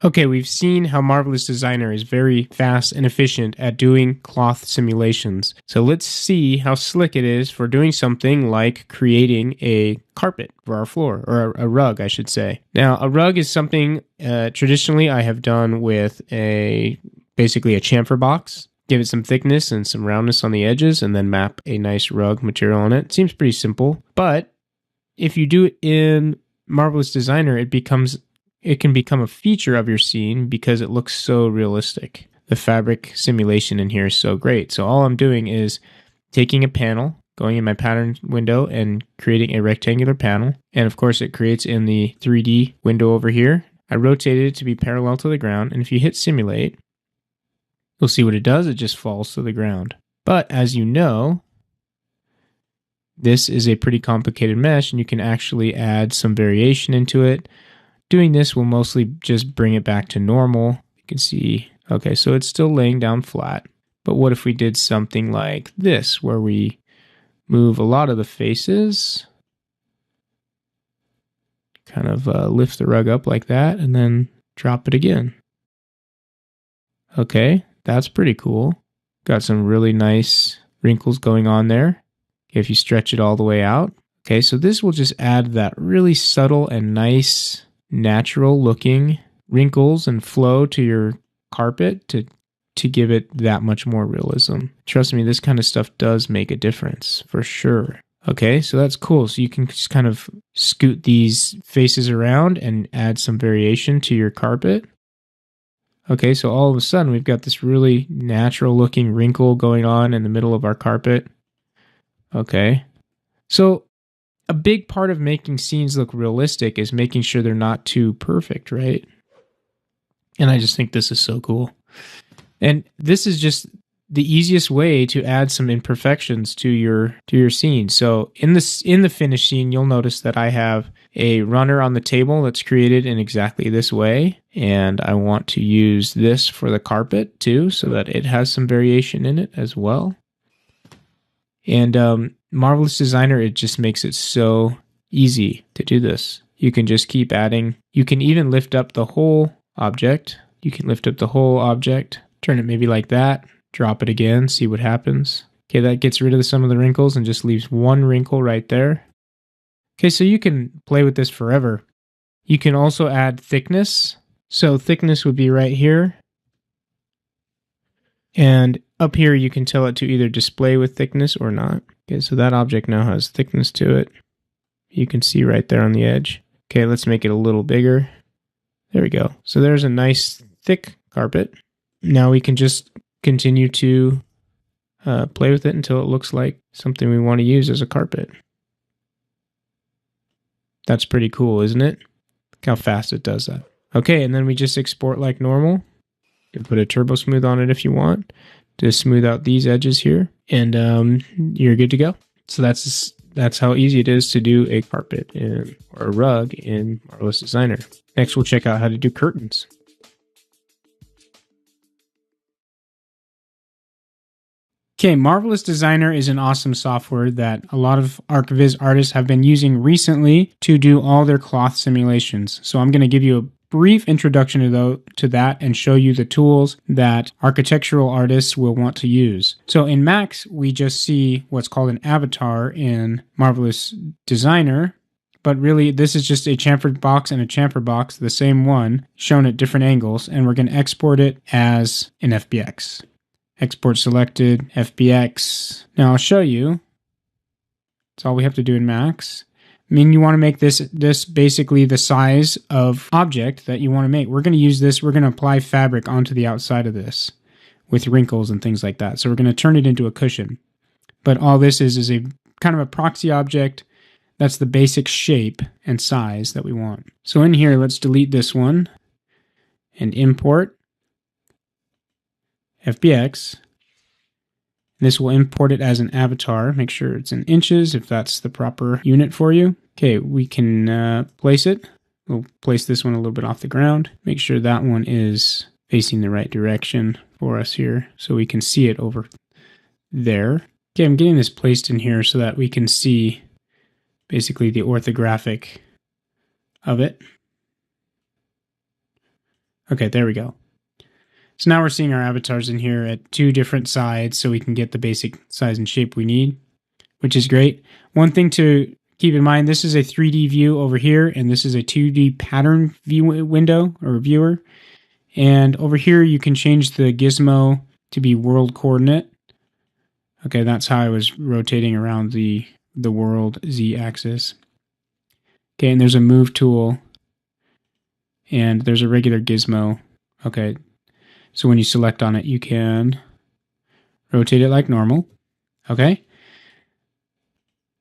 Okay, we've seen how Marvelous Designer is very fast and efficient at doing cloth simulations. So let's see how slick it is for doing something like creating a carpet for our floor, or a rug, I should say. Now, a rug is something traditionally I have done with basically a chamfer box. Give it some thickness and some roundness on the edges, and then map a nice rug material on it. Seems pretty simple, but if you do it in Marvelous Designer, it can become a feature of your scene because it looks so realistic. The fabric simulation in here is so great. So all I'm doing is taking a panel, going in my pattern window and creating a rectangular panel. And of course it creates in the 3D window over here. I rotated it to be parallel to the ground. And if you hit simulate, you'll see what it does. It just falls to the ground. But as you know, this is a pretty complicated mesh and you can actually add some variation into it. Doing this will mostly just bring it back to normal. You can see, okay, so it's still laying down flat. But what if we did something like this, where we move a lot of the faces, kind of lift the rug up like that, and then drop it again. Okay, that's pretty cool. Got some really nice wrinkles going on there. If you stretch it all the way out. Okay, so this will just add that really subtle and nice natural looking wrinkles and flow to your carpet to give it that much more realism. Trust me, this kind of stuff does make a difference for sure. Okay, so that's cool. So you can just kind of scoot these faces around and add some variation to your carpet. Okay, so all of a sudden we've got this really natural looking wrinkle going on in the middle of our carpet. Okay, so a big part of making scenes look realistic is making sure they're not too perfect, right? And I just think this is so cool. And this is just the easiest way to add some imperfections to your scene. So in the finished scene, you'll notice that I have a runner on the table that's created in exactly this way. And I want to use this for the carpet too, so that it has some variation in it as well. And Marvelous Designer, it just makes it so easy to do this. You can just keep adding. You can even lift up the whole object. You can lift up the whole object, turn it maybe like that, drop it again, see what happens. Okay, that gets rid of some of the wrinkles and just leaves one wrinkle right there. Okay, so you can play with this forever. You can also add thickness. So thickness would be right here. And up here, you can tell it to either display with thickness or not. Okay, so that object now has thickness to it. You can see right there on the edge. Okay, let's make it a little bigger. There we go. So there's a nice thick carpet. Now we can just continue to play with it until it looks like something we want to use as a carpet. That's pretty cool, isn't it? Look how fast it does that. Okay, and then we just export like normal. You can put a turbo smooth on it if you want to smooth out these edges here, and you're good to go. So that's how easy it is to do a carpet or a rug in Marvelous Designer. Next, we'll check out how to do curtains. Okay, Marvelous Designer is an awesome software that a lot of ArcViz artists have been using recently to do all their cloth simulations. So I'm going to give you a brief introduction to that and show you the tools that architectural artists will want to use. So in Max, we just see what's called an avatar in Marvelous Designer, but really this is just a chamfered box and a chamfer box, the same one, shown at different angles, and we're going to export it as an FBX. Export selected, FBX. Now I'll show you. That's all we have to do in Max. I mean, you want to make this basically the size of object that you want to make. We're going to use this. We're going to apply fabric onto the outside of this with wrinkles and things like that. So we're going to turn it into a cushion. But all this is a kind of a proxy object. That's the basic shape and size that we want. So in here, let's delete this one and import FBX. This will import it as an avatar. Make sure it's in inches if that's the proper unit for you. Okay, we can place it. We'll place this one a little bit off the ground. Make sure that one is facing the right direction for us here so we can see it over there. Okay, I'm getting this placed in here so that we can see basically the orthographic of it. Okay, there we go. So now we're seeing our avatars in here at 2 different sides so we can get the basic size and shape we need, which is great. One thing to keep in mind, this is a 3D view over here, and this is a 2D pattern view window or viewer. And over here, you can change the gizmo to be world coordinate. Okay, that's how I was rotating around the world z-axis. Okay, and there's a move tool, and there's a regular gizmo. Okay, so when you select on it, you can rotate it like normal. Okay.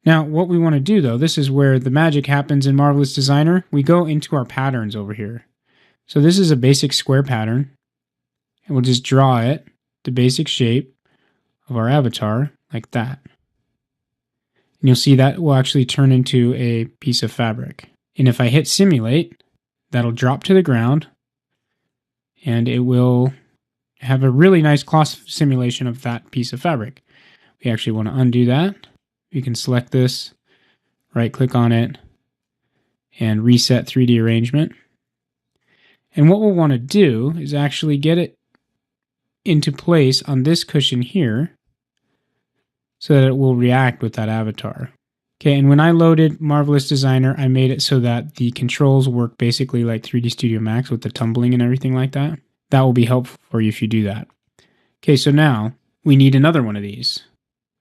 Now, what we want to do, though, this is where the magic happens in Marvelous Designer. We go into our patterns over here. So this is a basic square pattern, and we'll just draw it, the basic shape of our avatar, like that. And you'll see that will actually turn into a piece of fabric. And if I hit simulate, that'll drop to the ground, and it will have a really nice cloth simulation of that piece of fabric. We actually want to undo that. You can select this, right click on it, and reset 3D arrangement. And what we'll want to do is actually get it into place on this cushion here so that it will react with that avatar. Okay, and when I loaded Marvelous Designer, I made it so that the controls work basically like 3D Studio Max with the tumbling and everything like that. That will be helpful for you if you do that. Okay, so now we need another one of these.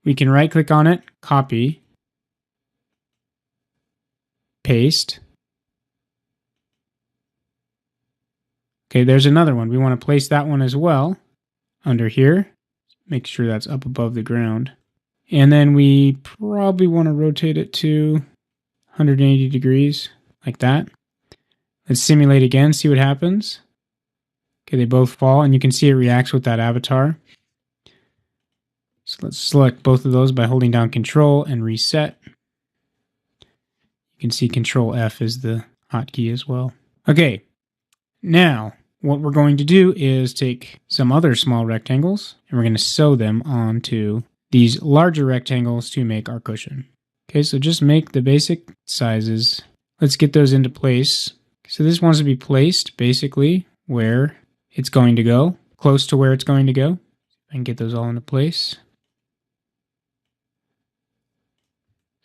We can right click on it, copy, paste. Okay, there's another one. We want to place that one as well under here. Make sure that's up above the ground. And then we probably want to rotate it to 180 degrees, like that. Let's simulate again, see what happens. Okay, they both fall, and you can see it reacts with that avatar. So let's select both of those by holding down Control and reset. You can see Control F is the hotkey as well. Okay, now what we're going to do is take some other small rectangles, and we're going to sew them onto these larger rectangles to make our cushion. Okay, so just make the basic sizes. Let's get those into place. So this wants to be placed basically where it's going to go, close to where it's going to go. I can get those all into place.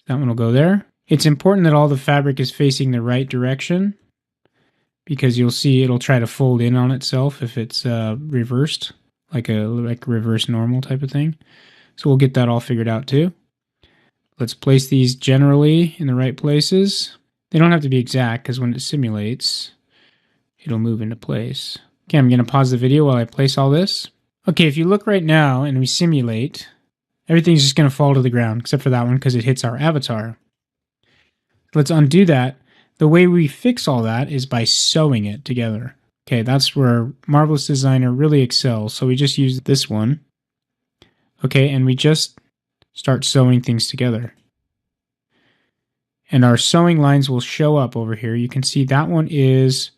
That one will go there. It's important that all the fabric is facing the right direction because you'll see it'll try to fold in on itself if it's reversed, like a reverse normal type of thing. So we'll get that all figured out too. Let's place these generally in the right places. They don't have to be exact because when it simulates, it'll move into place. Okay, I'm going to pause the video while I place all this. Okay, if you look right now and we simulate, everything's just going to fall to the ground except for that one because it hits our avatar. Let's undo that. The way we fix all that is by sewing it together. Okay, that's where Marvelous Designer really excels. So we just use this one. Okay, and we just start sewing things together. And our sewing lines will show up over here. You can see that one is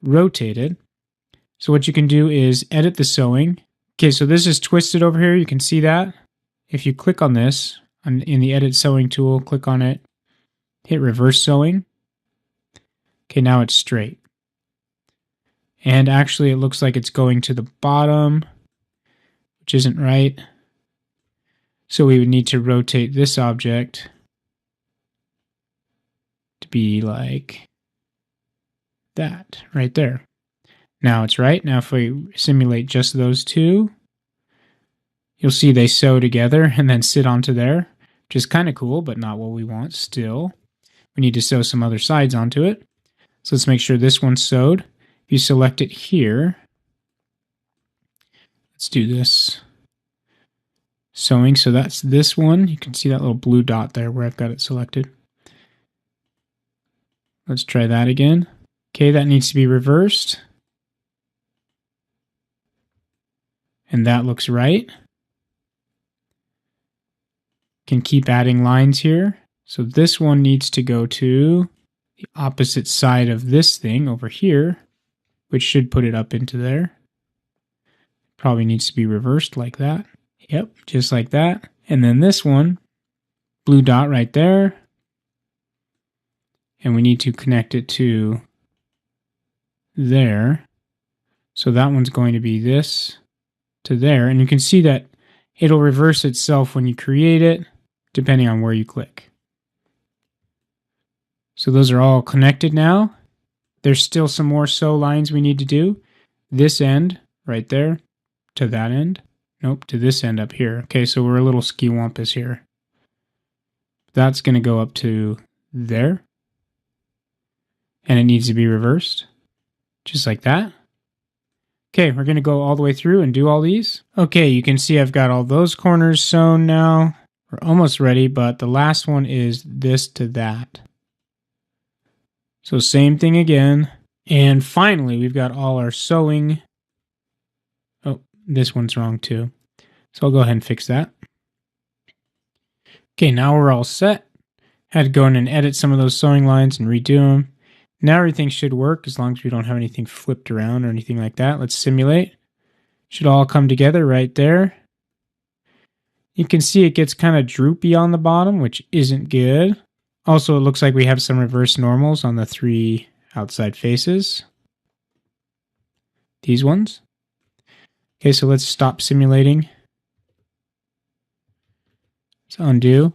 rotated. So what you can do is edit the sewing. Okay, so this is twisted over here. You can see that. If you click on this in the edit sewing tool, click on it, hit reverse sewing. Okay, now it's straight. And actually it looks like it's going to the bottom, which isn't right. So we would need to rotate this object to be like that right there. Now it's right. Now if we simulate just those two, you'll see they sew together and then sit onto there, which is kind of cool, but not what we want still. We need to sew some other sides onto it. So let's make sure this one's sewed. If you select it here, let's do this. Sewing, so that's this one. You can see that little blue dot there where I've got it selected. Let's try that again. Okay, that needs to be reversed. And that looks right. Can keep adding lines here. So this one needs to go to the opposite side of this thing over here, which should put it up into there. Probably needs to be reversed like that. Yep, just like that. And then this one, blue dot right there. And we need to connect it to there. So that one's going to be this to there. And you can see that it'll reverse itself when you create it, depending on where you click. So those are all connected now. There's still some more sew lines we need to do. This end right there to that end. Nope, to this end up here. Okay, so we're a little ski-wampus here. That's going to go up to there. And it needs to be reversed. Just like that. Okay, we're going to go all the way through and do all these. Okay, you can see I've got all those corners sewn now. We're almost ready, but the last one is this to that. So same thing again. And finally, we've got all our sewing. Oh, this one's wrong too. So I'll go ahead and fix that. Okay, now we're all set. Had to go in and edit some of those sewing lines and redo them. Now everything should work as long as we don't have anything flipped around or anything like that. Let's simulate. Should all come together right there. You can see it gets kind of droopy on the bottom, which isn't good. Also, it looks like we have some reverse normals on the 3 outside faces. These ones. Okay, so let's stop simulating. Let's undo.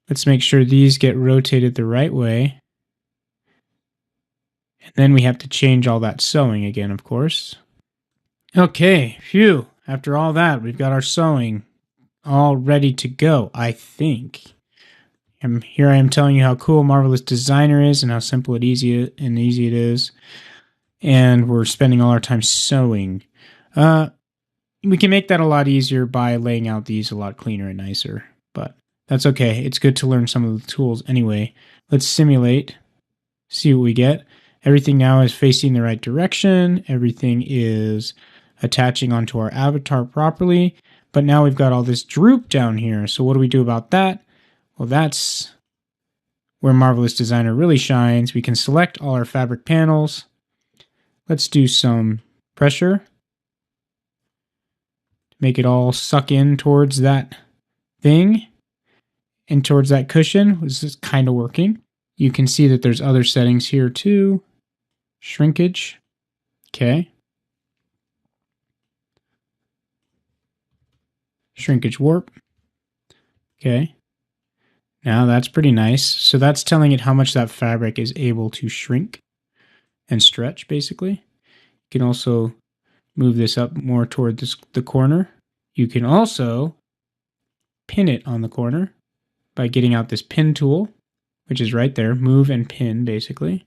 Let's make sure these get rotated the right way. And then we have to change all that sewing again, of course. Okay, phew. After all that, we've got our sewing all ready to go, I think. And here I am telling you how cool Marvelous Designer is and how simple and easy it is. And we're spending all our time sewing. We can make that a lot easier by laying out these a lot cleaner and nicer. But that's okay. It's good to learn some of the tools anyway. Let's simulate. See what we get. Everything now is facing the right direction. Everything is attaching onto our avatar properly. But now we've got all this droop down here. So what do we do about that? Well, that's where Marvelous Designer really shines. We can select all our fabric panels. Let's do some pressure. Make it all suck in towards that thing and towards that cushion. This is kind of working. You can see that there's other settings here too. Shrinkage. Okay. Shrinkage warp. Okay. Now that's pretty nice. So that's telling it how much that fabric is able to shrink and stretch, basically. You can also move this up more toward the corner. You can also pin it on the corner by getting out this pin tool, which is right there. Move and pin, basically.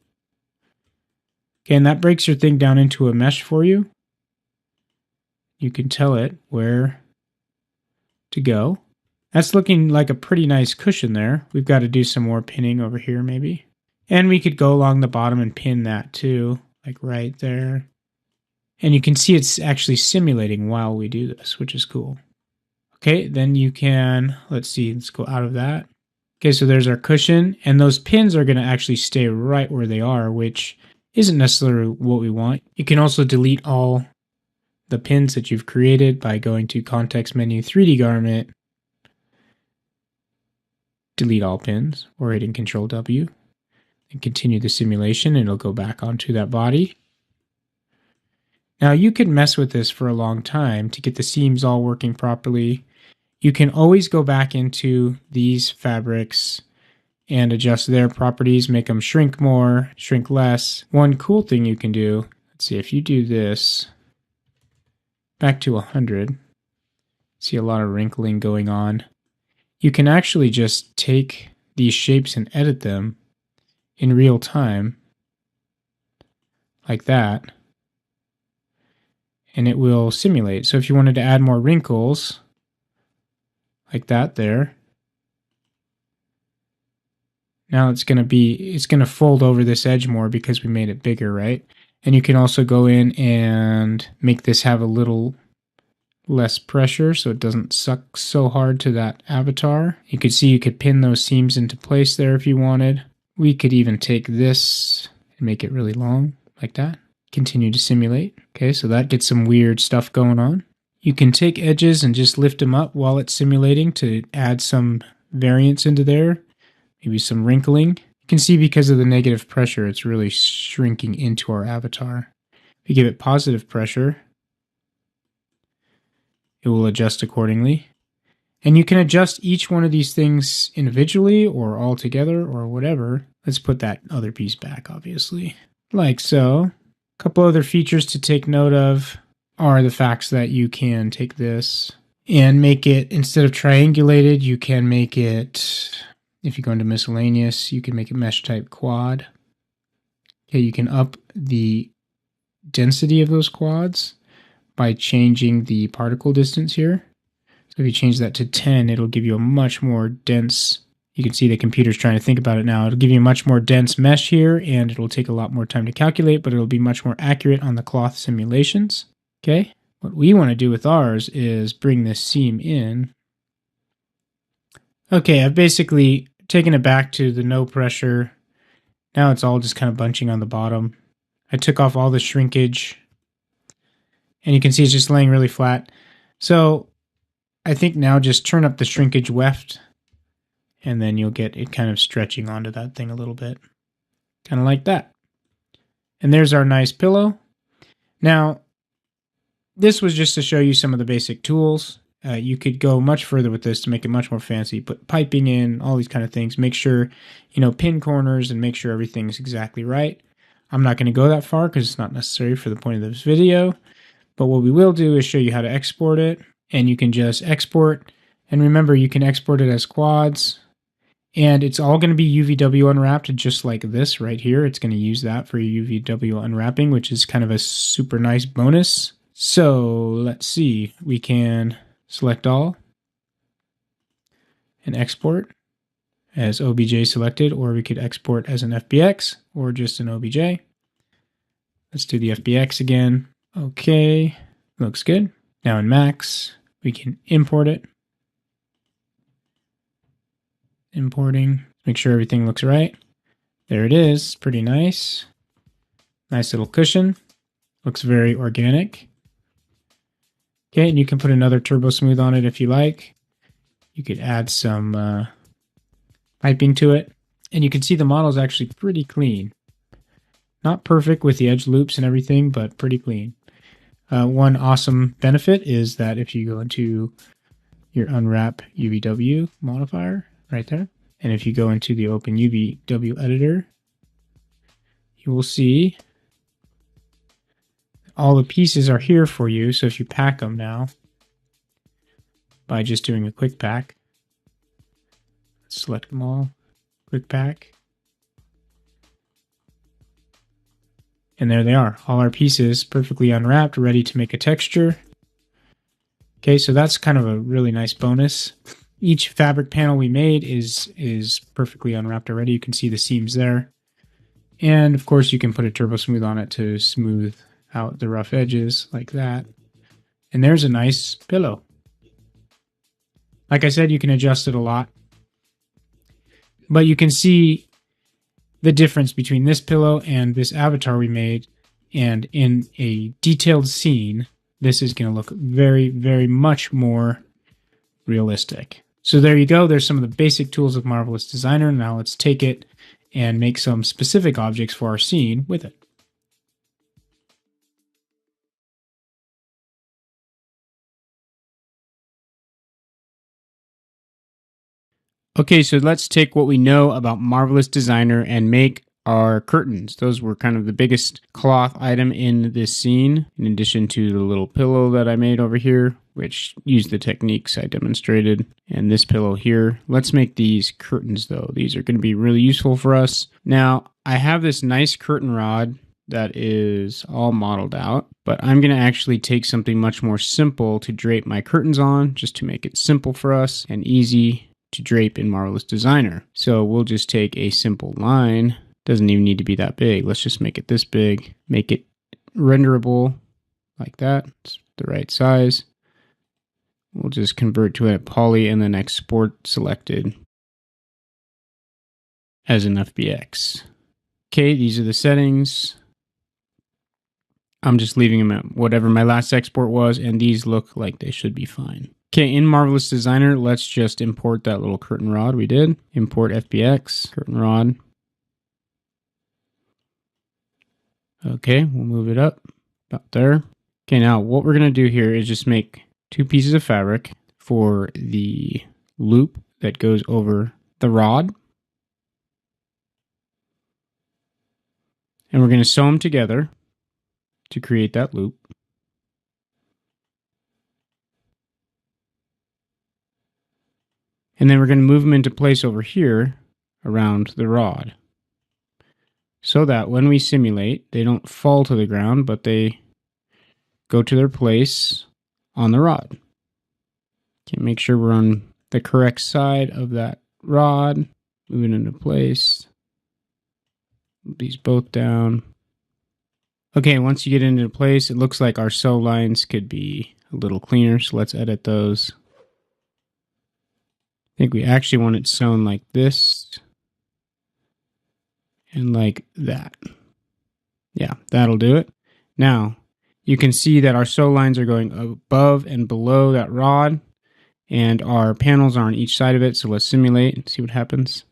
Okay, and that breaks your thing down into a mesh for you. You can tell it where to go. That's looking like a pretty nice cushion there. We've got to do some more pinning over here maybe. And we could go along the bottom and pin that too, like right there. And you can see it's actually simulating while we do this, which is cool. Okay, then you can, let's go out of that. Okay, so there's our cushion, and those pins are going to actually stay right where they are, which isn't necessarily what we want. You can also delete all the pins that you've created by going to Context Menu, 3D Garment, delete all pins, or hitting Control W, and continue the simulation, and it'll go back onto that body. Now you could mess with this for a long time to get the seams all working properly. You can always go back into these fabrics and adjust their properties, make them shrink more, shrink less. One cool thing you can do, let's see, if you do this back to 100, see a lot of wrinkling going on. You can actually just take these shapes and edit them in real time, like that, and it will simulate. So if you wanted to add more wrinkles, like that there, now it's going to fold over this edge more because we made it bigger, right? And you can also go in and make this have a little less pressure so it doesn't suck so hard to that avatar. You could see you could pin those seams into place there if you wanted. We could even take this and make it really long, like that. Continue to simulate. Okay, so that gets some weird stuff going on. You can take edges and just lift them up while it's simulating to add some variance into there. Maybe some wrinkling. You can see because of the negative pressure, it's really shrinking into our avatar. If you give it positive pressure, it will adjust accordingly. And you can adjust each one of these things individually or all together or whatever. Let's put that other piece back, obviously, like so. A couple other features to take note of are the facts that you can take this and make it, instead of triangulated, you can make it, if you go into miscellaneous, you can make it mesh type quad. Okay, you can up the density of those quads by changing the particle distance here. So if you change that to 10, it'll give you a much more dense, you can see the computer's trying to think about it now. It'll give you a much more dense mesh here, and it'll take a lot more time to calculate, but it'll be much more accurate on the cloth simulations. Okay, what we want to do with ours is bring this seam in. Okay, I've basically taken it back to the no pressure. Now it's all just kind of bunching on the bottom. I took off all the shrinkage, and you can see it's just laying really flat. So I think now just turn up the shrinkage weft, and then you'll get it kind of stretching onto that thing a little bit. Kind of like that. And there's our nice pillow. Now, this was just to show you some of the basic tools. You could go much further with this to make it much more fancy. Put piping in, all these kind of things. Make sure, pin corners and make sure everything's exactly right. I'm not going to go that far because it's not necessary for the point of this video. But what we will do is show you how to export it. And you can just export. And remember, you can export it as quads. And it's all going to be UVW unwrapped just like this right here. It's going to use that for your UVW unwrapping, which is kind of a super nice bonus. So let's see. We can select all and export as OBJ selected, or we could export as an FBX or just an OBJ. Let's do the FBX again. Okay, looks good. Now in Max, we can import it. Importing, make sure everything looks right. There it is, pretty nice. Nice little cushion. Looks very organic. Okay, and you can put another turbo smooth on it if you like. You could add some piping to it. And you can see the model is actually pretty clean. Not perfect with the edge loops and everything, but pretty clean. One awesome benefit is that if you go into your unwrap UVW modifier right there, and if you go into the open UVW editor, you will see all the pieces are here for you. So if you pack them now by just doing a quick pack, select them all, quick pack. And there they are, all our pieces perfectly unwrapped, ready to make a texture. Okay, so that's kind of a really nice bonus. Each fabric panel we made is perfectly unwrapped already. You can see the seams there. And of course you can put a turbo smooth on it to smooth out the rough edges like that. And there's a nice pillow. Like I said, you can adjust it a lot. But you can see the difference between this pillow and this avatar we made, and in a detailed scene, this is going to look very, very much more realistic. So there you go. There's some of the basic tools of Marvelous Designer. Now let's take it and make some specific objects for our scene with it. Okay, so let's take what we know about Marvelous Designer and make our curtains. Those were kind of the biggest cloth item in this scene, in addition to the little pillow that I made over here, which used the techniques I demonstrated, and this pillow here. Let's make these curtains though. These are going to be really useful for us. Now, I have this nice curtain rod that is all modeled out, but I'm going to actually take something much more simple to drape my curtains on, just to make it simple for us and easy to drape in Marvelous Designer. So we'll just take a simple line. Doesn't even need to be that big. Let's just make it this big. Make it renderable like that. It's the right size. We'll just convert to a poly and then export selected as an FBX. Okay, these are the settings. I'm just leaving them at whatever my last export was, and these look like they should be fine. Okay, in Marvelous Designer, let's just import that little curtain rod we did. Import FBX, curtain rod. Okay, we'll move it up. About there. Okay, now what we're going to do here is just make 2 pieces of fabric for the loop that goes over the rod. And we're going to sew them together to create that loop. And then we're going to move them into place over here around the rod, so that when we simulate, they don't fall to the ground, but they go to their place on the rod. Okay, make sure we're on the correct side of that rod. Move it into place. Move these both down. Okay, once you get into place, it looks like our sew lines could be a little cleaner, so let's edit those. I think we actually want it sewn like this and like that. Yeah, that'll do it. Now, you can see that our sew lines are going above and below that rod, and our panels are on each side of it, so let's simulate and see what happens.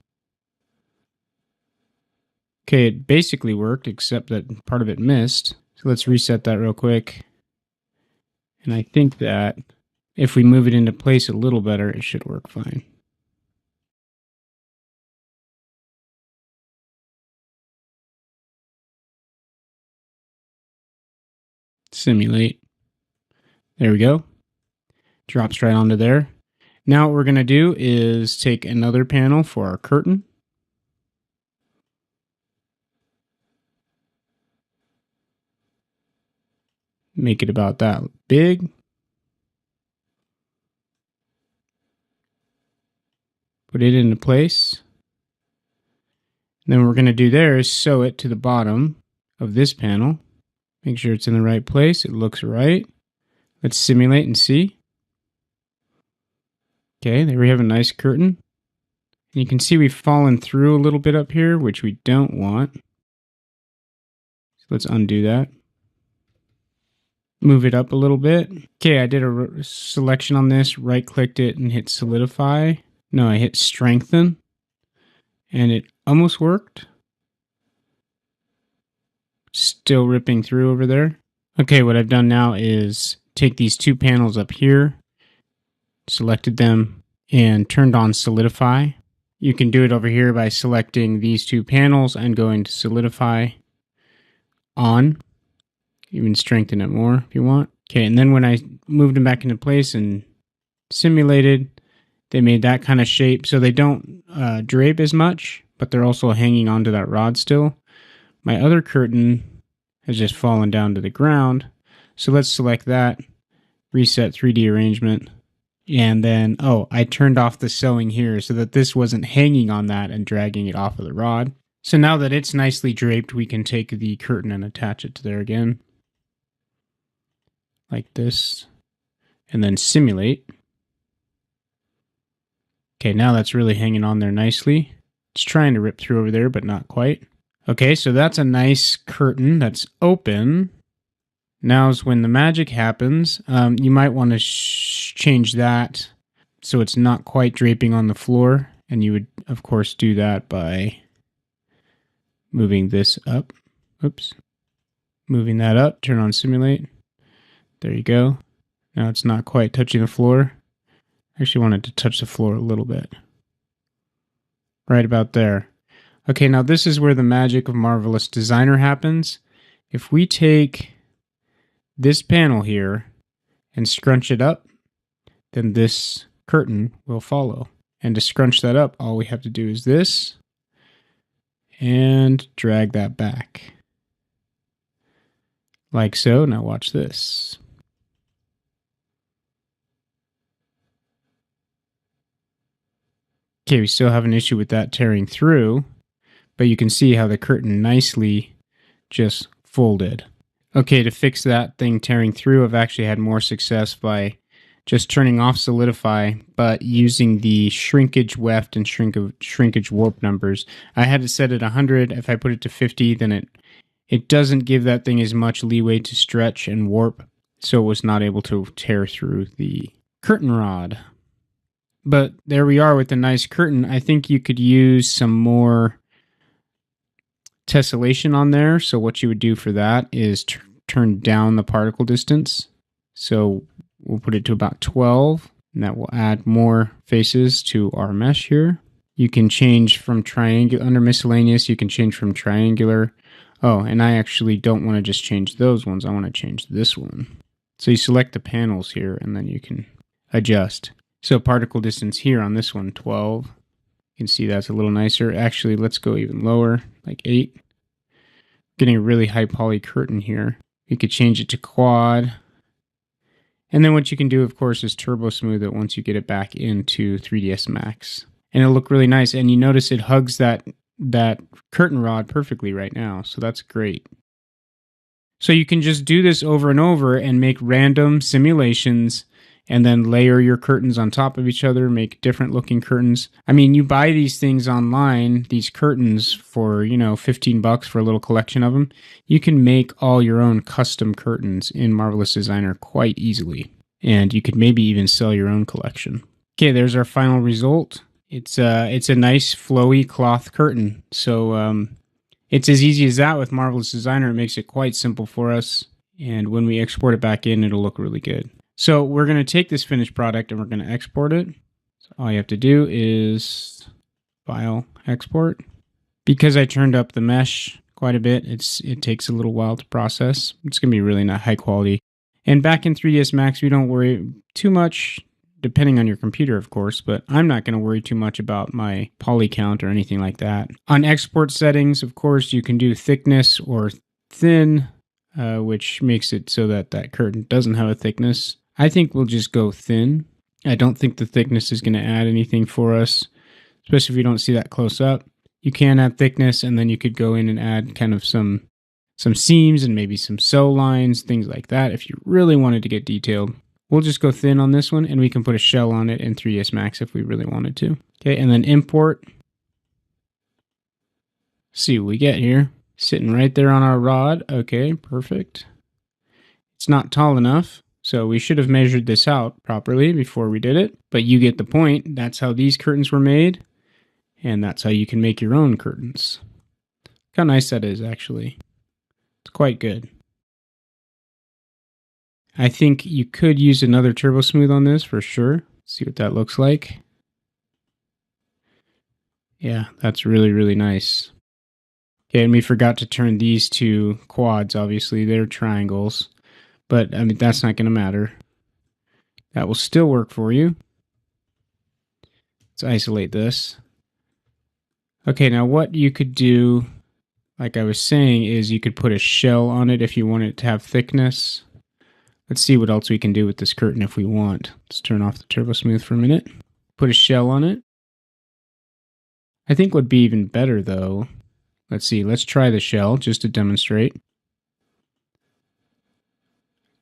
Okay, it basically worked, except that part of it missed. So let's reset that real quick. And I think that if we move it into place a little better, it should work fine. Simulate. There we go. Drops right onto there. Now what we're going to do is take another panel for our curtain. Make it about that big. Put it into place. And then what we're going to do there is sew it to the bottom of this panel. Make sure it's in the right place. It looks right. Let's simulate and see. Okay, there we have a nice curtain. And you can see we've fallen through a little bit up here, which we don't want. So let's undo that. Move it up a little bit. Okay, I did a selection on this, right-clicked it and hit solidify. No, I hit strengthen. And it almost worked. Still ripping through over there. Okay, what I've done now is take these 2 panels up here, selected them, and turned on solidify. You can do it over here by selecting these 2 panels and going to solidify on. Even strengthen it more if you want. Okay, and then when I moved them back into place and simulated, they made that kind of shape so they don't drape as much, but they're also hanging onto that rod still. My other curtain has just fallen down to the ground, so let's select that, reset 3D arrangement, and then, I turned off the sewing here so that this wasn't hanging on that and dragging it off of the rod. So now that it's nicely draped, we can take the curtain and attach it to there again. Like this, and then simulate. Okay, now that's really hanging on there nicely. It's trying to rip through over there, but not quite. Okay, so that's a nice curtain that's open. Now's when the magic happens. You might want to change that so it's not quite draping on the floor, and you would, of course, do that by moving this up. Oops. Moving that up, turn on simulate. There you go. Now it's not quite touching the floor. I actually wanted to touch the floor a little bit. Right about there. Okay, now this is where the magic of Marvelous Designer happens. If we take this panel here and scrunch it up, then this curtain will follow. And to scrunch that up, all we have to do is this and drag that back. Like so. Now watch this. Okay, we still have an issue with that tearing through, but you can see how the curtain nicely just folded. Okay, to fix that thing tearing through, I've actually had more success by just turning off solidify, but using the shrinkage weft and shrinkage warp numbers. I had it set at 100. If I put it to 50, then it doesn't give that thing as much leeway to stretch and warp, so it was not able to tear through the curtain rod. But there we are with the nice curtain. I think you could use some more tessellation on there. So what you would do for that is turn down the particle distance. So we'll put it to about 12, and that will add more faces to our mesh here. You can change from triangular, under miscellaneous, you can change from triangular. Oh, and I actually don't want to just change those ones. I want to change this one. So you select the panels here, and then you can adjust. So particle distance here on this one, 12. You can see that's a little nicer. Actually, let's go even lower, like 8. Getting a really high poly curtain here. You could change it to quad. And then what you can do, of course, is turbo smooth it once you get it back into 3ds Max. And it'll look really nice. And you notice it hugs that curtain rod perfectly right now. So that's great. So you can just do this over and over and make random simulations and then layer your curtains on top of each other, make different looking curtains. I mean, you buy these things online, these curtains for, $15 for a little collection of them. You can make all your own custom curtains in Marvelous Designer quite easily. And you could maybe even sell your own collection. Okay, there's our final result. It's a nice flowy cloth curtain. So it's as easy as that with Marvelous Designer. It makes it quite simple for us. And when we export it back in, it'll look really good. So we're going to take this finished product and we're going to export it. So all you have to do is File, Export. Because I turned up the mesh quite a bit, it takes a little while to process. It's going to be really not high quality. And back in 3ds Max, we don't worry too much, depending on your computer, of course, but I'm not going to worry too much about my poly count or anything like that. On export settings, of course, you can do thickness or thin, which makes it so that that curtain doesn't have a thickness. I think we'll just go thin. I don't think the thickness is going to add anything for us, especially if you don't see that close up. You can add thickness, and then you could go in and add kind of some seams and maybe some sew lines, things like that, if you really wanted to get detailed. We'll just go thin on this one, and we can put a shell on it in 3ds Max if we really wanted to. Okay, and then import. See what we get here. Sitting right there on our rod. Okay, perfect. It's not tall enough, so we should have measured this out properly before we did it. But you get the point. That's how these curtains were made, and that's how you can make your own curtains. Look how nice that is, actually. It's quite good. I think you could use another turbo smooth on this for sure. See what that looks like. Yeah, that's really, really nice. Okay, and we forgot to turn these to quads, obviously. They're triangles. But, I mean, that's not going to matter. That will still work for you. Let's isolate this. Okay, now what you could do, like I was saying, is you could put a shell on it if you want it to have thickness. Let's see what else we can do with this curtain if we want. Let's turn off the turbo smooth for a minute. Put a shell on it. I think what would be even better though, let's see, let's try the shell just to demonstrate.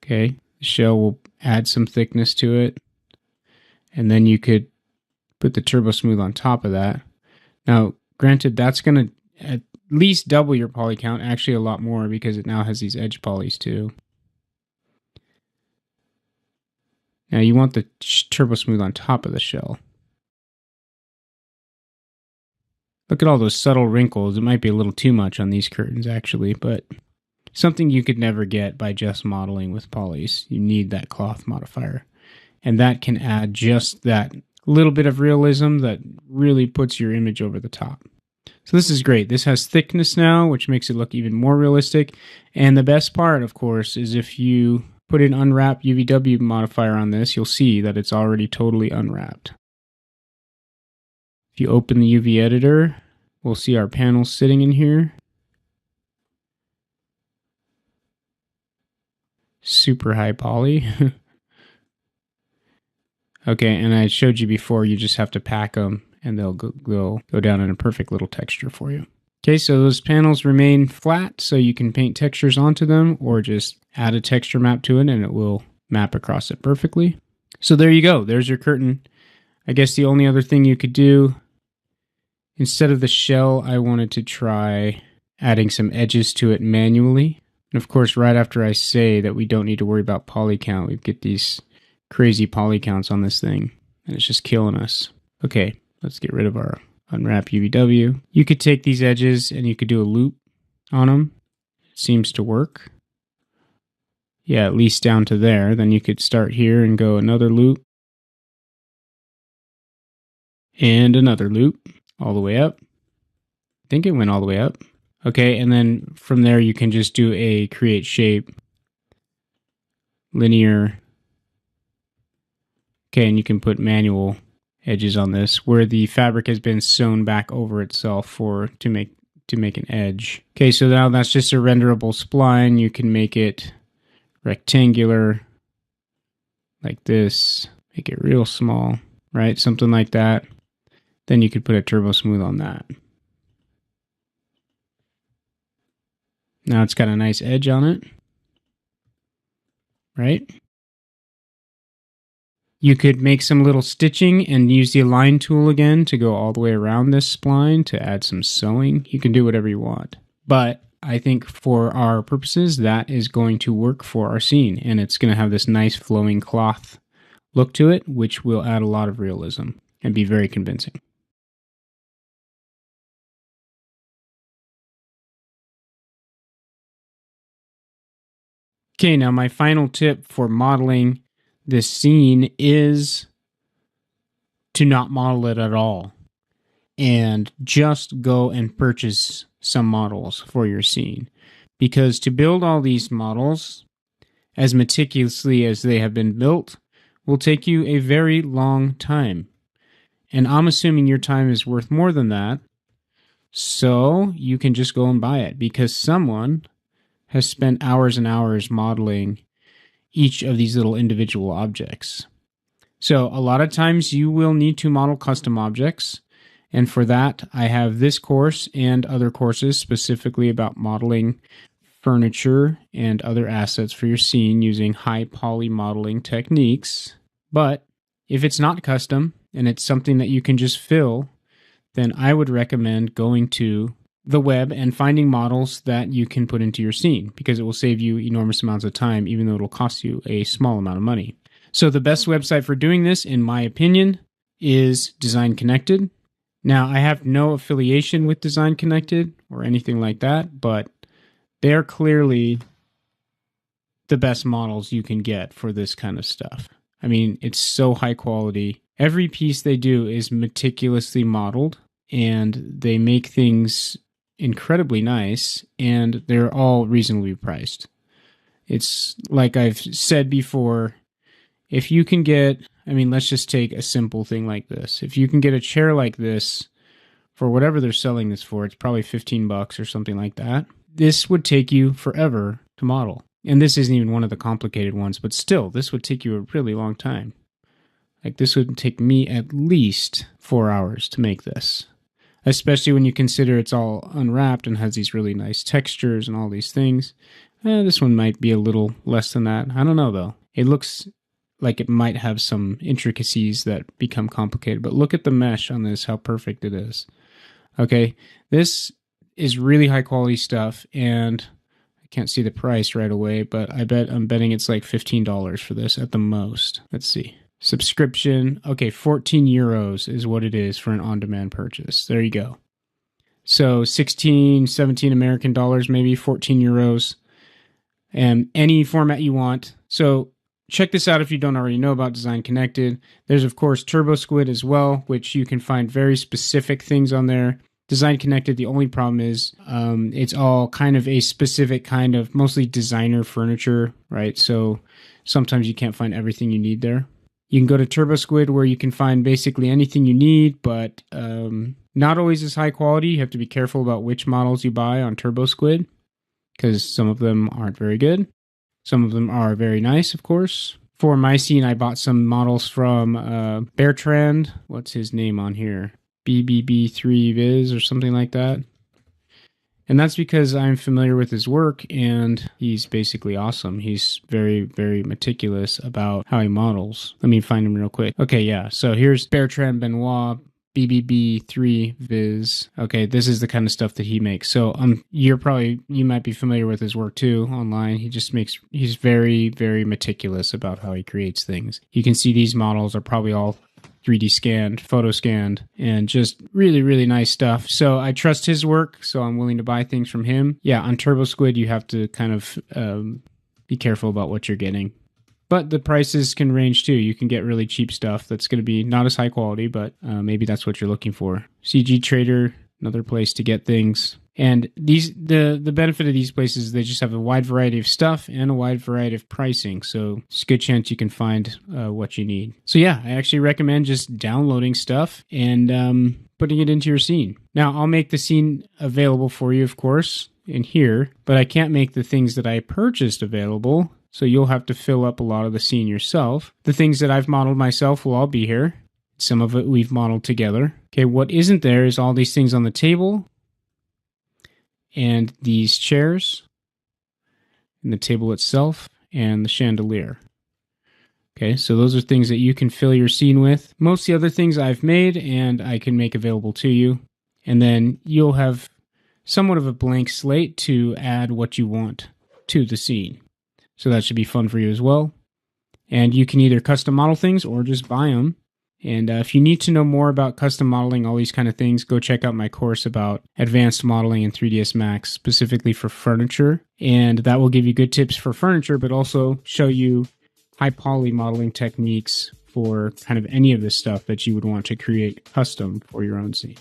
Okay, the shell will add some thickness to it. And then you could put the turbo smooth on top of that. Now, granted, that's going to at least double your poly count, actually a lot more because it now has these edge polys too. Now you want the turbo smooth on top of the shell. Look at all those subtle wrinkles. It might be a little too much on these curtains actually, but something you could never get by just modeling with polys. You need that cloth modifier. And that can add just that little bit of realism that really puts your image over the top. So this is great. This has thickness now, which makes it look even more realistic. And the best part, of course, is if you put an unwrap UVW modifier on this, you'll see that it's already totally unwrapped. If you open the UV editor, we'll see our panels sitting in here. Super high poly. Okay, and I showed you before, you just have to pack them and they'll go down in a perfect little texture for you. Okay, so those panels remain flat, so you can paint textures onto them or just add a texture map to it and it will map across it perfectly. So there you go. There's your curtain. I guess the only other thing you could do, instead of the shell, I wanted to try adding some edges to it manually. And of course, right after I say that we don't need to worry about poly count, we get these crazy poly counts on this thing, and it's just killing us. Okay, let's get rid of our unwrap UVW. You could take these edges and you could do a loop on them. It seems to work. Yeah, at least down to there. Then you could start here and go another loop. And another loop all the way up. I think it went all the way up. Okay, and then from there you can just do a create shape, linear. Okay, and you can put manual edges on this where the fabric has been sewn back over itself to make an edge. Okay, so now that's just a renderable spline. You can make it rectangular like this, make it real small, right? Something like that. Then you could put a turbo smooth on that. Now it's got a nice edge on it, right? You could make some little stitching and use the align tool again to go all the way around this spline to add some sewing. You can do whatever you want. But I think for our purposes, that is going to work for our scene. And it's going to have this nice flowing cloth look to it, which will add a lot of realism and be very convincing. Okay, now my final tip for modeling this scene is to not model it at all and just go and purchase some models for your scene. Because to build all these models as meticulously as they have been built will take you a very long time. And I'm assuming your time is worth more than that. So you can just go and buy it because someone has spent hours and hours modeling each of these little individual objects. So a lot of times you will need to model custom objects. And for that, I have this course and other courses specifically about modeling furniture and other assets for your scene using high poly modeling techniques. But if it's not custom and it's something that you can just fill, then I would recommend going to the web and finding models that you can put into your scene because it will save you enormous amounts of time, even though it'll cost you a small amount of money. So the best website for doing this, in my opinion, is Design Connected. Now, I have no affiliation with Design Connected or anything like that, but they're clearly the best models you can get for this kind of stuff. I mean, it's so high quality. Every piece they do is meticulously modeled, and they make things incredibly nice, and they're all reasonably priced. It's like I've said before, if you can get, let's just take a simple thing like this. If you can get a chair like this for whatever they're selling this for, it's probably $15 or something like that. This would take you forever to model. And this isn't even one of the complicated ones, but still, this would take you a really long time. Like this would take me at least 4 hours to make this. Especially when you consider it's all unwrapped and has these really nice textures and all these things. This one might be a little less than that. I don't know, though. It looks like it might have some intricacies that become complicated. But look at the mesh on this, how perfect it is. Okay, this is really high quality stuff, and I can't see the price right away, but I'm betting it's like $15 for this at the most. Let's see. Subscription. Okay, 14 euros is what it is for an on-demand purchase. There you go. So 16, 17 American dollars, maybe 14 euros. And any format you want. So check this out if you don't already know about Design Connected. There's, of course, Turbo Squid as well, which you can find very specific things on there. Design Connected, the only problem is it's all kind of a specific kind of mostly designer furniture, right? So sometimes you can't find everything you need there. You can go to Turbo Squid where you can find basically anything you need, but not always as high quality. You have to be careful about which models you buy on Turbo Squid because some of them aren't very good. Some of them are very nice, of course. For my scene, I bought some models from Bertrand. What's his name on here? BBB3 Viz or something like that. And that's because I'm familiar with his work, and he's basically awesome. He's very, very meticulous about how he models. Let me find him real quick. Okay, yeah. So here's Bertrand Benoit, BBB3 Viz. Okay, this is the kind of stuff that he makes. So you might be familiar with his work too online. He's very, very meticulous about how he creates things. You can see these models are probably all 3D scanned, photo scanned, and just really, really nice stuff. So I trust his work, so I'm willing to buy things from him. Yeah, on Turbo Squid, you have to kind of be careful about what you're getting. But the prices can range too. You can get really cheap stuff that's going to be not as high quality, but maybe that's what you're looking for. CG Trader, another place to get things. And the benefit of these places is they just have a wide variety of stuff and a wide variety of pricing. So it's a good chance you can find what you need. So yeah, I actually recommend just downloading stuff and putting it into your scene. Now, I'll make the scene available for you, of course, in here, but I can't make the things that I purchased available. So you'll have to fill up a lot of the scene yourself. The things that I've modeled myself will all be here. Some of it we've modeled together. Okay, what isn't there is all these things on the table and these chairs and the table itself and the chandelier. Okay, so those are things that you can fill your scene with. Most of the other things I've made and I can make available to you. And then you'll have somewhat of a blank slate to add what you want to the scene. So that should be fun for you as well. And you can either custom model things or just buy them. And if you need to know more about custom modeling, all these kind of things, go check out my course about advanced modeling in 3ds Max, specifically for furniture. And that will give you good tips for furniture, but also show you high poly modeling techniques for kind of any of this stuff that you would want to create custom for your own scene.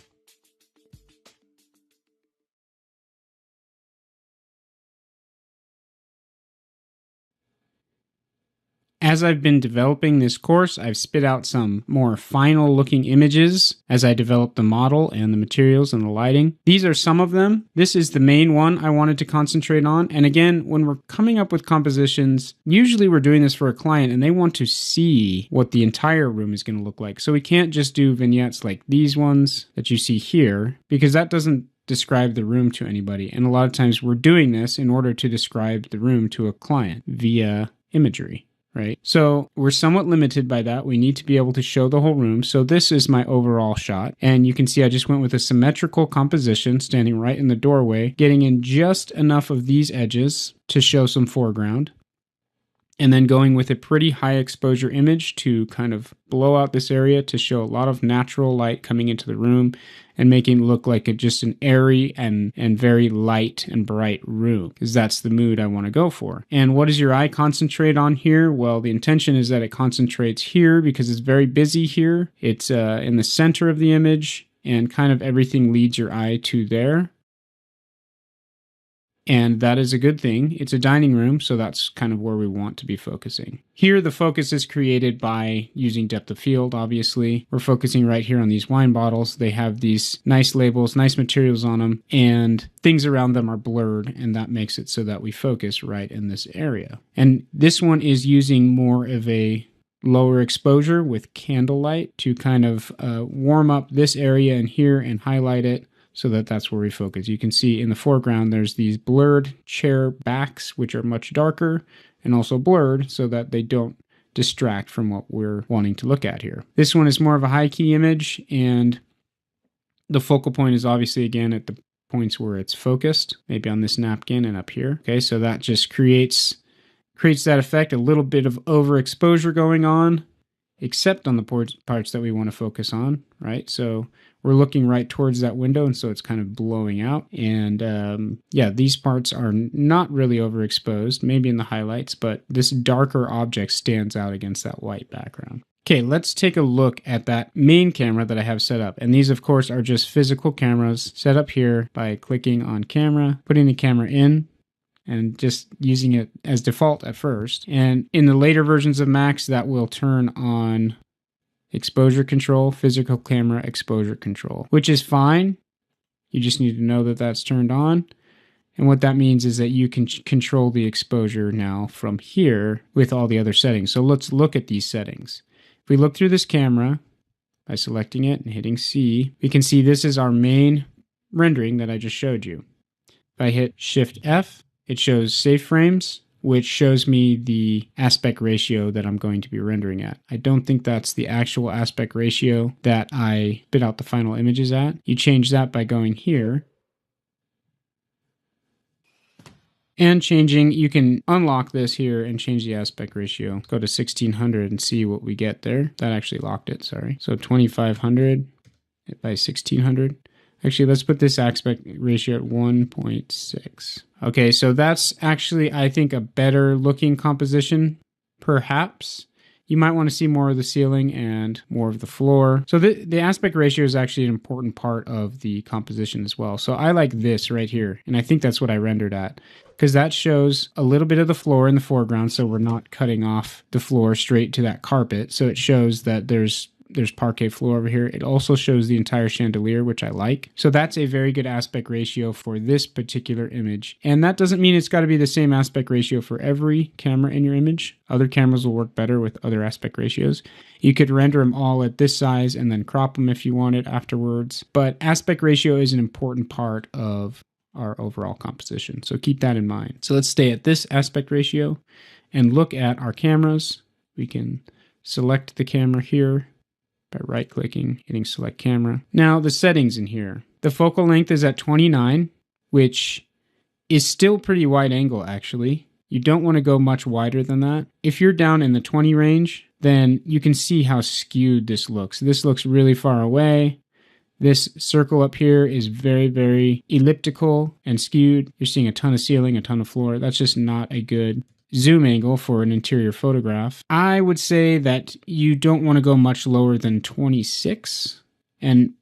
As I've been developing this course, I've spit out some more final looking images as I develop the model and the materials and the lighting. These are some of them. This is the main one I wanted to concentrate on. And again, when we're coming up with compositions, usually we're doing this for a client and they want to see what the entire room is going to look like. So we can't just do vignettes like these ones that you see here, because that doesn't describe the room to anybody. And a lot of times we're doing this in order to describe the room to a client via imagery. Right? So we're somewhat limited by that. We need to be able to show the whole room. So this is my overall shot. And you can see I just went with a symmetrical composition standing right in the doorway, getting in just enough of these edges to show some foreground. And then going with a pretty high exposure image to kind of blow out this area to show a lot of natural light coming into the room and making it look like just an airy and very light and bright room, because that's the mood I want to go for. And what does your eye concentrate on here? Well, the intention is that it concentrates here because it's very busy here. It's in the center of the image and kind of everything leads your eye to there. And that is a good thing. It's a dining room, so that's kind of where we want to be focusing. Here, the focus is created by using depth of field, obviously. We're focusing right here on these wine bottles. They have these nice labels, nice materials on them, and things around them are blurred, and that makes it so that we focus right in this area. And this one is using more of a lower exposure with candlelight to kind of warm up this area in here and highlight it, so that's where we focus. You can see in the foreground, there's these blurred chair backs, which are much darker and also blurred so that they don't distract from what we're wanting to look at here. This one is more of a high key image, and the focal point is obviously, again, at the points where it's focused, maybe on this napkin and up here. Okay, so that just creates that effect, a little bit of overexposure going on, except on the parts that we want to focus on, right? So we're looking right towards that window, and so it's kind of blowing out. And yeah, these parts are not really overexposed, maybe in the highlights, but this darker object stands out against that white background. Okay, let's take a look at that main camera that I have set up. And these, of course, are just physical cameras set up here by clicking on camera, putting the camera in, and just using it as default at first. And in the later versions of Max, that will turn on exposure control, physical camera exposure control, which is fine. You just need to know that that's turned on. And what that means is that you can control the exposure now from here with all the other settings. So let's look at these settings. If we look through this camera by selecting it and hitting C, we can see this is our main rendering that I just showed you. If I hit Shift F, it shows save frames, which shows me the aspect ratio that I'm going to be rendering at. I don't think that's the actual aspect ratio that I spit out the final images at. You change that by going here. And you can unlock this here and change the aspect ratio. Go to 1600 and see what we get there. That actually locked it, sorry. So 2500 by 1600. Actually, let's put this aspect ratio at 1.6. Okay, so that's actually, I think, a better looking composition, perhaps. You might want to see more of the ceiling and more of the floor. So the aspect ratio is actually an important part of the composition as well. So I like this right here, and I think that's what I rendered at, because that shows a little bit of the floor in the foreground, so we're not cutting off the floor straight to that carpet. So it shows that there's parquet floor over here. It also shows the entire chandelier, which I like. So that's a very good aspect ratio for this particular image. And that doesn't mean it's got to be the same aspect ratio for every camera in your image. Other cameras will work better with other aspect ratios. You could render them all at this size and then crop them if you wanted afterwards. But aspect ratio is an important part of our overall composition. So keep that in mind. So let's stay at this aspect ratio and look at our cameras. We can select the camera here by right-clicking, hitting select camera. Now the settings in here. The focal length is at 29, which is still pretty wide angle actually. You don't want to go much wider than that. If you're down in the 20 range, then you can see how skewed this looks. This looks really far away. This circle up here is very, very elliptical and skewed. You're seeing a ton of ceiling, a ton of floor. That's just not a good zoom angle for an interior photograph. I would say that you don't want to go much lower than 26, and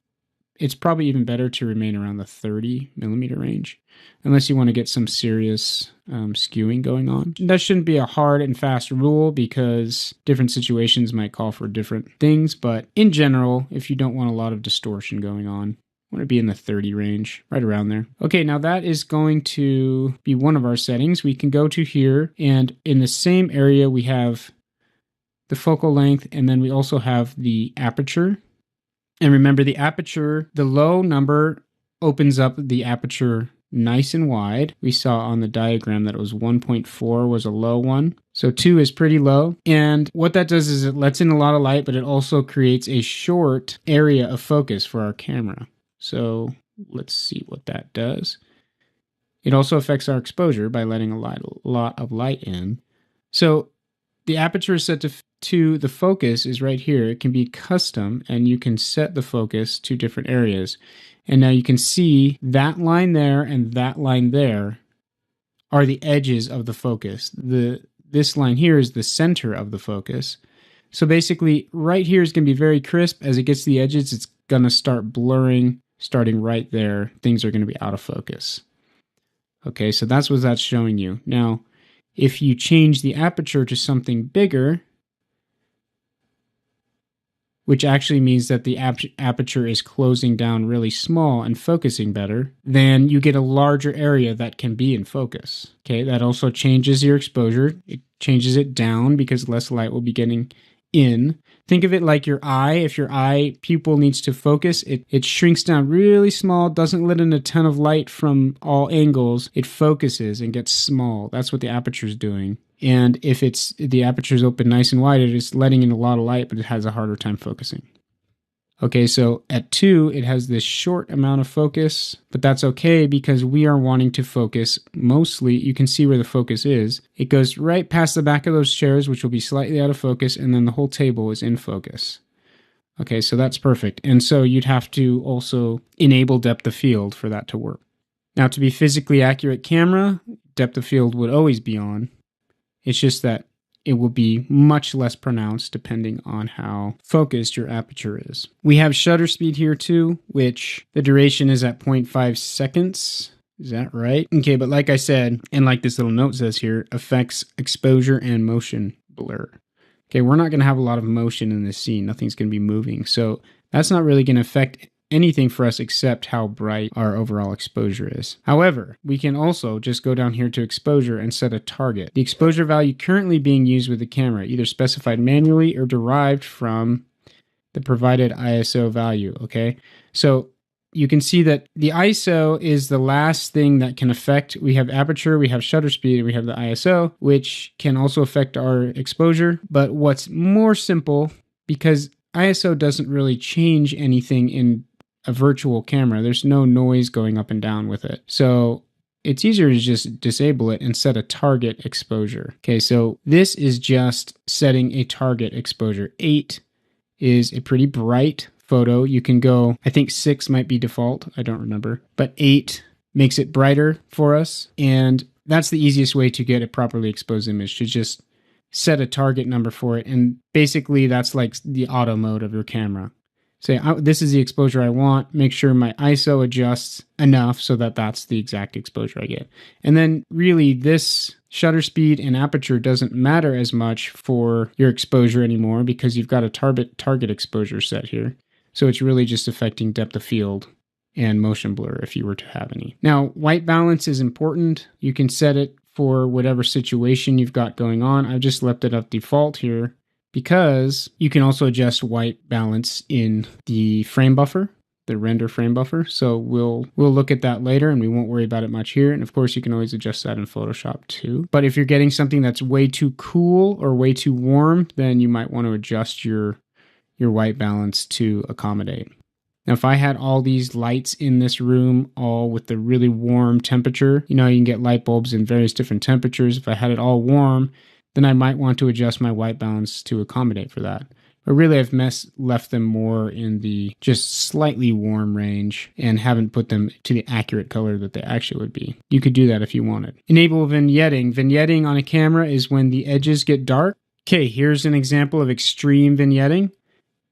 it's probably even better to remain around the 30 millimeter range, unless you want to get some serious skewing going on. That shouldn't be a hard and fast rule because different situations might call for different things, but in general, if you don't want a lot of distortion going on, I want to be in the 30 range, right around there. Okay, now that is going to be one of our settings. We can go to here, and in the same area, we have the focal length, and then we also have the aperture. And remember, the aperture, the low number opens up the aperture nice and wide. We saw on the diagram that it was 1.4 was a low one. So 2 is pretty low. And what that does is it lets in a lot of light, but it also creates a short area of focus for our camera. So let's see what that does. It also affects our exposure by letting a lot of light in. So the aperture is set to the focus is right here. It can be custom, and you can set the focus to different areas. And now you can see that line there and that line there are the edges of the focus. This line here is the center of the focus. So basically right here is going to be very crisp. As it gets to the edges, it's going to start blurring. Starting right there, things are going to be out of focus. Okay, so that's what that's showing you. Now, if you change the aperture to something bigger, which actually means that the aperture is closing down really small and focusing better, then you get a larger area that can be in focus. Okay, that also changes your exposure. It changes it down because less light will be getting in. Think of it like your eye. If your eye pupil needs to focus, it shrinks down really small, doesn't let in a ton of light from all angles. It focuses and gets small. That's what the aperture is doing. And if the aperture is open nice and wide, it is letting in a lot of light, but it has a harder time focusing. Okay, so at 2, it has this short amount of focus, but that's okay because we are wanting to focus mostly. You can see where the focus is. It goes right past the back of those chairs, which will be slightly out of focus, and then the whole table is in focus. Okay, so that's perfect. And so you'd have to also enable depth of field for that to work. Now, to be physically accurate camera, depth of field would always be on. It's just that it will be much less pronounced depending on how focused your aperture is. We have shutter speed here too, which the duration is at 0.5 seconds. Is that right? Okay, but like I said, and like this little note says here, affects exposure and motion blur. Okay, we're not going to have a lot of motion in this scene. Nothing's going to be moving. So that's not really going to affect anything for us except how bright our overall exposure is. However, we can also just go down here to exposure and set a target. The exposure value currently being used with the camera, either specified manually or derived from the provided ISO value, okay? So you can see that the ISO is the last thing that can affect. We have aperture, we have shutter speed, and we have the ISO, which can also affect our exposure. But what's more simple, because ISO doesn't really change anything in a virtual camera. There's no noise going up and down with it. So it's easier to just disable it and set a target exposure. Okay, so this is just setting a target exposure. 8 is a pretty bright photo. You can go, I think 6 might be default. I don't remember. But 8 makes it brighter for us. And that's the easiest way to get a properly exposed image, to just set a target number for it. And basically that's like the auto mode of your camera. Say, this is the exposure I want. Make sure my ISO adjusts enough so that that's the exact exposure I get. And then really this shutter speed and aperture doesn't matter as much for your exposure anymore because you've got a target exposure set here. So it's really just affecting depth of field and motion blur if you were to have any. Now, white balance is important. You can set it for whatever situation you've got going on. I've just left it at default here because you can also adjust white balance in the frame buffer, the render frame buffer. So we'll look at that later and we won't worry about it much here. And of course you can always adjust that in Photoshop too. But if you're getting something that's way too cool or way too warm, then you might want to adjust your white balance to accommodate. Now, if I had all these lights in this room, all with the really warm temperature, you can get light bulbs in various different temperatures. If I had it all warm, then I might want to adjust my white balance to accommodate for that. But really, I've left them more in the just slightly warm range and haven't put them to the accurate color that they actually would be. You could do that if you wanted. Enable vignetting. Vignetting on a camera is when the edges get dark. Okay, here's an example of extreme vignetting.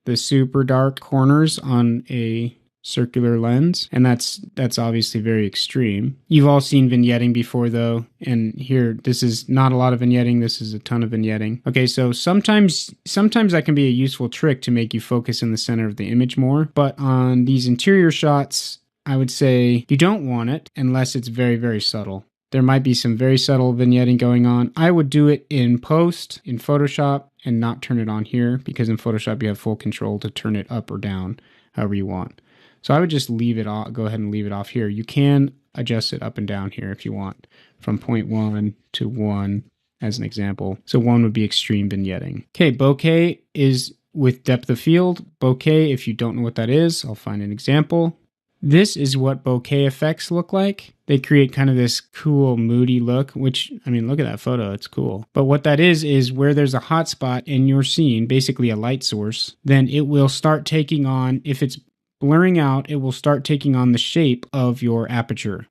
The super dark corners on a circular lens, and that's obviously very extreme. You've all seen vignetting before though, and here this is not a lot of vignetting, this is a ton of vignetting. Okay, so sometimes that can be a useful trick to make you focus in the center of the image more, but on these interior shots, I would say you don't want it unless it's very, very subtle. There might be some very subtle vignetting going on. I would do it in post, in Photoshop, and not turn it on here because in Photoshop you have full control to turn it up or down however you want. So I would just leave it off, go ahead and leave it off here. You can adjust it up and down here if you want, from 0.1 to 1 as an example. So 1 would be extreme vignetting. Okay, bokeh is with depth of field. Bokeh, if you don't know what that is, I'll find an example. This is what bokeh effects look like. They create kind of this cool, moody look, which, I mean, look at that photo. It's cool. But what that is where there's a hotspot in your scene, basically a light source, then it will start taking on, if it's blurring out, it will start taking on the shape of your aperture.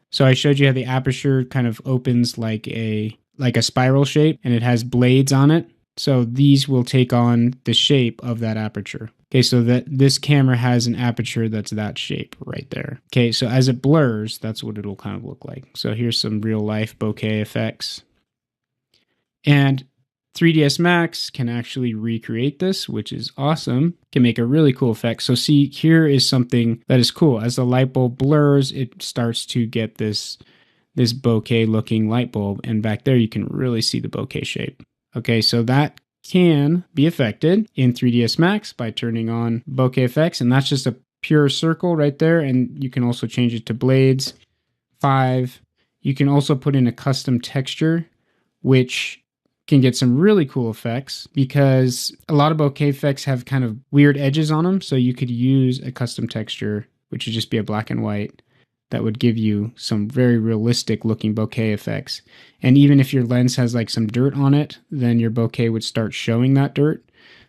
So I showed you how the aperture kind of opens like a spiral shape, and it has blades on it. So these will take on the shape of that aperture. Okay, so that this camera has an aperture that's that shape right there. Okay, so as it blurs, that's what it'll kind of look like. So here's some real life bokeh effects. And 3ds Max can actually recreate this, which is awesome. Can make a really cool effect. So see, here is something that is cool. As the light bulb blurs, it starts to get this bokeh looking light bulb. And back there, you can really see the bokeh shape. Okay, so that can be affected in 3ds Max by turning on bokeh effects, and that's just a pure circle right there, and you can also change it to blades. 5. You can also put in a custom texture, which can get some really cool effects because a lot of bokeh effects have kind of weird edges on them, so you could use a custom texture, which would just be a black and white, that would give you some very realistic looking bokeh effects. And even if your lens has like some dirt on it, then your bokeh would start showing that dirt.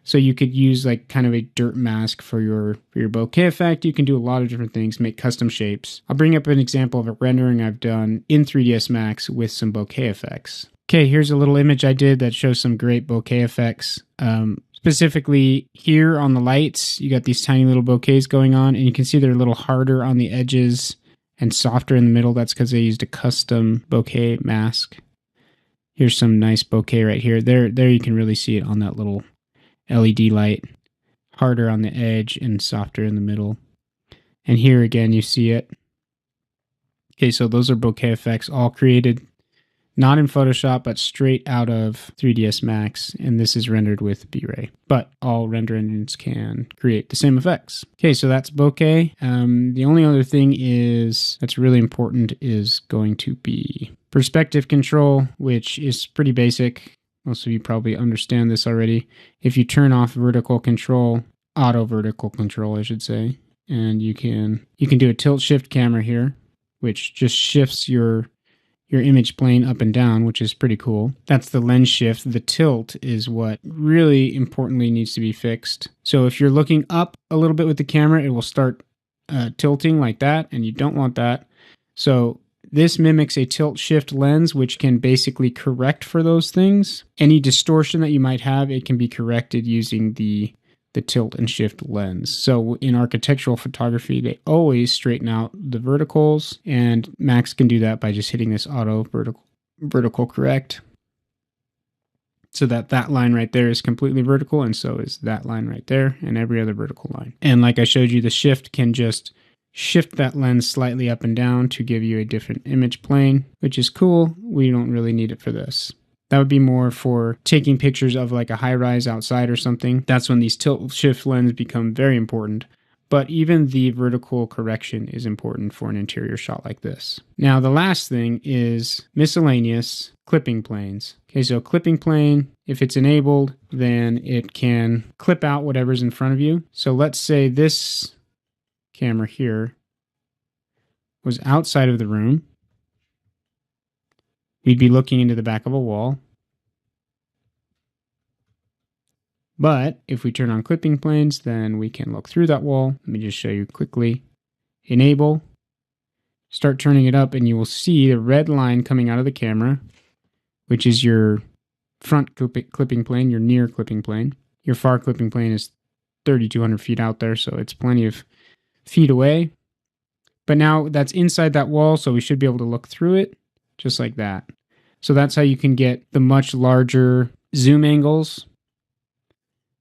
So you could use like kind of a dirt mask for your bokeh effect. You can do a lot of different things, make custom shapes. I'll bring up an example of a rendering I've done in 3ds Max with some bokeh effects. Okay, here's a little image I did that shows some great bokeh effects. Specifically here on the lights, you got these tiny little bokehs going on, and you can see they're a little harder on the edges and softer in the middle. That's because they used a custom bokeh mask. Here's some nice bokeh right here. There you can really see it on that little LED light. Harder on the edge and softer in the middle. And here again, you see it. Okay, so those are bokeh effects all created not in Photoshop, but straight out of 3ds Max. And this is rendered with V-Ray. But all render engines can create the same effects. Okay, so that's bokeh. The only other thing that's really important is going to be perspective control, which is pretty basic. Most of you probably understand this already. If you turn off vertical control, auto vertical control, I should say, and you can do a tilt shift camera here, which just shifts your your image plane up and down, which is pretty cool. That's the lens shift. The tilt is what really importantly needs to be fixed. So if you're looking up a little bit with the camera, it will start tilting like that, and you don't want that. So this mimics a tilt shift lens, which can basically correct for those things. Any distortion that you might have, it can be corrected using the tilt and shift lens. So in architectural photography, they always straighten out the verticals, and Max can do that by just hitting this auto vertical correct. So that line right there is completely vertical, and so is that line right there, and every other vertical line. And like I showed you, the shift can just shift that lens slightly up and down to give you a different image plane, which is cool. We don't really need it for this. That would be more for taking pictures of like a high-rise outside or something. That's when these tilt shift lenses become very important. But even the vertical correction is important for an interior shot like this. Now, the last thing is miscellaneous clipping planes. Okay, so clipping plane, if it's enabled, then it can clip out whatever's in front of you. So let's say this camera here was outside of the room. We'd be looking into the back of a wall. But if we turn on clipping planes, then we can look through that wall. Let me just show you quickly. Enable. Start turning it up, and you will see the red line coming out of the camera, which is your front clipping plane, your near clipping plane. Your far clipping plane is 3,200 feet out there, so it's plenty of feet away. But now that's inside that wall, so we should be able to look through it. Just like that. So that's how you can get the much larger zoom angles.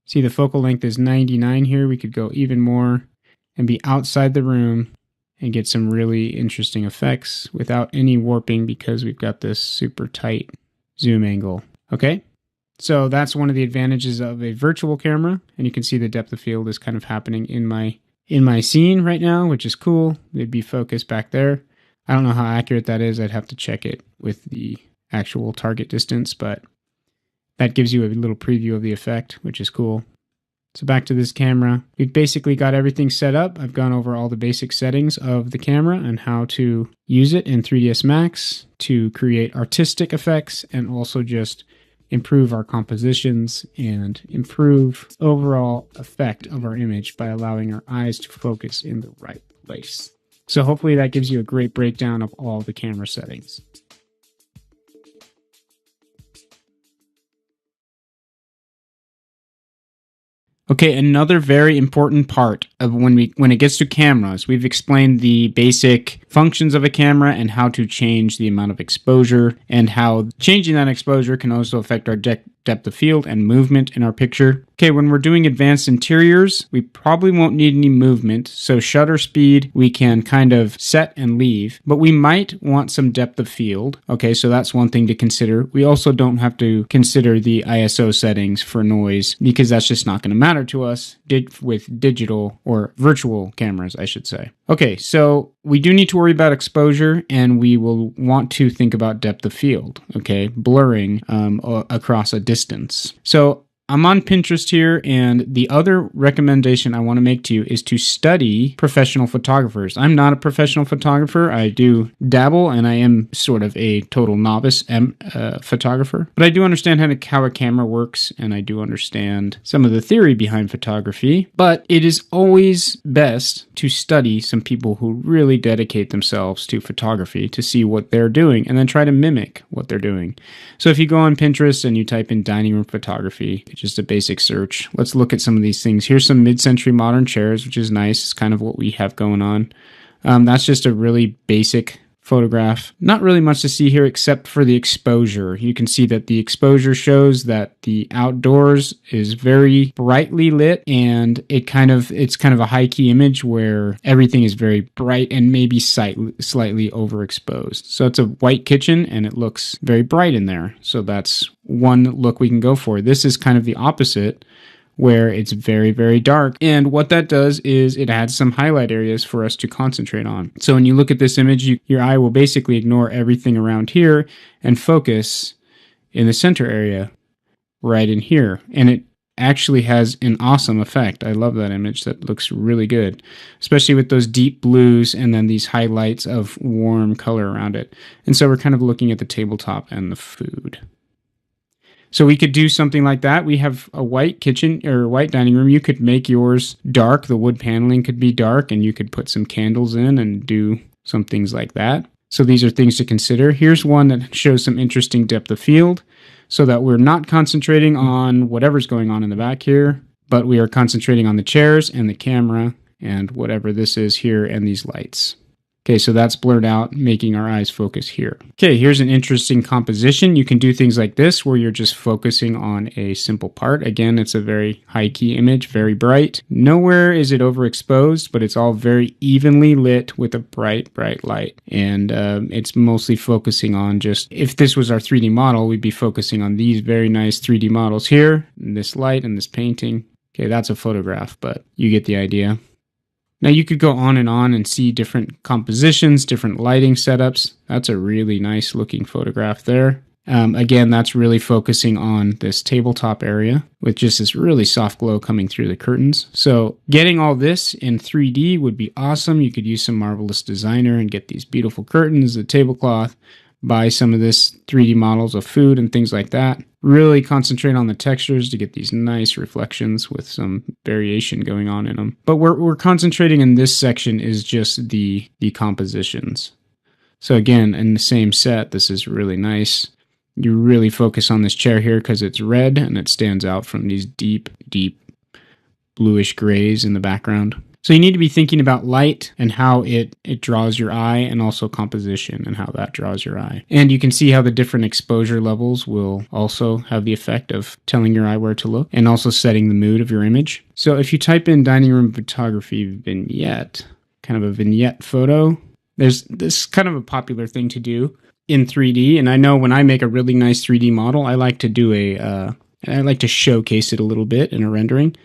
See, the focal length is 99 here. We could go even more and be outside the room and get some really interesting effects without any warping because we've got this super tight zoom angle. Okay, so that's one of the advantages of a virtual camera. And you can see the depth of field is kind of happening in my scene right now, which is cool. It'd be focused back there. I don't know how accurate that is. I'd have to check it with the actual target distance, but that gives you a little preview of the effect, which is cool. So back to this camera. We've basically got everything set up. I've gone over all the basic settings of the camera and how to use it in 3ds Max to create artistic effects and also just improve our compositions and improve overall effect of our image by allowing our eyes to focus in the right place. So hopefully that gives you a great breakdown of all the camera settings. Okay, another very important part of when it gets to cameras, we've explained the basic functions of a camera and how to change the amount of exposure and how changing that exposure can also affect our depth of field and movement in our picture. Okay, when we're doing advanced interiors, we probably won't need any movement, so shutter speed we can kind of set and leave, but we might want some depth of field. Okay, so that's one thing to consider. We also don't have to consider the ISO settings for noise because that's just not going to matter to us with digital or virtual cameras, I should say. Okay, so we do need to worry about exposure, and we will want to think about depth of field, okay, blurring across a distance. So I'm on Pinterest here, and the other recommendation I want to make to you is to study professional photographers. I'm not a professional photographer. I do dabble, and I am sort of a total novice photographer. But I do understand how a camera works, and I do understand some of the theory behind photography. But it is always best to study some people who really dedicate themselves to photography to see what they're doing, and then try to mimic what they're doing. So if you go on Pinterest and you type in dining room photography, just a basic search. Let's look at some of these things. Here's some mid-century modern chairs, which is nice. It's kind of what we have going on. That's just a really basic photograph. Not really much to see here except for the exposure. You can see that the exposure shows that the outdoors is very brightly lit, and it's kind of a high-key image where everything is very bright and maybe slightly overexposed. So it's a white kitchen and it looks very bright in there. So that's one look we can go for. This is kind of the opposite, where it's very, very dark. And what that does is it adds some highlight areas for us to concentrate on. So when you look at this image, your eye will basically ignore everything around here and focus in the center area right in here. And actually has an awesome effect. I love that image. That looks really good, especially with those deep blues and then these highlights of warm color around it. And so we're kind of looking at the tabletop and the food. So we could do something like that. We have a white kitchen or white dining room. You could make yours dark. The wood paneling could be dark, and you could put some candles in and do some things like that. So these are things to consider. Here's one that shows some interesting depth of field so that we're not concentrating on whatever's going on in the back here, but we are concentrating on the chairs and the camera and whatever this is here and these lights. Okay, so that's blurred out, making our eyes focus here. Okay, here's an interesting composition. You can do things like this where you're just focusing on a simple part. Again, it's a very high key image, very bright. Nowhere is it overexposed, but it's all very evenly lit with a bright, bright light. And it's mostly focusing on just, if this was our 3D model, we'd be focusing on these very nice 3D models here, and this light and this painting. Okay, that's a photograph, but you get the idea. Now you could go on and see different compositions, different lighting setups. That's a really nice looking photograph there. Again, that's really focusing on this tabletop area with just this really soft glow coming through the curtains. So getting all this in 3D would be awesome. You could use some Marvelous Designer and get these beautiful curtains, the tablecloth, buy some of this 3D models of food and things like that. Really concentrate on the textures to get these nice reflections with some variation going on in them. But we're concentrating in this section is just the compositions. So again, in the same set, this is really nice. You really focus on this chair here because it's red and it stands out from these deep, deep bluish grays in the background. So you need to be thinking about light and how it draws your eye, and also composition and how that draws your eye. And you can see how the different exposure levels will also have the effect of telling your eye where to look and also setting the mood of your image. So if you type in dining room photography vignette, kind of a vignette photo, there's this kind of a popular thing to do in 3D. And I know when I make a really nice 3D model, I like to do I like to showcase it a little bit in a rendering.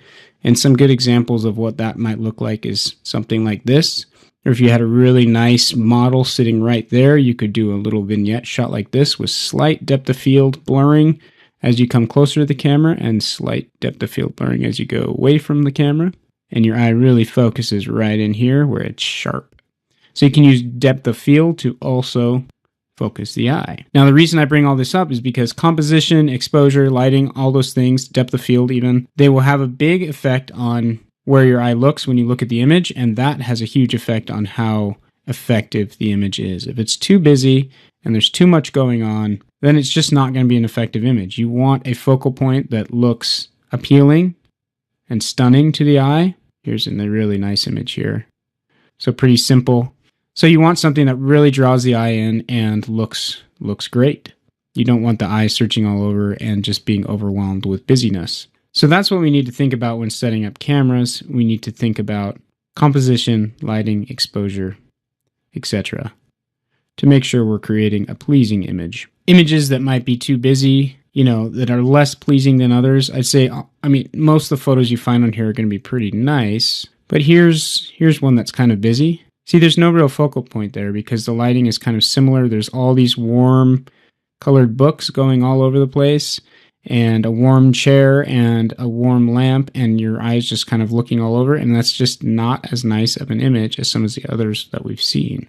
And some good examples of what that might look like is something like this. Or if you had a really nice model sitting right there, you could do a little vignette shot like this with slight depth of field blurring as you come closer to the camera and slight depth of field blurring as you go away from the camera. And your eye really focuses right in here where it's sharp. So you can use depth of field to also focus the eye. Now, the reason I bring all this up is because composition, exposure, lighting, all those things, depth of field even, they will have a big effect on where your eye looks when you look at the image, and that has a huge effect on how effective the image is. If it's too busy and there's too much going on, then it's just not going to be an effective image. You want a focal point that looks appealing and stunning to the eye. Here's a really nice image here. So pretty simple. So you want something that really draws the eye in and looks great. You don't want the eye searching all over and just being overwhelmed with busyness. So that's what we need to think about when setting up cameras. We need to think about composition, lighting, exposure, etc. to make sure we're creating a pleasing image. Images that might be too busy, that are less pleasing than others, I'd say, most of the photos you find on here are going to be pretty nice, but here's one that's kind of busy. See, there's no real focal point there because the lighting is kind of similar. There's all these warm colored books going all over the place, and a warm chair and a warm lamp, and your eyes just kind of looking all over, and that's just not as nice of an image as some of the others that we've seen.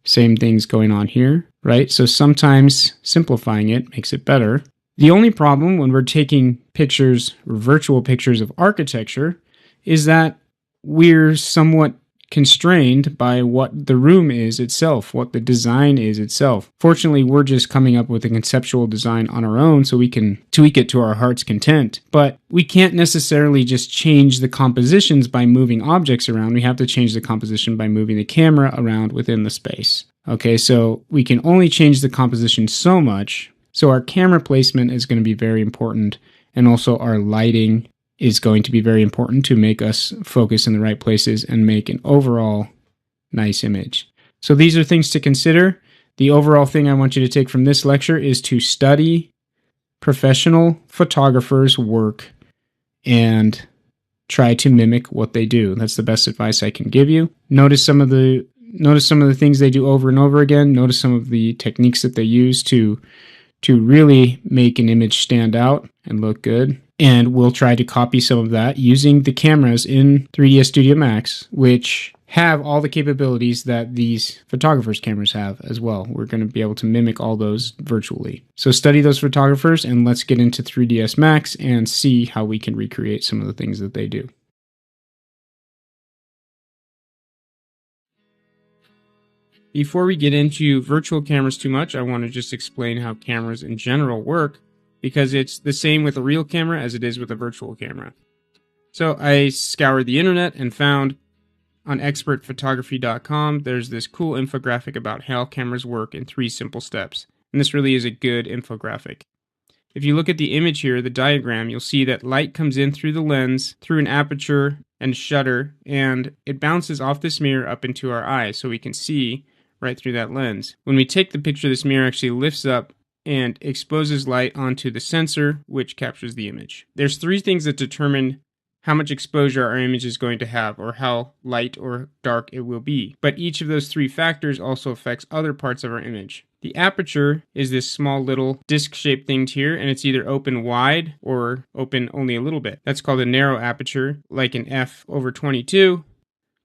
Same things going on here, right? So sometimes simplifying it makes it better. The only problem when we're taking pictures, virtual pictures of architecture, is that we're somewhat constrained by what the room is itself, what the design is itself. Fortunately, we're just coming up with a conceptual design on our own so we can tweak it to our heart's content. But we can't necessarily just change the compositions by moving objects around. We have to change the composition by moving the camera around within the space. Okay, so we can only change the composition so much. So our camera placement is going to be very important, and also our lighting is going to be very important to make us focus in the right places and make an overall nice image. So these are things to consider. The overall thing I want you to take from this lecture is to study professional photographers' work and try to mimic what they do. That's the best advice I can give you. Notice some of the things they do over and over again. Notice some of the techniques that they use to really make an image stand out and look good. And we'll try to copy some of that using the cameras in 3ds Studio Max, which have all the capabilities that these photographers' cameras have as well. We're going to be able to mimic all those virtually. So study those photographers and let's get into 3ds Max and see how we can recreate some of the things that they do. Before we get into virtual cameras too much, I want to just explain how cameras in general work, because it's the same with a real camera as it is with a virtual camera. So I scoured the internet and found on expertphotography.com, there's this cool infographic about how cameras work in 3 simple steps. And this really is a good infographic. If you look at the image here, the diagram, you'll see that light comes in through the lens, through an aperture and shutter, and it bounces off this mirror up into our eye so we can see right through that lens. When we take the picture, this mirror actually lifts up and exposes light onto the sensor, which captures the image. There's 3 things that determine how much exposure our image is going to have, or how light or dark it will be. But each of those 3 factors also affects other parts of our image. The aperture is this small little disc-shaped thing here, and it's either open wide or open only a little bit. That's called a narrow aperture, like an f/22.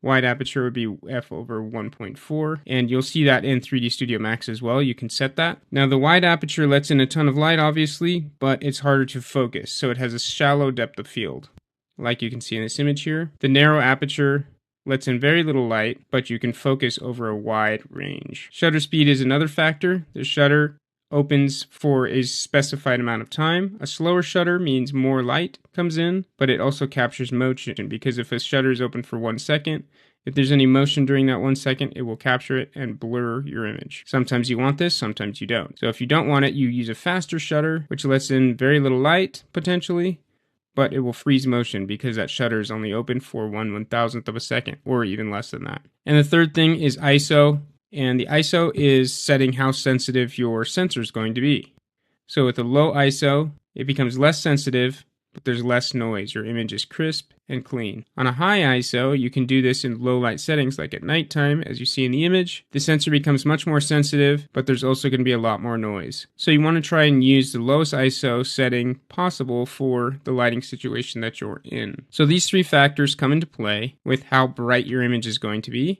Wide aperture would be f/1.4, and you'll see that in 3D Studio Max as well. You can set that. Now, the wide aperture lets in a ton of light, obviously, but it's harder to focus, so it has a shallow depth of field, like you can see in this image here. The narrow aperture lets in very little light, but you can focus over a wide range. Shutter speed is another factor. The shutter opens for a specified amount of time. A slower shutter means more light comes in, but it also captures motion, because if a shutter is open for 1 second, if there's any motion during that 1 second, it will capture it and blur your image. Sometimes you want this, sometimes you don't. So if you don't want it, you use a faster shutter, which lets in very little light, potentially, but it will freeze motion because that shutter is only open for 1/1000th of a second, or even less than that. And the third thing is ISO, and the ISO is setting how sensitive your sensor is going to be. So with a low ISO, it becomes less sensitive, but there's less noise. Your image is crisp and clean. On a high ISO, you can do this in low light settings, like at nighttime, as you see in the image. The sensor becomes much more sensitive, but there's also going to be a lot more noise. So you want to try and use the lowest ISO setting possible for the lighting situation that you're in. So these 3 factors come into play with how bright your image is going to be.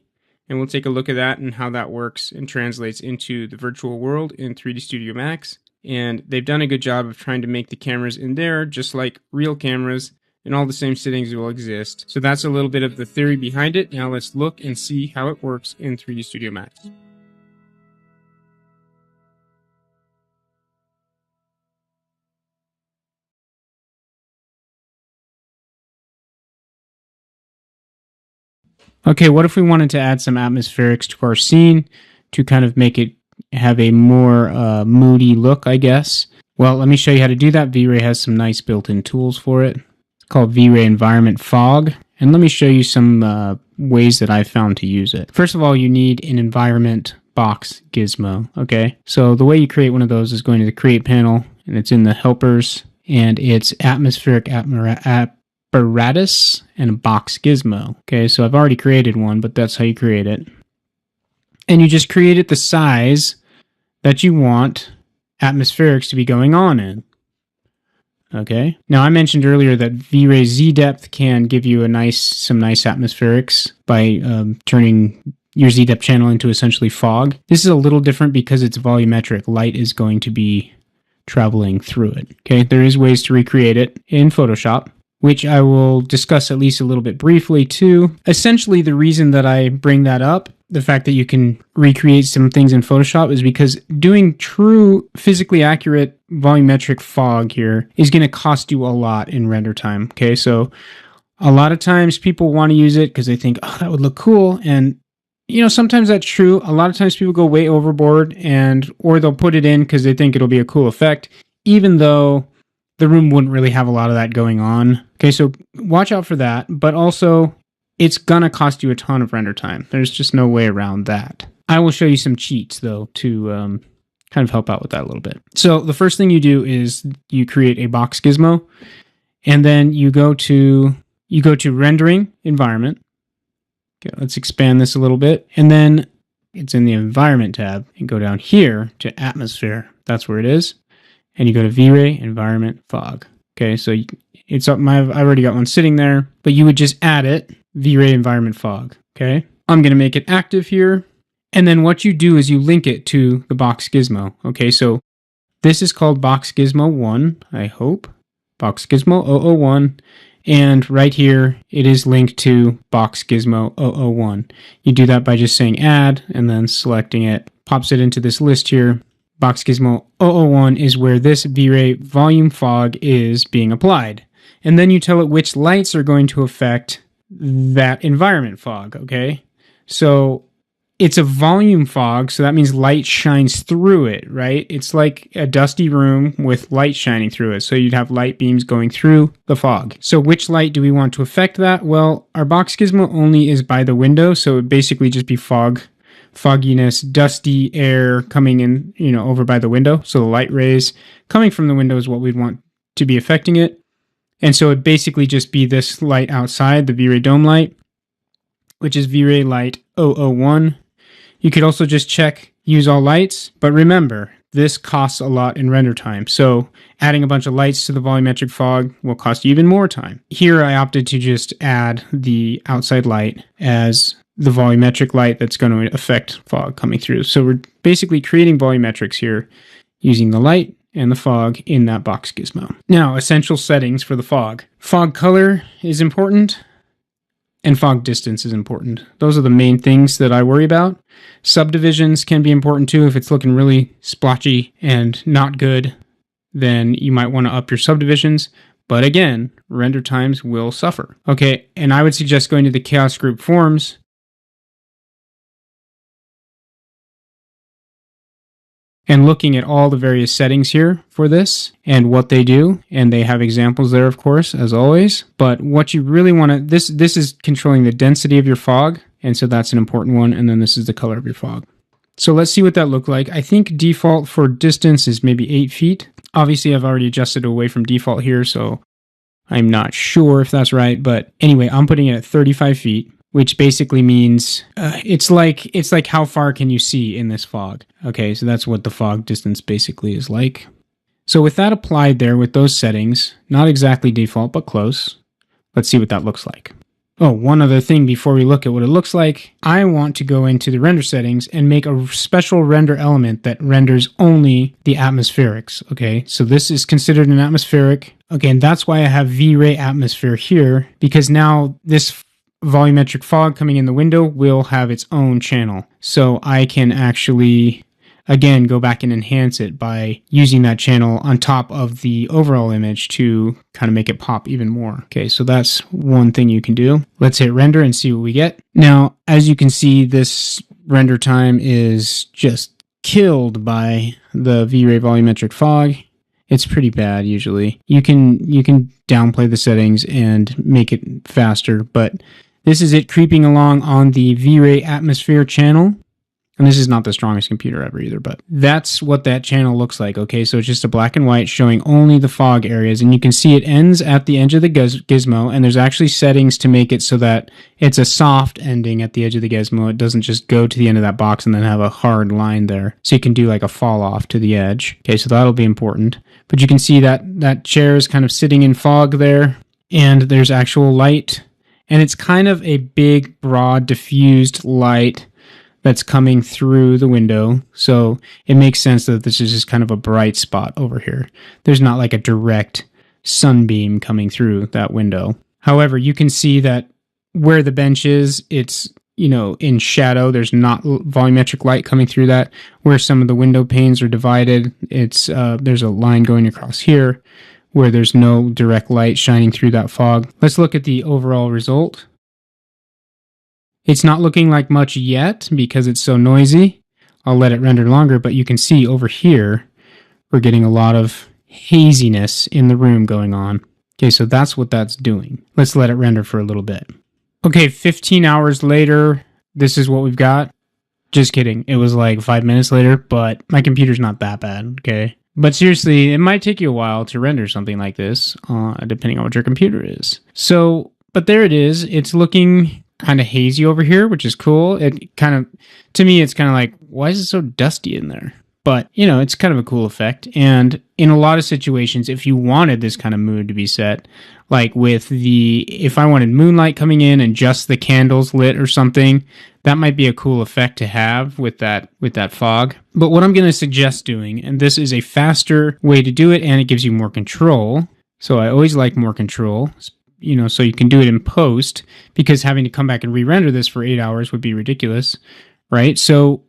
And we'll take a look at that and how that works and translates into the virtual world in 3D Studio Max. And they've done a good job of trying to make the cameras in there just like real cameras, and all the same settings will exist. So that's a little bit of the theory behind it. Now let's look and see how it works in 3D Studio Max. Okay, what if we wanted to add some atmospherics to our scene to kind of make it have a more moody look, I guess? Well, let me show you how to do that. V-Ray has some nice built-in tools for it. It's called V-Ray Environment Fog. And let me show you some ways that I've found to use it. First of all, you need an environment box gizmo, okay? So the way you create one of those is going to the Create panel, and it's in the Helpers, and it's Atmospheric Apparatus and a box gizmo. Okay, so I've already created one, but that's how you create it. And you just create it the size that you want atmospherics to be going on in. Okay, now I mentioned earlier that V-Ray Z-Depth can give you some nice atmospherics by turning your Z-Depth channel into essentially fog. This is a little different because it's volumetric. Light is going to be traveling through it. Okay, there is ways to recreate it in Photoshop, which I will discuss at least a little bit briefly too. Essentially, the reason that I bring that up, the fact that you can recreate some things in Photoshop, is because doing true physically accurate volumetric fog here is going to cost you a lot in render time. Okay, so a lot of times people want to use it because they think, oh, that would look cool. And, you know, sometimes that's true. A lot of times people go way overboard, or they'll put it in because they think it'll be a cool effect, even though the room wouldn't really have a lot of that going on. Okay, so watch out for that, but also it's gonna cost you a ton of render time. There's just no way around that. I will show you some cheats though to kind of help out with that a little bit. So the first thing you do is you create a box gizmo, and then you go to rendering environment. Okay, let's expand this a little bit, and then it's in the environment tab, and go down here to atmosphere. That's where it is. And you go to V-Ray Environment Fog. Okay, so it's up. I've already got one sitting there, but you would just add it, V-Ray environment fog. Okay, I'm going to make it active here. And then what you do is you link it to the box gizmo. Okay, so this is called box gizmo 1, I hope. Box gizmo 001. And right here, it is linked to box gizmo 001. You do that by just saying add and then selecting it. Pops it into this list here. Box gizmo 001 is where this V-Ray volume fog is being applied. And then you tell it which lights are going to affect that environment fog, okay? So it's a volume fog, so that means light shines through it, right? It's like a dusty room with light shining through it. So you'd have light beams going through the fog. So which light do we want to affect that? Well, our box gizmo only is by the window, so it would basically just be fogginess, dusty air coming in, over by the window. So the light rays coming from the window is what we'd want to be affecting it. And so it'd basically just be this light outside, the V-Ray dome light, which is V-Ray light 001. You could also just check use all lights, but remember, this costs a lot in render time. So adding a bunch of lights to the volumetric fog will cost you even more time. Here I opted to just add the outside light as the volumetric light that's going to affect fog coming through. So we're basically creating volumetrics here using the light and the fog in that box gizmo. Now, essential settings for the fog. Fog color is important. And fog distance is important. Those are the main things that I worry about. Subdivisions can be important too. If it's looking really splotchy and not good, then you might want to up your subdivisions. But again, render times will suffer. Okay, and I would suggest going to the Chaos Group forums and looking at all the various settings here for this and what they do. And they have examples there, of course, as always. But what you really want to, this is controlling the density of your fog. And so that's an important one. And then this is the color of your fog. So let's see what that looked like. I think default for distance is maybe 8 feet. Obviously, I've already adjusted away from default here, so I'm not sure if that's right. But anyway, I'm putting it at 35 feet. Which basically means it's like how far can you see in this fog? Okay, so that's what the fog distance basically is like. So with that applied there with those settings, not exactly default, but close, let's see what that looks like. Oh, one other thing before we look at what it looks like, I want to go into the render settings and make a special render element that renders only the atmospherics, okay? So this is considered an atmospheric. Again, that's why I have V-Ray atmosphere here, because now this volumetric fog coming in the window will have its own channel. So I can actually, again, go back and enhance it by using that channel on top of the overall image to kind of make it pop even more. Okay, so that's one thing you can do. Let's hit render and see what we get. Now, as you can see, this render time is just killed by the V-Ray volumetric fog. It's pretty bad usually. You can downplay the settings and make it faster, but this is it creeping along on the V-Ray atmosphere channel. And this is not the strongest computer ever either, but that's what that channel looks like. Okay, so it's just a black and white showing only the fog areas. And you can see it ends at the edge of the gizmo. And there's actually settings to make it so that it's a soft ending at the edge of the gizmo. It doesn't just go to the end of that box and then have a hard line there. So you can do like a fall off to the edge. Okay, so that'll be important. But you can see that chair is kind of sitting in fog there. And there's actual light. And it's kind of a big, broad, diffused light that's coming through the window. So it makes sense that this is just kind of a bright spot over here. There's not like a direct sunbeam coming through that window. However, you can see that where the bench is, it's, in shadow. There's not volumetric light coming through that. Where some of the window panes are divided, it's there's a line going across here where there's no direct light shining through that fog. Let's look at the overall result. It's not looking like much yet because it's so noisy. I'll let it render longer, but you can see over here, we're getting a lot of haziness in the room going on. Okay, so that's what that's doing. Let's let it render for a little bit. Okay, 15 hours later, this is what we've got. Just kidding. It was like 5 minutes later, but my computer's not that bad, okay? But seriously, it might take you a while to render something like this, depending on what your computer is. So, but there it is. It's looking kind of hazy over here, which is cool. It kind of, to me, it's kind of like, why is it so dusty in there? But, you know, it's kind of a cool effect. And in a lot of situations, if you wanted this kind of mood to be set, like with if I wanted moonlight coming in and just the candles lit or something, that might be a cool effect to have with that fog. But what I'm going to suggest doing, and this is a faster way to do it and it gives you more control. So I always like more control, you know, so you can do it in post, because having to come back and re-render this for 8 hours would be ridiculous, right? So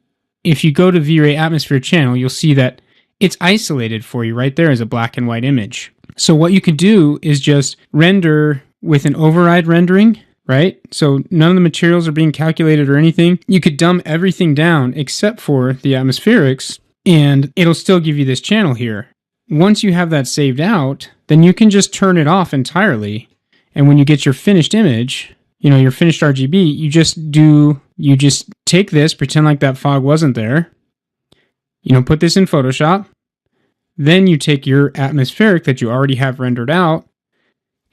if you go to V-Ray Atmosphere channel, you'll see that it's isolated for you right there as a black and white image. So what you could do is just render with an override rendering, right? So none of the materials are being calculated or anything. You could dumb everything down except for the atmospherics, and it'll still give you this channel here. Once you have that saved out, then you can just turn it off entirely. And when you get your finished image, you know, your finished RGB, you just take this, pretend like that fog wasn't there, you know, put this in Photoshop, then you take your atmospheric that you already have rendered out,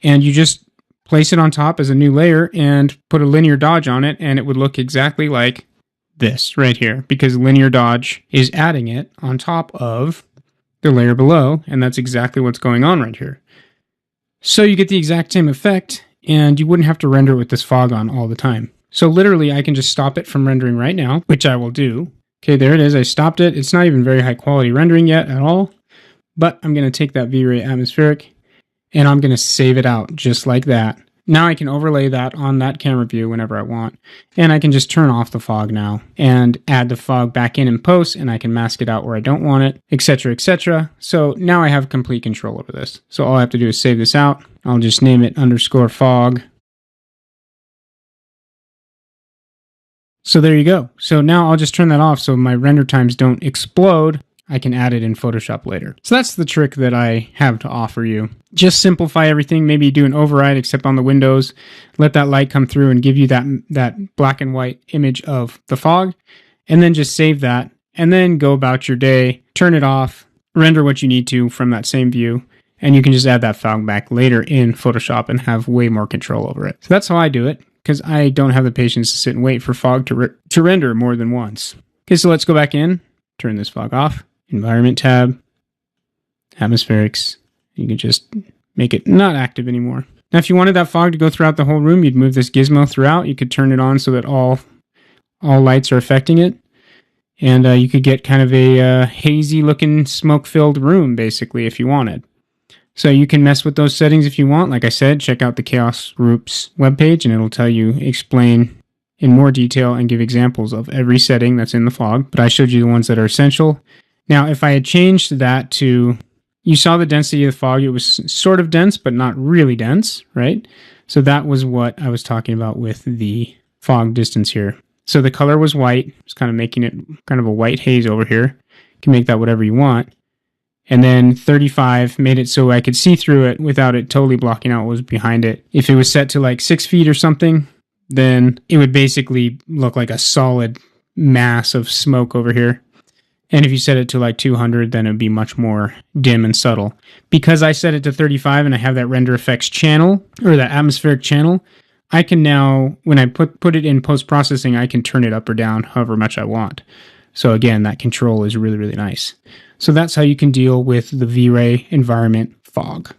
and you just place it on top as a new layer and put a linear dodge on it, and it would look exactly like this right here, because linear dodge is adding it on top of the layer below, and that's exactly what's going on right here. So you get the exact same effect, and you wouldn't have to render with this fog on all the time. So literally, I can just stop it from rendering right now, which I will do. Okay, there it is. I stopped it. It's not even very high quality rendering yet at all, but I'm going to take that V-Ray atmospheric, and I'm going to save it out just like that. Now I can overlay that on that camera view whenever I want, and I can just turn off the fog now and add the fog back in post, and I can mask it out where I don't want it, etc., etc. So now I have complete control over this. So all I have to do is save this out. I'll just name it _fog. So there you go. So now I'll just turn that off so my render times don't explode. I can add it in Photoshop later. So that's the trick that I have to offer you. Just simplify everything. Maybe do an override except on the windows. Let that light come through and give you that black and white image of the fog. And then just save that. And then go about your day. Turn it off. Render what you need to from that same view. And you can just add that fog back later in Photoshop and have way more control over it. So that's how I do it, because I don't have the patience to sit and wait for fog to render more than once. Okay, so let's go back in. Turn this fog off. Environment tab, atmospherics. You can just make it not active anymore. Now, if you wanted that fog to go throughout the whole room, you'd move this gizmo throughout. You could turn it on so that all lights are affecting it. And you could get kind of a hazy looking smoke-filled room, basically, if you wanted. So you can mess with those settings if you want. Like I said, check out the Chaos Groups webpage, and it'll tell you, explain in more detail and give examples of every setting that's in the fog. But I showed you the ones that are essential. Now, if I had changed that to, you saw the density of the fog, it was sort of dense, but not really dense, right? So that was what I was talking about with the fog distance here. So the color was white, it's kind of making it kind of a white haze over here. You can make that whatever you want. And then 35 made it so I could see through it without it totally blocking out what was behind it. If it was set to like 6 feet or something, then it would basically look like a solid mass of smoke over here. And if you set it to like 200, then it would be much more dim and subtle. Because I set it to 35 and I have that render effects channel, or that atmospheric channel, I can now, when I put it in post-processing, I can turn it up or down however much I want. So again, that control is really, really nice. So that's how you can deal with the V-Ray environment fog.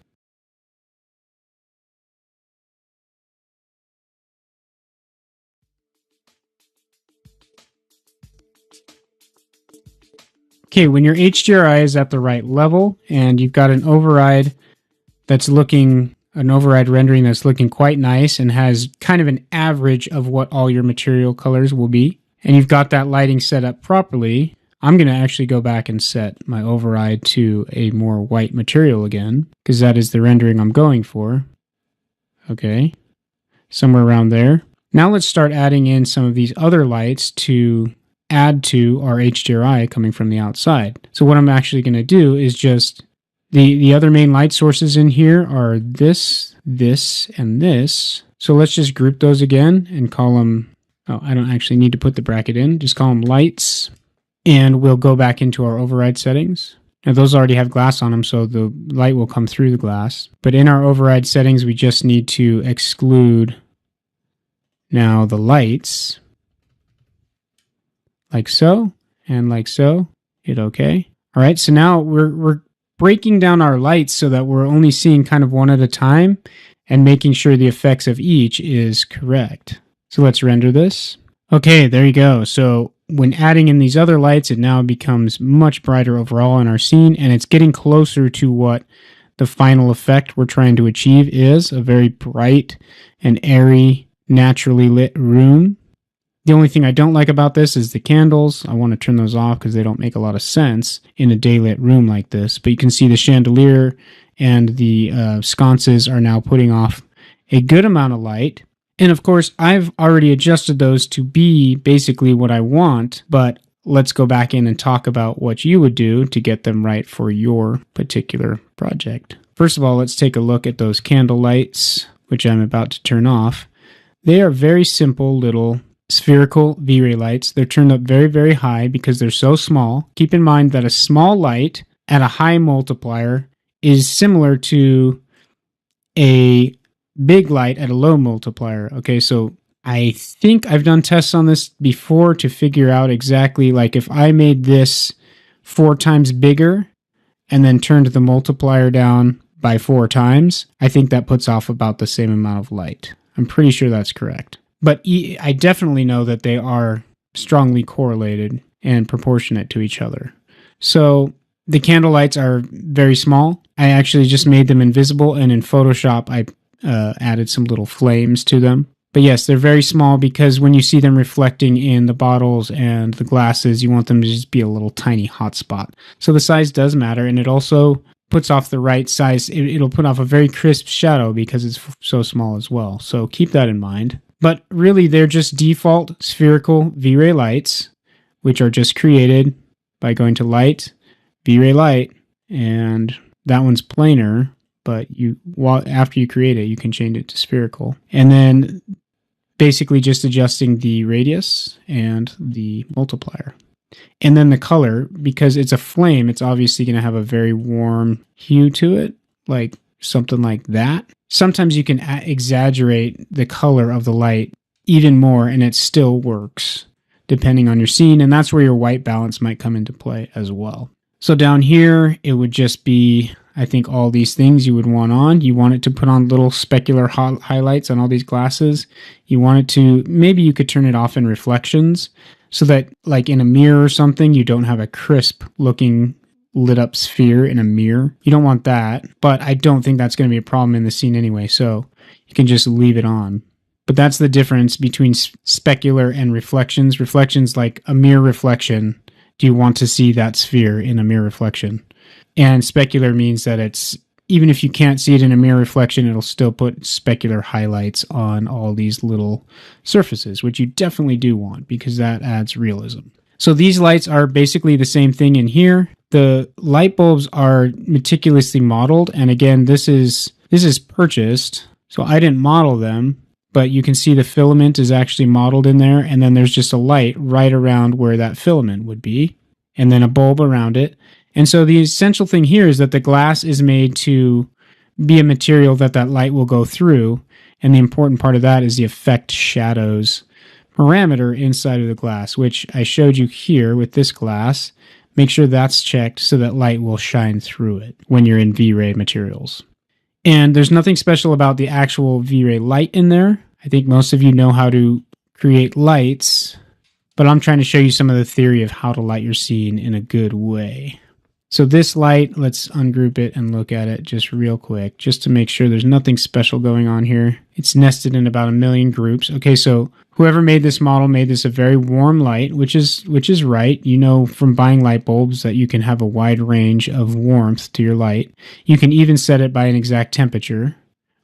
Okay, when your HDRI is at the right level and you've got an override rendering that's looking quite nice and has kind of an average of what all your material colors will be, and you've got that lighting set up properly, I'm going to actually go back and set my override to a more white material again, because that is the rendering I'm going for. Okay, somewhere around there. Now let's start adding in some of these other lights to add to our HDRI coming from the outside. So what I'm actually going to do is just, the other main light sources in here are this, this, and this. So let's just group those again and call them, oh, I don't actually need to put the bracket in, just call them lights. And we'll go back into our override settings. Now those already have glass on them, so the light will come through the glass. But in our override settings, we just need to exclude now the lights, like so, and like so, Hit OK. All right, so now we're breaking down our lights so that we're only seeing kind of one at a time and making sure the effects of each is correct. So let's render this. Okay, there you go. So when adding in these other lights, it now becomes much brighter overall in our scene, and it's getting closer to what the final effect we're trying to achieve is, a very bright and airy, naturally lit room. The only thing I don't like about this is the candles. I want to turn those off because they don't make a lot of sense in a daylit room like this. But you can see the chandelier and the sconces are now putting off a good amount of light. And of course, I've already adjusted those to be basically what I want, but let's go back in and talk about what you would do to get them right for your particular project. First of all, let's take a look at those candle lights, which I'm about to turn off. They are very simple little spherical V-ray lights. They're turned up very, very high because they're so small. Keep in mind that a small light at a high multiplier is similar to a big light at a low multiplier. Okay, so I think I've done tests on this before to figure out exactly, like if I made this 4 times bigger and then turned the multiplier down by 4 times, I think that puts off about the same amount of light. I'm pretty sure that's correct. But I definitely know that they are strongly correlated and proportionate to each other. So the candle lights are very small. I actually just made them invisible, and in Photoshop, I added some little flames to them. But yes, they're very small because when you see them reflecting in the bottles and the glasses, you want them to just be a little tiny hotspot. So the size does matter, and it also puts off the right size. It'll put off a very crisp shadow because it's so small as well. So keep that in mind. But really, they're just default spherical V-ray lights, which are just created by going to Light, V-ray light, and that one's planar, but after you create it, you can change it to spherical. And then basically just adjusting the radius and the multiplier. And then the color, because it's a flame, it's obviously going to have a very warm hue to it, like something like that. Sometimes you can exaggerate the color of the light even more, and it still works depending on your scene. And that's where your white balance might come into play as well. So down here, it would just be, I think, all these things you would want on. You want it to put on little specular highlights on all these glasses. You want it to, maybe you could turn it off in reflections so that, like in a mirror or something, you don't have a crisp looking lit up sphere in a mirror. You don't want that, but I don't think that's going to be a problem in the scene anyway, so you can just leave it on. But that's the difference between specular and reflections. Reflections, like a mirror reflection, do you want to see that sphere in a mirror reflection? And specular means that it's, even if you can't see it in a mirror reflection, it'll still put specular highlights on all these little surfaces, which you definitely do want because that adds realism. So these lights are basically the same thing in here. The light bulbs are meticulously modeled, and again, this is purchased, so I didn't model them, but you can see the filament is actually modeled in there, and then there's just a light right around where that filament would be, and then a bulb around it. And so the essential thing here is that the glass is made to be a material that light will go through, and the important part of that is the effect shadows parameter inside of the glass, which I showed you here with this glass. Make sure that's checked so that light will shine through it when you're in V-Ray materials. And there's nothing special about the actual V-Ray light in there. I think most of you know how to create lights, but I'm trying to show you some of the theory of how to light your scene in a good way. So this light, let's ungroup it and look at it just real quick, just to make sure there's nothing special going on here. It's nested in about 1 million groups. Okay, so whoever made this model made this a very warm light, which is right. You know from buying light bulbs that you can have a wide range of warmth to your light. You can even set it by an exact temperature,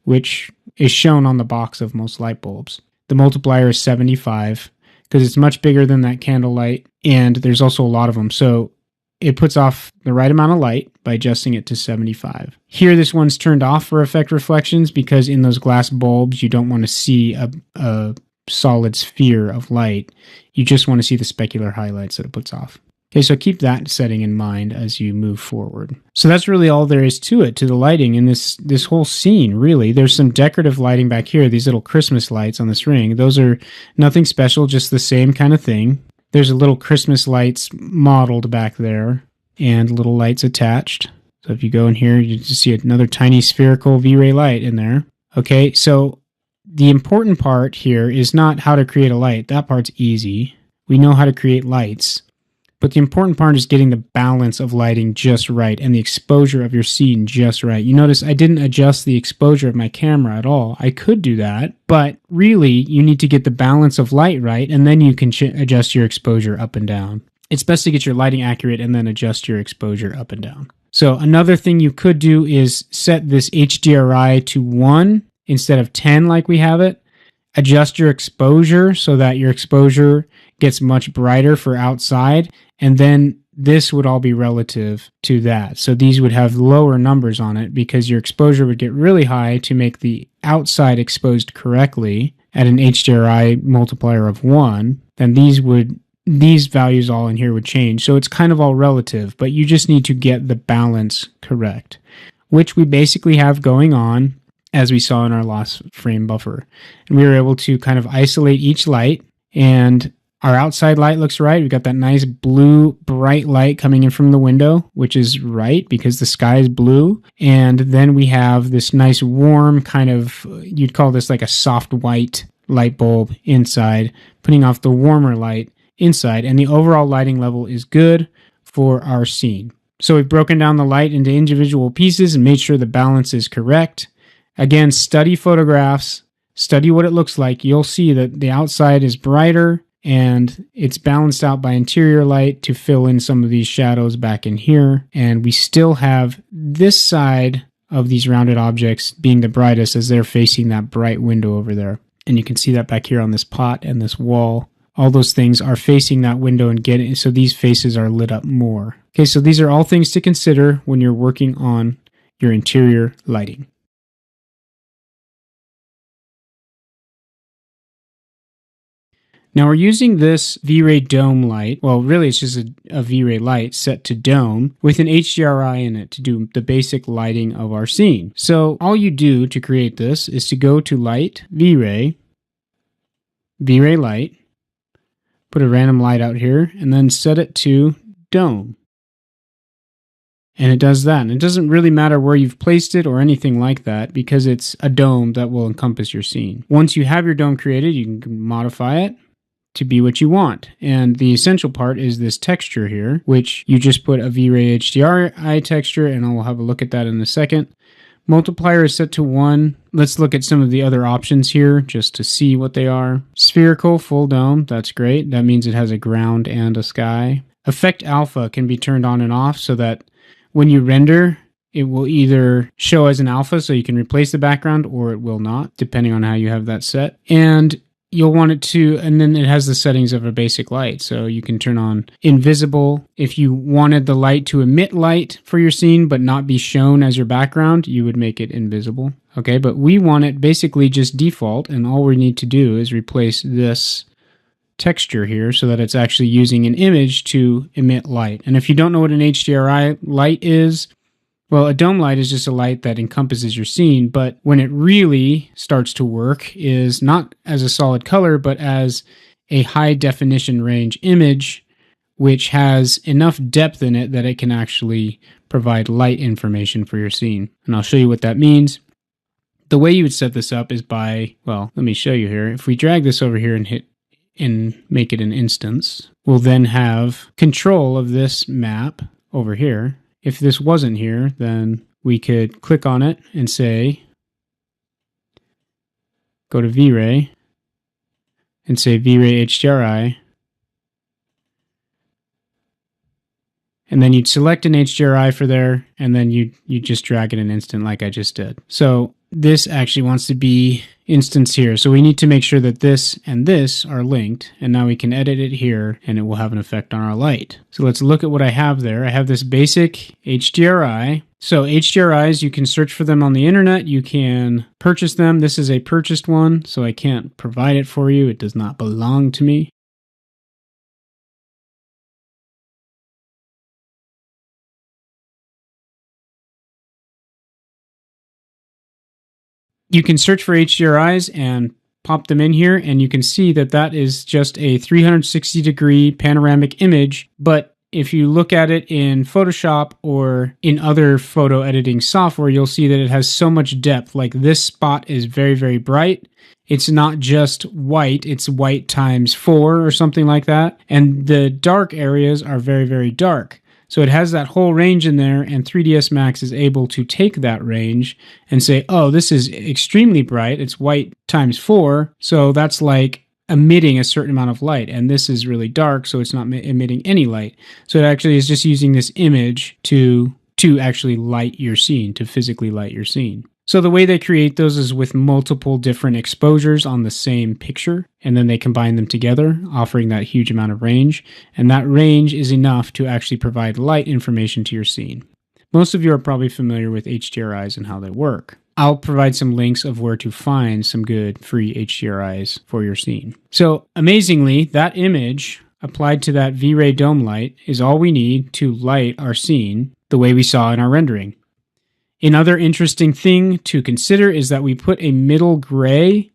which is shown on the box of most light bulbs. The multiplier is 75 because it's much bigger than that candle light, and there's also a lot of them. So it puts off the right amount of light by adjusting it to 75. Here, this one's turned off for effect reflections because in those glass bulbs, you don't want to see a solid sphere of light. You just want to see the specular highlights that it puts off. Okay, so keep that setting in mind as you move forward. So that's really all there is to it, to the lighting in this whole scene, really. There's some decorative lighting back here, these little Christmas lights on this ring. Those are nothing special, just the same kind of thing. There's a little Christmas lights modeled back there and little lights attached. So if you go in here, you just see another tiny spherical V-Ray light in there. Okay, so the important part here is not how to create a light. That part's easy. We know how to create lights. But the important part is getting the balance of lighting just right and the exposure of your scene just right. You notice I didn't adjust the exposure of my camera at all. I could do that, but really you need to get the balance of light right, and then you can adjust your exposure up and down. It's best to get your lighting accurate and then adjust your exposure up and down. So another thing you could do is set this HDRI to 1 instead of 10 like we have it. Adjust your exposure so that your exposure gets much brighter for outside, and then this would all be relative to that. So these would have lower numbers on it because your exposure would get really high to make the outside exposed correctly at an HDRI multiplier of 1. Then these values all in here would change. So it's kind of all relative, but you just need to get the balance correct, which we basically have going on as we saw in our loss frame buffer. And we were able to kind of isolate each light, and our outside light looks right. We've got that nice blue bright light coming in from the window, which is right because the sky is blue. And then we have this nice warm kind of, you'd call this like a soft white light bulb inside, putting off the warmer light inside. And the overall lighting level is good for our scene. So we've broken down the light into individual pieces and made sure the balance is correct. Again, study photographs, study what it looks like. You'll see that the outside is brighter and it's balanced out by interior light to fill in some of these shadows back in here. And we still have this side of these rounded objects being the brightest as they're facing that bright window over there. And you can see that back here on this pot and this wall. All those things are facing that window and getting, so these faces are lit up more. Okay, so these are all things to consider when you're working on your interior lighting. Now we're using this V-Ray dome light. Well, really it's just a V-Ray light set to dome with an HDRI in it to do the basic lighting of our scene. So all you do to create this is to go to Light, V-Ray, V-Ray light, put a random light out here, and then set it to dome. And it does that. And it doesn't really matter where you've placed it or anything like that because it's a dome that will encompass your scene. Once you have your dome created, you can modify it to be what you want. And the essential part is this texture here, which you just put a V-Ray HDRI texture, and I'll have a look at that in a second. Multiplier is set to 1. Let's look at some of the other options here just to see what they are. Spherical, full dome, that's great. That means it has a ground and a sky. Effect alpha can be turned on and off so that when you render, it will either show as an alpha so you can replace the background, or it will not, depending on how you have that set. And you'll want it to, and then it has the settings of a basic light. So you can turn on invisible. If you wanted the light to emit light for your scene but not be shown as your background, you would make it invisible. Okay, but we want it basically just default, and all we need to do is replace this texture here so that it's actually using an image to emit light. And if you don't know what an HDRI light is, well, a dome light is just a light that encompasses your scene, but when it really starts to work is not as a solid color, but as a high definition range image, which has enough depth in it that it can actually provide light information for your scene. And I'll show you what that means. The way you would set this up is by, well, let me show you here. If we drag this over here and hit and make it an instance, we'll then have control of this map over here. If this wasn't here, then we could click on it and say, go to V-Ray and say V-Ray HDRI. And then you'd select an HDRI for there, and then you just drag it an instant like I just did. So this actually wants to be instance here. So we need to make sure that this and this are linked, and now we can edit it here and it will have an effect on our light. So let's look at what I have there. I have this basic HDRI. So HDRIs, you can search for them on the internet. You can purchase them. This is a purchased one, so I can't provide it for you. It does not belong to me. You can search for HDRIs and pop them in here, and you can see that that is just a 360-degree panoramic image. But if you look at it in Photoshop or in other photo editing software, you'll see that it has so much depth. Like this spot is very, very bright. It's not just white, it's white times 4 or something like that. And the dark areas are very, very dark. So it has that whole range in there, and 3ds Max is able to take that range and say, oh, this is extremely bright. It's white times 4. So that's like emitting a certain amount of light. And this is really dark, so it's not emitting any light. So it actually is just using this image to actually light your scene, to physically light your scene. So the way they create those is with multiple different exposures on the same picture, and then they combine them together, offering that huge amount of range. And that range is enough to actually provide light information to your scene. Most of you are probably familiar with HDRIs and how they work. I'll provide some links of where to find some good free HDRIs for your scene. So amazingly, that image applied to that V-Ray dome light is all we need to light our scene the way we saw in our rendering. Another interesting thing to consider is that we put a middle gray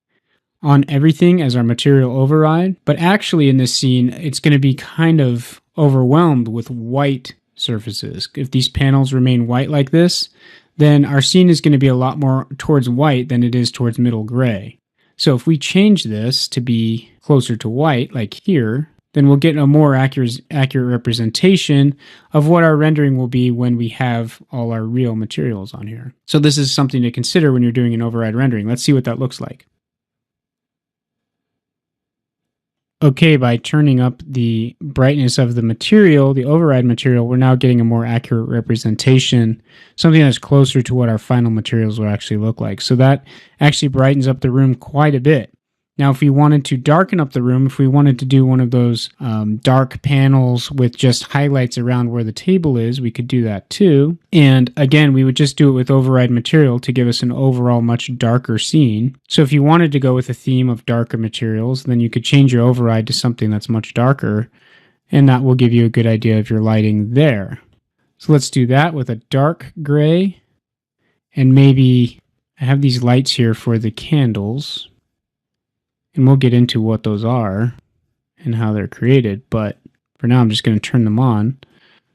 on everything as our material override, but actually in this scene, it's going to be kind of overwhelmed with white surfaces. If these panels remain white like this, then our scene is going to be a lot more towards white than it is towards middle gray. So if we change this to be closer to white, like here, then we'll get a more accurate representation of what our rendering will be when we have all our real materials on here. So this is something to consider when you're doing an override rendering. Let's see what that looks like. Okay, by turning up the brightness of the material, the override material, we're now getting a more accurate representation, something that's closer to what our final materials will actually look like. So that actually brightens up the room quite a bit. Now, if we wanted to darken up the room, if we wanted to do one of those dark panels with just highlights around where the table is, we could do that too. And again, we would just do it with override material to give us an overall much darker scene. So if you wanted to go with a theme of darker materials, then you could change your override to something that's much darker, and that will give you a good idea of your lighting there. So let's do that with a dark gray, and maybe I have these lights here for the candles. And we'll get into what those are and how they're created. But for now, I'm just going to turn them on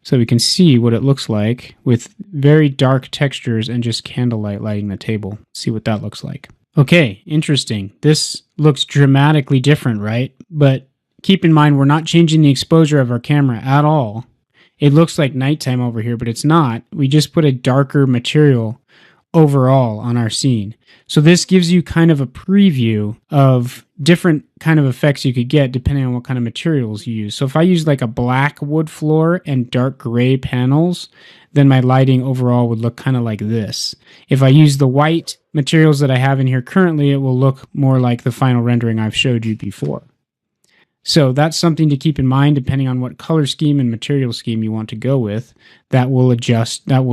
so we can see what it looks like with very dark textures and just candlelight lighting the table. See what that looks like. Okay, interesting. This looks dramatically different, right? But keep in mind, we're not changing the exposure of our camera at all. It looks like nighttime over here, but it's not. We just put a darker material overall on our scene. So this gives you kind of a preview of different kind of effects you could get depending on what kind of materials you use. So if I use like a black wood floor and dark gray panels, then my lighting overall would look kind of like this. If I use the white materials that I have in here currently, it will look more like the final rendering I've showed you before. So that's something to keep in mind depending on what color scheme and material scheme you want to go with. That will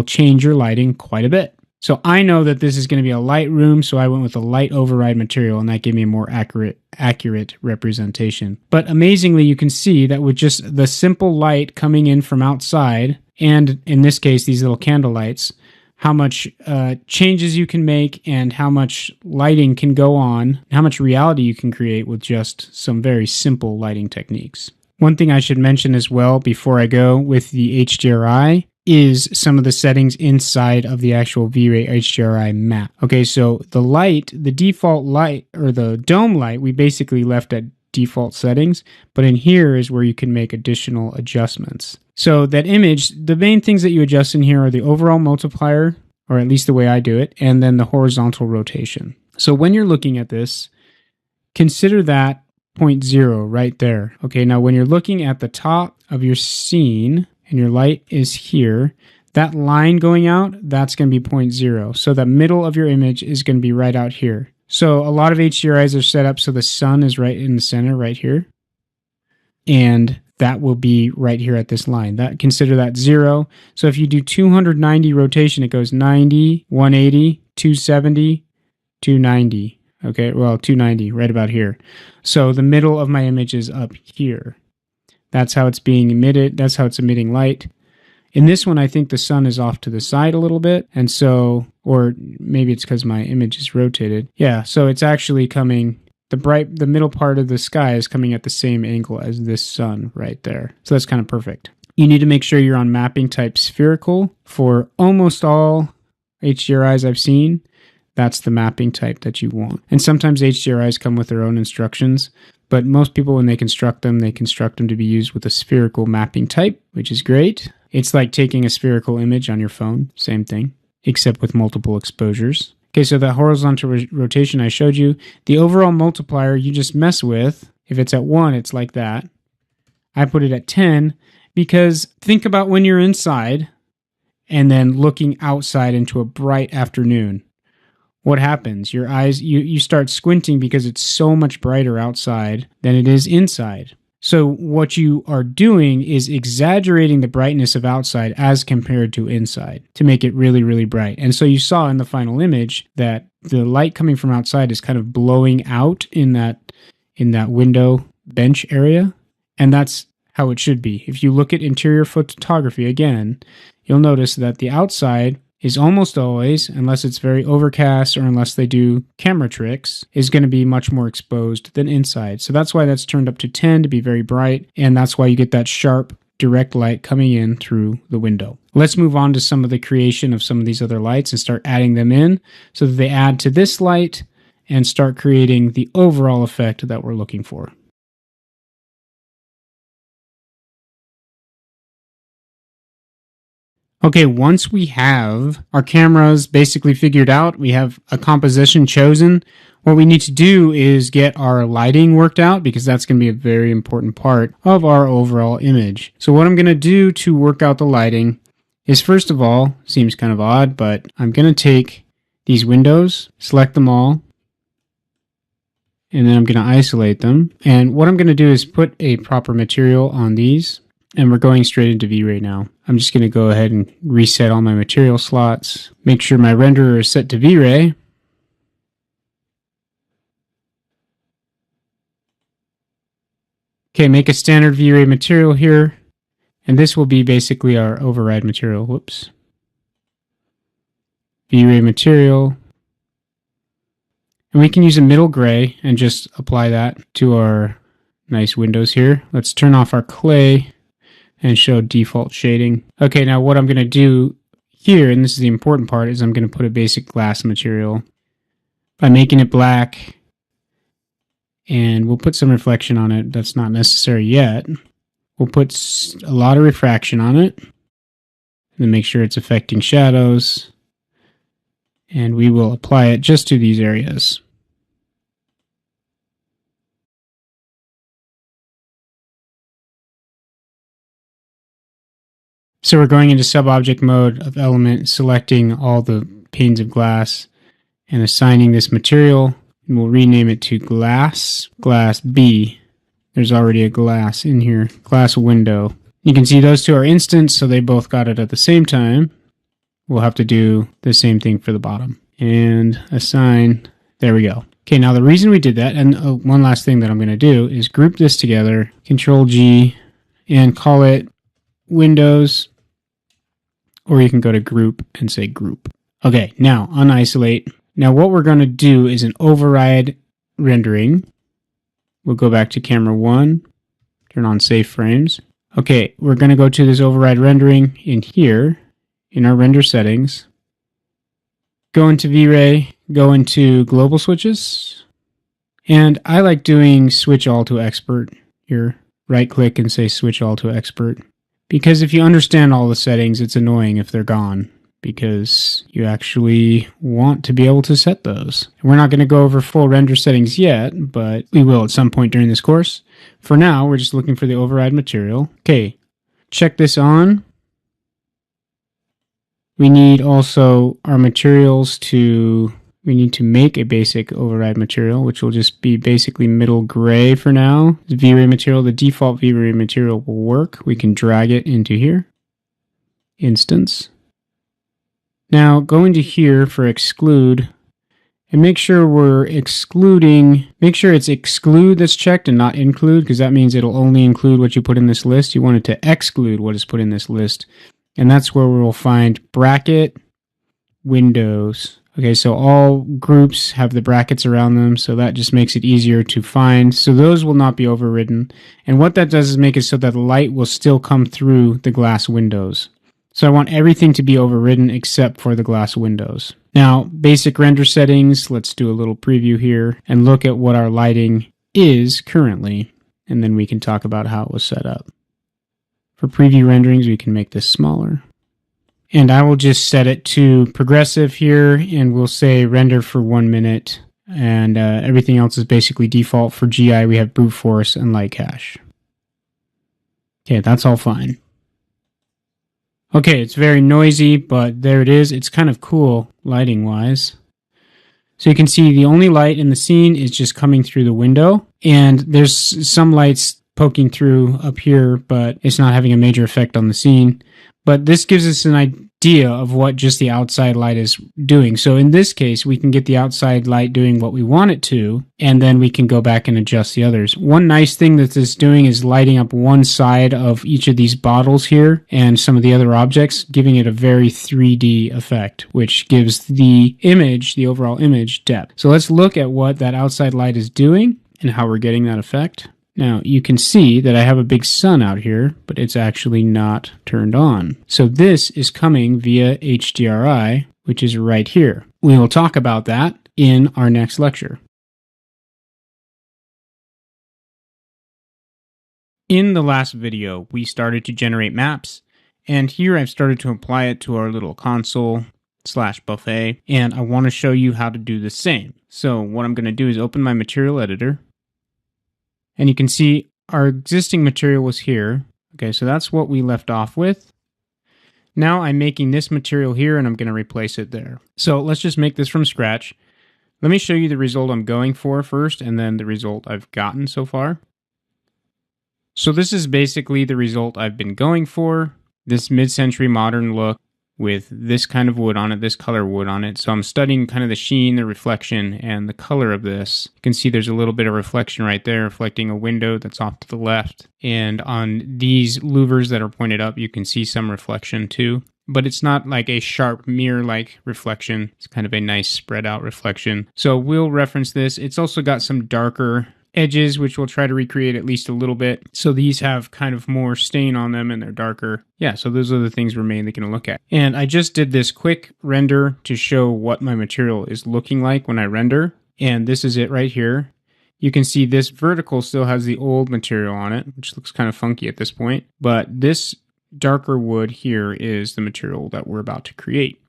change your lighting quite a bit. So I know that this is going to be a light room, so I went with a light override material, and that gave me a more accurate representation. But amazingly, you can see that with just the simple light coming in from outside, and in this case, these little candle lights, how much changes you can make and how much lighting can go on, how much reality you can create with just some very simple lighting techniques. One thing I should mention as well before I go with the HDRI is some of the settings inside of the actual V-Ray HDRI map. Okay, so the light, the default light, or the dome light, we basically left at default settings, but in here is where you can make additional adjustments. So that image, the main things that you adjust in here are the overall multiplier, or at least the way I do it, and then the horizontal rotation. So when you're looking at this, consider that 0.0 right there. Okay, now when you're looking at the top of your scene, and your light is here, that line going out, that's going to be 0.0. So the middle of your image is going to be right out here. So a lot of HDRIs are set up so the sun is right in the center, right here. And that will be right here at this line. Consider that 0. So if you do 290 rotation, it goes 90, 180, 270, 290. Okay, well, 290, right about here. So the middle of my image is up here. That's how it's being emitted. That's how it's emitting light. In this one, I think the sun is off to the side a little bit. And so, or maybe it's because my image is rotated. Yeah, so it's actually coming the middle part of the sky is coming at the same angle as this sun right there. So that's kind of perfect. You need to make sure you're on mapping type spherical. For almost all HDRIs I've seen, that's the mapping type that you want. And sometimes HDRIs come with their own instructions, but most people, when they construct them to be used with a spherical mapping type, which is great. It's like taking a spherical image on your phone, same thing, except with multiple exposures. Okay, so the horizontal rotation I showed you, the overall multiplier you just mess with, if it's at 1, it's like that. I put it at 10 because think about when you're inside and then looking outside into a bright afternoon. What happens? Your eyes, you start squinting because it's so much brighter outside than it is inside. So what you are doing is exaggerating the brightness of outside as compared to inside to make it really, really bright. And so you saw in the final image that the light coming from outside is kind of blowing out in that window bench area. And that's how it should be. If you look at interior photography again, you'll notice that the outside is almost always, unless it's very overcast or unless they do camera tricks, is going to be much more exposed than inside. So that's why that's turned up to 10 to be very bright, and that's why you get that sharp, direct light coming in through the window. Let's move on to some of the creation of some of these other lights and start adding them in so that they add to this light and start creating the overall effect that we're looking for. Okay, once we have our cameras basically figured out, we have a composition chosen, what we need to do is get our lighting worked out because that's going to be a very important part of our overall image. So what I'm going to do to work out the lighting is, first of all, seems kind of odd, but I'm going to take these windows, select them all, and then I'm going to isolate them. And what I'm going to do is put a proper material on these. And we're going straight into V-Ray now. I'm just going to go ahead and reset all my material slots. Make sure my renderer is set to V-Ray. Okay, make a standard V-Ray material here. And this will be basically our override material. Whoops. V-Ray material. And we can use a middle gray and just apply that to our nice windows here. Let's turn off our clay and show default shading. Okay, now what I'm going to do here, and this is the important part, is I'm going to put a basic glass material by making it black, and we'll put some reflection on it. That's not necessary yet. We'll put a lot of refraction on it, and then make sure it's affecting shadows, and we will apply it just to these areas. So we're going into sub-object mode of element, selecting all the panes of glass and assigning this material. And we'll rename it to glass B. There's already a glass in here, glass window. You can see those two are instants, so they both got it at the same time. We'll have to do the same thing for the bottom. And assign, there we go. Okay, now the reason we did that, and one last thing that I'm going to do is group this together, Control G, and call it Windows. Or you can go to group and say group. Okay, now unisolate. Now what we're going to do is an override rendering. We'll go back to camera 1, turn on save frames. Okay, we're going to go to this override rendering in here, in our render settings. Go into V-Ray, go into global switches. And I like doing switch all to expert here. Right click and say switch all to expert. Because if you understand all the settings, it's annoying if they're gone, because you actually want to be able to set those. We're not going to go over full render settings yet, but we will at some point during this course. For now, we're just looking for the override material. Okay, check this on. We need also our materials we need to make a basic override material, which will just be basically middle gray for now. The V-Ray material, the default V-Ray material will work. We can drag it into here. Instance. Now go into here for exclude and make sure we're excluding, make sure it's exclude that's checked and not include, because that means it'll only include what you put in this list. You want it to exclude what is put in this list. And that's where we'll find bracket, windows. Okay, so all groups have the brackets around them, so that just makes it easier to find. So those will not be overridden. And what that does is make it so that light will still come through the glass windows. So I want everything to be overridden except for the glass windows. Now, basic render settings, let's do a little preview here and look at what our lighting is currently, and then we can talk about how it was set up. For preview renderings, we can make this smaller. And I will just set it to progressive here, and we'll say render for 1 minute. And everything else is basically default. For GI, we have brute force and light cache. Okay, that's all fine. Okay, it's very noisy, but there it is. It's kind of cool lighting-wise. So you can see the only light in the scene is just coming through the window. And there's some lights poking through up here, but it's not having a major effect on the scene. But this gives us an idea of what just the outside light is doing. So in this case, we can get the outside light doing what we want it to, and then we can go back and adjust the others. One nice thing that this is doing is lighting up one side of each of these bottles here and some of the other objects, giving it a very 3D effect, which gives the image, the overall image, depth. So let's look at what that outside light is doing and how we're getting that effect. Now, you can see that I have a big sun out here, but it's actually not turned on. So this is coming via HDRI, which is right here. We will talk about that in our next lecture. In the last video, we started to generate maps, and here I've started to apply it to our little console/buffet, and I want to show you how to do the same. So what I'm going to do is open my material editor. And you can see our existing material was here. Okay, so that's what we left off with. Now I'm making this material here and I'm going to replace it there. So let's just make this from scratch. Let me show you the result I'm going for first and then the result I've gotten so far. So this is basically the result I've been going for. This mid-century modern look with this kind of wood on it, this color wood on it. So I'm studying kind of the sheen, the reflection, and the color of this. You can see there's a little bit of reflection right there, reflecting a window that's off to the left. And on these louvers that are pointed up, you can see some reflection too. But it's not like a sharp mirror-like reflection. It's kind of a nice spread out reflection. So we'll reference this. It's also got some darker edges, which we'll try to recreate at least a little bit. So these have kind of more stain on them and they're darker. Yeah, so those are the things we're mainly going to look at. And I just did this quick render to show what my material is looking like when I render. And this is it right here. You can see this vertical still has the old material on it, which looks kind of funky at this point. But this darker wood here is the material that we're about to create.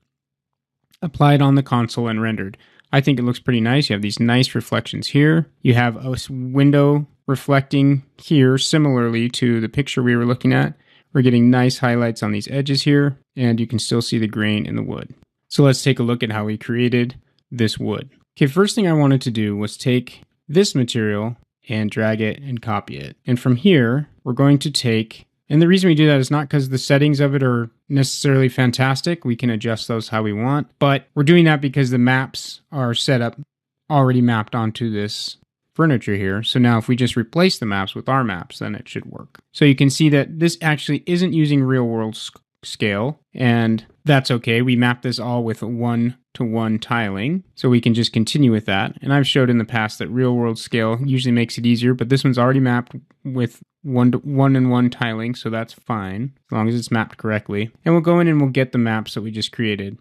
Applied on the console and rendered. I think it looks pretty nice. You have these nice reflections here. You have a window reflecting here similarly to the picture we were looking at. We're getting nice highlights on these edges here, and you can still see the grain in the wood. So let's take a look at how we created this wood. Okay, first thing I wanted to do was take this material and drag it and copy it. And from here, we're going to take, and the reason we do that is not because the settings of it are necessarily fantastic. We can adjust those how we want, but we're doing that because the maps are set up already mapped onto this furniture here. So now if we just replace the maps with our maps, then it should work. So you can see that this actually isn't using real world scale, and that's okay. We map this all with 1-to-1 tiling, so we can just continue with that. And I've showed in the past that real world scale usually makes it easier, but this one's already mapped with 1-to-1 tiling, so that's fine, as long as it's mapped correctly. And we'll go in and we'll get the maps that we just created,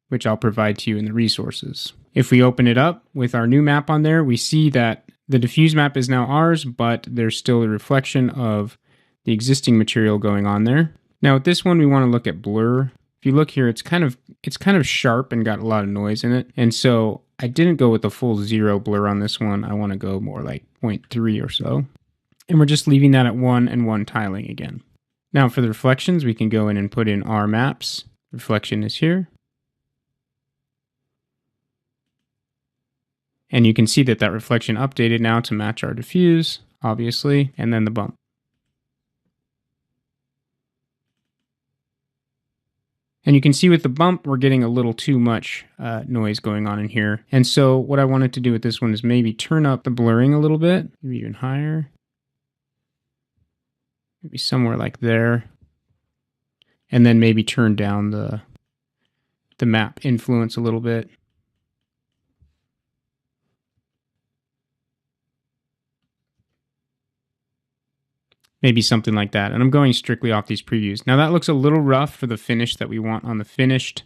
which I'll provide to you in the resources. If we open it up with our new map on there, we see that the diffuse map is now ours, but there's still a reflection of the existing material going on there. Now with this one, we want to look at blur. If you look here, it's kind of sharp and got a lot of noise in it. And so I didn't go with the full 0 blur on this one. I want to go more like 0.3 or so. And we're just leaving that at 1-and-1 tiling again. Now for the reflections, we can go in and put in our maps. Reflection is here. And you can see that that reflection updated now to match our diffuse, obviously, and then the bump. And you can see with the bump, we're getting a little too much noise going on in here. And so what I wanted to do with this one is maybe turn up the blurring a little bit, maybe even higher. Maybe somewhere like there. And then maybe turn down the map influence a little bit. Maybe something like that. And I'm going strictly off these previews. Now that looks a little rough for the finish that we want on the finished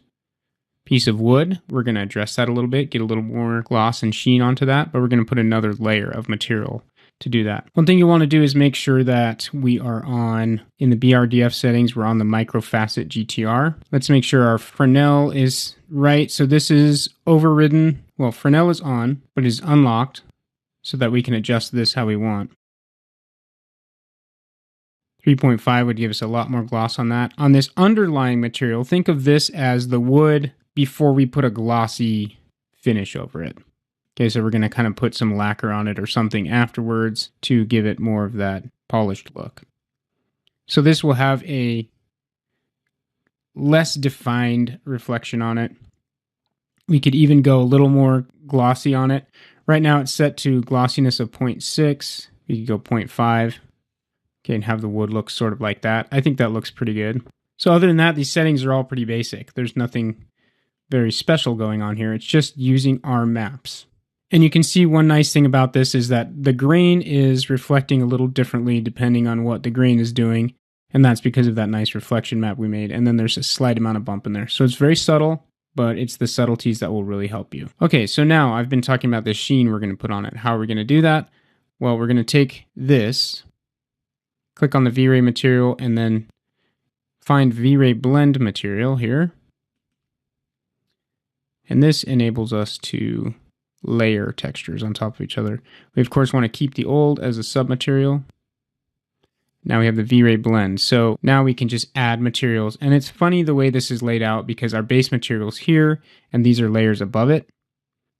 piece of wood. We're going to address that a little bit, get a little more gloss and sheen onto that, but we're going to put another layer of material to do that. One thing you want to do is make sure that we are on, in the BRDF settings, we're on the microfacet GTR. Let's make sure our Fresnel is right. So this is overridden. Well, Fresnel is on, but is unlocked so that we can adjust this how we want. 3.5 would give us a lot more gloss on that. On this underlying material, think of this as the wood before we put a glossy finish over it. Okay, so we're going to kind of put some lacquer on it or something afterwards to give it more of that polished look. So this will have a less defined reflection on it. We could even go a little more glossy on it. Right now it's set to glossiness of 0.6. We could go 0.5. Okay, and have the wood look sort of like that. I think that looks pretty good. So other than that, these settings are all pretty basic. There's nothing very special going on here. It's just using our maps. And you can see one nice thing about this is that the grain is reflecting a little differently depending on what the grain is doing. And that's because of that nice reflection map we made. And then there's a slight amount of bump in there. So it's very subtle, but it's the subtleties that will really help you. Okay, so now I've been talking about the sheen we're going to put on it. How are we going to do that? Well, we're going to take this, click on the V-Ray material, and then find V-Ray blend material here. And this enables us to layer textures on top of each other. We of course want to keep the old as a submaterial. Now we have the V-Ray blend. So now we can just add materials. And it's funny the way this is laid out because our base material is here and these are layers above it.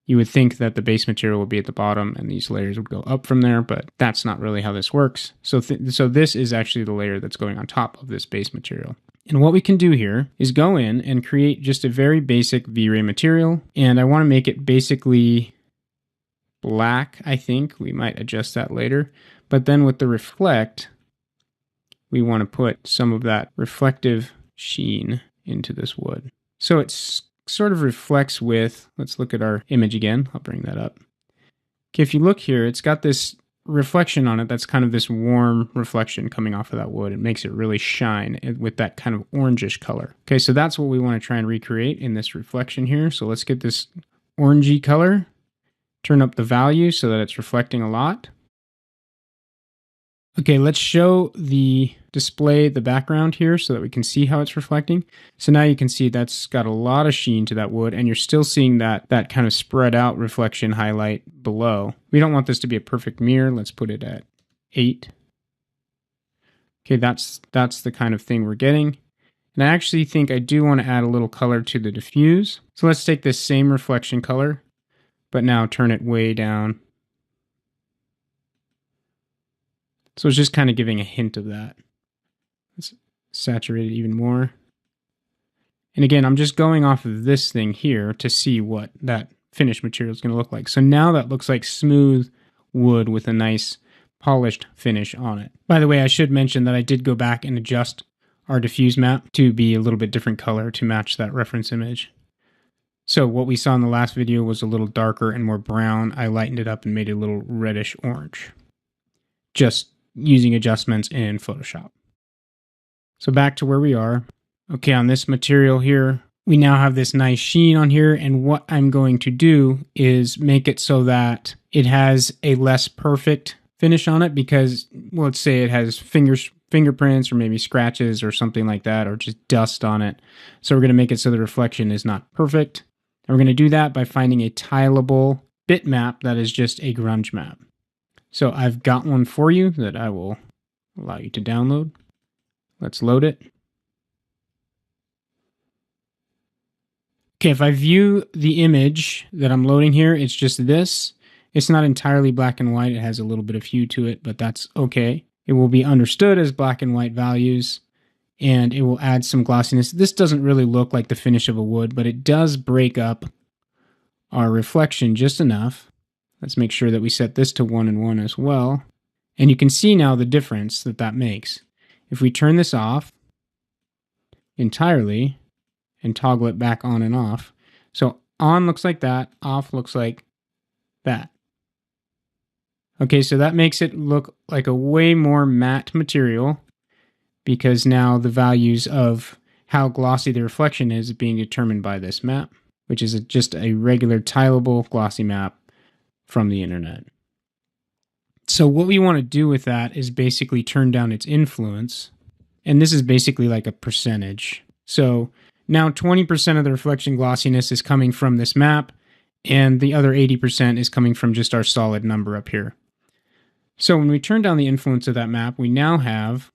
You would think that the base material would be at the bottom and these layers would go up from there, but that's not really how this works. So this is actually the layer that's going on top of this base material. And what we can do here is go in and create just a very basic V-Ray material. And I want to make it basically black, I think. We might adjust that later. But then with the reflect, we want to put some of that reflective sheen into this wood. So it's sort of reflects with, let's look at our image again. I'll bring that up. Okay, if you look here, it's got this reflection on it that's kind of this warm reflection coming off of that wood. It makes it really shine with that kind of orangish color. Okay, so that's what we want to try and recreate in this reflection here. So let's get this orangey color, turn up the value so that it's reflecting a lot. Okay, let's show the display the background here so that we can see how it's reflecting. So now you can see that's got a lot of sheen to that wood and you're still seeing that kind of spread out reflection highlight below. We don't want this to be a perfect mirror. Let's put it at 8. Okay, that's the kind of thing we're getting. And I actually think I do want to add a little color to the diffuse. So let's take this same reflection color, but now turn it way down. So it's just kind of giving a hint of that. Let's saturate it even more. And again, I'm just going off of this thing here to see what that finished material is going to look like. So now that looks like smooth wood with a nice polished finish on it. By the way, I should mention that I did go back and adjust our diffuse map to be a little bit different color to match that reference image. So what we saw in the last video was a little darker and more brown. I lightened it up and made it a little reddish orange. Just using adjustments in Photoshop. So back to where we are. Okay, on this material here, we now have this nice sheen on here, and what I'm going to do is make it so that it has a less perfect finish on it because, well, let's say it has fingerprints or maybe scratches or something like that, or just dust on it. So we're going to make it so the reflection is not perfect. And we're going to do that by finding a tileable bitmap that is just a grunge map. So I've got one for you that I will allow you to download. Let's load it. Okay, if I view the image that I'm loading here, it's just this. It's not entirely black and white. It has a little bit of hue to it, but that's okay. It will be understood as black and white values, and it will add some glossiness. This doesn't really look like the finish of a wood, but it does break up our reflection just enough. Let's make sure that we set this to 1 and 1 as well. And you can see now the difference that makes. If we turn this off entirely and toggle it back on and off. So on looks like that, off looks like that. Okay, so that makes it look like a way more matte material because now the values of how glossy the reflection is being determined by this map, which is just a regular tileable glossy map from the internet. So what we want to do with that is basically turn down its influence. And this is basically like a percentage. So now 20% of the reflection glossiness is coming from this map, and the other 80% is coming from just our solid number up here. So when we turn down the influence of that map, we now have,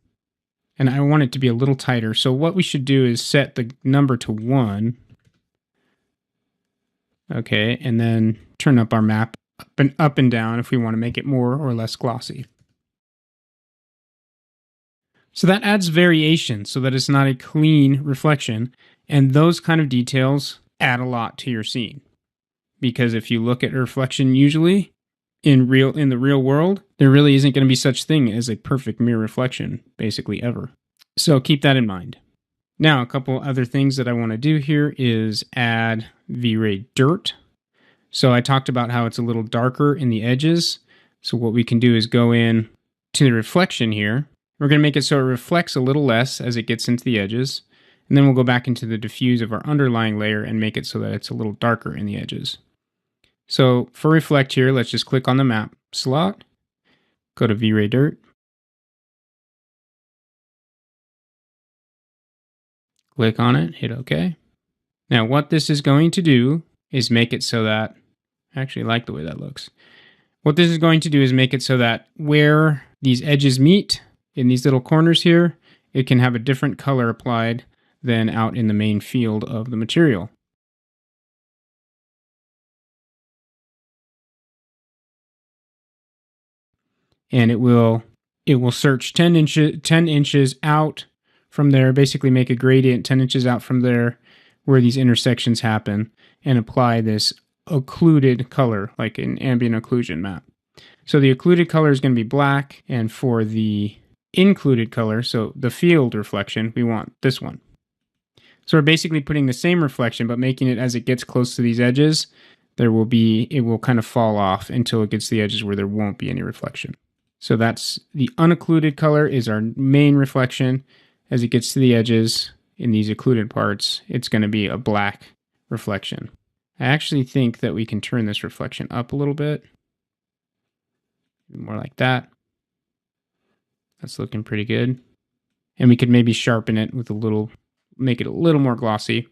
and I want it to be a little tighter. So what we should do is set the number to 1. Okay, and then turn up our map up and down if we want to make it more or less glossy. So that adds variation so that it's not a clean reflection, and those kind of details add a lot to your scene. Because if you look at a reflection usually in the real world, there really isn't going to be such thing as a perfect mirror reflection basically ever. So keep that in mind. Now, a couple other things that I want to do here is add V-Ray dirt. So I talked about how it's a little darker in the edges. So what we can do is go in to the reflection here. We're going to make it so it reflects a little less as it gets into the edges. And then we'll go back into the diffuse of our underlying layer and make it so that it's a little darker in the edges. So for reflect here, let's just click on the map slot, go to V-Ray dirt. Click on it, hit OK. Now what this is going to do is make it so that, I actually like the way that looks. What this is going to do is make it so that where these edges meet in these little corners here, it can have a different color applied than out in the main field of the material. And it will search 10 inches out from there, basically make a gradient 10 inches out from there where these intersections happen, and apply this occluded color, like an ambient occlusion map. So the occluded color is going to be black, and for the included color, so the field reflection, we want this one. So we're basically putting the same reflection, but making it as it gets close to these edges, it will kind of fall off until it gets to the edges where there won't be any reflection. So that's the unoccluded color is our main reflection. As it gets to the edges in these occluded parts, it's going to be a black reflection. I actually think that we can turn this reflection up a little bit. More like that. That's looking pretty good. And we could maybe sharpen it with make it a little more glossy.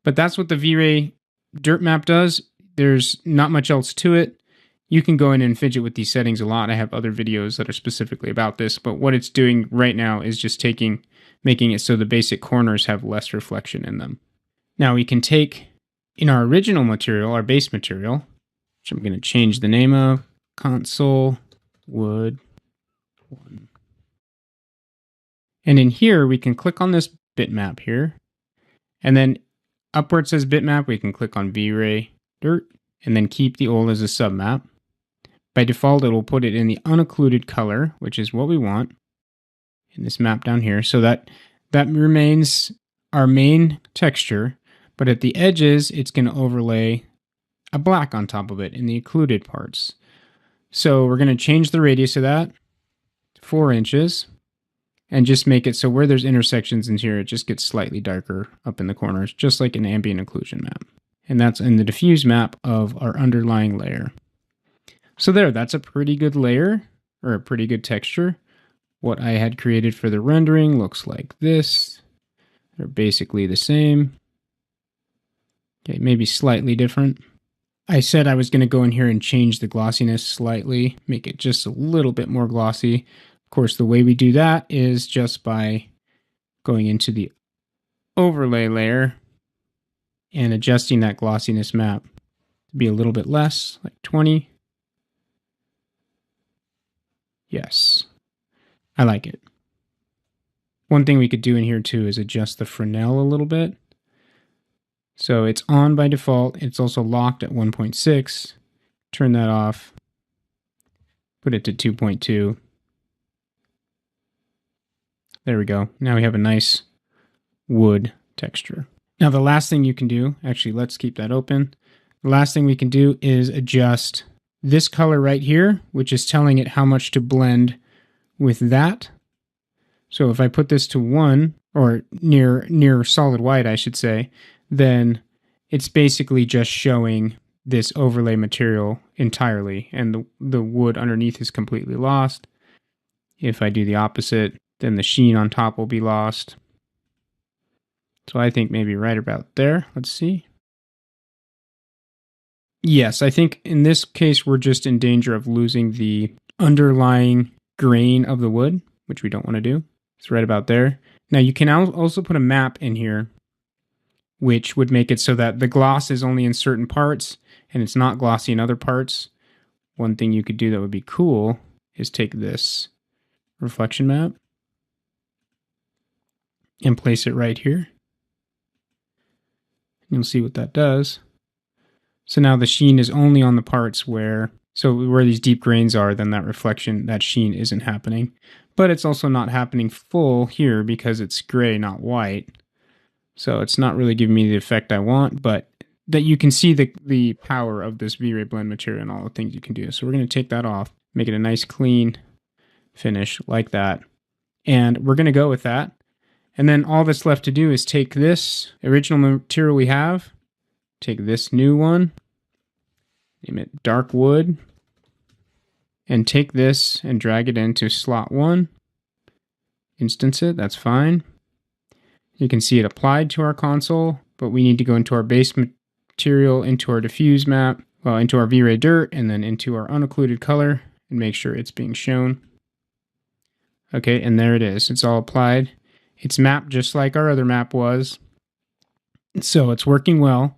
But that's what the V-Ray dirt map does. There's not much else to it. You can go in and fidget with these settings a lot. I have other videos that are specifically about this, but what it's doing right now is just making it so the basic corners have less reflection in them. Now we can take, in our original material, our base material, which I'm going to change the name of, console wood 1. And in here, we can click on this bitmap here, and then up where it says bitmap, we can click on V-Ray dirt, and then keep the old as a submap. By default, it will put it in the unoccluded color, which is what we want in this map down here. So that remains our main texture, but at the edges, it's going to overlay a black on top of it in the occluded parts. So we're going to change the radius of that to 4 inches and just make it so where there's intersections in here, it just gets slightly darker up in the corners, just like an ambient occlusion map. And that's in the diffuse map of our underlying layer. So that's a pretty good layer, or a pretty good texture. What I had created for the rendering looks like this. They're basically the same. Okay, maybe slightly different. I said I was going to go in here and change the glossiness slightly, make it just a little bit more glossy. Of course, the way we do that is just by going into the overlay layer and adjusting that glossiness map to be a little bit less, like 20. Yes, I like it. One thing we could do in here too is adjust the Fresnel a little bit. So it's on by default. It's also locked at 1.6. Turn that off. Put it to 2.2. There we go. Now we have a nice wood texture. Now the last thing you can do, actually let's keep that open. The last thing we can do is adjust this color right here, which is telling it how much to blend with that. So if I put this to 1, or near solid white, I should say, then it's basically just showing this overlay material entirely, and the wood underneath is completely lost. If I do the opposite, then the sheen on top will be lost. So I think maybe right about there. Let's see. Yes, I think in this case we're just in danger of losing the underlying grain of the wood, which we don't want to do. It's right about there. Now you can also put a map in here, which would make it so that the gloss is only in certain parts and it's not glossy in other parts. One thing you could do that would be cool is take this reflection map and place it right here. You'll see what that does. So now the sheen is only on the parts where these deep grains are, then that reflection, that sheen isn't happening. But it's also not happening full here because it's gray, not white. So it's not really giving me the effect I want, but that you can see the power of this V-Ray blend material and all the things you can do. So we're going to take that off, make it a nice clean finish like that. And we're going to go with that. And then all that's left to do is take this original material we have, take this new one, name it dark wood, and take this and drag it into slot 1, instance it, that's fine. You can see it applied to our console, but we need to go into our base material, into our diffuse map, well, into our V-Ray dirt, and then into our unoccluded color, and make sure it's being shown. Okay, and there it is. It's all applied. It's mapped just like our other map was. So it's working well.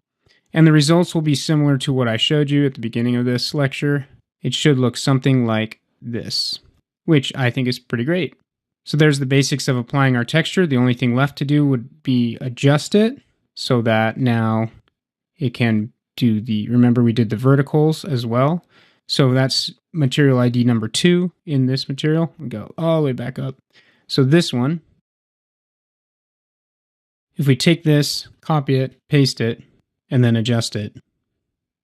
And the results will be similar to what I showed you at the beginning of this lecture. It should look something like this, which I think is pretty great. So there's the basics of applying our texture. The only thing left to do would be adjust it so that now it can do remember we did the verticals as well. So that's material ID number 2 in this material. We go all the way back up. So this one, if we take this, copy it, paste it, and then adjust it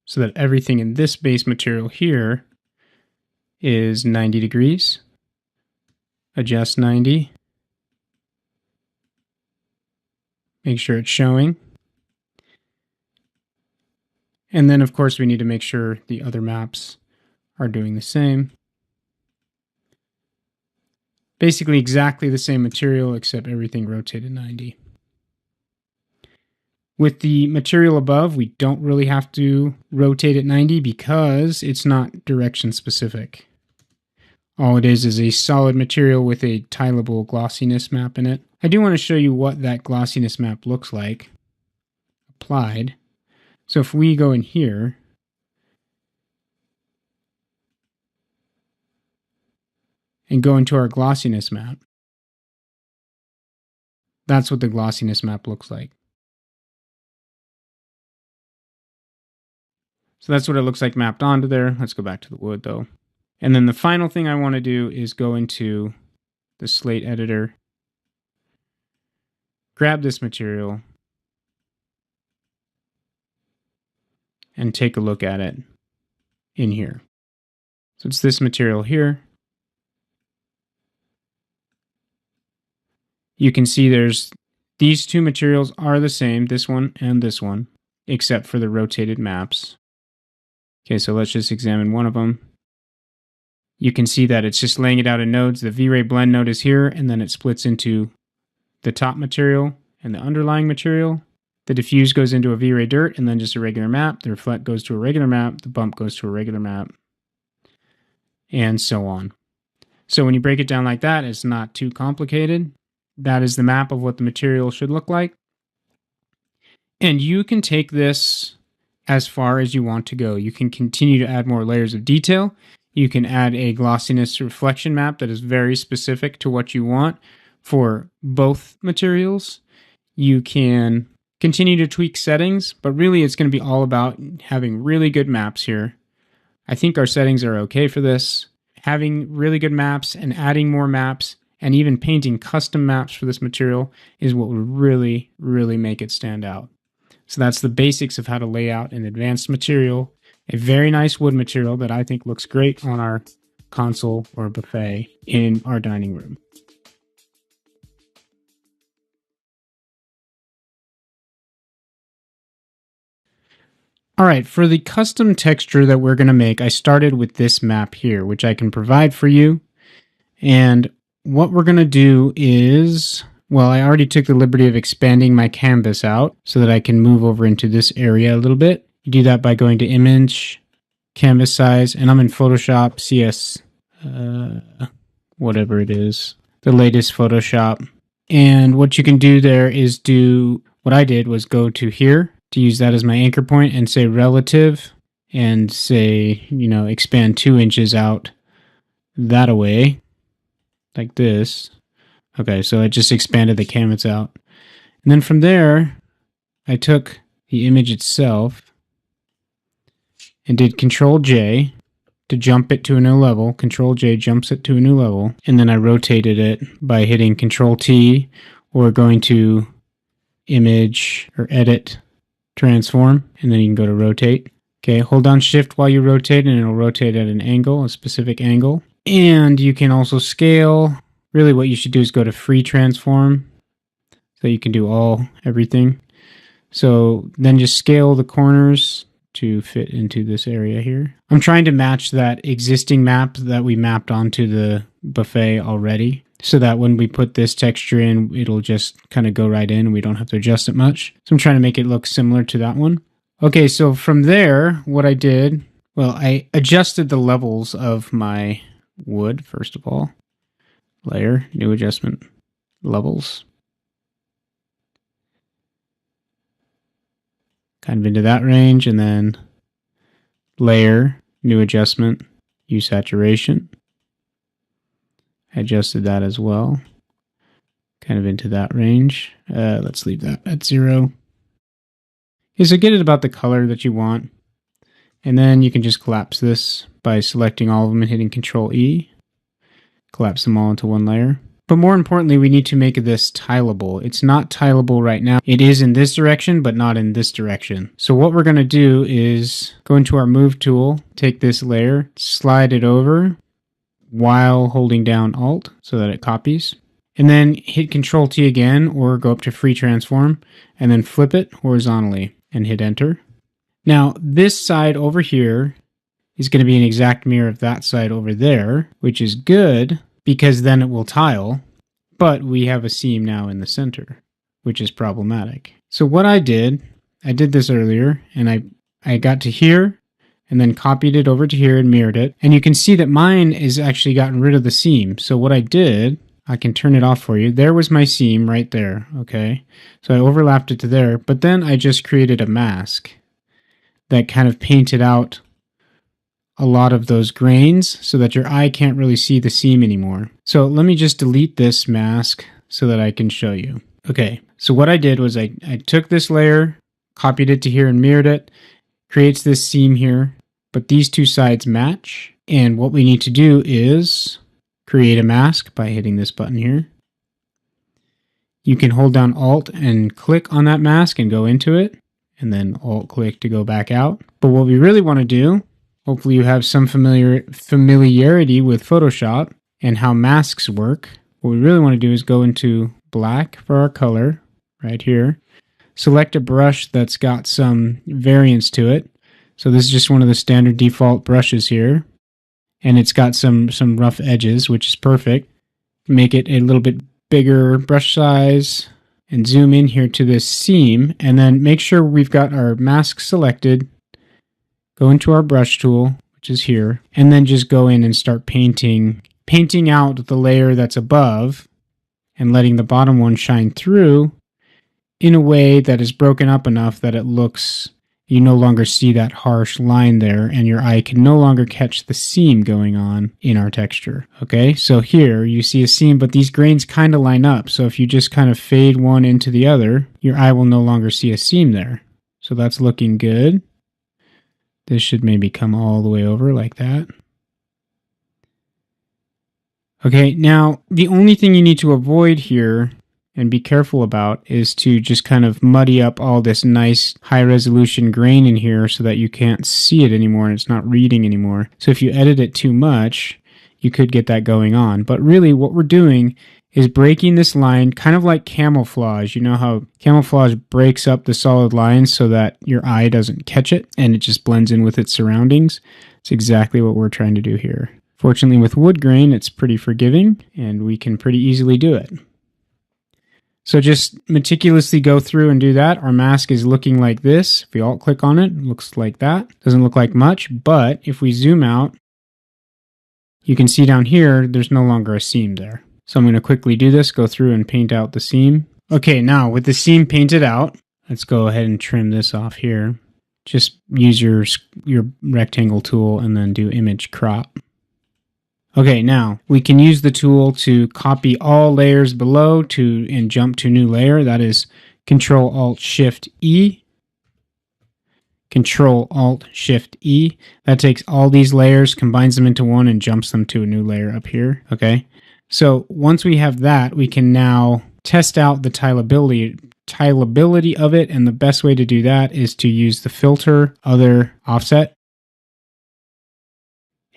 so that everything in this base material here is 90 degrees. Adjust 90. Make sure it's showing. And then, of course, we need to make sure the other maps are doing the same. Basically exactly the same material, except everything rotated 90. With the material above, we don't really have to rotate it 90 because it's not direction specific. All it is a solid material with a tileable glossiness map in it. I do want to show you what that glossiness map looks like applied. So if we go in here, and go into our glossiness map, that's what the glossiness map looks like. So that's what it looks like mapped onto there. Let's go back to the wood though. And then the final thing I want to do is go into the slate editor, grab this material, and take a look at it in here. So it's this material here. You can see these two materials are the same, this one and this one, except for the rotated maps. Okay, so let's just examine one of them. You can see that it's just laying it out in nodes. The V-Ray blend node is here, and then it splits into the top material and the underlying material. The diffuse goes into a V-Ray dirt, and then just a regular map. The reflect goes to a regular map. The bump goes to a regular map, and so on. So when you break it down like that, it's not too complicated. That is the map of what the material should look like. And you can take this as far as you want to go. You can continue to add more layers of detail. You can add a glossiness reflection map that is very specific to what you want for both materials. You can continue to tweak settings, but really it's going to be all about having really good maps here. I think our settings are okay for this. Having really good maps and adding more maps and even painting custom maps for this material is what would really, really make it stand out. So that's the basics of how to lay out an advanced material A very nice wood material that I think looks great on our console or buffet in our dining room. All right, for the custom texture that we're going to make, I started with this map here, which I can provide for you. And what we're going to do is, well, I already took the liberty of expanding my canvas out so that I can move over into this area a little bit. You do that by going to Image, Canvas Size, and I'm in Photoshop CS, whatever it is, the latest Photoshop. And what you can do there is what I did was go to here to use that as my anchor point and say relative and say, expand 2 inches out that away, like this. Okay, so I just expanded the canvas out. And then from there, I took the image itself and did Control J to jump it to a new level. Control J jumps it to a new level. And then I rotated it by hitting Control T or going to Image or Edit, Transform, and then you can go to Rotate. Okay, hold down Shift while you rotate and it'll rotate at an angle, a specific angle. And you can also scale. Really what you should do is go to Free Transform so you can do everything. So then just scale the corners to fit into this area here. I'm trying to match that existing map that we mapped onto the buffet already, so that when we put this texture in, it'll just kind of go right in and we don't have to adjust it much. So I'm trying to make it look similar to that one. Okay, so from there, what I did, well, I adjusted the levels of my wood, first of all. Layer, new adjustment, levels. Kind of into that range, and then layer, new adjustment, use saturation. I adjusted that as well. Kind of into that range. Let's leave that at 0. Okay, so get it about the color that you want. And then you can just collapse this by selecting all of them and hitting Control E. Collapse them all into one layer. But more importantly, we need to make this tileable. It's not tileable right now. It is in this direction, but not in this direction. So what we're going to do is go into our Move tool, take this layer, slide it over while holding down Alt so that it copies. And then hit Control T again, or go up to Free Transform, and then flip it horizontally and hit Enter. Now, this side over here is going to be an exact mirror of that side over there, which is good because then it will tile, but we have a seam now in the center, which is problematic. So what I did this earlier, and I got to here and then copied it over to here and mirrored it. And you can see that mine is actually gotten rid of the seam. So what I did, I can turn it off for you. There was my seam right there, okay? So I overlapped it to there, but then I just created a mask that kind of painted out a lot of those grains so that your eye can't really see the seam anymore. So let me just delete this mask so that I can show you. Okay, so what I did was I took this layer, copied it to here and mirrored it, creates this seam here, but these two sides match. And what we need to do is create a mask by hitting this button here. You can hold down Alt and click on that mask and go into it, and then Alt click to go back out. But what we really want to do, hopefully you have some familiarity with Photoshop and how masks work. What we really want to do is go into black for our color right here. Select a brush that's got some variance to it. So this is just one of the standard default brushes here. And it's got some rough edges, which is perfect. Make it a little bit bigger brush size and zoom in here to this seam. And then make sure we've got our mask selected. Go into our brush tool, which is here, and then just go in and start painting out the layer that's above and letting the bottom one shine through in a way that is broken up enough that it looks, you no longer see that harsh line there and your eye can no longer catch the seam going on in our texture. Okay, so here you see a seam, but these grains kind of line up. So if you just kind of fade one into the other, your eye will no longer see a seam there. So that's looking good. This should maybe come all the way over like that. Okay, now the only thing you need to avoid here and be careful about is to just kind of muddy up all this nice high resolution grain in here so that you can't see it anymore and it's not reading anymore. So if you edit it too much, you could get that going on. But really what we're doing is breaking this line kind of like camouflage. You know how camouflage breaks up the solid lines so that your eye doesn't catch it and it just blends in with its surroundings? It's exactly what we're trying to do here. Fortunately with wood grain, it's pretty forgiving and we can pretty easily do it. So just meticulously go through and do that. Our mask is looking like this. If we alt click on it, it looks like that. Doesn't look like much, but if we zoom out, you can see down here, there's no longer a seam there. So I'm going to quickly do this, go through and paint out the seam. Okay, now with the seam painted out, let's go ahead and trim this off here. Just use your rectangle tool and then do image crop. Okay, now we can use the tool to copy all layers below and jump to a new layer. That is Control-Alt-Shift-E. Control-Alt-Shift-E. That takes all these layers, combines them into one, and jumps them to a new layer up here. Okay, so once we have that, we can now test out the tileability of it, and the best way to do that is to use the filter other offset.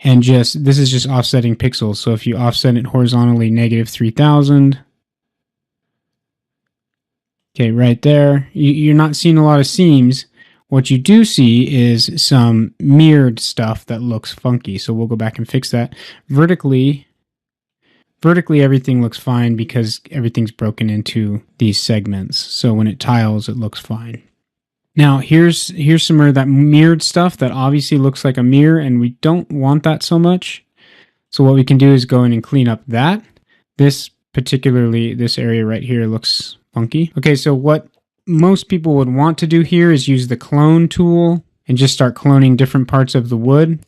And this is just offsetting pixels. So if you offset it horizontally -3000, okay, right there, you're not seeing a lot of seams. What you do see is some mirrored stuff that looks funky. So we'll go back and fix that. Vertically everything looks fine because everything's broken into these segments. So when it tiles, it looks fine. Now, here's some of that mirrored stuff that obviously looks like a mirror, and we don't want that so much. So what we can do is go in and clean up that. This area right here looks funky. Okay, so what most people would want to do here is use the clone tool and just start cloning different parts of the wood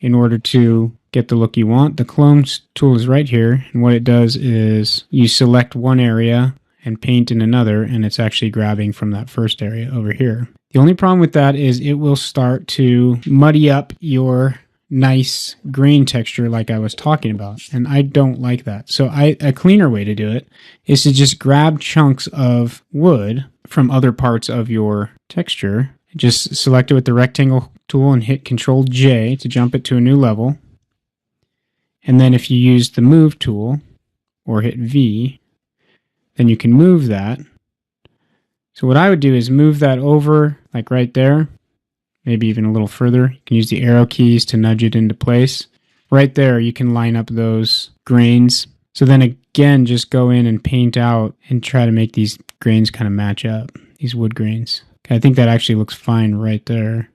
in order to get the look you want. The clone tool is right here, and what it does is you select one area and paint in another, and it's actually grabbing from that first area over here. The only problem with that is it will start to muddy up your nice grain texture like I was talking about, and I don't like that. So a cleaner way to do it is to just grab chunks of wood from other parts of your texture. Just select it with the rectangle tool and hit Control-J to jump it to a new level. And then if you use the move tool or hit V, then you can move that. So what I would do is move that over, like right there, maybe even a little further. You can use the arrow keys to nudge it into place. Right there, you can line up those grains. So then again, just go in and paint out and try to make these grains kind of match up, these wood grains. Okay, I think that actually looks fine right there.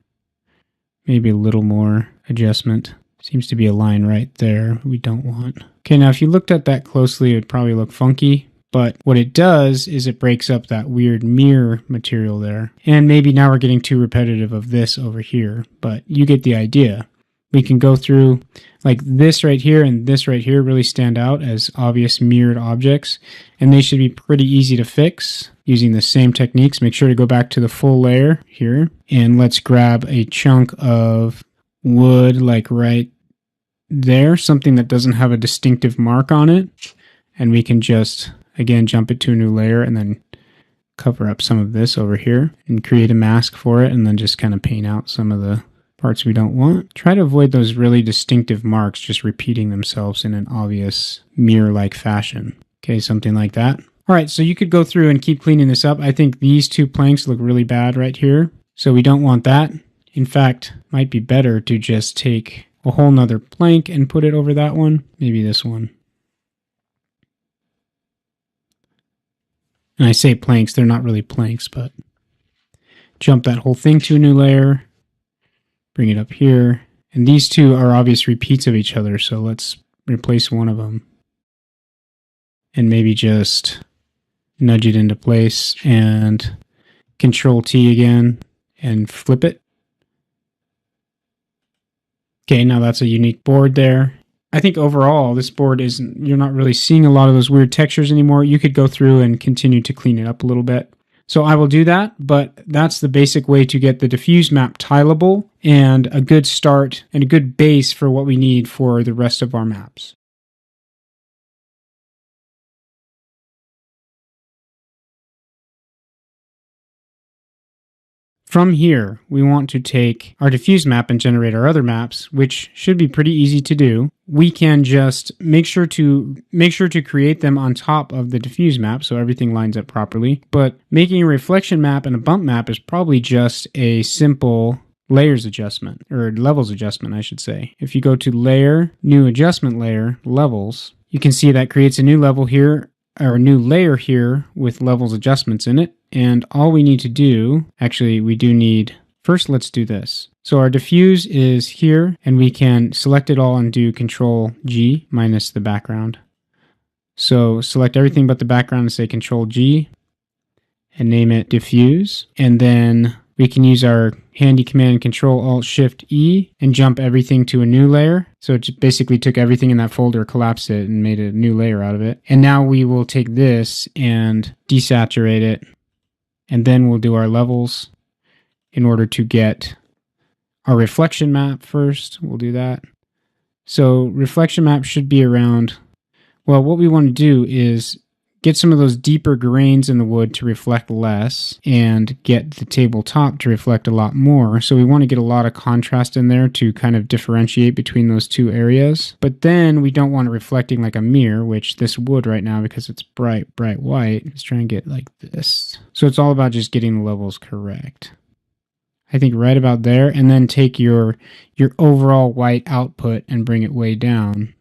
Maybe a little more adjustment. Seems to be a line right there we don't want. Okay, now if you looked at that closely, it would probably look funky. But what it does is it breaks up that weird mirror material there. And maybe now we're getting too repetitive of this over here, but you get the idea. We can go through like this right here and this right here really stand out as obvious mirrored objects. And they should be pretty easy to fix using the same techniques. Make sure to go back to the full layer here. And let's grab a chunk of wood like right there. Something that doesn't have a distinctive mark on it. And we can just again, jump it to a new layer and then cover up some of this over here and create a mask for it and then just kind of paint out some of the parts we don't want. Try to avoid those really distinctive marks just repeating themselves in an obvious mirror-like fashion. Okay, something like that. All right, so you could go through and keep cleaning this up. I think these two planks look really bad right here, so we don't want that. In fact, might be better to just take a whole nother plank and put it over that one. Maybe this one. And I say planks, they're not really planks, but jump that whole thing to a new layer, bring it up here. And these two are obvious repeats of each other, so let's replace one of them. And maybe just nudge it into place and Control-T again and flip it. Okay, now that's a unique board there. I think overall, this board you're not really seeing a lot of those weird textures anymore. You could go through and continue to clean it up a little bit. So I will do that, but that's the basic way to get the diffuse map tileable and a good start and a good base for what we need for the rest of our maps. From here, we want to take our diffuse map and generate our other maps, which should be pretty easy to do. We can just make sure to create them on top of the diffuse map so everything lines up properly. But making a reflection map and a bump map is probably just a simple layers adjustment, or levels adjustment, I should say. If you go to Layer, New Adjustment Layer, Levels, you can see that creates a new level here, or a new layer here with levels adjustments in it. And all we need to do, actually we do need, first let's do this. So our diffuse is here, and we can select it all and do Control G minus the background. So select everything but the background and say Control G and name it diffuse. And then we can use our handy command Control Alt Shift E and jump everything to a new layer. So it basically took everything in that folder, collapsed it, and made a new layer out of it. And now we will take this and desaturate it, and then we'll do our levels in order to get our reflection map first. We'll do that. So reflection map should be around, well, what we want to do is get some of those deeper grains in the wood to reflect less and get the tabletop to reflect a lot more. So we want to get a lot of contrast in there to kind of differentiate between those two areas. But then we don't want it reflecting like a mirror, which this wood right now, because it's bright white, let's try and get like this. So it's all about just getting the levels correct. I think right about there, and then take your overall white output and bring it way down,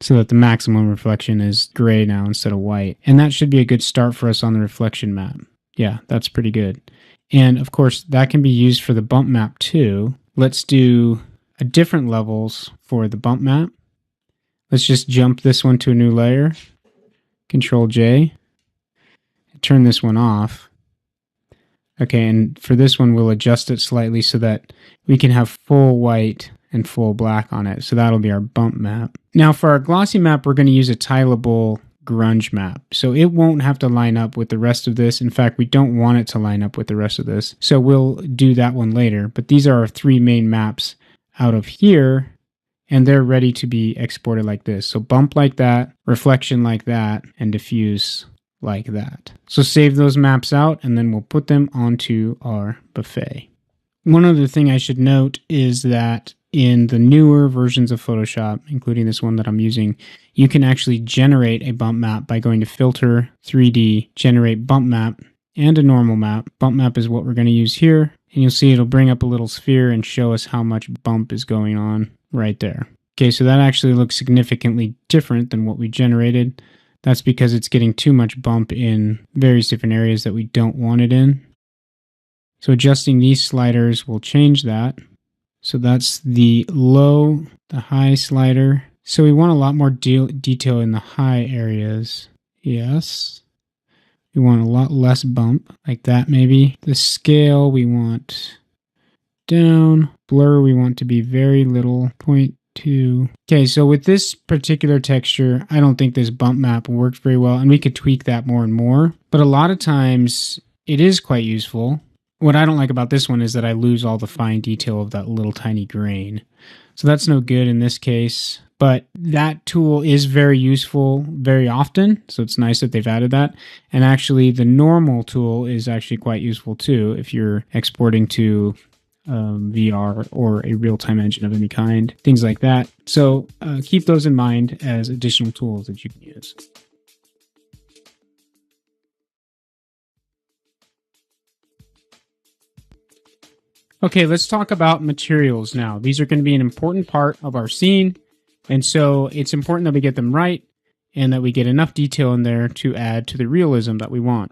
so that the maximum reflection is gray now instead of white. And that should be a good start for us on the reflection map. Yeah, that's pretty good. And of course, that can be used for the bump map too. Let's do a different levels for the bump map. Let's just jump this one to a new layer. Control J. Turn this one off. Okay, and for this one, we'll adjust it slightly so that we can have full white and full black on it. So that'll be our bump map. Now for our glossy map, we're going to use a tileable grunge map. So it won't have to line up with the rest of this. In fact, we don't want it to line up with the rest of this. So we'll do that one later. But these are our three main maps out of here, and they're ready to be exported like this. So bump like that, reflection like that, and diffuse like that. So save those maps out, and then we'll put them onto our buffet. One other thing I should note is that in the newer versions of Photoshop, including this one that I'm using, you can actually generate a bump map by going to Filter, 3D, Generate Bump Map, and a normal map. Bump map is what we're going to use here, and you'll see it'll bring up a little sphere and show us how much bump is going on right there. Okay, so that actually looks significantly different than what we generated. That's because it's getting too much bump in various different areas that we don't want it in. So adjusting these sliders will change that. So that's the low, the high slider. So we want a lot more detail in the high areas. Yes. We want a lot less bump, like that maybe. The scale we want down. Blur we want to be very little, 0.2. Okay, so with this particular texture, I don't think this bump map worked very well, and we could tweak that more and more. But a lot of times, it is quite useful. What I don't like about this one is that I lose all the fine detail of that little tiny grain. So that's no good in this case. But that tool is very useful very often, so it's nice that they've added that. And actually, the normal tool is actually quite useful too if you're exporting to VR or a real-time engine of any kind, things like that. So keep those in mind as additional tools that you can use. Okay, let's talk about materials now. These are going to be an important part of our scene, and so it's important that we get them right and that we get enough detail in there to add to the realism that we want.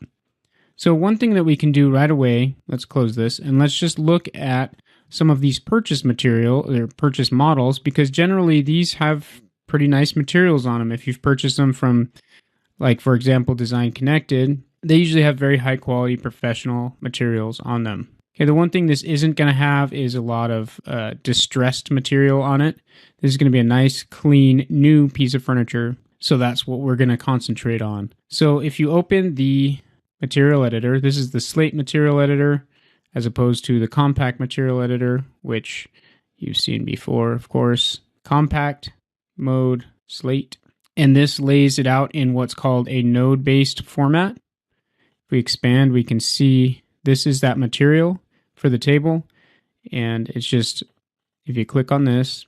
So one thing that we can do right away, let's close this, and let's just look at some of these purchase material or purchase models, because generally these have pretty nice materials on them. If you've purchased them from, like, for example, Design Connected, they usually have very high quality professional materials on them. Okay, the one thing this isn't going to have is a lot of distressed material on it. This is going to be a nice, clean, new piece of furniture, so that's what we're going to concentrate on. So if you open the material editor, this is the slate material editor, as opposed to the compact material editor, which you've seen before, of course. Compact mode, slate. And this lays it out in what's called a node-based format. If we expand, we can see this is that material for the table. And it's just, if you click on this,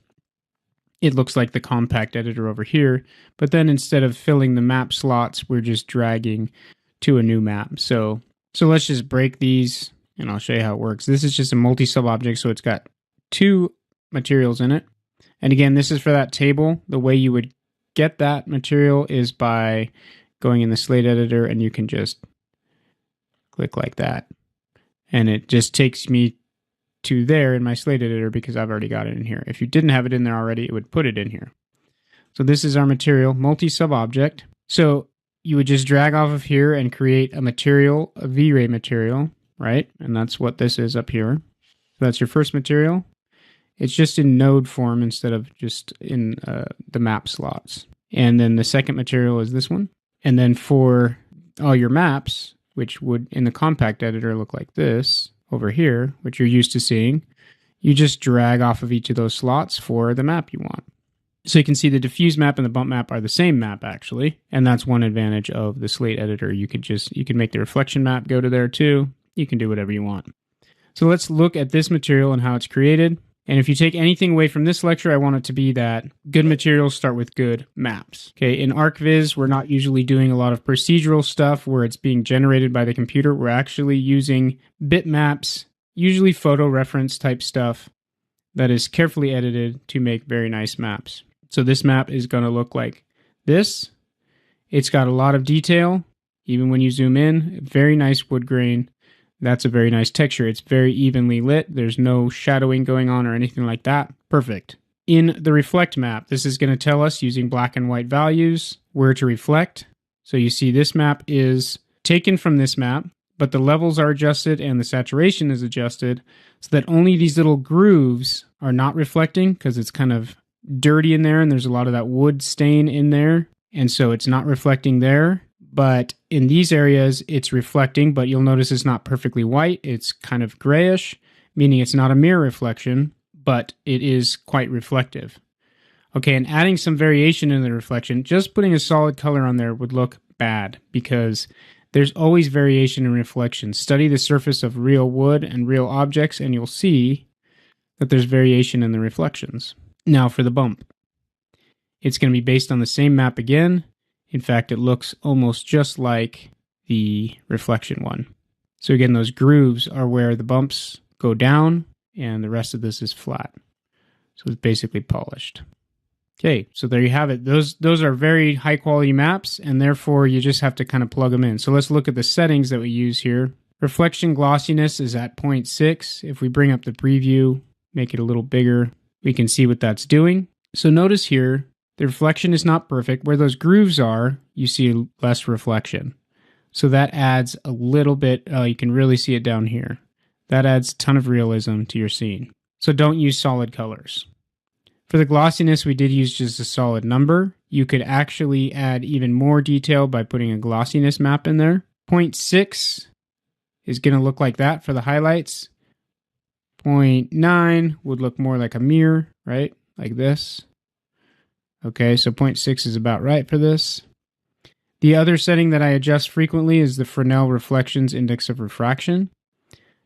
it looks like the compact editor over here. But then instead of filling the map slots, we're just dragging to a new map. So let's just break these and I'll show you how it works. This is just a multi-sub object, so it's got two materials in it. And again, this is for that table. The way you would get that material is by going in the slate editor, and you can just click like that. And it just takes me to there in my slate editor because I've already got it in here. If you didn't have it in there already, it would put it in here. So this is our material, multi-sub object. So you would just drag off of here and create a material, a V-Ray material, right? And that's what this is up here. So that's your first material. It's just in node form instead of just in the map slots. And then the second material is this one. And then for all your maps, which would in the compact editor look like this over here, which you're used to seeing, you just drag off of each of those slots for the map you want. So you can see the diffuse map and the bump map are the same map actually. And that's one advantage of the slate editor. You can make the reflection map go to there too. You can do whatever you want. So let's look at this material and how it's created. And if you take anything away from this lecture, I want it to be that good materials start with good maps. Okay, in ArcViz, we're not usually doing a lot of procedural stuff where it's being generated by the computer. We're actually using bitmaps, usually photo reference type stuff that is carefully edited to make very nice maps. So this map is going to look like this. It's got a lot of detail, even when you zoom in. Very nice wood grain. That's a very nice texture. It's very evenly lit. There's no shadowing going on or anything like that. Perfect. In the reflect map, this is going to tell us using black and white values where to reflect. So you see this map is taken from this map, but the levels are adjusted and the saturation is adjusted so that only these little grooves are not reflecting because it's kind of dirty in there and there's a lot of that wood stain in there. And so it's not reflecting there. But in these areas, it's reflecting, but you'll notice it's not perfectly white. It's kind of grayish, meaning it's not a mirror reflection, but it is quite reflective. Okay, and adding some variation in the reflection, just putting a solid color on there would look bad because there's always variation in reflection. Study the surface of real wood and real objects, and you'll see that there's variation in the reflections. Now for the bump. It's going to be based on the same map again. In fact, it looks almost just like the reflection one. So again, those grooves are where the bumps go down and the rest of this is flat. So it's basically polished. Okay, so there you have it. Those are very high quality maps and therefore you just have to kind of plug them in. So let's look at the settings that we use here. Reflection glossiness is at 0.6. If we bring up the preview, make it a little bigger, we can see what that's doing. So notice here, the reflection is not perfect. Where those grooves are, you see less reflection. So that adds a little bit, you can really see it down here. That adds a ton of realism to your scene. So don't use solid colors. For the glossiness, we did use just a solid number. You could actually add even more detail by putting a glossiness map in there. 0.6 is going to look like that for the highlights. 0.9 would look more like a mirror, right? Like this. Okay, so 0.6 is about right for this. The other setting that I adjust frequently is the Fresnel Reflections Index of Refraction.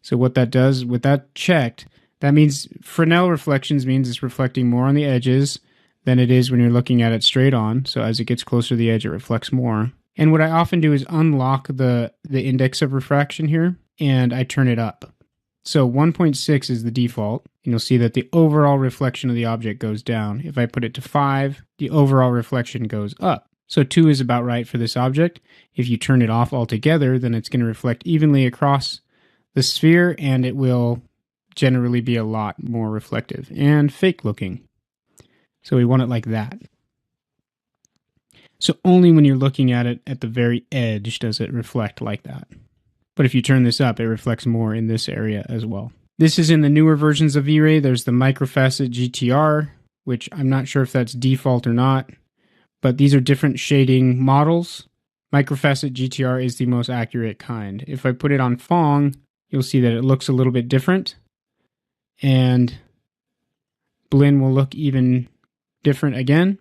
So what that does, with that checked, that means Fresnel reflections means it's reflecting more on the edges than it is when you're looking at it straight on. So as it gets closer to the edge, it reflects more. And what I often do is unlock the index of refraction here, and I turn it up. So 1.6 is the default, and you'll see that the overall reflection of the object goes down. If I put it to 5, the overall reflection goes up. So 2 is about right for this object. If you turn it off altogether, then it's going to reflect evenly across the sphere, and it will generally be a lot more reflective and fake looking. So we want it like that. So only when you're looking at it at the very edge does it reflect like that. But if you turn this up, it reflects more in this area as well. This is in the newer versions of V-Ray. There's the microfacet GTR, which I'm not sure if that's default or not, but these are different shading models. Microfacet GTR is the most accurate kind. If I put it on Phong, you'll see that it looks a little bit different, and Blinn will look even different again.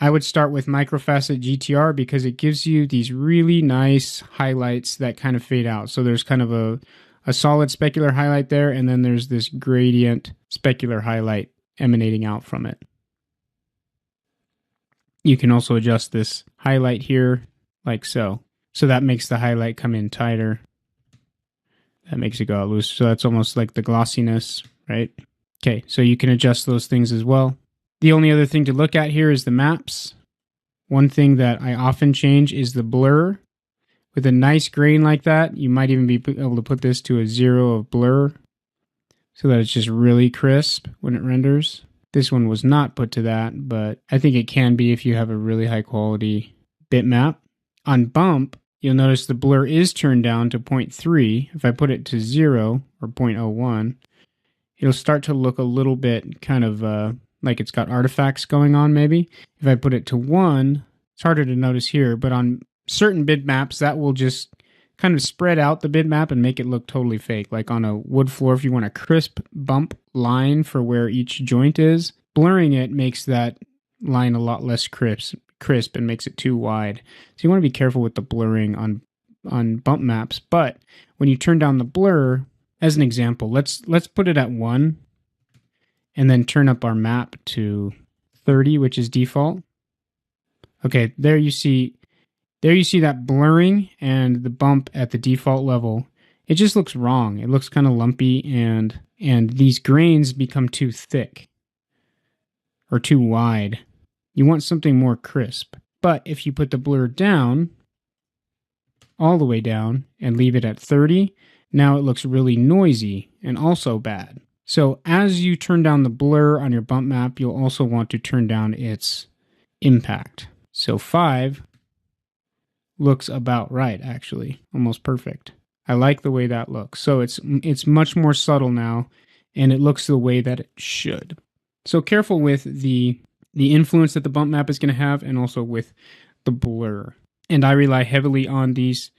I would start with microfacet GTR because it gives you these really nice highlights that kind of fade out. So there's kind of a solid specular highlight there, and then there's this gradient specular highlight emanating out from it. You can also adjust this highlight here like so. So that makes the highlight come in tighter. That makes it go out loose. So that's almost like the glossiness, right? Okay, so you can adjust those things as well. The only other thing to look at here is the maps. One thing that I often change is the blur. With a nice grain like that, you might even be able to put this to a 0 of blur so that it's just really crisp when it renders. This one was not put to that, but I think it can be if you have a really high quality bitmap. On bump, you'll notice the blur is turned down to 0.3. If I put it to 0 or 0.01, it'll start to look a little bit kind of like it's got artifacts going on maybe. If I put it to 1, it's harder to notice here, but on certain bitmaps, that will just kind of spread out the bitmap and make it look totally fake. Like on a wood floor, if you want a crisp bump line for where each joint is, blurring it makes that line a lot less crisp and makes it too wide. So you want to be careful with the blurring on bump maps. But when you turn down the blur, as an example, let's put it at 1 and then turn up our map to 30, which is default. Okay, there you see that blurring and the bump at the default level. It just looks wrong. It looks kind of lumpy and these grains become too thick or too wide. You want something more crisp. But if you put the blur down, all the way down, and leave it at 30, now it looks really noisy and also bad. So as you turn down the blur on your bump map, you'll also want to turn down its impact. So 5 looks about right, actually. Almost perfect. I like the way that looks. So it's much more subtle now, and it looks the way that it should. So careful with the influence that the bump map is going to have, and also with the blur. And I rely heavily on these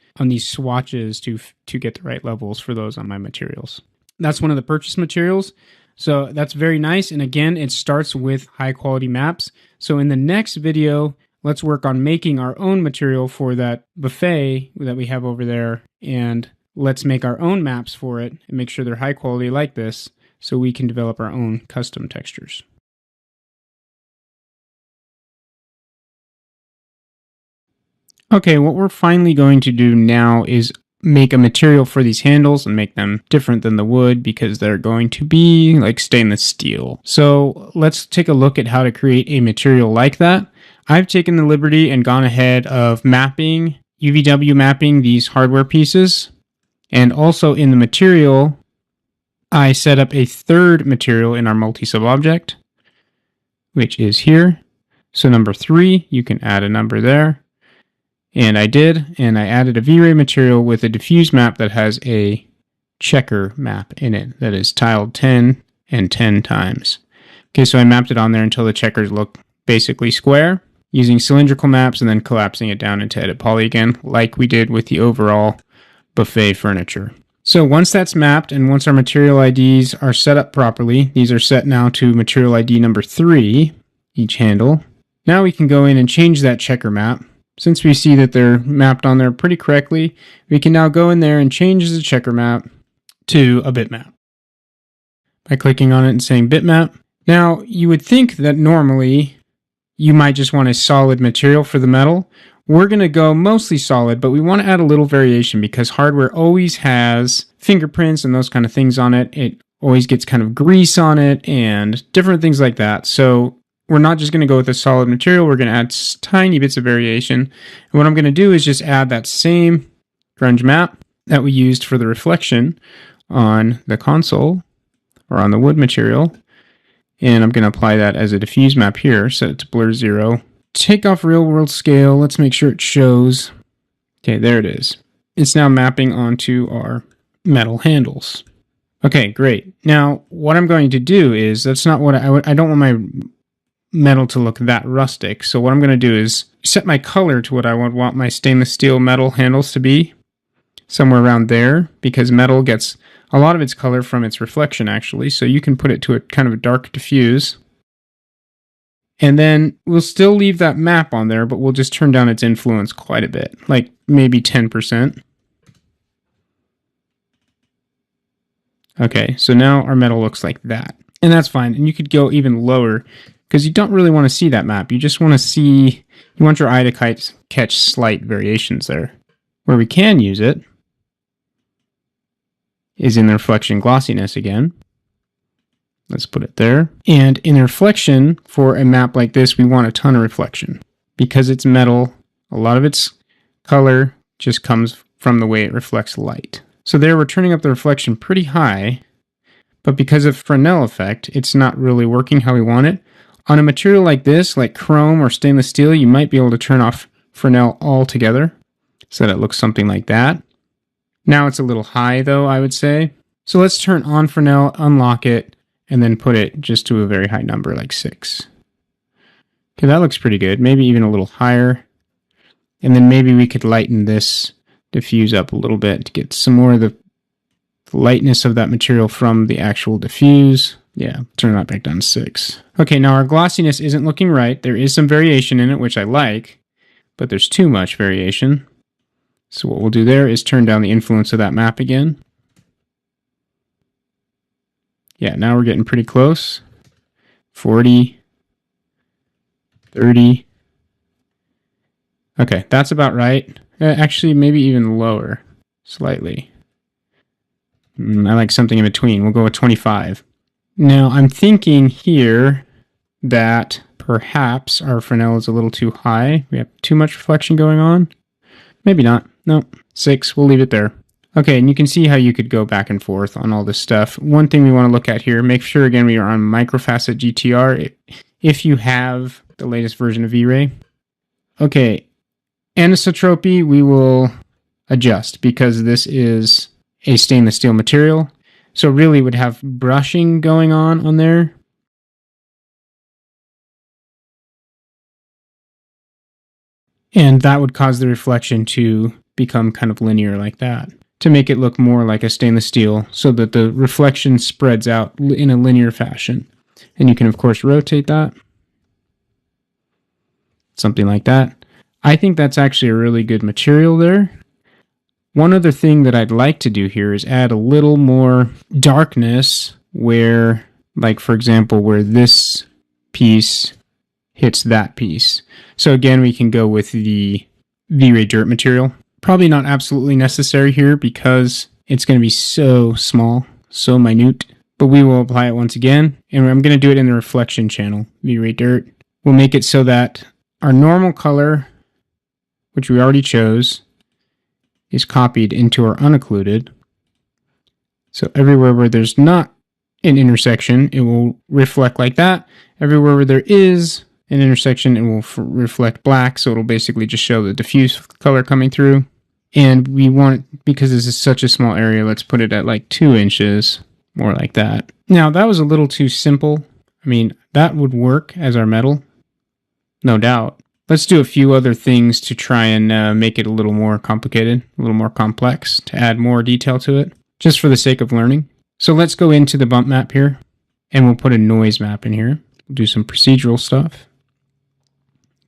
swatches to get the right levels for those on my materials. That's one of the purchase materials. So that's very nice. And again, it starts with high quality maps. So in the next video, let's work on making our own material for that buffet that we have over there. And let's make our own maps for it and make sure they're high quality like this so we can develop our own custom textures. Okay, what we're finally going to do now is make a material for these handles and make them different than the wood because they're going to be like stainless steel. So let's take a look at how to create a material like that. I've taken the liberty and gone ahead of mapping, UVW mapping these hardware pieces. And also in the material, I set up a third material in our multi-sub object, which is here. So number 3, you can add a number there. And I did, and I added a V-Ray material with a diffuse map that has a checker map in it that is tiled 10 and 10 times. Okay, so I mapped it on there until the checkers look basically square, using cylindrical maps and then collapsing it down into edit poly again, like we did with the overall buffet furniture. So once that's mapped and once our material IDs are set up properly, these are set now to material ID number 3, each handle. Now we can go in and change that checker map. Since we see that they're mapped on there pretty correctly, we can now go in there and change the checker map to a bitmap by clicking on it and saying bitmap. Now, you would think that normally you might just want a solid material for the metal. We're going to go mostly solid, but we want to add a little variation because hardware always has fingerprints and those kind of things on it. It always gets kind of grease on it and different things like that. So we're not just going to go with a solid material. We're going to add tiny bits of variation. And what I'm going to do is just add that same grunge map that we used for the reflection on the console or on the wood material. And I'm going to apply that as a diffuse map here. Set it to blur 0. Take off real world scale. Let's make sure it shows. Okay, there it is. It's now mapping onto our metal handles. Okay, great. Now, what I'm going to do is, that's not what I don't want my metal to look that rustic. So what I'm going to do is set my color to what I would want my stainless steel metal handles to be, somewhere around there, because metal gets a lot of its color from its reflection actually. So you can put it to a kind of a dark diffuse. And then we'll still leave that map on there, but we'll just turn down its influence quite a bit, like maybe 10%. Okay, so now our metal looks like that. And that's fine. And you could go even lower because you don't really want to see that map. You just want to see, you want your eye to catch slight variations there. Where we can use it is in the reflection glossiness again. Let's put it there. And in the reflection, for a map like this, we want a ton of reflection. Because it's metal, a lot of its color just comes from the way it reflects light. So there we're turning up the reflection pretty high, but because of Fresnel effect, it's not really working how we want it. On a material like this, like chrome or stainless steel, you might be able to turn off Fresnel altogether, so that it looks something like that. Now it's a little high though, I would say. So let's turn on Fresnel, unlock it, and then put it just to a very high number, like 6. Okay, that looks pretty good. Maybe even a little higher. And then maybe we could lighten this diffuse up a little bit to get some more of the lightness of that material from the actual diffuse. Yeah, turn that back down to 6. Okay, now our glossiness isn't looking right. There is some variation in it, which I like, but there's too much variation. So what we'll do there is turn down the influence of that map again. Yeah, now we're getting pretty close. 40, 30. Okay, that's about right. Actually, maybe even lower, slightly. I like something in between. We'll go with 25. Now, I'm thinking here that perhaps our Fresnel is a little too high. We have too much reflection going on. Maybe not. No, 6. We'll leave it there. Okay, and you can see how you could go back and forth on all this stuff. One thing we want to look at here, make sure again we are on microfacet GTR if you have the latest version of V-Ray. Okay, anisotropy we will adjust because this is a stainless steel material. So really would have brushing going on there. And that would cause the reflection to become kind of linear like that, to make it look more like a stainless steel so that the reflection spreads out in a linear fashion. And you can, of course, rotate that. Something like that. I think that's actually a really good material there. One other thing that I'd like to do here is add a little more darkness where, like, for example, where this piece hits that piece. So again, we can go with the V-Ray dirt material. Probably not absolutely necessary here because it's going to be so small, so minute. But we will apply it once again, and I'm going to do it in the reflection channel, V-Ray dirt. We'll make it so that our normal color, which we already chose, is copied into our unoccluded. So everywhere where there's not an intersection, it will reflect like that. Everywhere where there is an intersection, it will reflect black, so it'll basically just show the diffuse color coming through. And we want, because this is such a small area, let's put it at like 2 inches, more like that. Now, that was a little too simple. I mean, that would work as our metal, no doubt. Let's do a few other things to try and make it a little more complicated, a little more complex, to add more detail to it, just for the sake of learning. So let's go into the bump map here, and we'll put a noise map in here. We'll do some procedural stuff.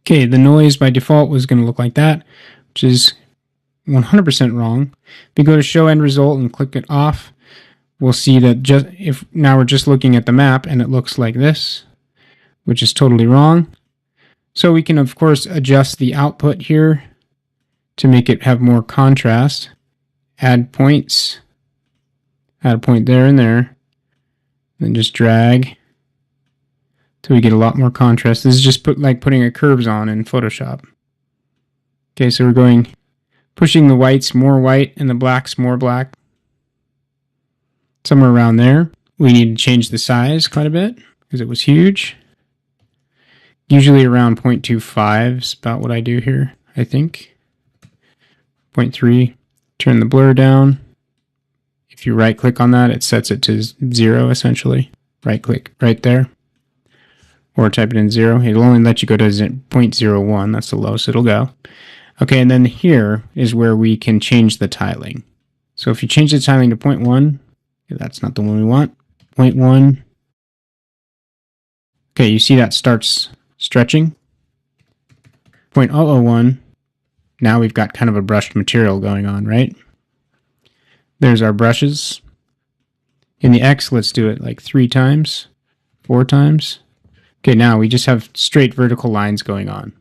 Okay, the noise by default was going to look like that, which is 100% wrong. If we go to show end result and click it off, we'll see that now we're just looking at the map and it looks like this, which is totally wrong. So we can, of course, adjust the output here to make it have more contrast. Add points. Add a point there and there. Then just drag till we get a lot more contrast. This is just like putting a curves on in Photoshop. Okay, so we're pushing the whites more white and the blacks more black. Somewhere around there. We need to change the size quite a bit because it was huge. Usually around 0.25 is about what I do here, I think. 0.3. Turn the blur down. If you right click on that, it sets it to 0 essentially. Right click right there. Or type it in 0. It'll only let you go to 0.01. That's the lowest it'll go. Okay, and then here is where we can change the tiling. So if you change the tiling to 0.1, that's not the one we want. 0.1. Okay, you see that starts stretching. 0.001. Now we've got kind of a brushed material going on, right? There's our brushes. In the X, let's do it like 3 times, 4 times. Okay, now we just have straight vertical lines going on,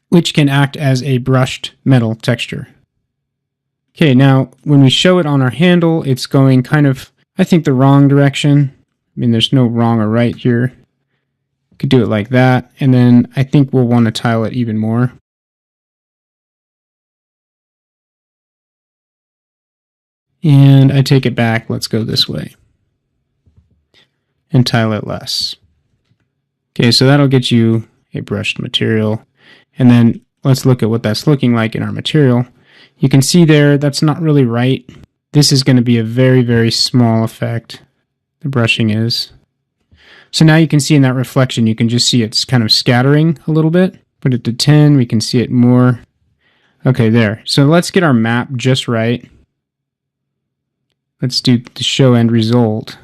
which can act as a brushed metal texture. Okay, now when we show it on our handle, it's going kind of, I think, the wrong direction. I mean, there's no wrong or right here. Could do it like that, and then I think we'll want to tile it even more. And I take it back, let's go this way. And tile it less. Okay, so that'll get you a brushed material. And then let's look at what that's looking like in our material. You can see there, that's not really right. This is going to be a very, very small effect. The brushing is. So now you can see in that reflection, you can just see it's kind of scattering a little bit. Put it to 10, we can see it more. Okay, there. So let's get our map just right. Let's do the show end result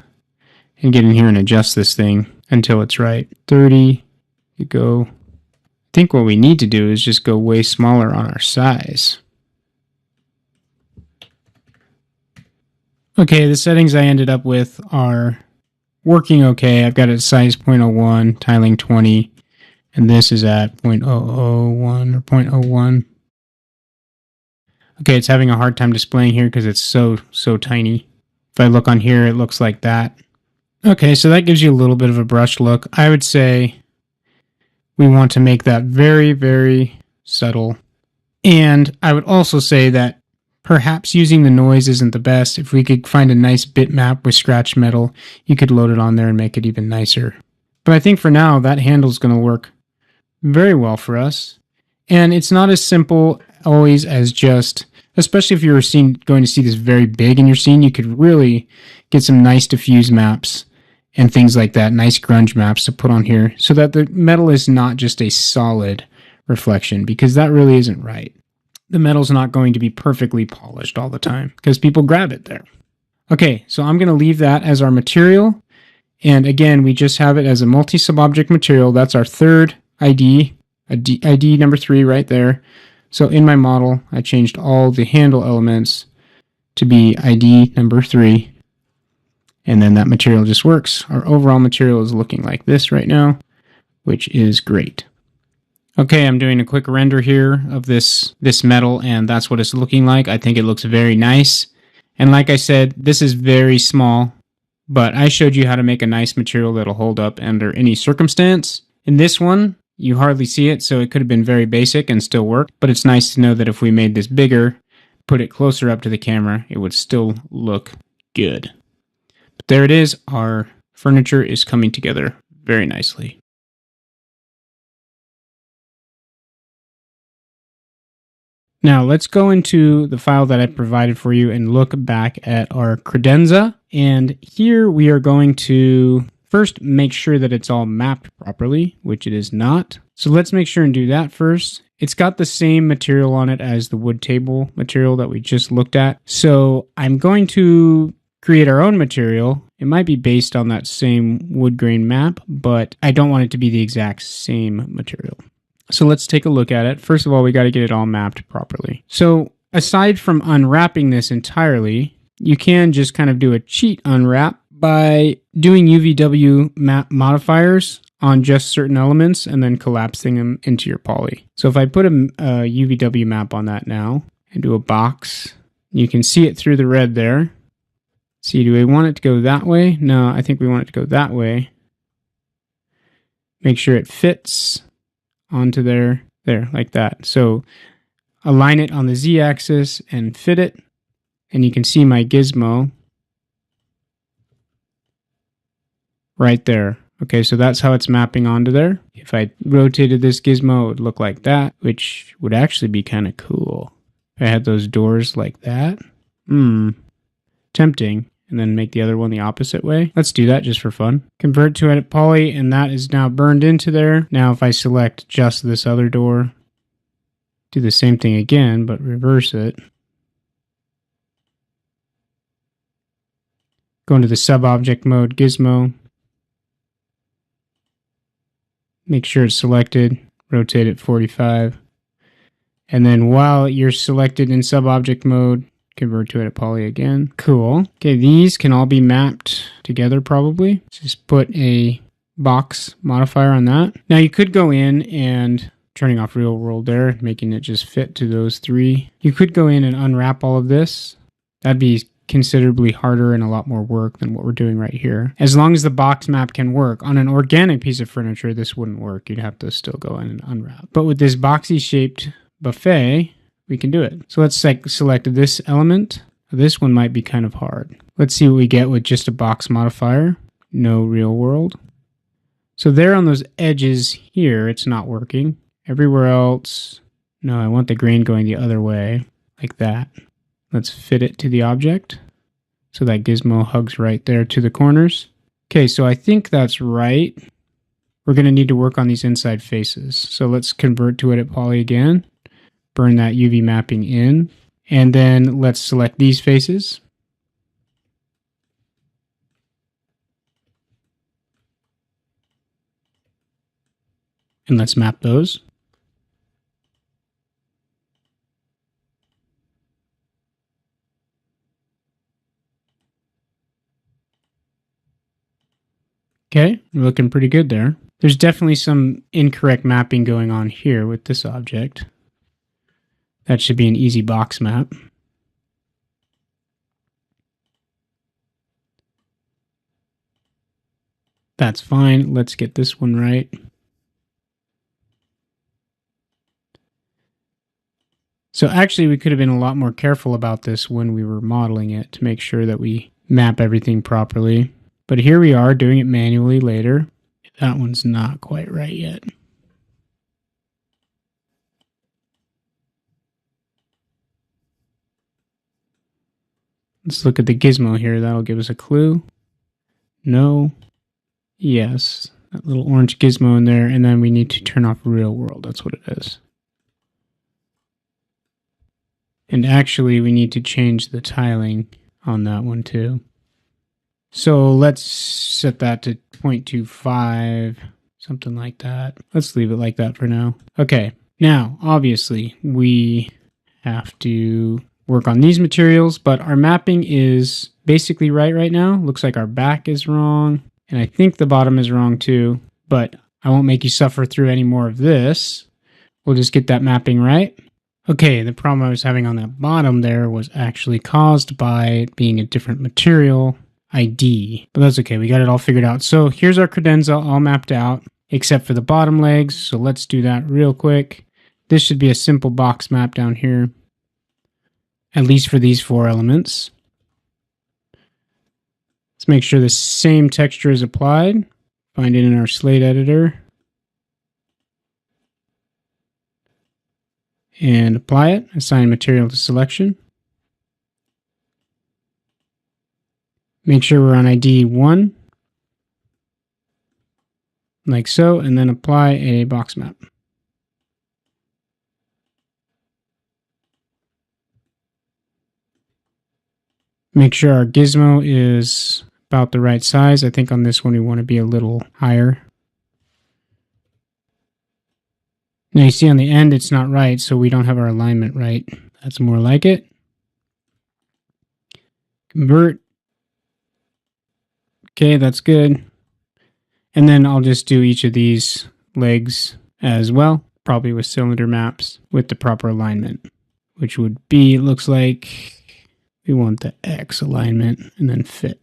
and get in here and adjust this thing until it's right. 30, you go. I think what we need to do is just go way smaller on our size. Okay, the settings I ended up with are working okay. I've got it size 0.01, tiling 20, and this is at 0.001 or 0.01. Okay, it's having a hard time displaying here because it's so tiny. If I look on here, it looks like that. Okay, so that gives you a little bit of a brush look. I would say we want to make that very, very subtle. And I would also say that perhaps using the noise isn't the best. If we could find a nice bitmap with scratch metal, you could load it on there and make it even nicer. But I think for now, that handle's going to work very well for us. And it's not as simple always as just, especially if you're going to see this very big in your scene, you could really get some nice diffuse maps and things like that, nice grunge maps to put on here so that the metal is not just a solid reflection, because that really isn't right. The metal's not going to be perfectly polished all the time because people grab it there. Okay, so I'm going to leave that as our material. And again, we just have it as a multi-subobject material. That's our third ID, ID number 3 right there. So in my model, I changed all the handle elements to be ID number 3. And then that material just works. Our overall material is looking like this right now, which is great. Okay, I'm doing a quick render here of this metal, and that's what it's looking like. I think it looks very nice. And like I said, this is very small, but I showed you how to make a nice material that'll hold up under any circumstance. In this one, you hardly see it, so it could have been very basic and still work, but it's nice to know that if we made this bigger, put it closer up to the camera, it would still look good. But there it is. Our furniture is coming together very nicely. Now let's go into the file that I provided for you and look back at our credenza. And here we are going to first make sure that it's all mapped properly, which it is not. So let's make sure and do that first. It's got the same material on it as the wood table material that we just looked at. So I'm going to create our own material. It might be based on that same wood grain map, but I don't want it to be the exact same material. So let's take a look at it. First of all, we got to get it all mapped properly. So aside from unwrapping this entirely, you can just kind of do a cheat unwrap by doing UVW map modifiers on just certain elements and then collapsing them into your poly. So if I put a UVW map on that now and do a box, you can see it through the red there. See, do we want it to go that way? No, I think we want it to go that way. Make sure it fits onto there, like that. So align it on the Z-axis and fit it, and you can see my gizmo right there. Okay, so that's how it's mapping onto there. If I rotated this gizmo, it would look like that, which would actually be kind of cool. If I had those doors like that. Tempting. And then make the other one the opposite way. Let's do that just for fun. Convert to edit poly, and that is now burned into there. Now if I select just this other door, do the same thing again, but reverse it. Go into the sub-object mode, gizmo. Make sure it's selected, rotate it 45. And then while you're selected in sub-object mode, convert to edit poly again. Cool. Okay, these can all be mapped together probably. Just put a box modifier on that. Now you could go in and turning off real world there, making it just fit to those three. You could go in and unwrap all of this. That'd be considerably harder and a lot more work than what we're doing right here. As long as the box map can work. On an organic piece of furniture, this wouldn't work. You'd have to still go in and unwrap. But with this boxy shaped buffet, we can do it. So let's select this element. This one might be kind of hard. Let's see what we get with just a box modifier. No real world. So there on those edges here, it's not working. Everywhere else, no, I want the grain going the other way, like that. Let's fit it to the object. So that gizmo hugs right there to the corners. Okay, so I think that's right. We're going to need to work on these inside faces. So let's convert to edit poly again. Burn that UV mapping in. And then let's select these faces. And let's map those. Okay, we're looking pretty good there. There's definitely some incorrect mapping going on here with this object. That should be an easy box map. That's fine. Let's get this one right. So actually, we could have been a lot more careful about this when we were modeling it to make sure that we map everything properly. But here we are doing it manually later. That one's not quite right yet. Let's look at the gizmo here. That'll give us a clue. No. Yes. That little orange gizmo in there. And then we need to turn off real world. That's what it is. And actually, we need to change the tiling on that one too. So let's set that to 0.25, something like that. Let's leave it like that for now. Okay, now, obviously, we have to work on these materials, but our mapping is basically right now. Looks like our back is wrong, and I think the bottom is wrong too, but I won't make you suffer through any more of this. We'll just get that mapping right. Okay, the problem I was having on that bottom there was actually caused by it being a different material ID, but that's okay. We got it all figured out. So here's our credenza all mapped out, except for the bottom legs. So let's do that real quick. This should be a simple box map down here, at least for these 4 elements. Let's make sure the same texture is applied. Find it in our slate editor. And apply it. Assign material to selection. Make sure we're on ID 1, like so, and then apply a box map. Make sure our gizmo is about the right size. I think on this one we want to be a little higher. Now you see on the end it's not right, so we don't have our alignment right. That's more like it. Convert. Okay, that's good. And then I'll just do each of these legs as well, probably with cylinder maps with the proper alignment, which would be, looks like we want the X alignment and then fit.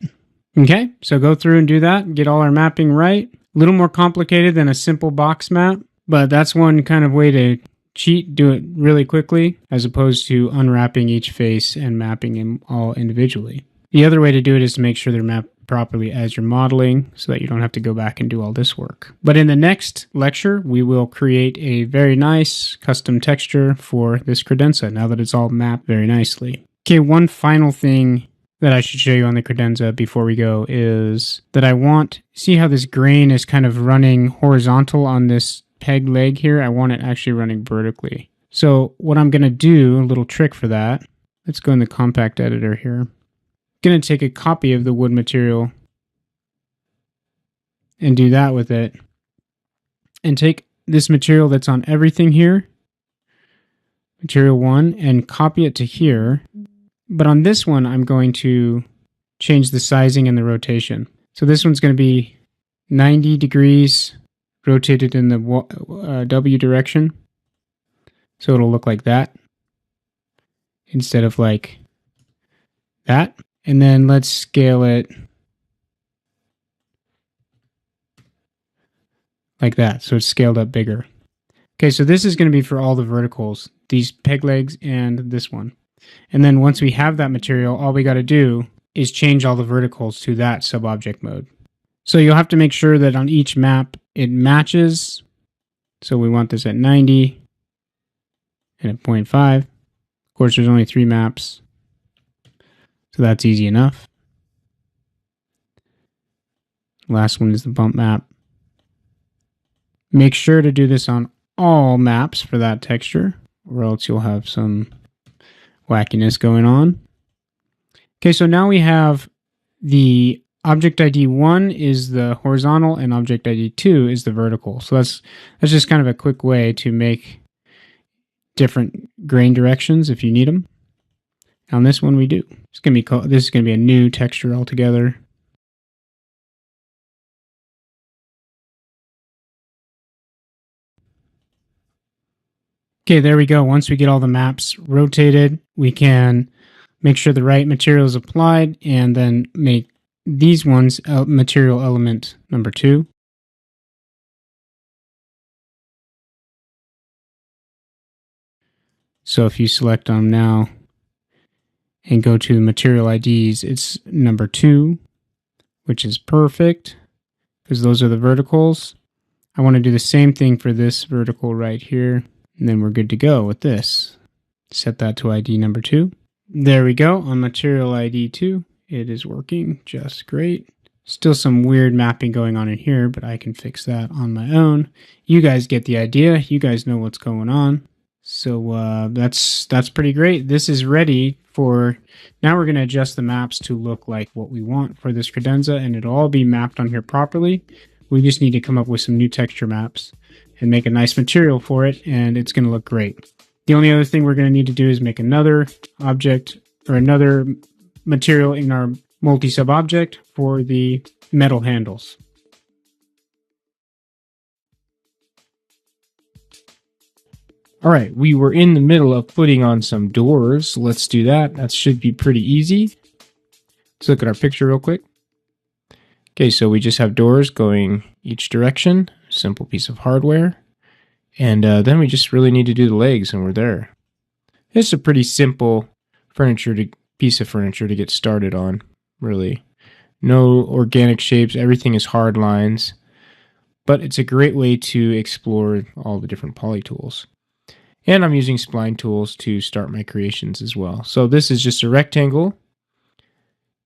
Okay, so go through and do that, get all our mapping right. A little more complicated than a simple box map, but that's one kind of way to cheat, do it really quickly, as opposed to unwrapping each face and mapping them all individually. The other way to do it is to make sure they're mapped properly as you're modeling so that you don't have to go back and do all this work. But in the next lecture, we will create a very nice custom texture for this credenza now that it's all mapped very nicely. Okay, one final thing that I should show you on the credenza before we go is that I want, see how this grain is kind of running horizontal on this peg leg here? I want it actually running vertically. So what I'm going to do, a little trick for that, let's go in the compact editor here. Going to take a copy of the wood material and do that with it. and take this material that's on everything here, material 1, and copy it to here. But on this one, I'm going to change the sizing and the rotation. So this one's going to be 90 degrees rotated in the W direction. So it'll look like that instead of like that. And then let's scale it like that. So it's scaled up bigger. Okay, so this is going to be for all the verticals, these peg legs and this one. And then once we have that material, all we got to do is change all the verticals to that sub-object mode. So you'll have to make sure that on each map it matches. So we want this at 90 and at 0.5. Of course, there's only 3 maps, so that's easy enough. Last one is the bump map. Make sure to do this on all maps for that texture, or else you'll have some wackiness going on. Okay, so now we have the object ID 1 is the horizontal and object ID 2 is the vertical. So that's just kind of a quick way to make different grain directions if you need them. On this one we do. This is going to be a new texture altogether. Okay, there we go. Once we get all the maps rotated, we can make sure the right material is applied and then make these ones material element number 2. So if you select them now and go to the material IDs, it's number 2, which is perfect because those are the verticals. I want to do the same thing for this vertical right here, and then we're good to go with this. Set that to ID number 2. There we go. On material ID 2, it is working just great. Still some weird mapping going on in here, but I can fix that on my own. You guys get the idea. You guys know what's going on. So that's pretty great. This is ready for, now we're going to adjust the maps to look like what we want for this credenza, and it'll all be mapped on here properly. We just need to come up with some new texture maps and make a nice material for it, and it's going to look great. The only other thing we're going to need to do is make another object or another material in our multi-sub object for the metal handles. All right, we were in the middle of putting on some doors. Let's do that. That should be pretty easy. Let's look at our picture real quick. Okay, so we just have doors going each direction. Simple piece of hardware. And then we just really need to do the legs, and we're there. It's a pretty simple piece of furniture to get started on, really. No organic shapes. Everything is hard lines. But it's a great way to explore all the different poly tools. And I'm using spline tools to start my creations as well. So this is just a rectangle,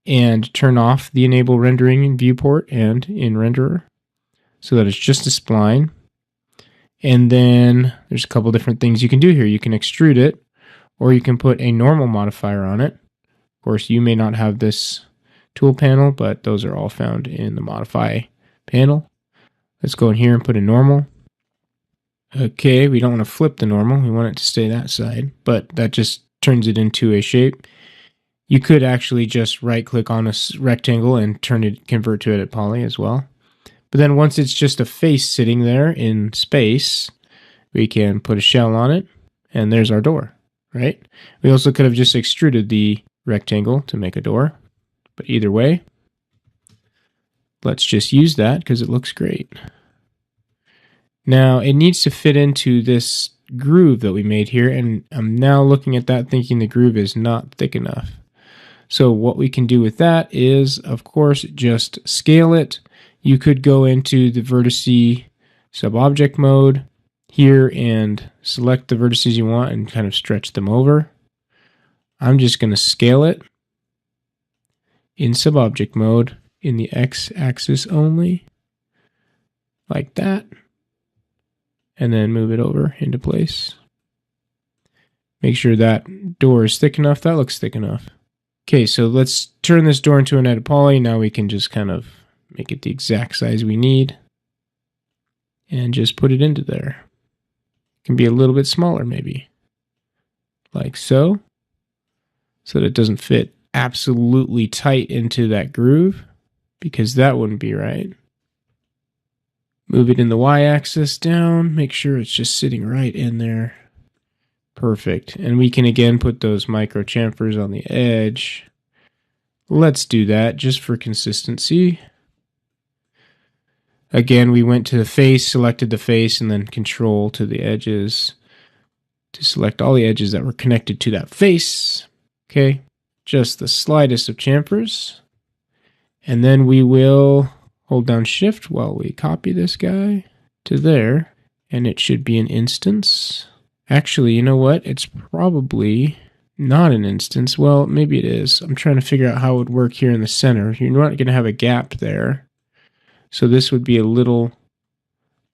and turn off the enable rendering in viewport and in renderer so that it's just a spline. And then there's a couple different things you can do here. You can extrude it, or you can put a normal modifier on it. Of course, you may not have this tool panel, but those are all found in the modify panel. Let's go in here and put a normal. Okay, we don't want to flip the normal. We want it to stay that side, but that just turns it into a shape. You could actually just right-click on a rectangle and convert to edit poly as well. But then once it's just a face sitting there in space, we can put a shell on it, and there's our door, right? We also could have just extruded the rectangle to make a door, but either way, let's just use that because it looks great. Now, it needs to fit into this groove that we made here, and I'm now looking at that thinking the groove is not thick enough. So what we can do with that is, of course, just scale it. You could go into the vertice sub-object mode here and select the vertices you want and kind of stretch them over. I'm just going to scale it in sub-object mode in the x-axis only, like that. And then move it over into place. Make sure that door is thick enough. That looks thick enough. Okay, so let's turn this door into an edit poly. Now we can just kind of make it the exact size we need. and just put it into there. It can be a little bit smaller maybe, like so that it doesn't fit absolutely tight into that groove, because that wouldn't be right. Move it in the y-axis down, make sure it's just sitting right in there. Perfect. And we can again put those micro chamfers on the edge. Let's do that just for consistency. Again, we went to the face, selected the face, and then control to the edges to select all the edges that were connected to that face. Okay, just the slightest of chamfers. And then we will hold down shift while we copy this guy to there, and it should be an instance. Actually, you know what? It's probably not an instance. Well, maybe it is. I'm trying to figure out how it would work here in the center. You're not going to have a gap there. So this would be a little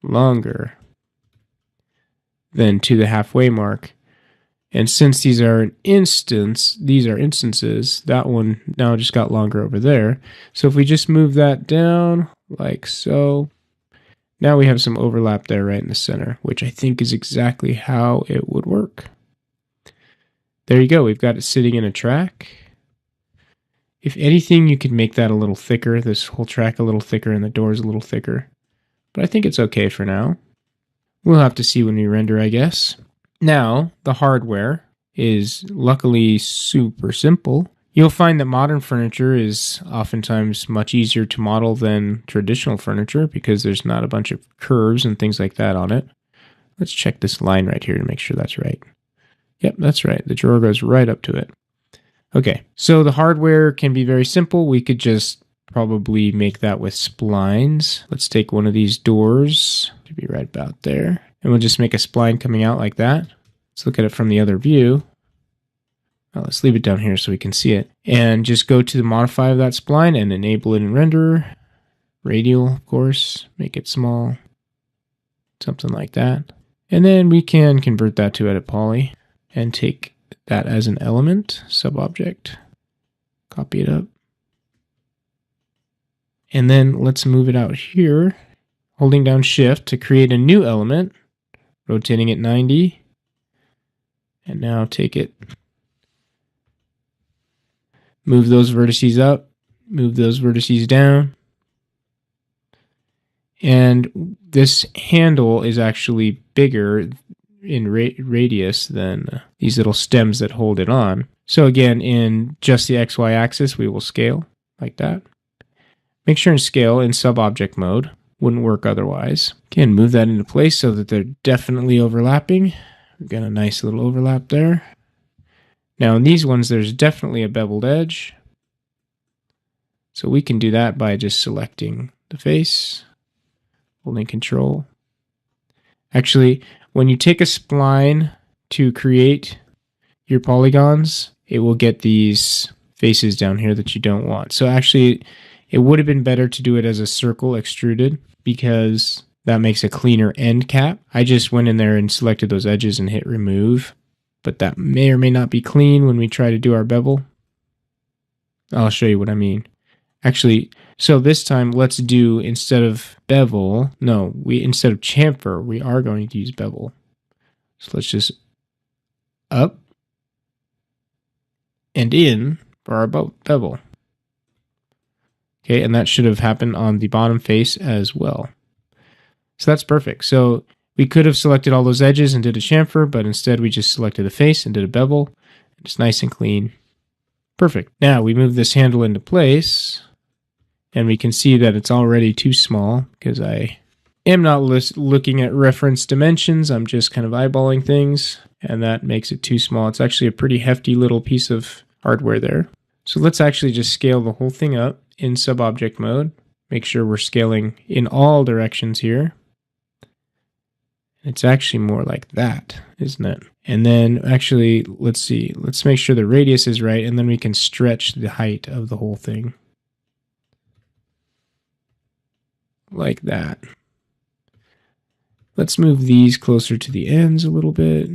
longer than to the halfway mark. And since these are an instance, these are instances, that one now just got longer over there. So if we just move that down like so, now we have some overlap there right in the center, which I think is exactly how it would work. There you go. We've got it sitting in a track. If anything, you could make that a little thicker, this whole track a little thicker, and the doors a little thicker. But I think it's okay for now. We'll have to see when we render, I guess. Now, the hardware is luckily super simple. You'll find that modern furniture is oftentimes much easier to model than traditional furniture because there's not a bunch of curves and things like that on it. Let's check this line right here to make sure that's right. Yep, that's right. The drawer goes right up to it. Okay, so the hardware can be very simple. We could just probably make that with splines. Let's take one of these doors to be right about there. And we'll just make a spline coming out like that. Let's look at it from the other view. Well, let's leave it down here so we can see it. And just go to the modify of that spline and enable it in renderer. Radial, of course. Make it small. Something like that. And then we can convert that to edit poly and take that as an element, subobject. Copy it up. And then let's move it out here, holding down shift to create a new element, rotating it 90. And now take it, move those vertices up, move those vertices down. And this handle is actually bigger in radius than these little stems that hold it on. So again, in just the XY axis, we will scale like that. Make sure and scale in sub-object mode. Wouldn't work otherwise. Again, move that into place so that they're definitely overlapping. We've got a nice little overlap there. Now in these ones, there's definitely a beveled edge. So we can do that by just selecting the face, holding control. Actually, when you take a spline to create your polygons, it will get these faces down here that you don't want. So actually, it would have been better to do it as a circle extruded because that makes a cleaner end cap. I just went in there and selected those edges and hit remove, but that may or may not be clean when we try to do our bevel. I'll show you what I mean. Actually, so this time let's do, instead of bevel, instead of chamfer, we are going to use bevel. So let's just up and in for our bevel. Okay, and that should have happened on the bottom face as well. So that's perfect. So we could have selected all those edges and did a chamfer, but instead we just selected the face and did a bevel. It's nice and clean. Perfect. Now we move this handle into place, and we can see that it's already too small because I am not looking at reference dimensions. I'm just kind of eyeballing things, and that makes it too small. It's actually a pretty hefty little piece of hardware there. So let's actually just scale the whole thing up in sub-object mode. Make sure we're scaling in all directions here. It's actually more like that, isn't it? And then actually, let's see. Let's make sure the radius is right, and then we can stretch the height of the whole thing. Like that. Let's move these closer to the ends a little bit.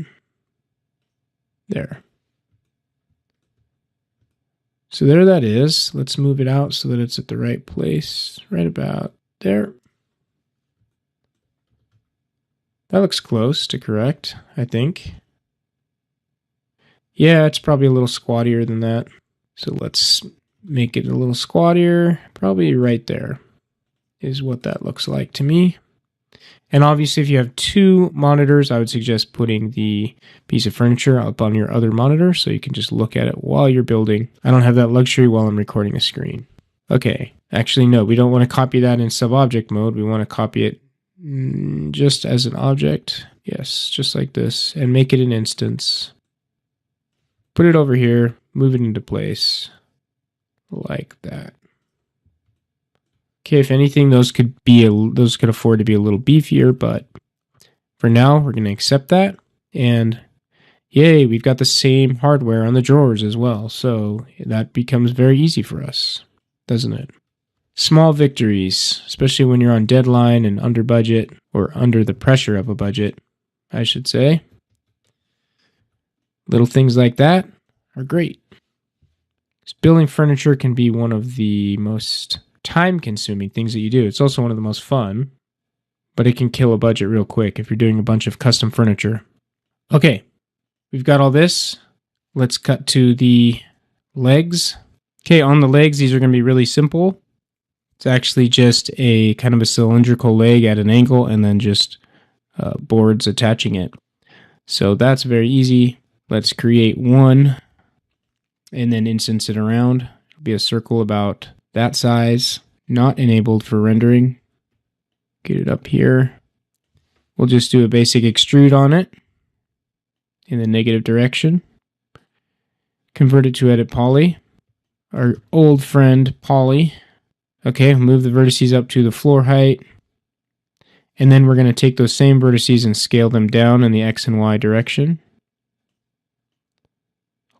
There. So there that is. Let's move it out so that it's at the right place, right about there. That looks close to correct, I think. Yeah, it's probably a little squattier than that. So let's make it a little squattier. Probably right there is what that looks like to me. And obviously, if you have two monitors, I would suggest putting the piece of furniture up on your other monitor so you can just look at it while you're building. I don't have that luxury while I'm recording a screen. Okay, actually, no, we don't want to copy that in sub-object mode. We want to copy it just as an object. Yes, just like this, and make it an instance. Put it over here, move it into place like that. Okay, if anything, those could afford to be a little beefier, but for now, we're going to accept that. And yay, we've got the same hardware on the drawers as well, so that becomes very easy for us, doesn't it? Small victories, especially when you're on deadline and under budget, or under the pressure of a budget, I should say. Little things like that are great. Building furniture can be one of the most time-consuming things that you do. It's also one of the most fun, but it can kill a budget real quick if you're doing a bunch of custom furniture. Okay, we've got all this. Let's cut to the legs. Okay, on the legs, these are going to be really simple. It's actually just a kind of a cylindrical leg at an angle and then just boards attaching it. So that's very easy. Let's create one and then instance it around. It'll be a circle about that size, not enabled for rendering. Get it up here. We'll just do a basic extrude on it in the negative direction. Convert it to edit poly. Our old friend poly. Okay, move the vertices up to the floor height. And then we're going to take those same vertices and scale them down in the X and Y direction.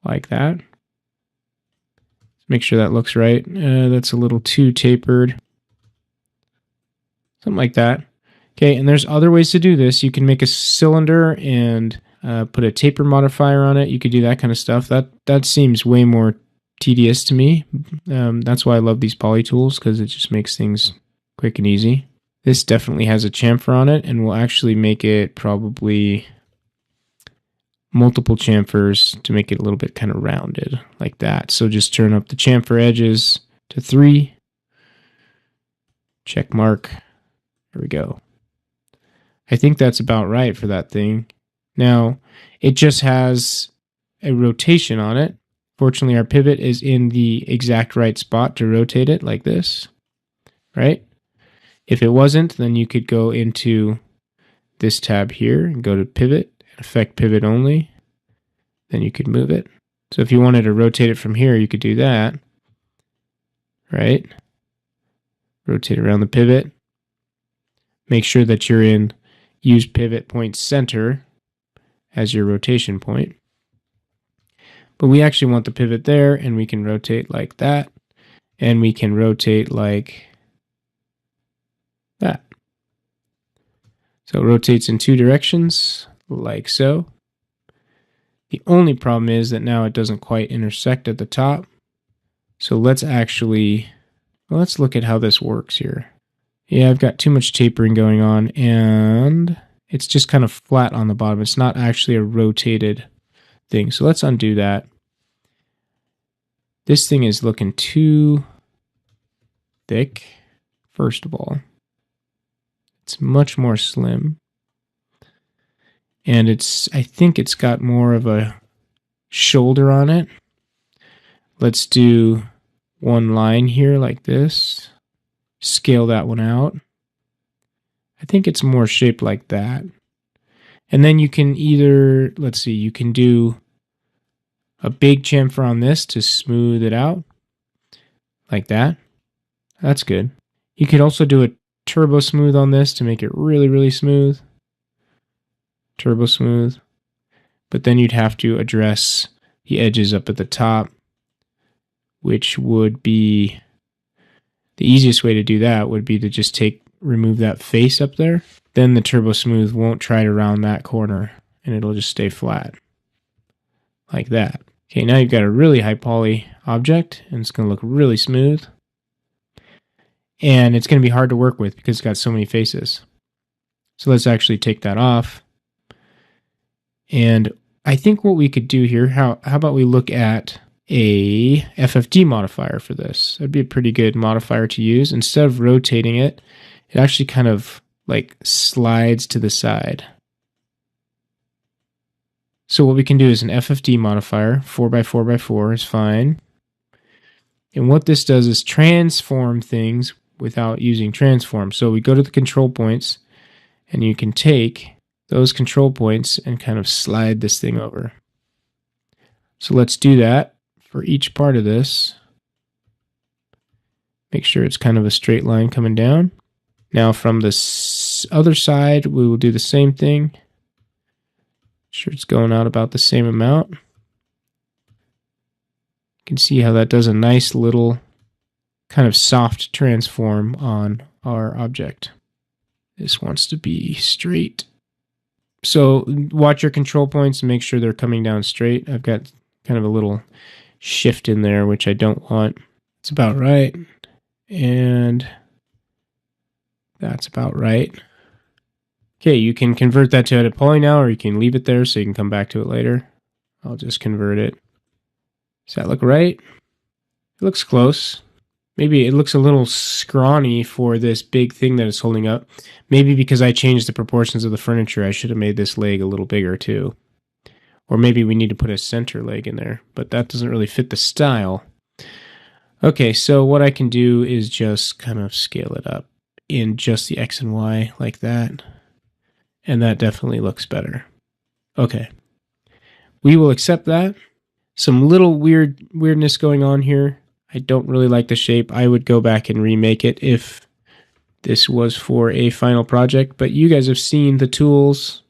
Like that. Make sure that looks right. That's a little too tapered. Something like that. Okay, and there's other ways to do this. You can make a cylinder and put a taper modifier on it. You could do that kind of stuff. That seems way more tedious to me. That's why I love these poly tools, because it just makes things quick and easy. This definitely has a chamfer on it, and we'll actually make it probably multiple chamfers to make it a little bit kind of rounded like that. So just turn up the chamfer edges to 3. Check mark. There we go. I think that's about right for that thing. Now, it just has a rotation on it. Fortunately, our pivot is in the exact right spot to rotate it like this, right? If it wasn't, then you could go into this tab here and go to pivot, effect pivot only. Then you could move it. So if you wanted to rotate it from here, you could do that, right? Rotate around the pivot. Make sure that you're in use pivot point center as your rotation point. But we actually want the pivot there, and we can rotate like that, and we can rotate like that. So it rotates in 2 directions, like so. The only problem is that now it doesn't quite intersect at the top. So let's look at how this works here. Yeah, I've got too much tapering going on, and it's just kind of flat on the bottom. It's not actually a rotated thing. So let's undo that. This thing is looking too thick, first of all. It's much more slim. And I think it's got more of a shoulder on it. Let's do one line here like this. Scale that one out. I think it's more shaped like that. And then you can either, let's see, you can do a big chamfer on this to smooth it out. Like that. That's good. You could also do a turbo smooth on this to make it really, really smooth. Turbo smooth. But then you'd have to address the edges up at the top, which would be the easiest way to do that would be to just remove that face up there. Then the turbo smooth won't try to round that corner, and it'll just stay flat like that. Okay, now you've got a really high poly object, and it's going to look really smooth. And it's going to be hard to work with because it's got so many faces. So let's actually take that off. And I think what we could do here, how about we look at a FFD modifier for this? That'd be a pretty good modifier to use. Instead of rotating it, it actually kind of like slides to the side. So what we can do is an FFD modifier, 4x4x4 is fine. And what this does is transform things without using transform. So we go to the control points, and you can take those control points and kind of slide this thing over. So let's do that for each part of this. Make sure it's kind of a straight line coming down. Now from the other side, we will do the same thing. Make sure it's going out about the same amount. You can see how that does a nice little kind of soft transform on our object. This wants to be straight. So watch your control points and make sure they're coming down straight. I've got kind of a little shift in there, which I don't want. It's about right. And that's about right. Okay, you can convert that to edit poly now, or you can leave it there so you can come back to it later. I'll just convert it. Does that look right? It looks close. Maybe it looks a little scrawny for this big thing that it's holding up. Maybe because I changed the proportions of the furniture, I should have made this leg a little bigger too. Or maybe we need to put a center leg in there, but that doesn't really fit the style. Okay, so what I can do is just kind of scale it up in just the X and Y like that. And that definitely looks better. Okay. We will accept that. Some little weirdness going on here. I don't really like the shape. I would go back and remake it if this was for a final project, but you guys have seen the tools,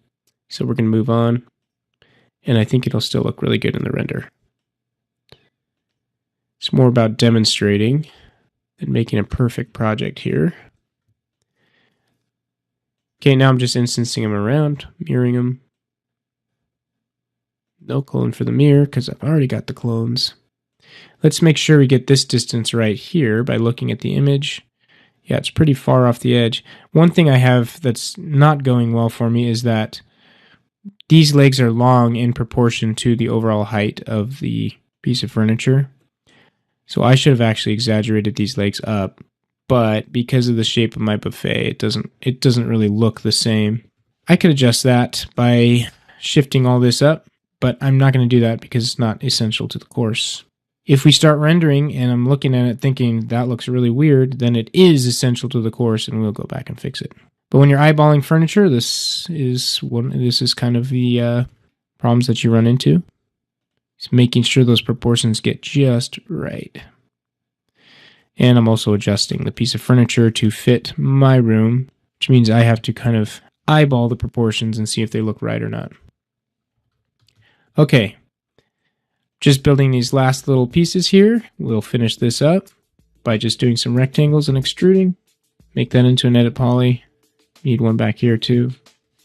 so we're going to move on. And I think it'll still look really good in the render. It's more about demonstrating than making a perfect project here. Okay, now I'm just instancing them around, mirroring them. No clone for the mirror because I've already got the clones. Let's make sure we get this distance right here by looking at the image. Yeah, it's pretty far off the edge. One thing I have that's not going well for me is that these legs are long in proportion to the overall height of the piece of furniture. So I should have actually exaggerated these legs up, but because of the shape of my buffet, it doesn't really look the same. I could adjust that by shifting all this up, but I'm not going to do that because it's not essential to the course. If we start rendering and I'm looking at it thinking that looks really weird, then it is essential to the course and we'll go back and fix it. But when you're eyeballing furniture, this is kind of the problems that you run into. It's making sure those proportions get just right. And I'm also adjusting the piece of furniture to fit my room, which means I have to kind of eyeball the proportions and see if they look right or not. Okay. Just building these last little pieces here. We'll finish this up by just doing some rectangles and extruding. Make that into an edit poly. Need one back here too.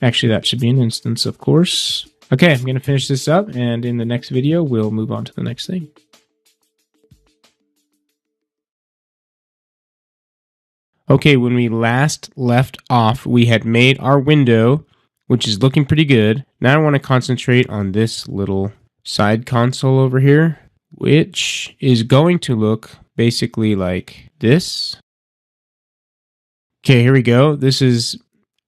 Actually, that should be an instance, of course. Okay, I'm going to finish this up, and in the next video, we'll move on to the next thing. Okay, when we last left off, we had made our window, which is looking pretty good. Now I want to concentrate on this little side console over here, which is going to look basically like this. Okay, here we go. This is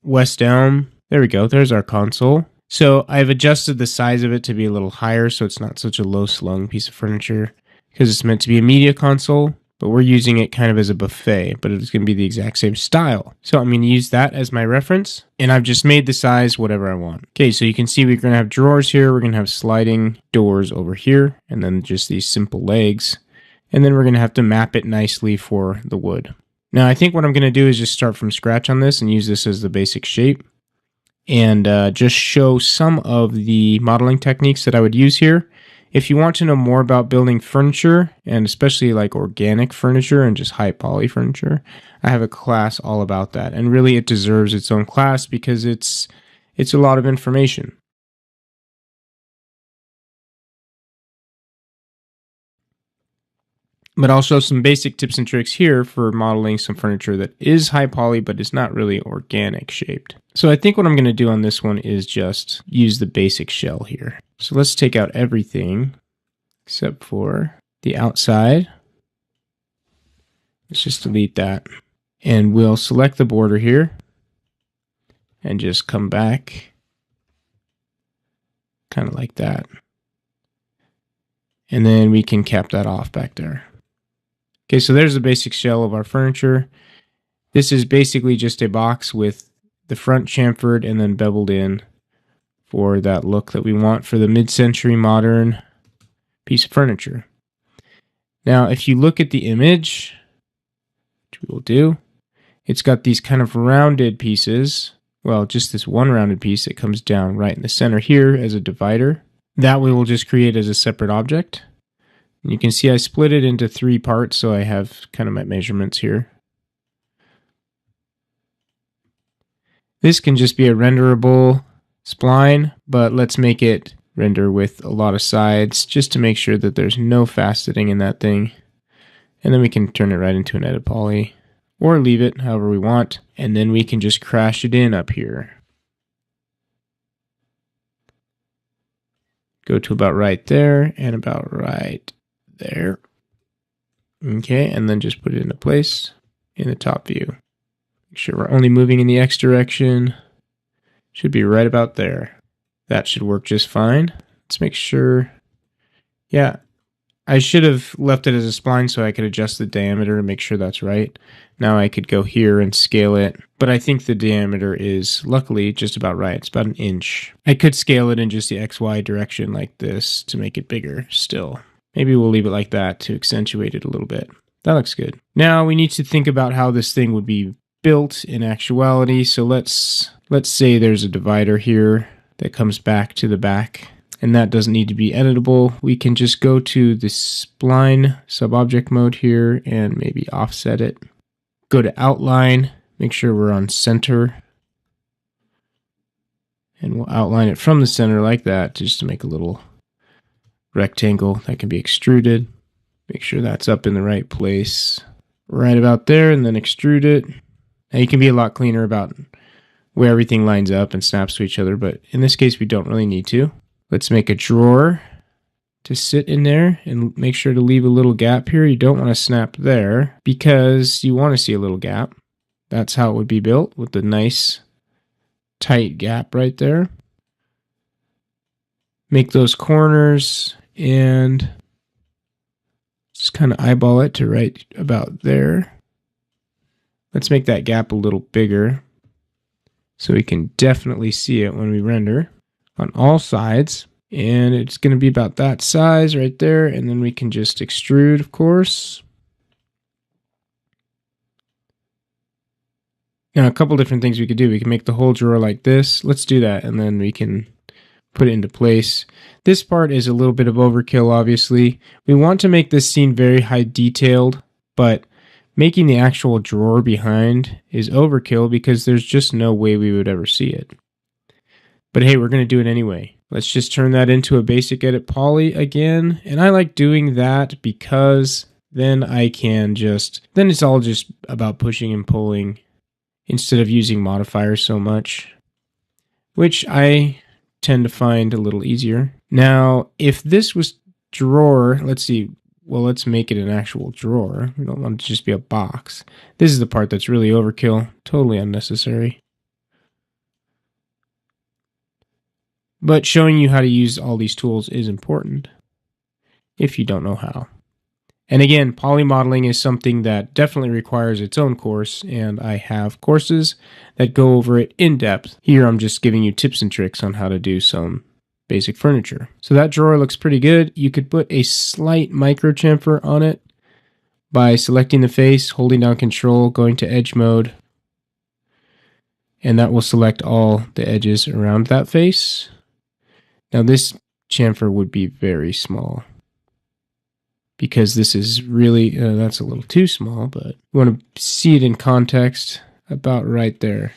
West Elm. There we go. There's our console. So I've adjusted the size of it to be a little higher so it's not such a low slung piece of furniture because it's meant to be a media console, but we're using it kind of as a buffet, but it's going to be the exact same style. So I'm going to use that as my reference, and I've just made the size whatever I want. Okay, so you can see we're going to have drawers here, we're going to have sliding doors over here, and then just these simple legs, and then we're going to have to map it nicely for the wood. Now I think what I'm going to do is just start from scratch on this and use this as the basic shape, and just show some of the modeling techniques that I would use here. If you want to know more about building furniture, and especially like organic furniture and just high poly furniture, I have a class all about that. And really it deserves its own class because it's a lot of information. But I'll show some basic tips and tricks here for modeling some furniture that is high poly, but is not really organic shaped. So I think what I'm going to do on this one is just use the basic shell here. So let's take out everything except for the outside. Let's just delete that. And we'll select the border here and just come back kind of like that. And then we can cap that off back there. Okay, so there's the basic shell of our furniture. This is basically just a box with the front chamfered and then beveled in for that look that we want for the mid-century modern piece of furniture. Now, if you look at the image, which we will do, it's got these kind of rounded pieces. Well, just this one rounded piece that comes down right in the center here as a divider. That we will just create as a separate object. And you can see I split it into 3 parts, so I have kind of my measurements here. This can just be a renderable spline, but let's make it render with a lot of sides just to make sure that there's no faceting in that thing. And then we can turn it right into an edit poly or leave it however we want. And then we can just crash it in up here. Go to about right there and about right there. Okay, and then just put it into place in the top view. Make sure we're only moving in the X direction. Should be right about there. That should work just fine. Let's make sure. Yeah, I should have left it as a spline so I could adjust the diameter and make sure that's right. Now I could go here and scale it, but I think the diameter is luckily just about right. It's about 1 inch. I could scale it in just the XY direction like this to make it bigger still. Maybe we'll leave it like that to accentuate it a little bit. That looks good. Now we need to think about how this thing would be built in actuality. So let's say there's a divider here that comes back to the back, and that doesn't need to be editable. We can just go to the spline subobject mode here and maybe offset it. Go to outline, make sure we're on center, and we'll outline it from the center like that just to make a little rectangle that can be extruded. Make sure that's up in the right place, right about there, and then extrude it. Now you can be a lot cleaner about where everything lines up and snaps to each other, but in this case we don't really need to. Let's make a drawer to sit in there and make sure to leave a little gap here. You don't want to snap there because you want to see a little gap. That's how it would be built, with the nice tight gap right there. Make those corners and just kind of eyeball it to right about there. Let's make that gap a little bigger so we can definitely see it when we render on all sides. And it's going to be about that size right there. And then we can just extrude, of course. Now, a couple different things we could do. We can make the whole drawer like this. Let's do that. And then we can put it into place. This part is a little bit of overkill, obviously. We want to make this scene very high detailed, but making the actual drawer behind is overkill because there's just no way we would ever see it. But hey, we're going to do it anyway. Let's just turn that into a basic edit poly again. And I like doing that because then then it's all just about pushing and pulling instead of using modifiers so much, which I tend to find a little easier. Now, if this was drawer, let's see, well, let's make it an actual drawer. We don't want it to just be a box. This is the part that's really overkill, totally unnecessary. But showing you how to use all these tools is important if you don't know how. And again, poly modeling is something that definitely requires its own course, and I have courses that go over it in depth. Here I'm just giving you tips and tricks on how to do some basic furniture. So that drawer looks pretty good. You could put a slight micro chamfer on it by selecting the face, holding down Control, going to edge mode, and that will select all the edges around that face. Now this chamfer would be very small because this is really, that's a little too small, but you want to see it in context about right there.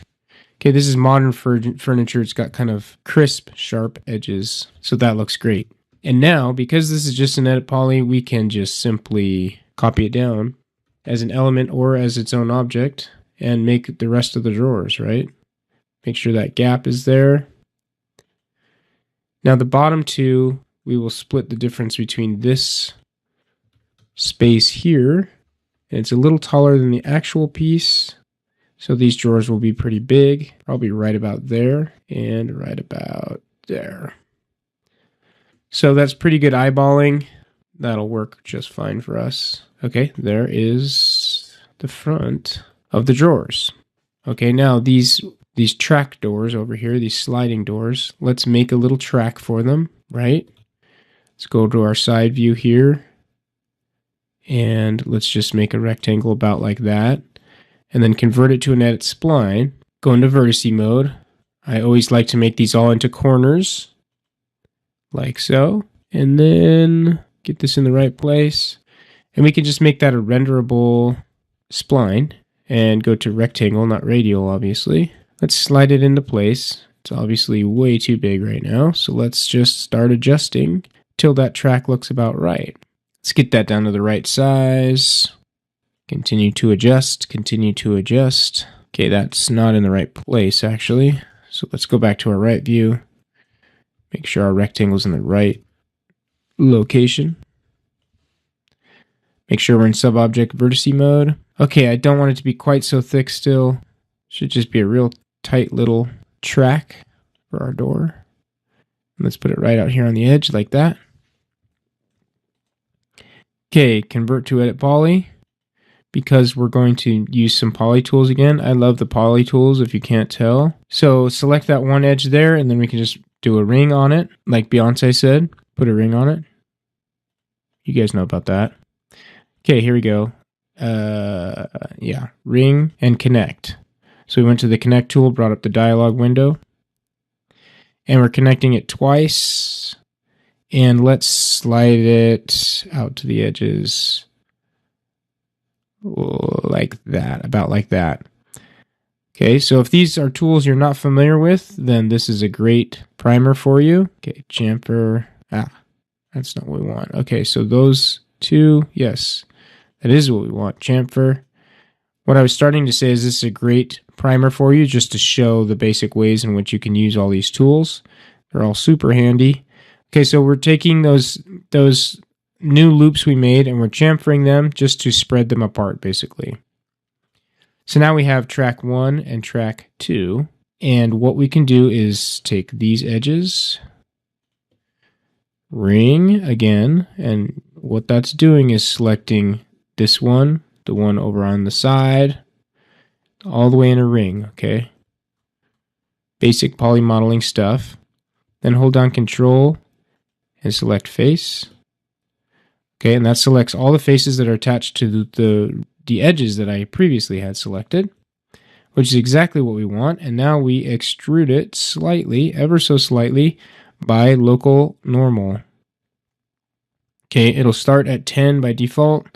Okay, this is modern furniture. It's got kind of crisp, sharp edges, so that looks great. And now, because this is just an edit poly, we can just simply copy it down as an element or as its own object and make the rest of the drawers, right? Make sure that gap is there. Now the bottom two, we will split the difference between this space here. And it's a little taller than the actual piece. So these drawers will be pretty big, probably right about there and right about there. So that's pretty good eyeballing. That'll work just fine for us. Okay, there is the front of the drawers. Okay, now these track doors over here, these sliding doors, let's make a little track for them, right? Let's go to our side view here. And let's just make a rectangle about like that. And then convert it to an edit spline. Go into vertice mode. I always like to make these all into corners. Like so. And then get this in the right place. And we can just make that a renderable spline. And go to rectangle, not radial, obviously. Let's slide it into place. It's obviously way too big right now. So let's just start adjusting till that track looks about right. Let's get that down to the right size. Continue to adjust, continue to adjust. Okay, that's not in the right place actually. So let's go back to our right view. Make sure our rectangle's in the right location. Make sure we're in sub-object vertice mode. Okay, I don't want it to be quite so thick still. Should just be a real tight little track for our door. Let's put it right out here on the edge like that. Okay, convert to edit poly. Because we're going to use some poly tools again. I love the poly tools if you can't tell. So select that one edge there and then we can just do a ring on it. Like Beyonce said, put a ring on it. You guys know about that. Okay, here we go. Yeah, ring and connect. So we went to the connect tool, brought up the dialog window. And we're connecting it twice. And let's slide it out to the edges. Like that, about like that. Okay, so if these are tools you're not familiar with, then this is a great primer for you. Okay, chamfer. That's not what we want. Okay, so those two, yes, that is what we want. Chamfer. What I was starting to say is this is a great primer for you just to show the basic ways in which you can use all these tools. They're all super handy. Okay, so we're taking those new loops we made and we're chamfering them just to spread them apart basically. So now we have track 1 and track 2, and what we can do is take these edges, ring again, and what that's doing is selecting this one, the one over on the side, all the way in a ring, okay? Basic poly modeling stuff. Then hold down Control and select face. Okay, and that selects all the faces that are attached to the edges that I previously had selected, which is exactly what we want. And now we extrude it slightly, ever so slightly, by local normal. Okay, it'll start at 10 by default.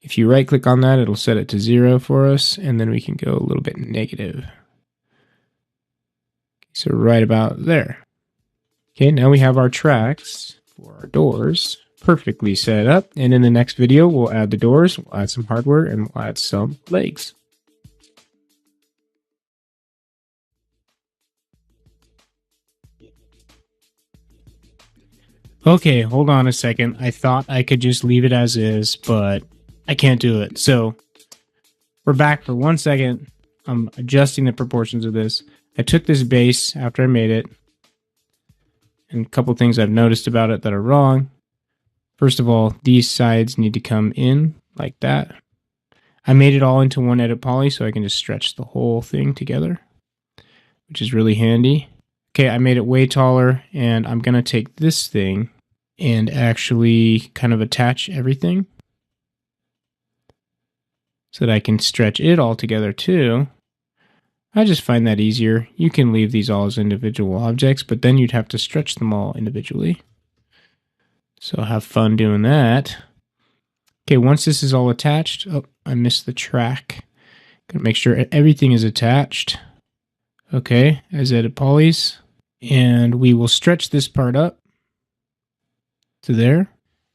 If you right click on that, it'll set it to 0 for us, and then we can go a little bit negative. So right about there. Okay, now we have our tracks for our doors perfectly set up, and in the next video we'll add the doors, we'll add some hardware, and we'll add some legs. Okay, hold on a second. I thought I could just leave it as is, but I can't do it. So we're back for 1 second. I'm adjusting the proportions of this. I took this base after I made it, and a couple things I've noticed about it that are wrong. First of all, these sides need to come in like that. I made it all into one edit poly so I can just stretch the whole thing together, which is really handy. Okay, I made it way taller, and I'm going to take this thing and actually kind of attach everything so that I can stretch it all together too. I just find that easier. You can leave these all as individual objects, but then you'd have to stretch them all individually. So have fun doing that. Okay, once this is all attached, oh, I missed the track. Gonna make sure everything is attached. Okay, as edit polys. And we will stretch this part up to there.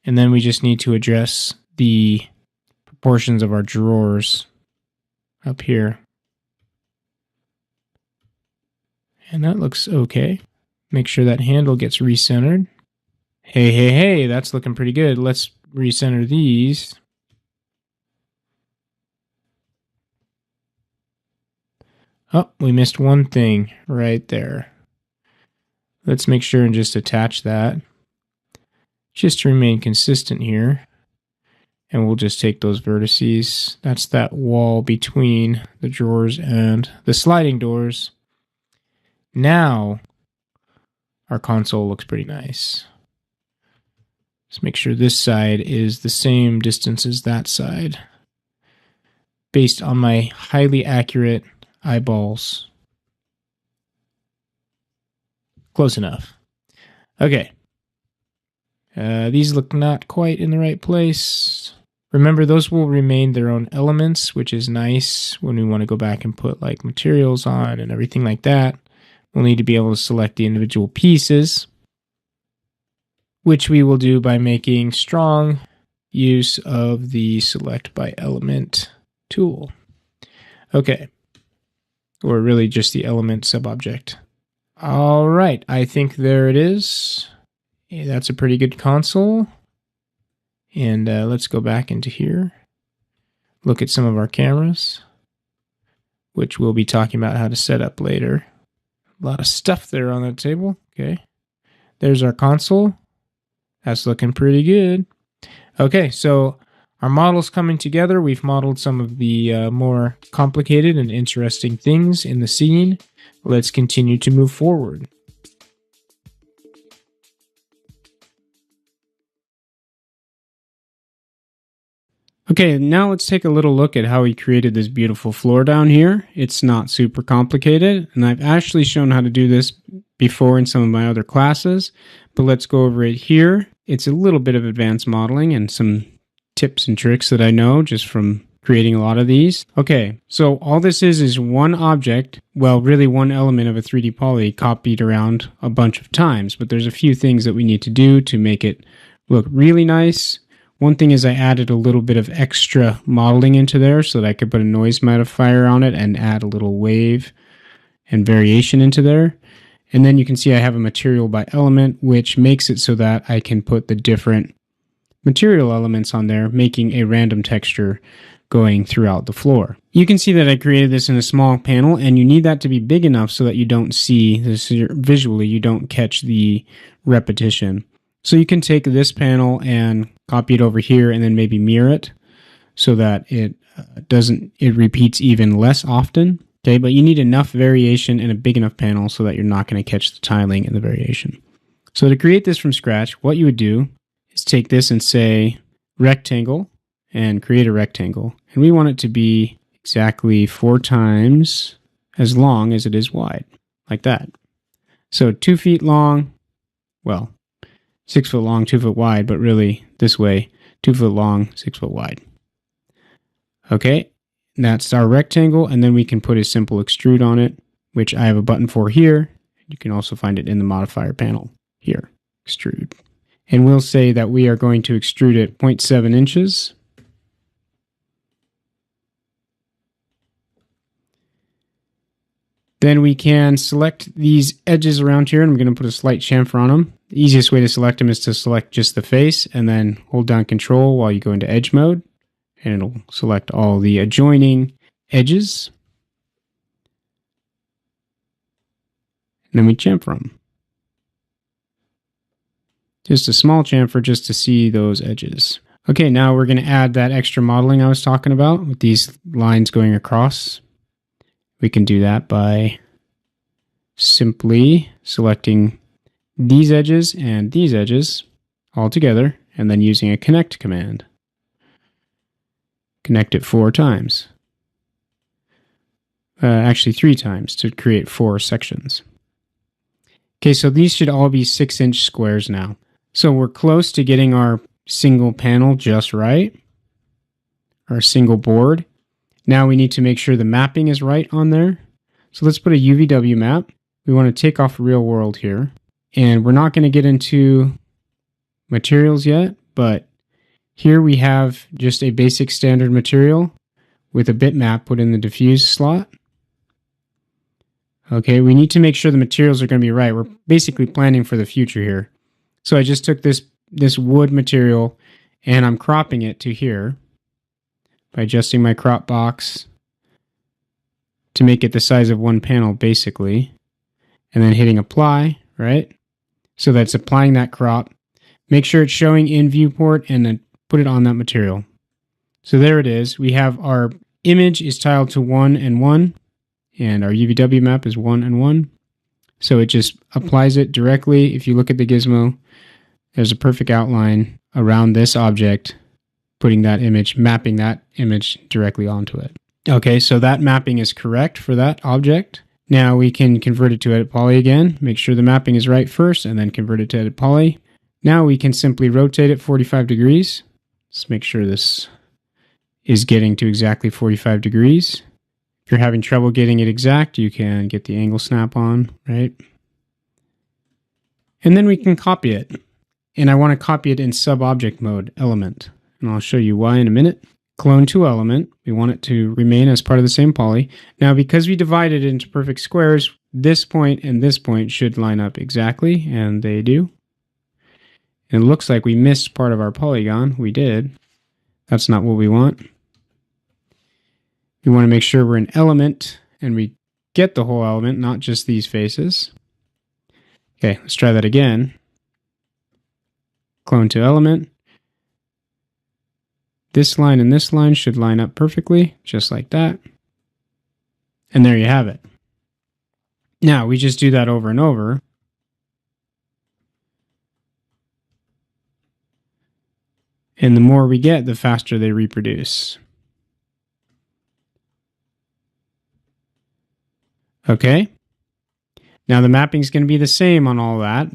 And then we just need to address the proportions of our drawers up here. And that looks okay. Make sure that handle gets recentered. Hey, that's looking pretty good. Let's recenter these. Oh, we missed one thing right there. Let's make sure and just attach that. Just to remain consistent here. And we'll just take those vertices. That's that wall between the drawers and the sliding doors. Now, our console looks pretty nice. Let's make sure this side is the same distance as that side, based on my highly accurate eyeballs. Close enough. Okay. These look not quite in the right place. Remember, those will remain their own elements, which is nice when we want to go back and put like materials on and everything like that. We'll need to be able to select the individual pieces, which we will do by making strong use of the Select by Element tool. Okay. Or really just the element subobject. All right, I think there it is. Yeah, that's a pretty good console. And let's go back into here. Look at some of our cameras, which we'll be talking about how to set up later. A lot of stuff there on that table. Okay. There's our console. That's looking pretty good. Okay, so our model's coming together. We've modeled some of the more complicated and interesting things in the scene. Let's continue to move forward. Okay, now let's take a little look at how we created this beautiful floor down here. It's not super complicated, and I've actually shown how to do this before in some of my other classes, but let's go over it here. It's a little bit of advanced modeling and some tips and tricks that I know just from creating a lot of these. Okay, so all this is one object, well, really one element of a 3D poly copied around a bunch of times, but there's a few things that we need to do to make it look really nice. One thing is I added a little bit of extra modeling into there so that I could put a noise modifier on it and add a little wave and variation into there. And then you can see I have a material by element, which makes it so that I can put the different material elements on there, making a random texture going throughout the floor. You can see that I created this in a small panel, and you need that to be big enough so that you don't see this visually, you don't catch the repetition. So you can take this panel and copy it over here and then maybe mirror it so that it repeats even less often. Okay, but you need enough variation and a big enough panel so that you're not going to catch the tiling and the variation. So to create this from scratch, what you would do is take this and say rectangle and create a rectangle. And we want it to be exactly 4 times as long as it is wide, like that. So 2 feet long, well, 6 foot long, 2 foot wide, but really this way, 2 foot long, 6 foot wide. Okay, that's our rectangle, and then we can put a simple extrude on it, which I have a button for here. You can also find it in the modifier panel here, extrude. And we'll say that we are going to extrude it 0.7 inches. Then we can select these edges around here, and I'm going to put a slight chamfer on them. The easiest way to select them is to select just the face and then hold down Control while you go into edge mode, and it'll select all the adjoining edges. And then we chamfer them. Just a small chamfer just to see those edges. Okay, now we're going to add that extra modeling I was talking about with these lines going across. We can do that by simply selecting these edges and these edges all together and then using a connect command. Connect it 4 times. Actually 3 times to create 4 sections. Okay, so these should all be 6-inch squares now. So we're close to getting our single panel just right, our single board. Now we need to make sure the mapping is right on there. So let's put a UVW map. We want to take off real world here. And we're not going to get into materials yet, but Here we have just a basic standard material with a bitmap put in the diffuse slot. Okay, we need to make sure the materials are going to be right. We're basically planning for the future here. So I just took this wood material and I'm cropping it to here by adjusting my crop box to make it the size of one panel basically, and then hitting apply, right? So that's applying that crop. Make sure it's showing in viewport and then put it on that material. So there it is. We have our image is tiled to 1 and 1, and our UVW map is 1 and 1. So it just applies it directly. If you look at the gizmo, there's a perfect outline around this object, putting that image, mapping that image directly onto it. Okay, so that mapping is correct for that object. Now we can convert it to edit poly again. Make sure the mapping is right first and then convert it to edit poly. Now we can simply rotate it 45 degrees. Let's make sure this is getting to exactly 45 degrees. If you're having trouble getting it exact, you can get the angle snap on, right? And then we can copy it. And I want to copy it in sub-object mode, element. And I'll show you why in a minute. Clone to element. We want it to remain as part of the same poly. Now, because we divided it into perfect squares, this point and this point should line up exactly, and they do. And it looks like we missed part of our polygon. We did. That's not what we want. We want to make sure we're in element, and we get the whole element, not just these faces. Okay, let's try that again. Clone to element. This line and this line should line up perfectly, just like that. And there you have it. Now, we just do that over and over. And the more we get, the faster they reproduce. Okay. Now, the mapping is going to be the same on all that,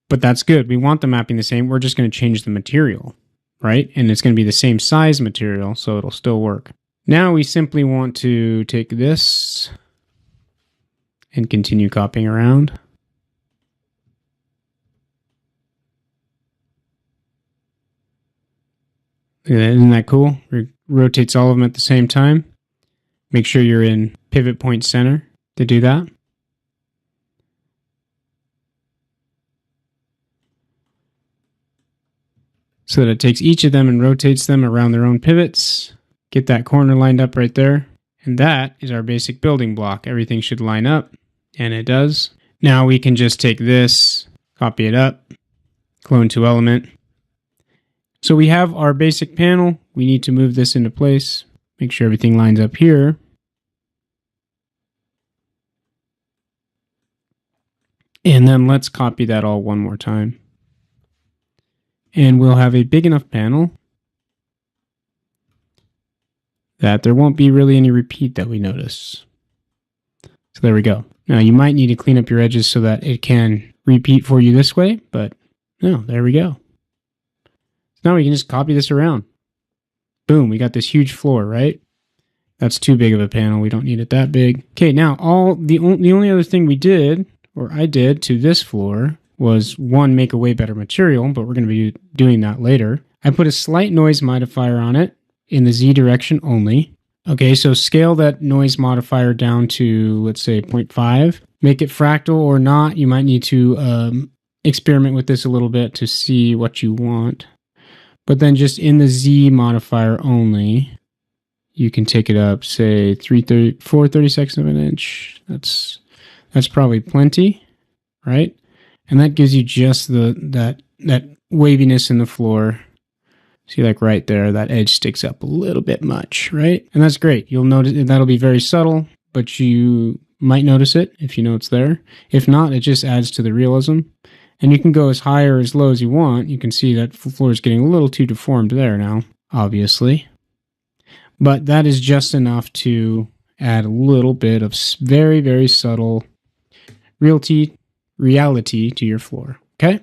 but that's good. We want the mapping the same. We're just going to change the material, right? And it's going to be the same size material, so it'll still work. Now we simply want to take this and continue copying around. Isn't that cool? It rotates all of them at the same time. Make sure you're in pivot point center to do that. So that it takes each of them and rotates them around their own pivots. Get that corner lined up right there. And that is our basic building block. Everything should line up, and it does. Now we can just take this, copy it up, clone to element. So we have our basic panel. We need to move this into place. Make sure everything lines up here. And then let's copy that all one more time. And we'll have a big enough panel that there won't be really any repeat that we notice. So there we go. Now you might need to clean up your edges so that it can repeat for you this way, but no, there we go. Now we can just copy this around. Boom, we got this huge floor, right? That's too big of a panel. We don't need it that big. Okay, now the only other thing we did, or I did to this floor, was one, make a way better material, but we're going to be doing that later. I put a slight noise modifier on it in the Z direction only. Okay, so scale that noise modifier down to, let's say, 0.5. Make it fractal or not. You might need to experiment with this a little bit to see what you want. But then just in the Z modifier only, you can take it up, say, 4/32 of an inch. That's probably plenty, right? And that gives you just that waviness in the floor. See, like right there, that edge sticks up a little bit much, right? And that's great. You'll notice that'll be very subtle, but you might notice it if you know it's there. If not, it just adds to the realism. And you can go as high or as low as you want. You can see that the floor is getting a little too deformed there now, obviously. But that is just enough to add a little bit of very, very subtle reality to your floor, okay?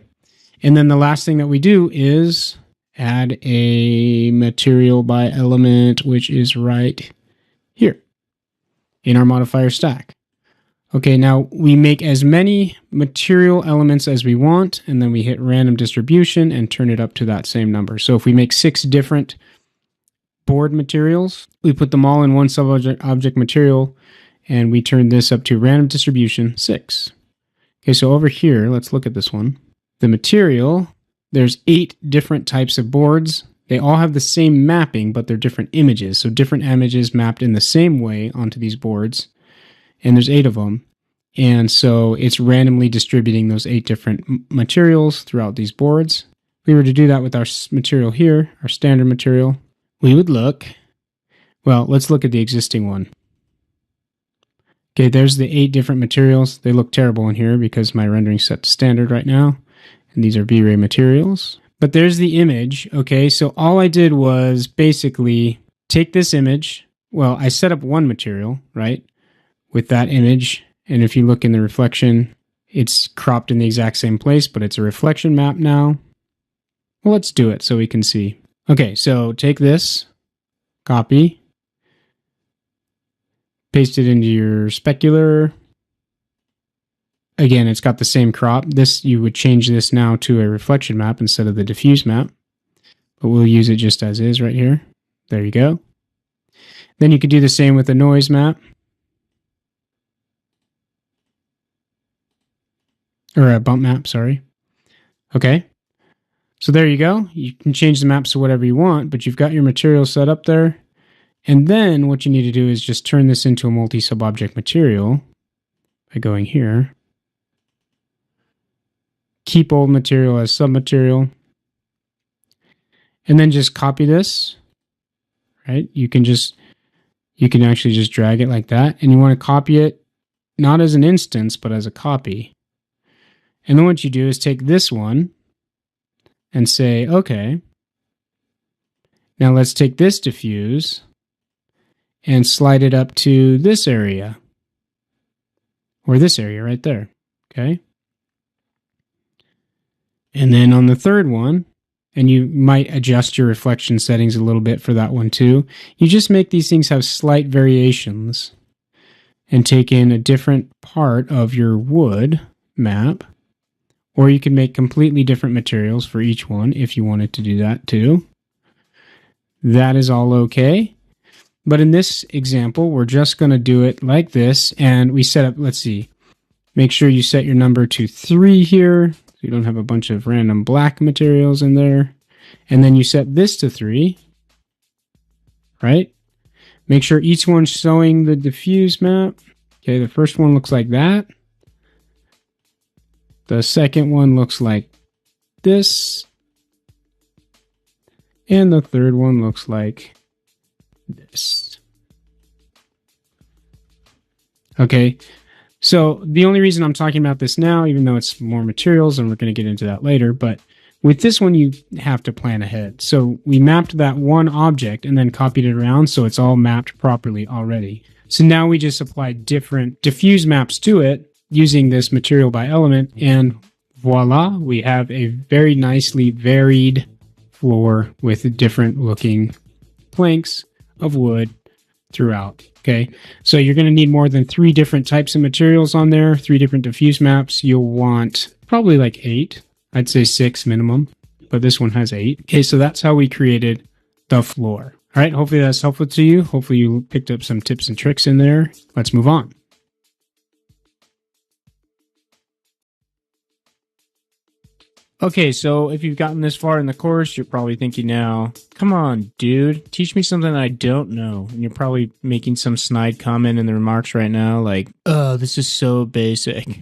And then the last thing that we do is add a material by element, which is right here in our modifier stack. Okay, now we make as many material elements as we want, and then we hit random distribution and turn it up to that same number. So if we make 6 different board materials, we put them all in one sub-object material, and we turn this up to random distribution 6. Okay, so over here, let's look at this one. The material, there's 8 different types of boards. They all have the same mapping, but they're different images. So different images mapped in the same way onto these boards. And there's 8 of them. And so it's randomly distributing those 8 different materials throughout these boards. If we were to do that with our material here, our standard material, we would look, well, let's look at the existing one. Okay, there's the 8 different materials. They look terrible in here because my rendering's set to standard right now. And these are V-Ray materials. But there's the image, okay? So all I did was basically take this image. Well, I set up one material, right, with that image. And if you look in the reflection, it's cropped in the exact same place, but it's a reflection map now. Well, let's do it so we can see. Okay, so take this, copy, paste it into your specular. Again, it's got the same crop. This, you would change this now to a reflection map instead of the diffuse map. But we'll use it just as is right here. There you go. Then you could do the same with the noise map. Or a bump map, sorry. Okay. So there you go. You can change the maps to whatever you want, but you've got your material set up there. And then what you need to do is just turn this into a multi-sub-object material by going here. Keep old material as submaterial. And then just copy this, right? You can actually just drag it like that. And you want to copy it not as an instance, but as a copy. And then what you do is take this one and say, okay, now let's take this diffuse and slide it up to this area. Or this area right there, okay? And then on the third one, and you might adjust your reflection settings a little bit for that one too, you just make these things have slight variations and take in a different part of your wood map, or you can make completely different materials for each one if you wanted to do that too. That is all okay. But in this example, we're just going to do it like this, and we set up, let's see, make sure you set your number to 3 here, so you don't have a bunch of random black materials in there. And then you set this to 3, right? Make sure each one's showing the diffuse map. Okay, the first one looks like that. The second one looks like this. And the third one looks like this. Okay, so the only reason I'm talking about this now, even though it's more materials, and we're going to get into that later, but with this one, you have to plan ahead. So we mapped that one object and then copied it around, so it's all mapped properly already. So now we just apply different diffuse maps to it using this material by element, and voila, we have a very nicely varied floor with different looking planks of wood throughout. Okay, so you're going to need more than 3 different types of materials on there, 3 different diffuse maps. You'll want probably like 8. I'd say 6 minimum, but this one has 8. Okay, so that's how we created the floor. All right, hopefully that's helpful to you. Hopefully you picked up some tips and tricks in there. Let's move on. Okay, so if you've gotten this far in the course, you're probably thinking now, come on, dude, teach me something I don't know. And you're probably making some snide comment in the remarks right now, like, oh, this is so basic.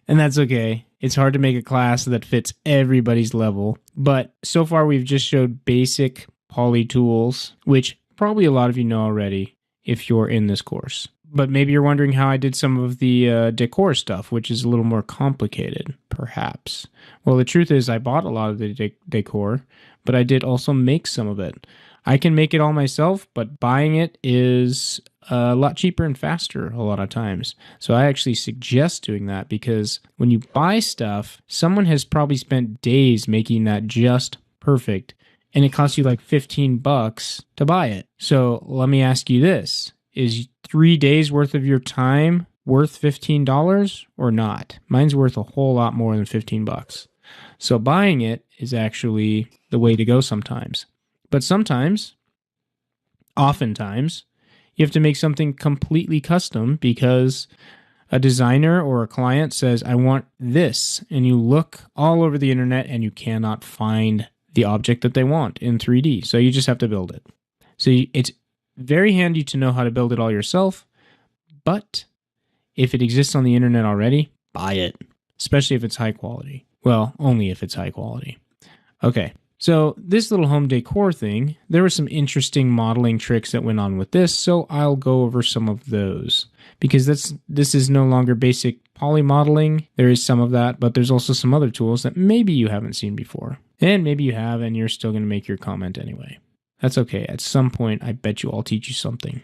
And that's okay. It's hard to make a class that fits everybody's level. But so far, we've just showed basic poly tools, which probably a lot of you know already if you're in this course. But maybe you're wondering how I did some of the decor stuff, which is a little more complicated, perhaps. Well, the truth is I bought a lot of the decor, but I did also make some of it. I can make it all myself, but buying it is a lot cheaper and faster a lot of times. So I actually suggest doing that because when you buy stuff, someone has probably spent days making that just perfect, and it costs you like $15 to buy it. So let me ask you this. Is 3 days worth of your time worth $15 or not? Mine's worth a whole lot more than $15. So buying it is actually the way to go sometimes. But sometimes, oftentimes, you have to make something completely custom because a designer or a client says, I want this. And you look all over the internet and you cannot find the object that they want in 3D. So you just have to build it. So it's very handy to know how to build it all yourself. But if it exists on the internet already, buy it, especially if it's high quality. Well, only if it's high quality. Okay, so this little home decor thing, there were some interesting modeling tricks that went on with this, so I'll go over some of those. Because this is no longer basic poly modeling. There is some of that, but there's also some other tools that maybe you haven't seen before. And maybe you have, and you're still going to make your comment anyway. That's okay. At some point, I bet you I'll teach you something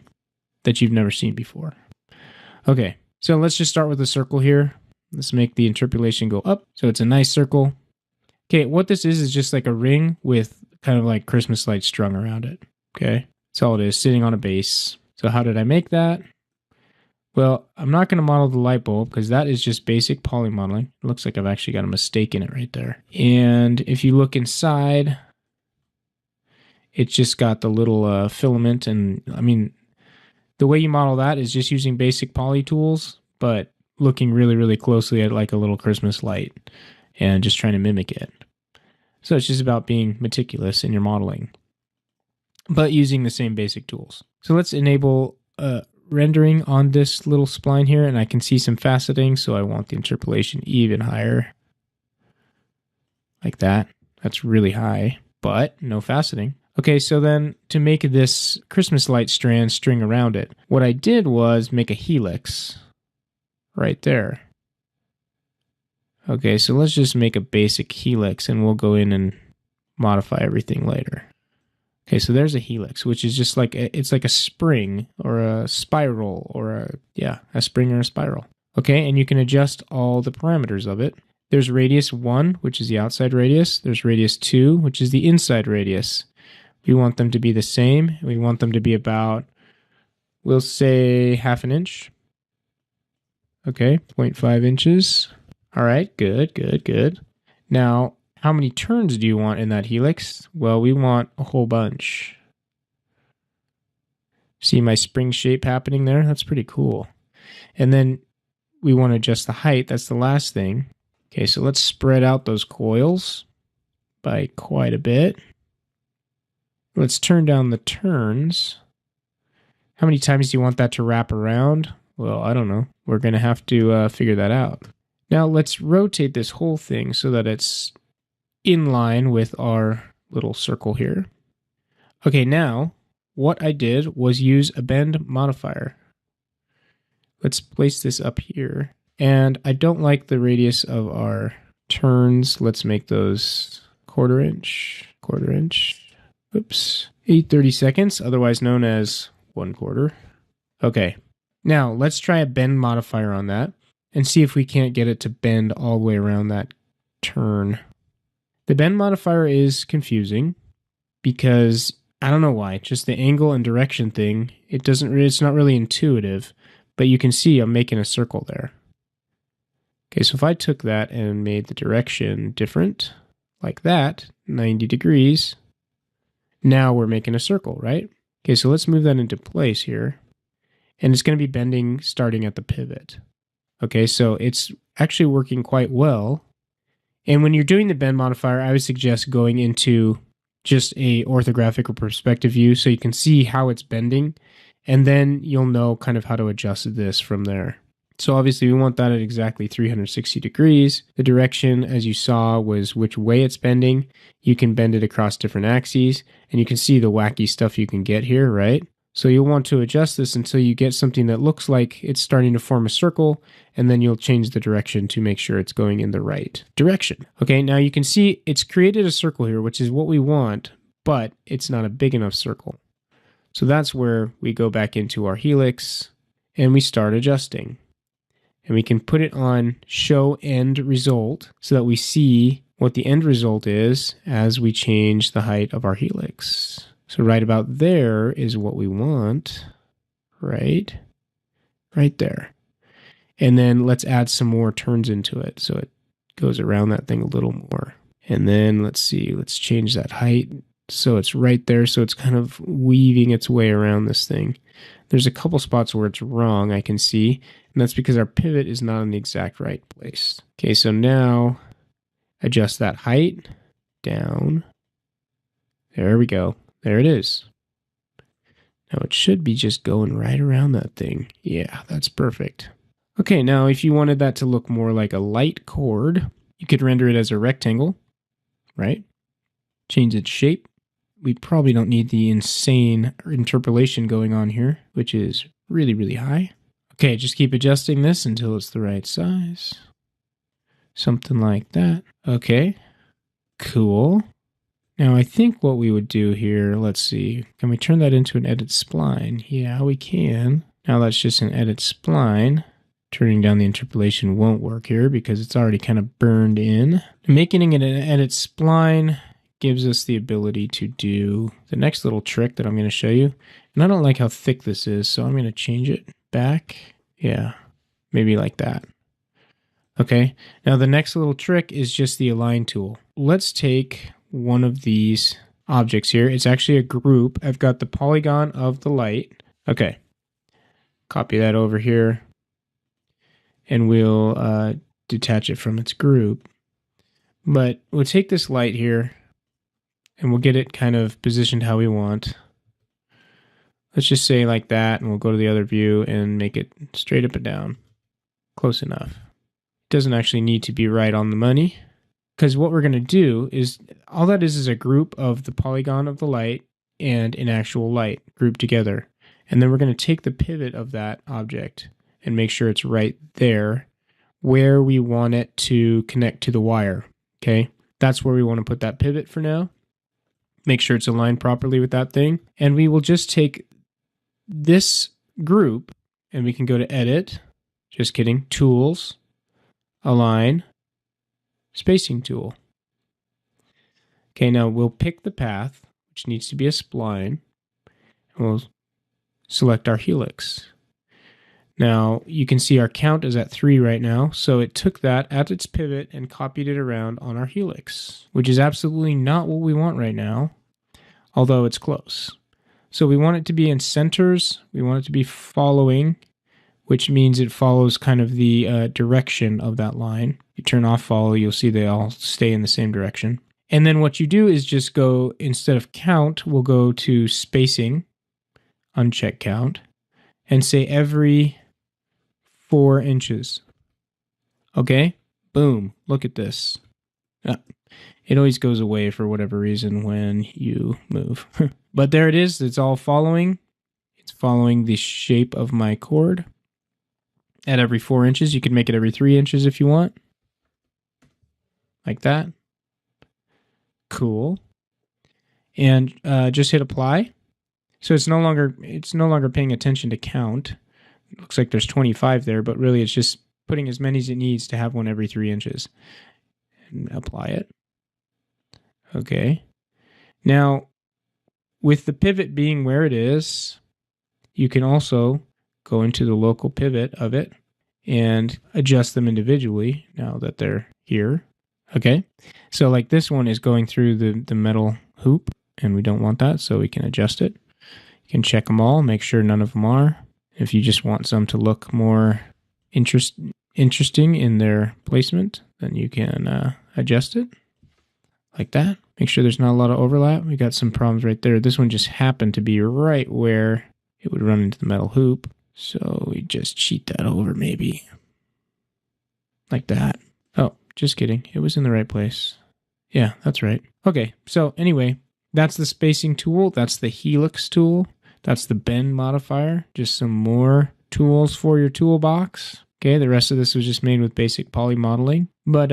that you've never seen before. Okay, so let's just start with a circle here. Let's make the interpolation go up. So it's a nice circle. Okay, what this is just like a ring with kind of like Christmas lights strung around it. Okay, that's all it is, sitting on a base. So how did I make that? Well, I'm not going to model the light bulb because that is just basic poly modeling. It looks like I've actually got a mistake in it right there. And if you look inside, it's just got the little filament. And I mean, the way you model that is just using basic poly tools, but looking really, really closely at like a little Christmas light and just trying to mimic it. So it's just about being meticulous in your modeling, but using the same basic tools. So let's enable rendering on this little spline here, and I can see some faceting, so I want the interpolation even higher. Like that. That's really high, but no faceting. Okay, so then to make this Christmas light strand string around it, what I did was make a helix right there. Okay, so let's just make a basic helix, and we'll go in and modify everything later. Okay, so there's a helix, which is just like it's like a spring or a spiral or a spring or a spiral. Okay, and you can adjust all the parameters of it. There's radius 1, which is the outside radius. There's radius 2, which is the inside radius. We want them to be the same. We want them to be about, we'll say, ½ an inch. Okay, 0.5 inches. All right, good. Now, how many turns do you want in that helix? Well, we want a whole bunch. See my spring shape happening there? That's pretty cool. And then we want to adjust the height. That's the last thing. Okay, so let's spread out those coils by quite a bit. Let's turn down the turns. How many times do you want that to wrap around? Well, I don't know. We're going to have to figure that out. Now let's rotate this whole thing so that it's in line with our little circle here. Okay, now what I did was use a bend modifier. Let's place this up here. And I don't like the radius of our turns. Let's make those quarter inch. Oops. 8/32, otherwise known as 1/4. Okay, now let's try a bend modifier on that and see if we can't get it to bend all the way around that turn. The bend modifier is confusing because I don't know why, just the angle and direction thing, it's not really intuitive, but you can see I'm making a circle there. Okay, so if I took that and made the direction different, like that, 90 degrees, now we're making a circle, right? Okay, so let's move that into place here. And it's going to be bending starting at the pivot. Okay, so it's actually working quite well. And when you're doing the bend modifier, I would suggest going into just a orthographic or perspective view so you can see how it's bending. And then you'll know kind of how to adjust this from there. So obviously we want that at exactly 360 degrees. The direction, as you saw, was which way it's bending. You can bend it across different axes, and you can see the wacky stuff you can get here, right? So you'll want to adjust this until you get something that looks like it's starting to form a circle, and then you'll change the direction to make sure it's going in the right direction. Okay, now you can see it's created a circle here, which is what we want, but it's not a big enough circle. So that's where we go back into our helix, and we start adjusting. And we can put it on show end result so that we see what the end result is as we change the height of our helix. So right about there is what we want, right there. And then let's add some more turns into it so it goes around that thing a little more. And then let's see, let's change that height so it's right there. So it's kind of weaving its way around this thing. There's a couple spots where it's wrong, I can see. And that's because our pivot is not in the exact right place. Okay, so now adjust that height down. There we go. There it is. Now it should be just going right around that thing. Yeah, that's perfect. Okay, now if you wanted that to look more like a light chord, you could render it as a rectangle, right? Change its shape. We probably don't need the insane interpolation going on here, which is really, really high. Okay, just keep adjusting this until it's the right size. Something like that. Okay, cool. Now I think what we would do here, let's see, can we turn that into an edit spline? Yeah, we can. Now that's just an edit spline. Turning down the interpolation won't work here because it's already kind of burned in. Making it an edit spline gives us the ability to do the next little trick that I'm going to show you. And I don't like how thick this is, so I'm going to change it back. Yeah, maybe like that. Okay, now the next little trick is just the align tool. Let's take one of these objects here. It's actually a group. I've got the polygon of the light. Okay, copy that over here. And we'll detach it from its group. But we'll take this light here and we'll get it kind of positioned how we want. Let's just say like that, and we'll go to the other view and make it straight up and down. Close enough. It doesn't actually need to be right on the money, because what we're going to do is, all that is a group of the polygon of the light and an actual light grouped together. And then we're going to take the pivot of that object and make sure it's right there where we want it to connect to the wire, okay? That's where we want to put that pivot for now. Make sure it's aligned properly with that thing. And we will just take this group and we can go to Edit, just kidding, Tools, Align, Spacing Tool. Okay, now we'll pick the path, which needs to be a spline, and we'll select our helix. Now, you can see our count is at 3 right now, so it took that at its pivot and copied it around on our helix, which is absolutely not what we want right now, although it's close. So we want it to be in centers, we want it to be following, which means it follows kind of the direction of that line. You turn off follow, you'll see they all stay in the same direction. And then what you do is just go, instead of count, we'll go to spacing, uncheck count, and say every 4 inches. Okay, boom, look at this. It always goes away for whatever reason when you move. But there it is, it's all following. It's following the shape of my chord at every 4 inches. You can make it every 3 inches if you want. Like that. Cool. And just hit apply. So it's no longer paying attention to count. It looks like there's 25 there, but really it's just putting as many as it needs to have one every 3 inches. And apply it. Okay. Now, with the pivot being where it is, you can also go into the local pivot of it and adjust them individually now that they're here. Okay. So like this one is going through the metal hoop, and we don't want that, so we can adjust it. You can check them all, make sure none of them are. If you just want some to look more interesting in their placement, then you can adjust it like that. Make sure there's not a lot of overlap. We got some problems right there. This one just happened to be right where it would run into the metal hoop. So we just cheat that over maybe. Like that. Oh, just kidding. It was in the right place. Yeah, that's right. Okay, so anyway, that's the spacing tool. That's the helix tool. That's the bend modifier. Just some more tools for your toolbox. Okay, the rest of this was just made with basic poly modeling. But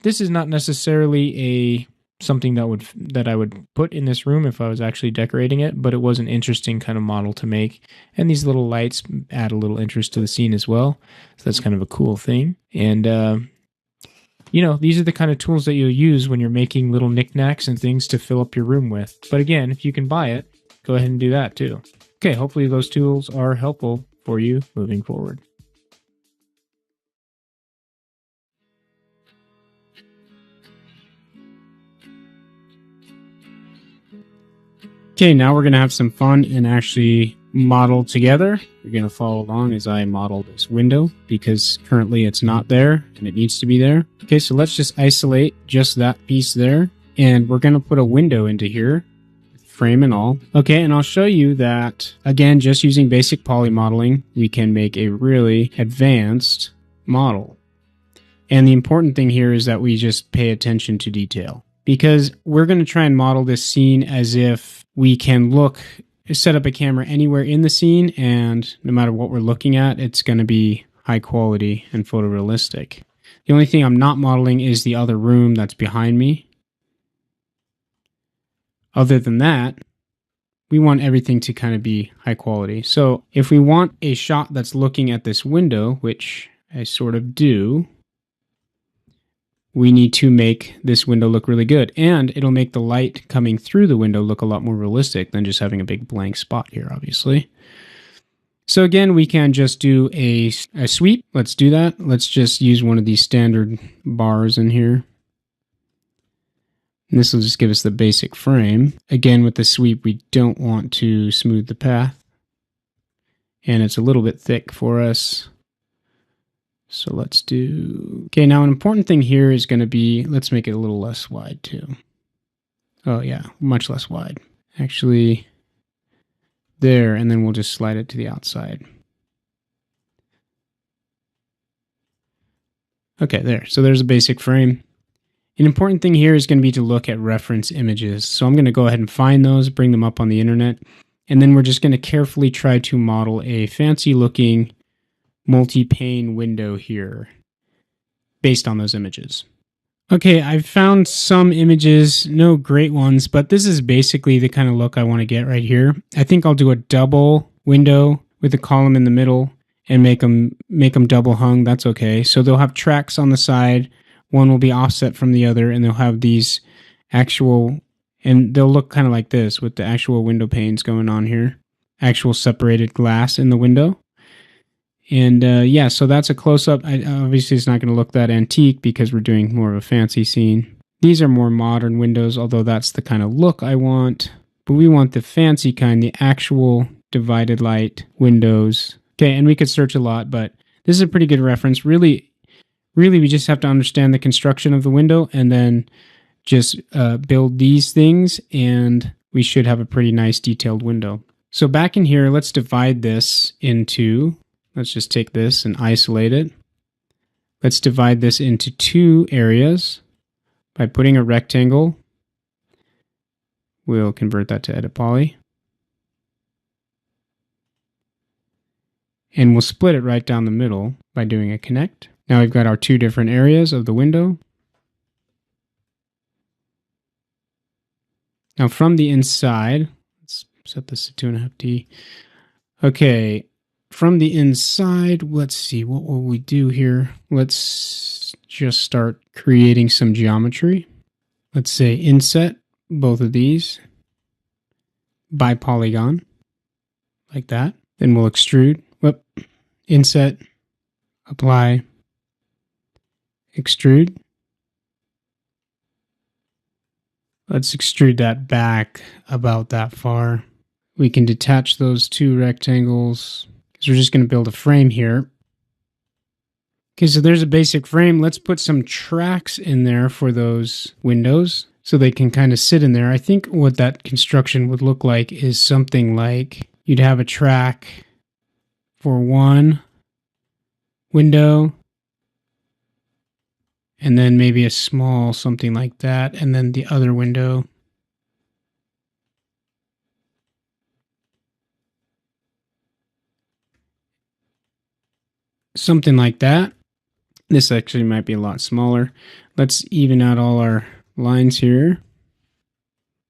this is not necessarily something that I would put in this room if I was actually decorating it, but it was an interesting kind of model to make. And these little lights add a little interest to the scene as well. So that's kind of a cool thing. And you know, these are the kind of tools that you'll use when you're making little knickknacks and things to fill up your room with. But again, if you can buy it, go ahead and do that too. Okay, hopefully those tools are helpful for you moving forward. Okay, now we're going to have some fun and actually model together. You're going to follow along as I model this window because currently it's not there and it needs to be there. Okay, so let's just isolate just that piece there. And we're going to put a window into here, frame and all. Okay, and I'll show you that, again, just using basic poly modeling, we can make a really advanced model. And the important thing here is that we just pay attention to detail. Because we're going to try and model this scene as if we can set up a camera anywhere in the scene, and no matter what we're looking at, it's going to be high quality and photorealistic. The only thing I'm not modeling is the other room that's behind me. Other than that, we want everything to kind of be high quality. So if we want a shot that's looking at this window, which I sort of do, we need to make this window look really good. And it'll make the light coming through the window look a lot more realistic than just having a big blank spot here, obviously. So again, we can just do a sweep. Let's do that. Let's just use one of these standard bars in here. And this will just give us the basic frame. Again, with the sweep, we don't want to smooth the path. And it's a little bit thick for us. So let's do... Okay, now an important thing here is going to be... Let's make it a little less wide too. Oh yeah, much less wide. Actually, there, and then we'll just slide it to the outside. Okay, there. So there's a basic frame. An important thing here is going to be to look at reference images. So I'm going to go ahead and find those, bring them up on the internet, and then we're just going to carefully try to model a fancy looking multi-pane window here based on those images. Okay, I've found some images, no great ones, but this is basically the kind of look I want to get right here. I think I'll do a double window with a column in the middle and make them double hung. That's okay. So they'll have tracks on the side. One will be offset from the other, and they'll have these actual, and they'll look kind of like this with the actual window panes going on here. Actual separated glass in the window. And yeah, so that's a close-up. Obviously, it's not going to look that antique because we're doing more of a fancy scene. These are more modern windows, although that's the kind of look I want. But we want the fancy kind, the actual divided light windows. Okay, and we could search a lot, but this is a pretty good reference. Really, we just have to understand the construction of the window and then just build these things, and we should have a pretty nice detailed window. So back in here, let's divide this into... Let's just take this and isolate it. Let's divide this into two areas by putting a rectangle. We'll convert that to edit poly. And we'll split it right down the middle by doing a connect. Now we've got our two different areas of the window. Now from the inside, let's set this to 2.5D. Okay. From the inside, let's see, what will we do here? Let's just start creating some geometry. Let's say inset both of these by polygon, like that. Then we'll extrude, inset, apply, extrude. Let's extrude that back about that far. We can detach those two rectangles. So we're just going to build a frame here. Okay, so there's a basic frame. Let's put some tracks in there for those windows so they can kind of sit in there. I think what that construction would look like is something like you'd have a track for one window and then maybe a small something like that, and then the other window. Something like that. This actually might be a lot smaller. Let's even out all our lines here.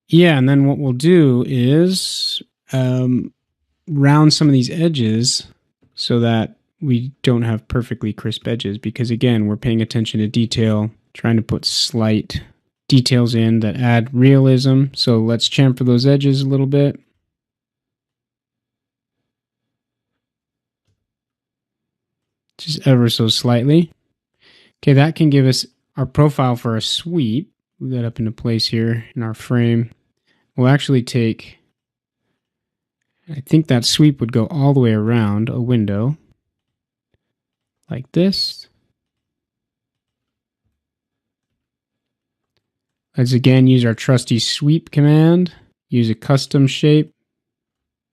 Yeah, and then what we'll do is round some of these edges so that we don't have perfectly crisp edges, because again, we're paying attention to detail, trying to put slight details in that add realism. So let's chamfer those edges a little bit. Just ever so slightly. Okay, that can give us our profile for a sweep. Move that up into place here in our frame. We'll actually take I think that sweep would go all the way around a window like this. Let's again use our trusty sweep command. Use a custom shape.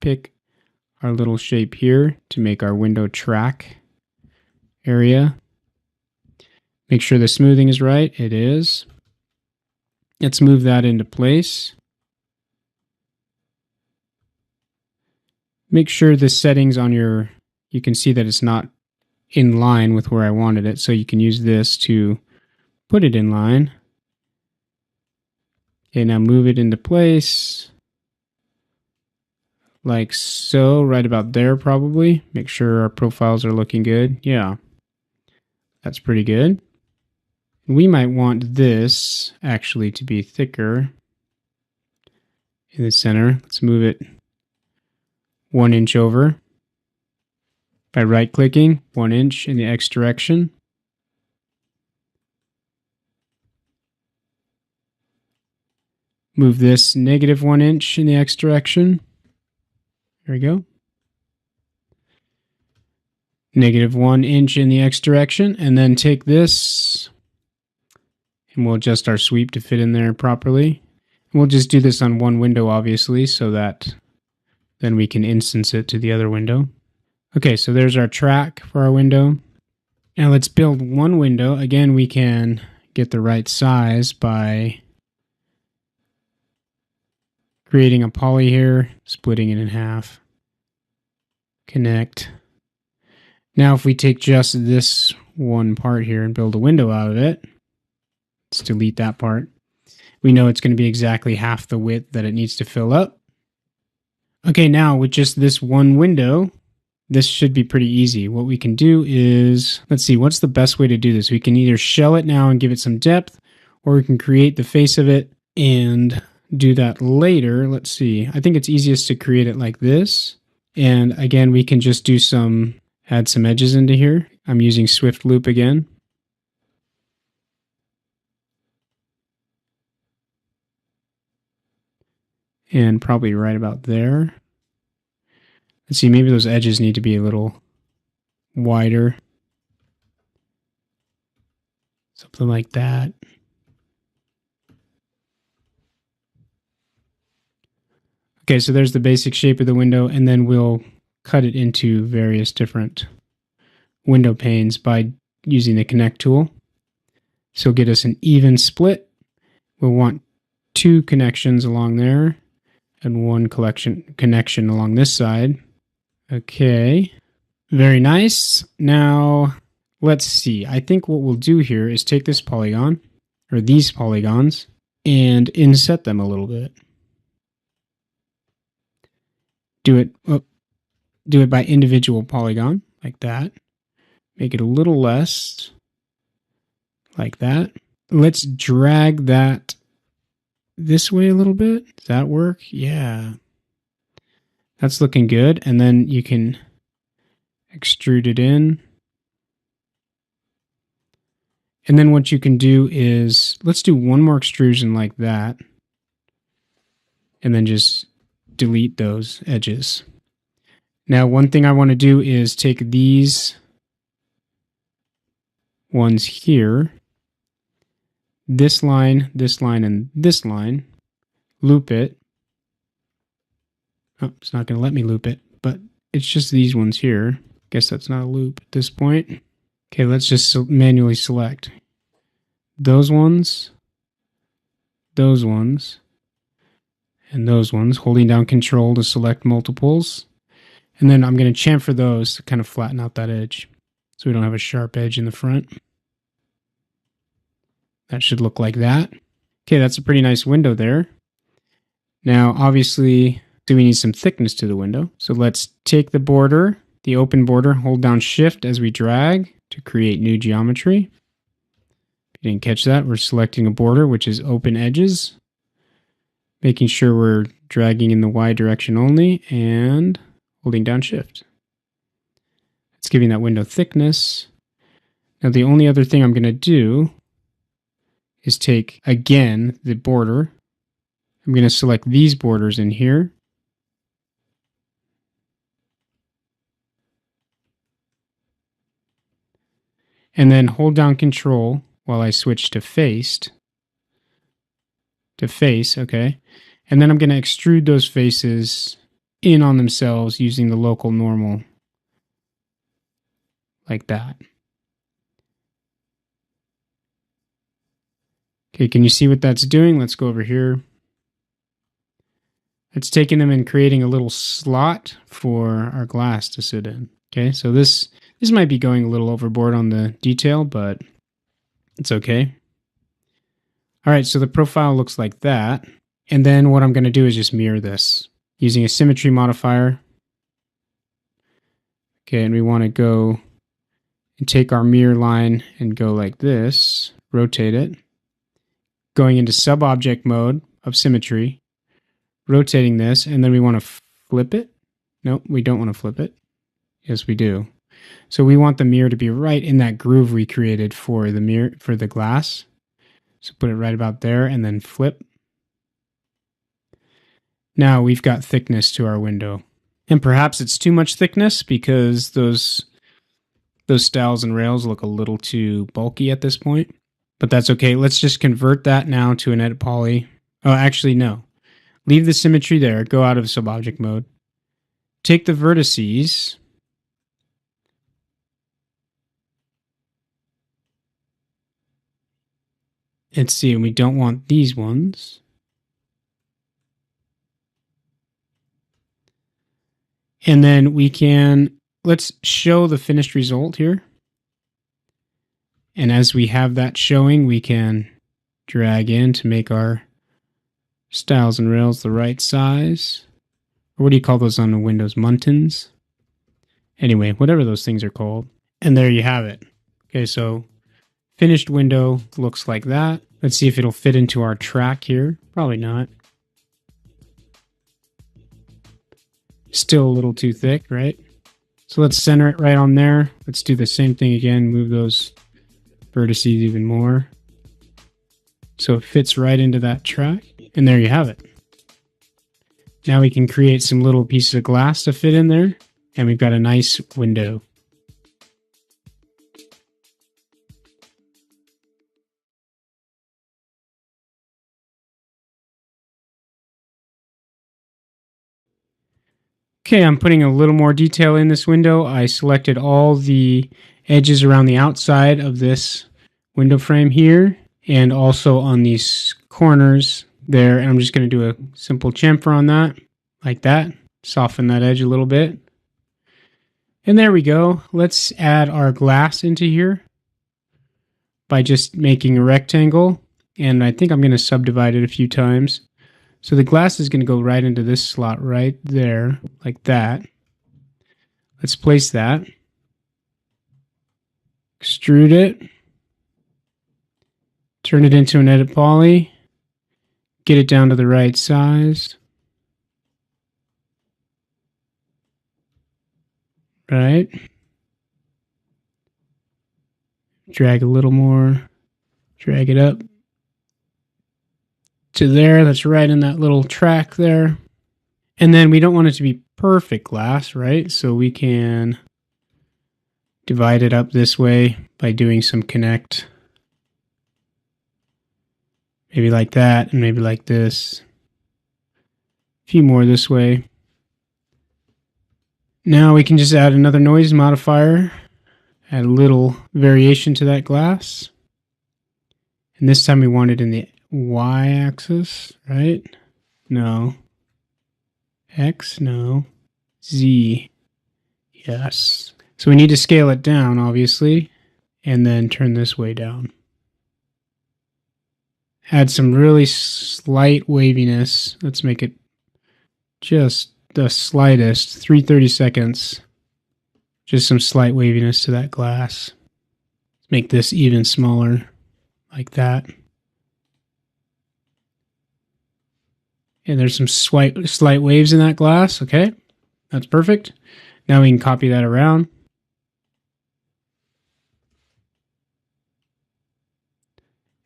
Pick our little shape here to make our window track area. Make sure the smoothing is right. It is. Let's move that into place. Make sure the settings on you can see that it's not in line with where I wanted it, so you can use this to put it in line. Okay, now move it into place. Like so, right about there probably. Make sure our profiles are looking good. Yeah, that's pretty good. We might want this actually to be thicker in the center. Let's move it 1 inch over by right-clicking, 1 inch in the X direction. Move this -1 inch in the X direction. There we go. -1 inch in the X direction, and then take this and we'll adjust our sweep to fit in there properly. And we'll just do this on one window, obviously, so that then we can instance it to the other window. Okay, so there's our track for our window. Now let's build one window. Again, we can get the right size by creating a poly here, splitting it in half. Connect. Now if we take just this one part here and build a window out of it, let's delete that part. We know it's going to be exactly half the width that it needs to fill up. Okay, now with just this one window, this should be pretty easy. What we can do is, let's see, what's the best way to do this? We can either shell it now and give it some depth, or we can create the face of it and do that later. Let's see. I think it's easiest to create it like this. And again, we can just do add some edges into here. I'm using Swift Loop again. And probably right about there. Let's see, maybe those edges need to be a little wider. Something like that. Okay, so there's the basic shape of the window, and then we'll cut it into various different window panes by using the connect tool. So get us an even split. We'll want 2 connections along there and 1 connection along this side. Okay, very nice. Now, let's see. I think what we'll do here is take this polygon, or these polygons, and inset them a little bit. Do it by individual polygon, like that. Make it a little less, like that. Let's drag that this way a little bit. Does that work? Yeah. That's looking good. And then you can extrude it in. And then what you can do is, let's do one more extrusion like that. And then just delete those edges. Now, one thing I want to do is take these ones here, this line, and this line, loop it. Oh, it's not going to let me loop it, but it's just these ones here. Guess that's not a loop at this point. Okay, let's just manually select those ones, and those ones, holding down Control to select multiples. And then I'm going to chamfer those to kind of flatten out that edge so we don't have a sharp edge in the front. That should look like that. Okay, that's a pretty nice window there. Now, obviously, we need some thickness to the window. So let's take the border, the open border, hold down Shift as we drag to create new geometry. If you didn't catch that, we're selecting a border, which is open edges, making sure we're dragging in the Y direction only, and holding down Shift. It's giving that window thickness. Now, the only other thing I'm going to do is take, again, the border. I'm going to select these borders in here. and then hold down Control while I switch to face. Okay. And then I'm going to extrude those faces in on themselves using the local normal, like that. Okay, can you see what that's doing? Let's go over here. It's taking them and creating a little slot for our glass to sit in. Okay, so this might be going a little overboard on the detail, but it's okay. All right, so the profile looks like that. And then what I'm going to do is just mirror this using a symmetry modifier. Okay, and we want to go and take our mirror line and go like this, rotate it, going into sub-object mode of symmetry, rotating this, and then we want to flip it. Nope, we don't want to flip it. Yes, we do. So we want the mirror to be right in that groove we created for the mirror, for the glass. So put it right about there and then flip. Now we've got thickness to our window. And perhaps it's too much thickness because those stiles and rails look a little too bulky at this point. But that's okay. Let's just convert that now to an edit poly. Oh, actually, no. Leave the symmetry there. Go out of sub-object mode. Take the vertices. Let's see, we don't want these ones. And then let's show the finished result here. And as we have that showing, we can drag in to make our stiles and rails the right size. Or what do you call those on the Windows? Muntins? Anyway, whatever those things are called. And there you have it. Okay, so finished window looks like that. Let's see if it'll fit into our track here. Probably not. Still a little too thick, right? So let's center it right on there. Let's do the same thing again. Move those vertices even more. So it fits right into that track. And there you have it. Now we can create some little pieces of glass to fit in there. And we've got a nice window. Okay, I'm putting a little more detail in this window. I selected all the edges around the outside of this window frame here and also on these corners there. And I'm just going to do a simple chamfer on that, like that. Soften that edge a little bit. And there we go. Let's add our glass into here by just making a rectangle. And I think I'm going to subdivide it a few times. So the glass is going to go right into this slot right there, like that. Let's place that. Extrude it. Turn it into an edit poly. Get it down to the right size. Right. Drag a little more. Drag it up to there. That's right in that little track there. And then we don't want it to be perfect glass, right? So we can divide it up this way by doing some connect. Maybe like that and maybe like this. A few more this way. Now we can just add another noise modifier. Add a little variation to that glass. And this time we want it in the Y-axis, right? No. X, no. Z, yes. So we need to scale it down, obviously, and then turn this way down. Add some really slight waviness. Let's make it just the slightest, 3/32. Just some slight waviness to that glass. Make this even smaller, like that. And there's some slight waves in that glass. Okay, that's perfect. Now we can copy that around.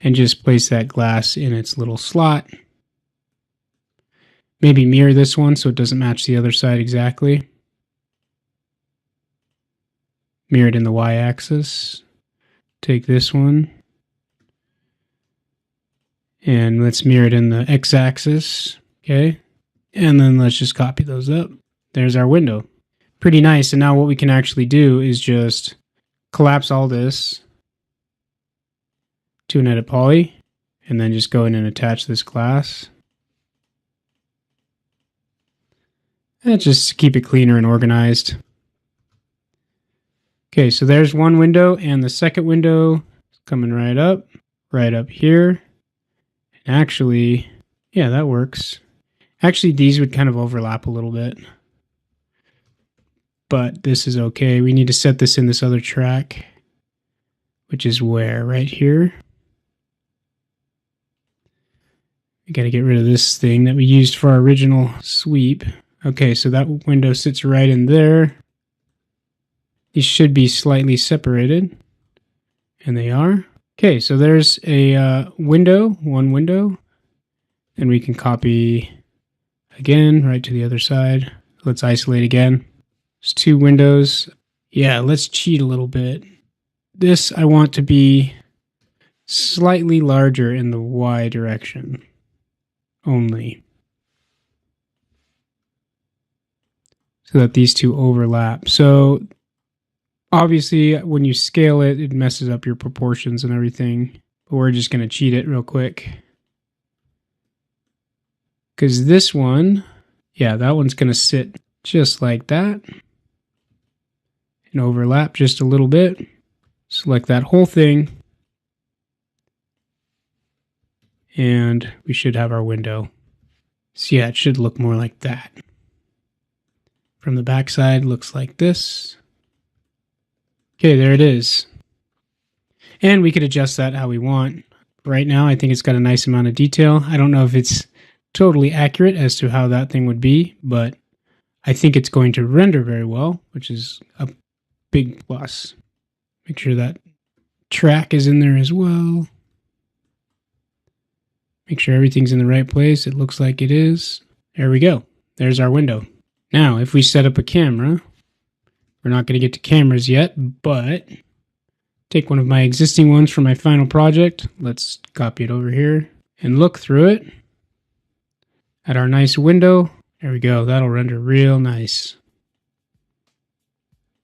And just place that glass in its little slot. Maybe mirror this one so it doesn't match the other side exactly. Mirror it in the Y-axis. take this one and let's mirror it in the x-axis. Okay. And then let's just copy those up. There's our window. Pretty nice. And now what we can actually do is just collapse all this to an edit poly and then just go in and attach this glass. And just keep it cleaner and organized. Okay, so there's one window, and the second window is coming right up here. And actually, yeah, that works. Actually, these would kind of overlap a little bit. But this is okay. We need to set this in this other track, which is where? Right here. We got to get rid of this thing that we used for our original sweep. Okay, so that window sits right in there. These should be slightly separated, and they are. Okay, so there's a one window, and we can copy again right to the other side. Let's isolate again. There's two windows. Yeah, let's cheat a little bit. This I want to be slightly larger in the Y direction only, so that these two overlap. So obviously when you scale it, it messes up your proportions and everything, but we're just going to cheat it real quick. Because this one, yeah, that one's going to sit just like that and overlap just a little bit. Select that whole thing, and we should have our window. So yeah, it should look more like that. From the back side, looks like this. Okay, there it is. And we could adjust that how we want. Right now, I think it's got a nice amount of detail. I don't know if it's totally accurate as to how that thing would be, but I think it's going to render very well, which is a big plus. Make sure that track is in there as well. Make sure everything's in the right place. It looks like it is. There we go. There's our window. Now, if we set up a camera, we're not going to get to cameras yet, but take one of my existing ones from my final project. Let's copy it over here and look through it at our nice window. There we go. That'll render real nice.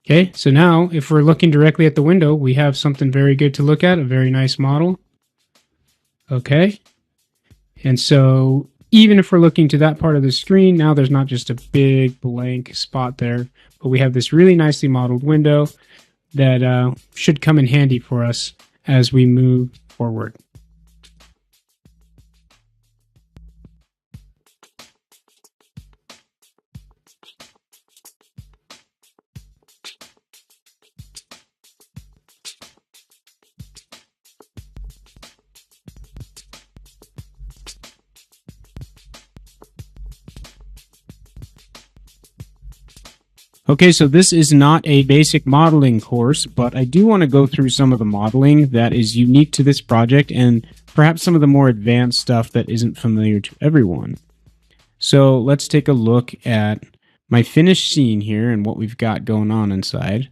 Okay, so now if we're looking directly at the window, we have something very good to look at, a very nice model. Okay. And so even if we're looking to that part of the screen, now there's not just a big blank spot there, but we have this really nicely modeled window that should come in handy for us as we move forward. Okay, so this is not a basic modeling course, but I do want to go through some of the modeling that is unique to this project and perhaps some of the more advanced stuff that isn't familiar to everyone. So let's take a look at my finished scene here and what we've got going on inside.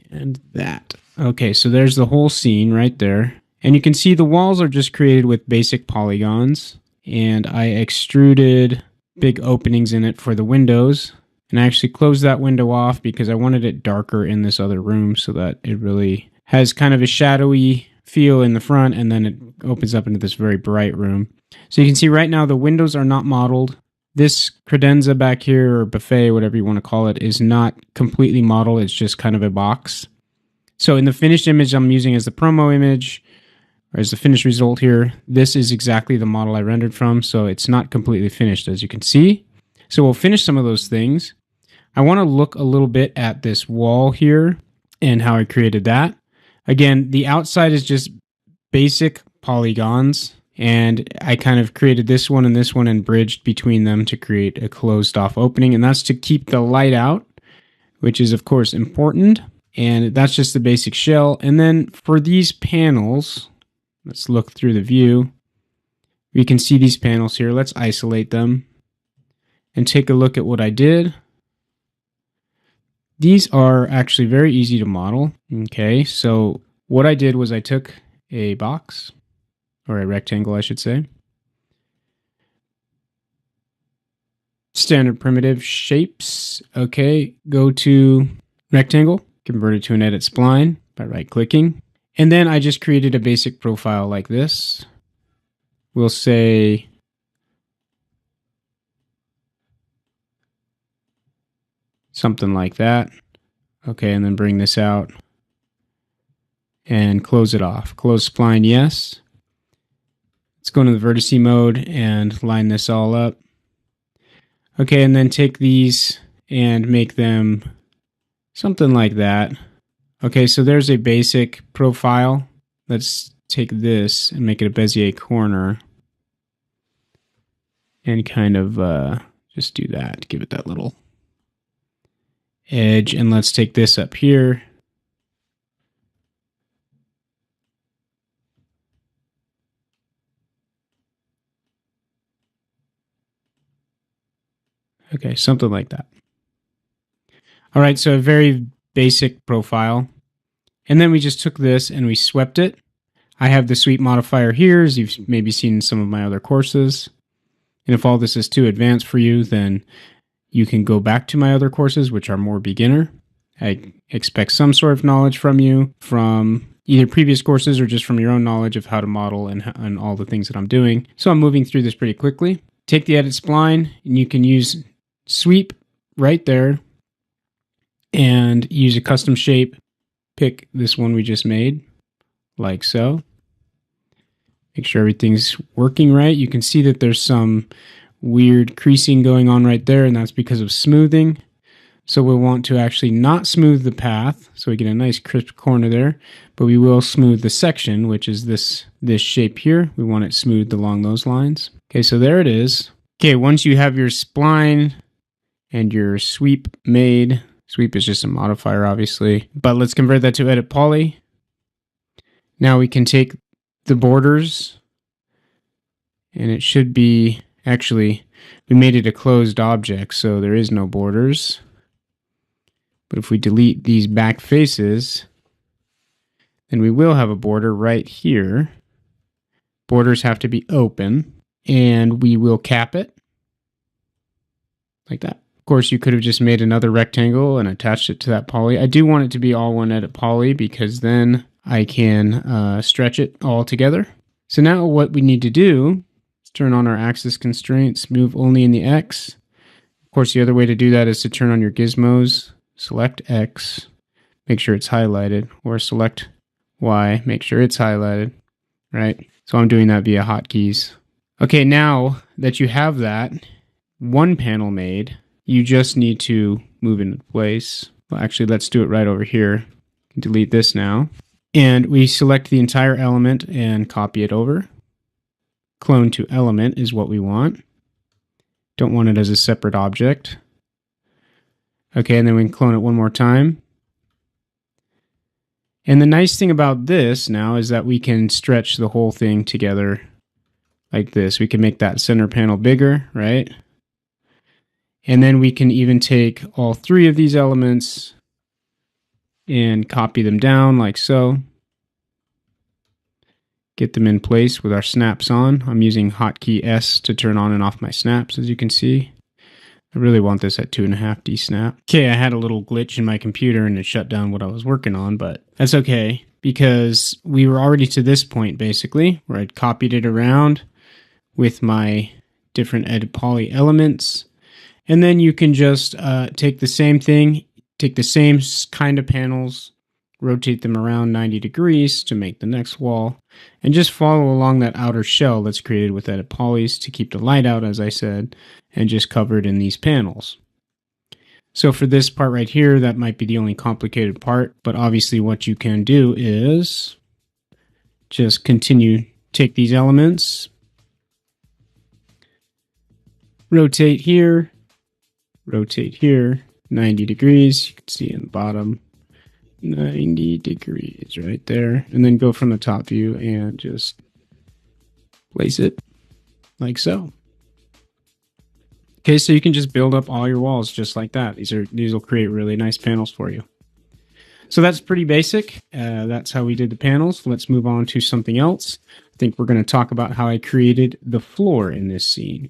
And that. Okay, so there's the whole scene right there. And you can see the walls are just created with basic polygons. And I extruded big openings in it for the windows. And I actually closed that window off because I wanted it darker in this other room so that it really has kind of a shadowy feel in the front, and then it opens up into this very bright room. So you can see right now the windows are not modeled. This credenza back here, or buffet, whatever you want to call it, is not completely modeled. It's just kind of a box. So in the finished image I'm using as the promo image, or as the finished result here, this is exactly the model I rendered from, so it's not completely finished, as you can see. So we'll finish some of those things. I want to look a little bit at this wall here and how I created that. Again, the outside is just basic polygons, and I kind of created this one and bridged between them to create a closed off opening, and that's to keep the light out, which is of course important, and that's just the basic shell. And then for these panels, let's look through the view. We can see these panels here. Let's isolate them and take a look at what I did. These are actually very easy to model. Okay, so what I did was I took a box, or a rectangle, I should say. Standard primitive shapes. Okay, go to rectangle, convert it to an edit spline by right-clicking. And then I just created a basic profile like this. We'll say something like that. Okay, and then bring this out and close it off. Close spline, yes. Let's go into the vertice mode and line this all up. Okay, and then take these and make them something like that. Okay, so there's a basic profile. Let's take this and make it a Bezier corner. And kind of just do that. Give it that little edge. And let's take this up here. Okay, something like that. All right, so a very basic profile. And then we just took this and we swept it. I have the sweep modifier here, as you've maybe seen in some of my other courses. And if all this is too advanced for you, then you can go back to my other courses, which are more beginner. I expect some sort of knowledge from you from either previous courses or just from your own knowledge of how to model and all the things that I'm doing. So I'm moving through this pretty quickly. Take the edit spline, and you can use sweep right there and use a custom shape. Pick this one we just made, like so. Make sure everything's working right. You can see that there's some weird creasing going on right there, and that's because of smoothing. So we'll want to actually not smooth the path, so we get a nice crisp corner there, but we will smooth the section, which is this shape here. We want it smoothed along those lines. Okay, so there it is. Okay, once you have your spline and your sweep made, sweep is just a modifier, obviously, but let's convert that to edit poly. Now we can take the borders, and it should be, actually, we made it a closed object, so there is no borders. But if we delete these back faces, then we will have a border right here. Borders have to be open, and we will cap it like that. Of course, you could have just made another rectangle and attached it to that poly. I do want it to be all one edit poly because then I can stretch it all together. So now what we need to do is turn on our axis constraints, move only in the X. Of course, the other way to do that is to turn on your gizmos, select X, make sure it's highlighted, or select Y, make sure it's highlighted, right? So I'm doing that via hotkeys. Okay, now that you have that one panel made, you just need to move into place. Well, actually, let's do it right over here. Delete this now. And we select the entire element and copy it over. Clone to element is what we want. Don't want it as a separate object. Okay, and then we can clone it one more time. And the nice thing about this now is that we can stretch the whole thing together like this. We can make that center panel bigger, right? And then we can even take all three of these elements and copy them down like so. Get them in place with our snaps on. I'm using hotkey S to turn on and off my snaps, as you can see. I really want this at 2.5D snap. Okay, I had a little glitch in my computer and it shut down what I was working on, but that's okay because we were already to this point basically where I'd copied it around with my different edit poly elements. And then you can just take the same thing, take the same kind of panels, rotate them around 90 degrees to make the next wall, and just follow along that outer shell that's created with edit polys to keep the light out, as I said, and just cover it in these panels. So for this part right here, that might be the only complicated part, but obviously what you can do is just continue, take these elements, rotate here, 90 degrees, you can see in the bottom, 90 degrees right there, and then go from the top view and just place it like so. Okay, so you can just build up all your walls just like that. These will create really nice panels for you. So that's pretty basic. That's how we did the panels. Let's move on to something else. I think we're going to talk about how I created the floor in this scene.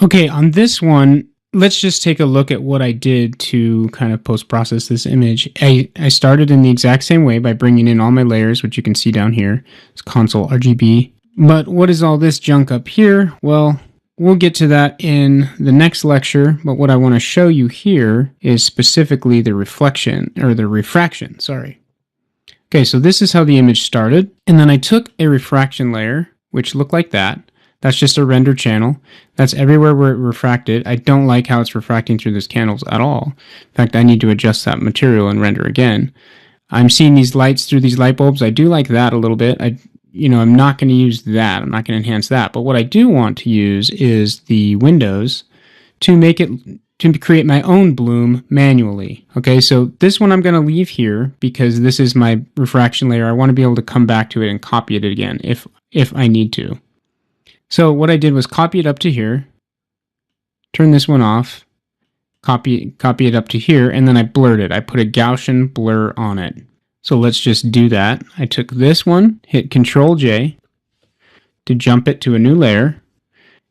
Okay, on this one, let's just take a look at what I did to kind of post-process this image. I started in the exact same way by bringing in all my layers, which you can see down here. It's console RGB. But what is all this junk up here? Well, we'll get to that in the next lecture, but what I want to show you here is specifically the reflection, or the refraction, sorry. Okay, so this is how the image started, and then I took a refraction layer, which looked like that. That's just a render channel. That's everywhere where it refracted. I don't like how it's refracting through these candles at all. In fact, I need to adjust that material and render again. I'm seeing these lights through these light bulbs. I do like that a little bit. I'm not going to use that. I'm not going to enhance that. But what I do want to use is the windows to create my own bloom manually. Okay, so this one I'm going to leave here because this is my refraction layer. I want to be able to come back to it and copy it again if I need to. So what I did was copy it up to here, turn this one off, copy it up to here, and then I blurred it. I put a Gaussian blur on it. So let's just do that. I took this one, hit Control J to jump it to a new layer,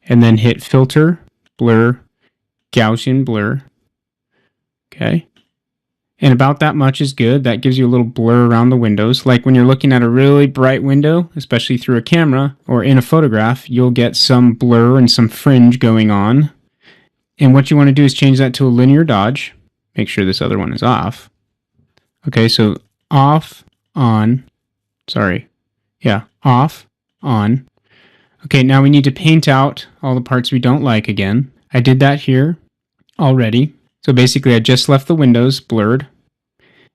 and then hit Filter, Blur, Gaussian Blur. Okay. And about that much is good. That gives you a little blur around the windows. Like when you're looking at a really bright window, especially through a camera or in a photograph, you'll get some blur and some fringe going on. And what you want to do is change that to a linear dodge. Make sure this other one is off. Okay, so off, on. Sorry. Yeah, off, on. Okay, now we need to paint out all the parts we don't like again. I did that here already. So basically, I just left the windows blurred.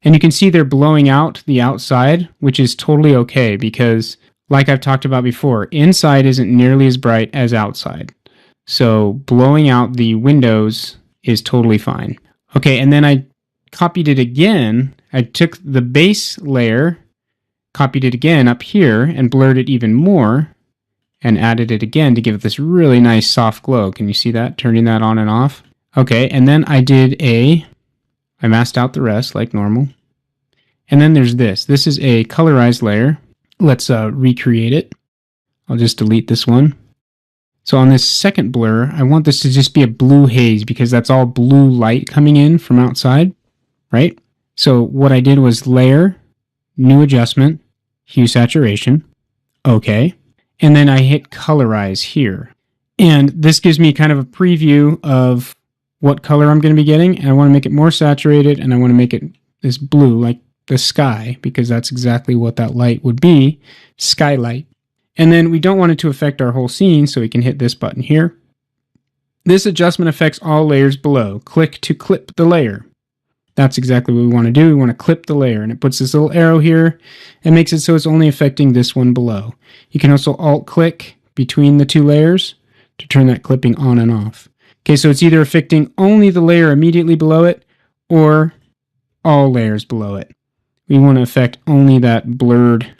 And you can see they're blowing out the outside, which is totally okay because, like I've talked about before, inside isn't nearly as bright as outside. So blowing out the windows is totally fine. Okay, and then I copied it again. I took the base layer, copied it again up here, and blurred it even more, and added it again to give it this really nice soft glow. Can you see that? Turning that on and off. Okay, and then I masked out the rest like normal. And then there's this. This is a colorized layer. Let's recreate it. I'll just delete this one. So on this second blur, I want this to just be a blue haze because that's all blue light coming in from outside, right? So what I did was layer, new adjustment, hue saturation, okay. And then I hit colorize here. And this gives me kind of a preview of what color I'm going to be getting. And I want to make it more saturated and I want to make it this blue like the sky because that's exactly what that light would be, skylight. And then we don't want it to affect our whole scene, so we can hit this button here. This adjustment affects all layers below. Click to clip the layer. That's exactly what we want to do. We want to clip the layer, and it puts this little arrow here and makes it so it's only affecting this one below. You can also alt-click between the two layers to turn that clipping on and off. Okay, so it's either affecting only the layer immediately below it or all layers below it. We want to affect only that blurred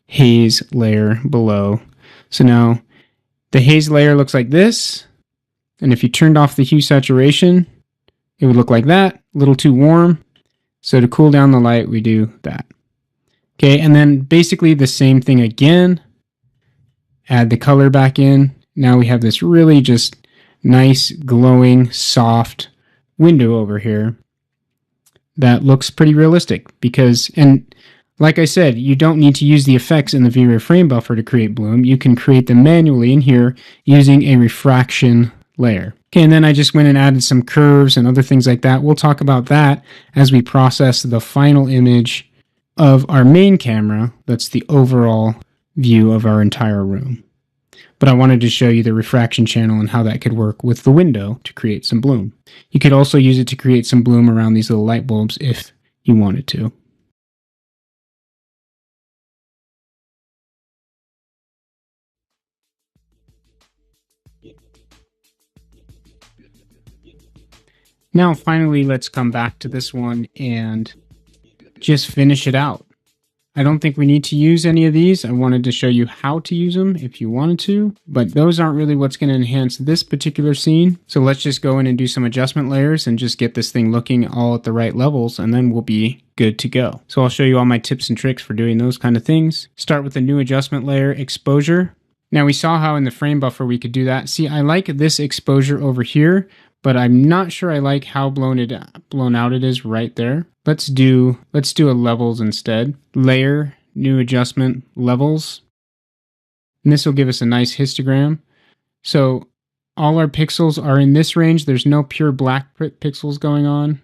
haze layer below. So now the haze layer looks like this. And if you turned off the hue saturation, it would look like that, a little too warm. So to cool down the light, we do that. Okay, and then basically the same thing again. Add the color back in. Now we have this really just nice, glowing, soft window over here that looks pretty realistic because, and like I said, you don't need to use the effects in the V-Ray frame buffer to create bloom. You can create them manually in here using a refraction layer. Okay, and then I just went and added some curves and other things like that. We'll talk about that as we process the final image of our main camera. That's the overall view of our entire room. But I wanted to show you the refraction channel and how that could work with the window to create some bloom. You could also use it to create some bloom around these little light bulbs if you wanted to. Now, finally, let's come back to this one and just finish it out. I don't think we need to use any of these. I wanted to show you how to use them if you wanted to, but those aren't really what's going to enhance this particular scene. So let's just go in and do some adjustment layers and just get this thing looking all at the right levels, and then we'll be good to go. So I'll show you all my tips and tricks for doing those kind of things. Start with a new adjustment layer, exposure. Now we saw how in the frame buffer we could do that. See, I like this exposure over here, but I'm not sure I like how blown out it is right there. Let's do a levels instead. Layer, new adjustment, levels. And this will give us a nice histogram. So all our pixels are in this range. There's no pure black pixels going on,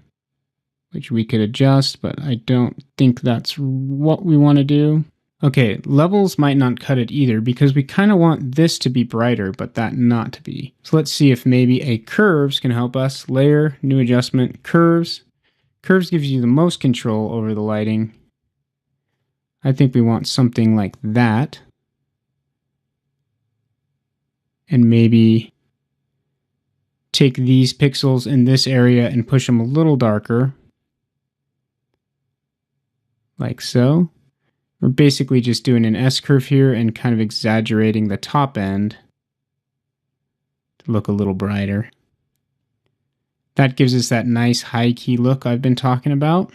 which we could adjust, but I don't think that's what we want to do. Okay, levels might not cut it either because we kind of want this to be brighter, but that not to be. So let's see if maybe a curves can help us. Layer, new adjustment, curves. Curves gives you the most control over the lighting. I think we want something like that. And maybe take these pixels in this area and push them a little darker. Like so. We're basically just doing an S-curve here and kind of exaggerating the top end to look a little brighter. That gives us that nice high key look I've been talking about.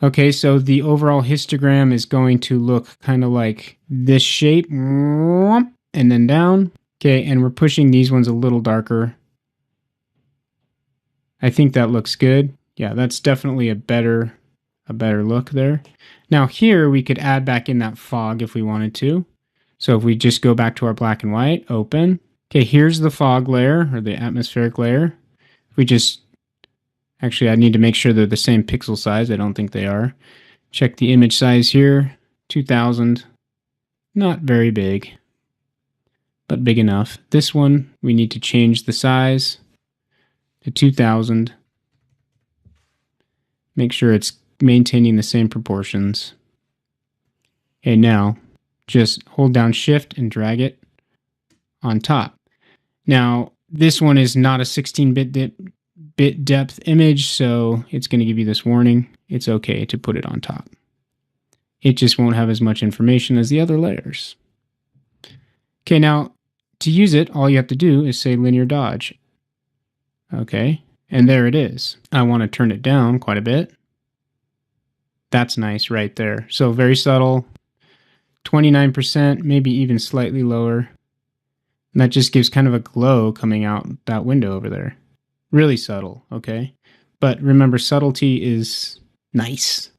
Okay, so the overall histogram is going to look kind of like this shape, and then down. Okay, and we're pushing these ones a little darker. I think that looks good. Yeah, that's definitely a better look there. Now here we could add back in that fog if we wanted to. So if we just go back to our black and white, open. Okay, here's the fog layer or the atmospheric layer. If we just, actually I need to make sure they're the same pixel size. I don't think they are. Check the image size here, 2000. Not very big, but big enough. This one, we need to change the size to 2000. Make sure it's maintaining the same proportions. Okay, now just hold down Shift and drag it on top. Now, this one is not a 16-bit depth image, so it's going to give you this warning. It's okay to put it on top. It just won't have as much information as the other layers. Okay, now to use it, all you have to do is say linear dodge. Okay, and there it is. I want to turn it down quite a bit. That's nice right there. So very subtle, 29%, maybe even slightly lower. And that just gives kind of a glow coming out that window over there. Really subtle, okay? But remember, subtlety is nice.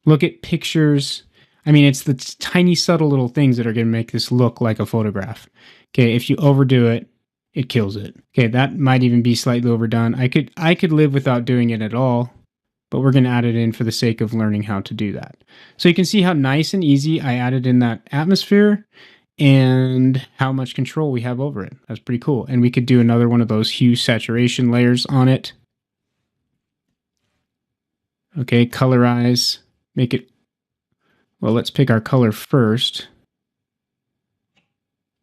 Look at pictures. I mean, it's the tiny, subtle little things that are going to make this look like a photograph. Okay, if you overdo it, it kills it. Okay, that might even be slightly overdone. I could live without doing it at all, but we're going to add it in for the sake of learning how to do that. So you can see how nice and easy I added in that atmosphere and how much control we have over it. That's pretty cool. And we could do another one of those hue saturation layers on it. Okay, colorize, make it, well, let's pick our color first.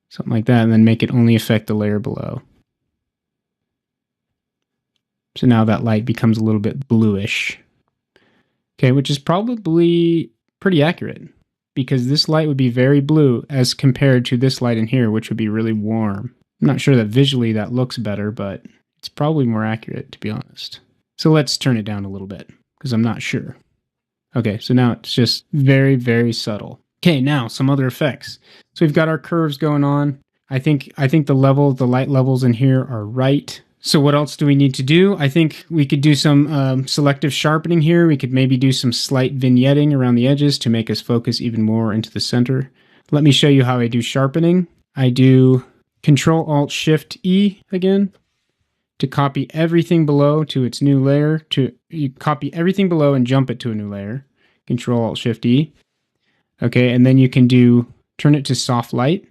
Something like that, and then make it only affect the layer below. So now that light becomes a little bit bluish. Okay, which is probably pretty accurate because this light would be very blue as compared to this light in here, which would be really warm. I'm not sure that visually that looks better, but it's probably more accurate, to be honest. So let's turn it down a little bit because I'm not sure. Okay, so now it's just very, very subtle. Okay, now some other effects. So we've got our curves going on. I think the light levels in here are right. So what else do we need to do? I think we could do some selective sharpening here. We could maybe do some slight vignetting around the edges to make us focus even more into the center. Let me show you how I do sharpening. I do Control-Alt-Shift-E again to copy everything below to its new layer. You copy everything below and jump it to a new layer. Control-Alt-Shift-E. Okay, and then you can turn it to soft light.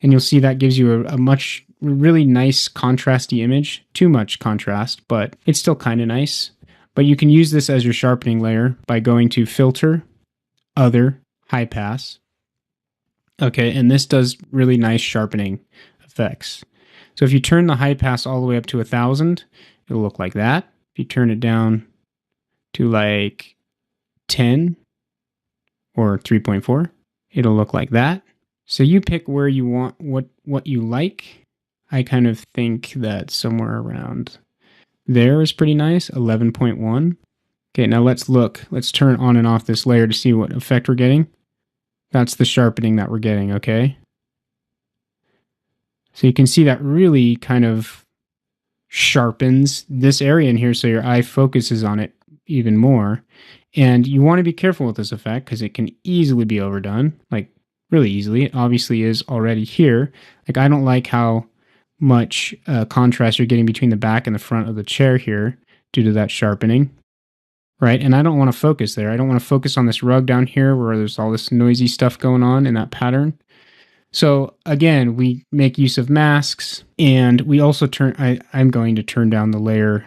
And you'll see that gives you a really nice contrasty image. Too much contrast, but it's still kind of nice. But you can use this as your sharpening layer by going to Filter, Other, High Pass. Okay, and this does really nice sharpening effects. So if you turn the high pass all the way up to 1000, it'll look like that. If you turn it down to like 10, or 3.4. It'll look like that. So you pick where you want what you like. I kind of think that somewhere around there is pretty nice, 11.1. Okay, now let's look. Let's turn on and off this layer to see what effect we're getting. That's the sharpening that we're getting, okay? So you can see that really kind of sharpens this area in here so your eye focuses on it even more. And you want to be careful with this effect because it can easily be overdone, like really easily. It obviously is already here. Like I don't like how much contrast you're getting between the back and the front of the chair here due to that sharpening, right? And I don't want to focus there. I don't want to focus on this rug down here where there's all this noisy stuff going on in that pattern. So again, we make use of masks, and we also I'm going to turn down the layer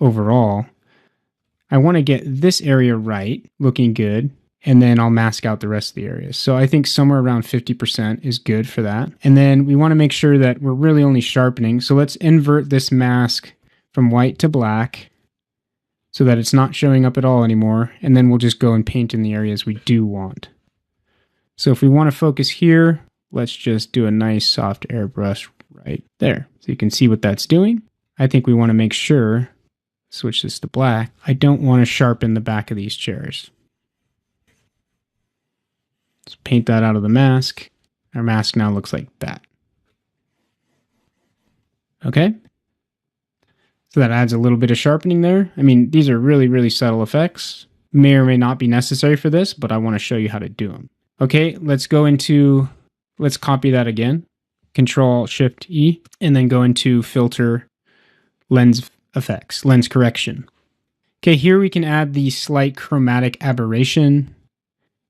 overall. I want to get this area right, looking good, and then I'll mask out the rest of the areas. So I think somewhere around 50% is good for that. And then we want to make sure that we're really only sharpening. So let's invert this mask from white to black so that it's not showing up at all anymore. And then we'll just go and paint in the areas we do want. So if we want to focus here, let's just do a nice soft airbrush right there. So you can see what that's doing. I think we want to make sure, switch this to black, I don't want to sharpen the back of these chairs. Let's paint that out of the mask. Our mask now looks like that. Okay. So that adds a little bit of sharpening there. I mean, these are really, really subtle effects. May or may not be necessary for this, but I want to show you how to do them. Okay, let's copy that again. Control-Shift-E, and then go into Filter, Lens Effects, Lens Correction. Okay, here we can add the slight chromatic aberration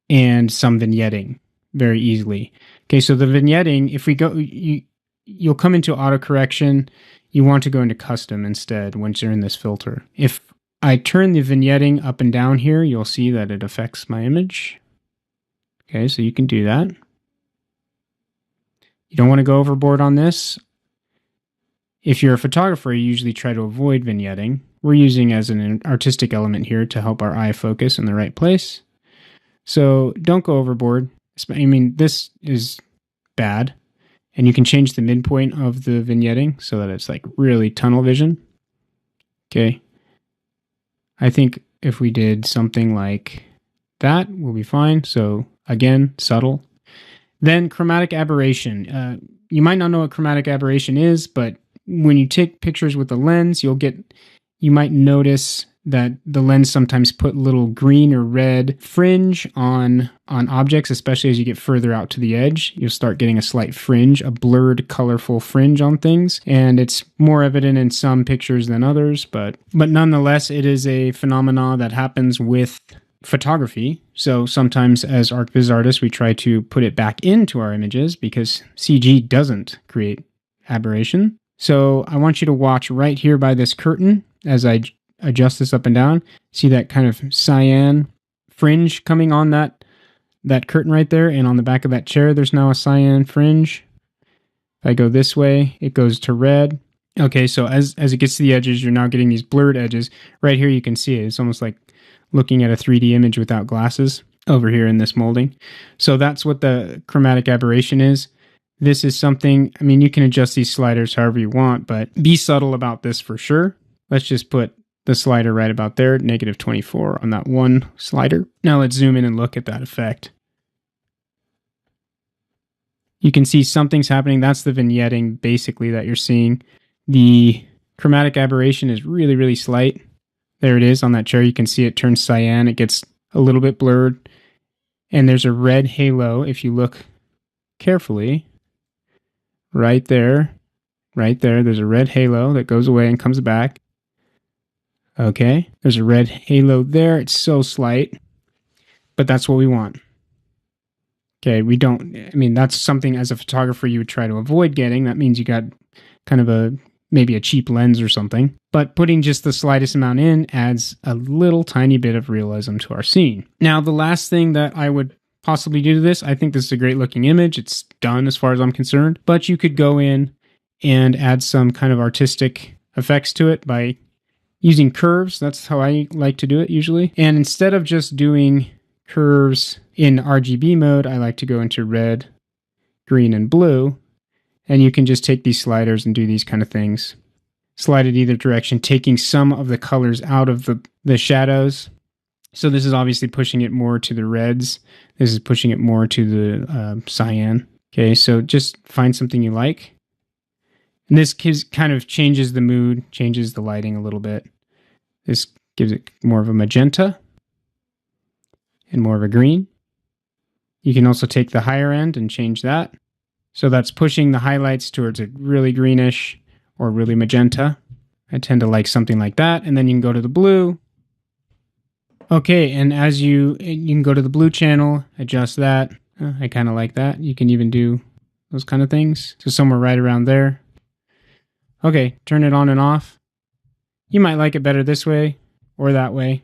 and some vignetting very easily. Okay, so the vignetting, if we go, you'll come into auto correction. You want to go into custom instead once you're in this filter. If I turn the vignetting up and down here, you'll see that it affects my image. Okay, so you can do that. You don't want to go overboard on this. If you're a photographer, you usually try to avoid vignetting. We're using as an artistic element here to help our eye focus in the right place. So don't go overboard. I mean, this is bad. And you can change the midpoint of the vignetting so that it's like really tunnel vision. Okay. I think if we did something like that, we'll be fine. So again, subtle. Then chromatic aberration. You might not know what chromatic aberration is, but when you take pictures with the lens, you might notice that the lens sometimes put little green or red fringe on objects, especially as you get further out to the edge. You'll start getting a slight fringe, a blurred, colorful fringe on things. And it's more evident in some pictures than others, but nonetheless, it is a phenomenon that happens with photography. So sometimes as ArcViz artists, we try to put it back into our images because CG doesn't create aberration. So I want you to watch right here by this curtain as I adjust this up and down. See that kind of cyan fringe coming on that curtain right there, and on the back of that chair there's now a cyan fringe. If I go this way, it goes to red. Okay, so as it gets to the edges, you're now getting these blurred edges. Right here you can see it. It's almost like looking at a 3D image without glasses over here in this molding. So that's what the chromatic aberration is. This is something, I mean, you can adjust these sliders however you want, but be subtle about this for sure. Let's just put the slider right about there, -24 on that one slider. Now let's zoom in and look at that effect. You can see something's happening. That's the vignetting basically that you're seeing. The chromatic aberration is really, really slight. There it is on that chair. You can see it turns cyan. It gets a little bit blurred. And there's a red halo if you look carefully. Right there. Right there. There's a red halo that goes away and comes back. Okay, there's a red halo there. It's so slight, but that's what we want. Okay, that's something as a photographer you would try to avoid getting. That means you got kind of maybe a cheap lens or something. But putting just the slightest amount in adds a little tiny bit of realism to our scene. Now, the last thing that I would possibly do to this, I think this is a great looking image. It's done as far as I'm concerned, but you could go in and add some kind of artistic effects to it by using curves. That's how I like to do it usually. And instead of just doing curves. In RGB mode, I like to go into red, green, and blue. And you can just take these sliders and do these kind of things. Slide it either direction, taking some of the colors out of the shadows. So this is obviously pushing it more to the reds. This is pushing it more to the cyan. Okay, so just find something you like. And this kind of changes the mood, changes the lighting a little bit. This gives it more of a magenta and more of a green. You can also take the higher end and change that. So that's pushing the highlights towards a really greenish or really magenta. I tend to like something like that. And then you can go to the blue. Okay, and as you can go to the blue channel, adjust that. I kind of like that. You can even do those kind of things. So somewhere right around there. Okay, turn it on and off. You might like it better this way or that way.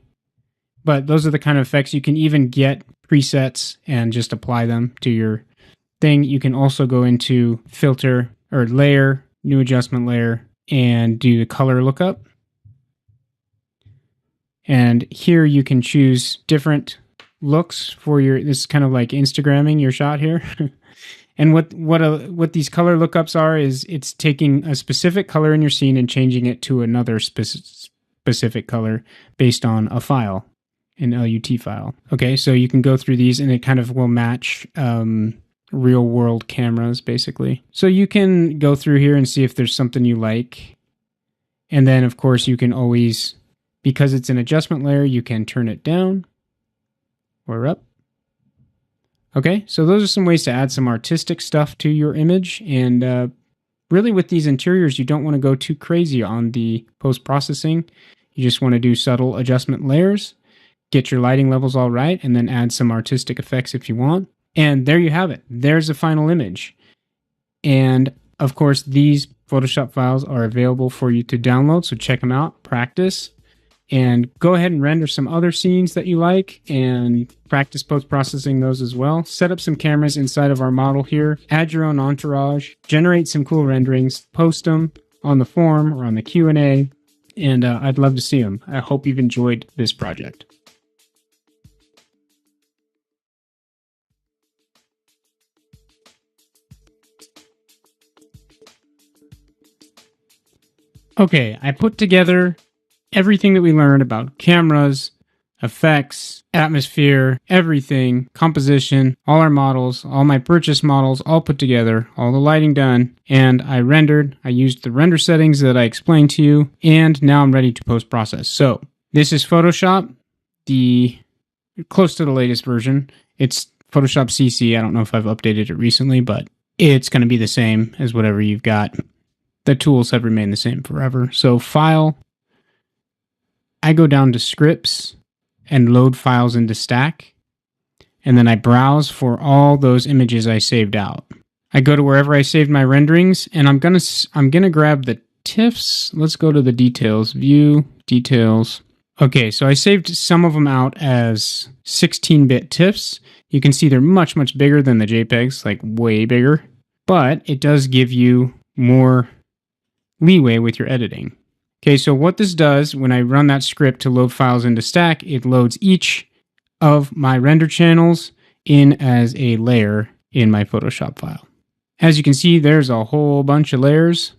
But those are the kind of effects. You can even get presets and just apply them to your thing. You can also go into filter or layer, new adjustment layer, and do the color lookup. And here you can choose different looks for this is kind of like Instagramming your shot here. And what these color lookups are is it's taking a specific color in your scene and changing it to another specific color based on a file, an LUT file. Okay, so you can go through these and it kind of will match real world cameras basically. So you can go through here and see if there's something you like. And then of course you can always, because it's an adjustment layer, you can turn it down or up. Okay, so those are some ways to add some artistic stuff to your image. And really with these interiors, you don't want to go too crazy on the post-processing. You just want to do subtle adjustment layers, get your lighting levels all right, and then add some artistic effects if you want. And there you have it. There's a final image. And of course, these Photoshop files are available for you to download, so check them out, practice. And go ahead and render some other scenes that you like and practice post-processing those as well. Set up some cameras inside of our model here. Add your own entourage. Generate some cool renderings. Post them on the forum or on the Q&A. And I'd love to see them. I hope you've enjoyed this project. Okay, I put together everything that we learned about cameras, effects, atmosphere, everything, composition, all our models, all my purchase models, all put together, all the lighting done, and I rendered. I used the render settings that I explained to you, and now I'm ready to post-process. So this is Photoshop, close to the latest version. It's Photoshop CC. I don't know if I've updated it recently, but it's going to be the same as whatever you've got. The tools have remained the same forever. So File, I go down to Scripts and load files into Stack, and then I browse for all those images I saved out. I go to wherever I saved my renderings, and I'm gonna grab the TIFFs. Let's go to the details, View, Details. Okay, so I saved some of them out as 16-bit TIFFs. You can see they're much, much bigger than the JPEGs, like way bigger, but it does give you more leeway with your editing. Okay, so what this does, when I run that script to load files into Stack, it loads each of my render channels in as a layer in my Photoshop file. As you can see, there's a whole bunch of layers,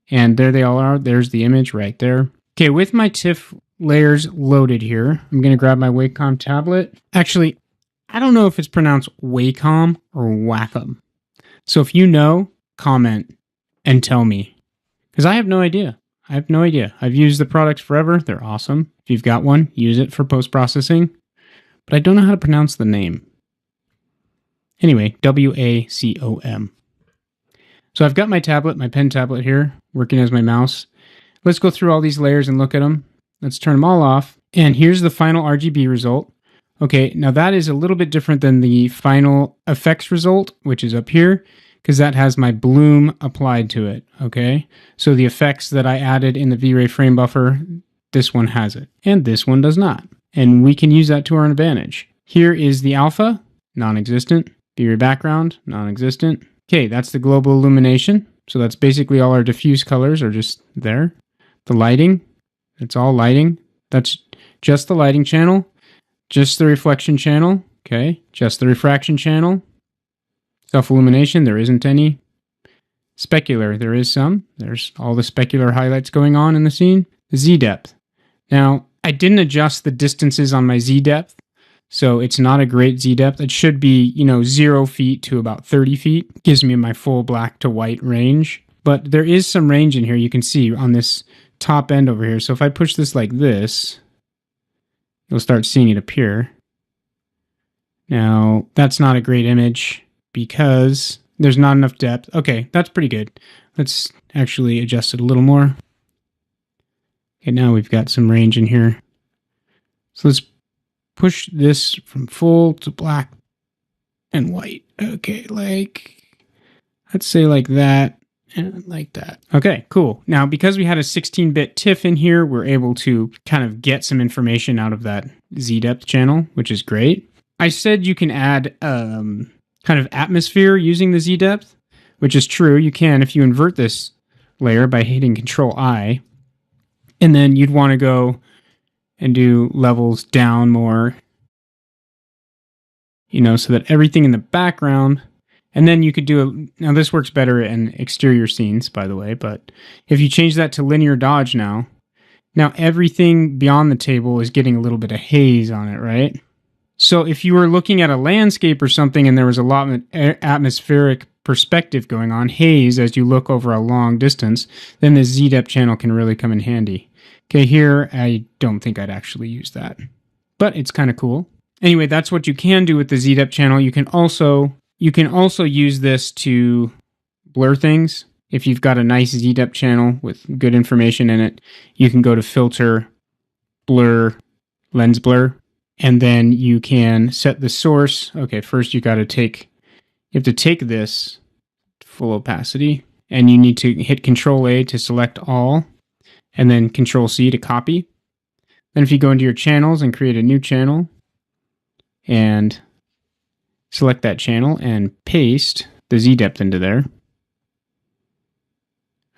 and there they all are. There's the image right there. Okay, with my TIFF layers loaded here, I'm going to grab my Wacom tablet. Actually, I don't know if it's pronounced Wacom or Wacom. So if you know, comment and tell me, because I have no idea. I've used the products forever. They're awesome. If you've got one, use it for post-processing. But I don't know how to pronounce the name. Anyway, Wacom. So I've got my tablet, my pen tablet here, working as my mouse. Let's go through all these layers and look at them. Let's turn them all off. And here's the final RGB result. Okay, now that is a little bit different than the final effects result, which is up here, because that has my bloom applied to it, okay? So the effects that I added in the V-Ray frame buffer, this one has it, and this one does not. And we can use that to our advantage. Here is the alpha, non-existent. V-Ray background, non-existent. Okay, that's the global illumination. So that's basically all our diffuse colors are just there. The lighting, it's all lighting. That's just the lighting channel. Just the reflection channel. Okay, just the refraction channel. Self-illumination, there isn't any. Specular, there is some. There's all the specular highlights going on in the scene. The Z-depth. Now, I didn't adjust the distances on my Z-depth, so it's not a great Z-depth. It should be, 0 feet to about 30 feet. Gives me my full black to white range. But there is some range in here you can see on this top end over here. So if I push this like this, you'll start seeing it appear. Now, that's not a great image because there's not enough depth. Okay, that's pretty good. Let's actually adjust it a little more. Okay, now we've got some range in here. So let's push this from full to black and white. Okay, let's say like that and like that. Okay, cool. Now, because we had a 16-bit TIFF in here, we're able to kind of get some information out of that Z-depth channel, which is great. I said you can add kind of atmosphere using the Z-depth, which is true. You can if you invert this layer by hitting Control-I, and then you'd want to go and do levels down more, so that everything in the background, and then you could do now this works better in exterior scenes, by the way, but if you change that to linear dodge now everything beyond the table is getting a little bit of haze on it, right? So if you were looking at a landscape or something and there was a lot of atmospheric perspective going on, haze as you look over a long distance, then the Z-depth channel can really come in handy. Okay, here I don't think I'd actually use that, but it's kind of cool. Anyway, that's what you can do with the Z-depth channel. You can also use this to blur things. If you've got a nice Z-depth channel with good information in it, you can go to Filter, Blur, Lens Blur, and then you can set the source. Okay, first you have to take this full opacity, and you need to hit Control-A to select all, and then Control-C to copy. Then if you go into your channels and create a new channel, and select that channel and paste the Z-depth into there.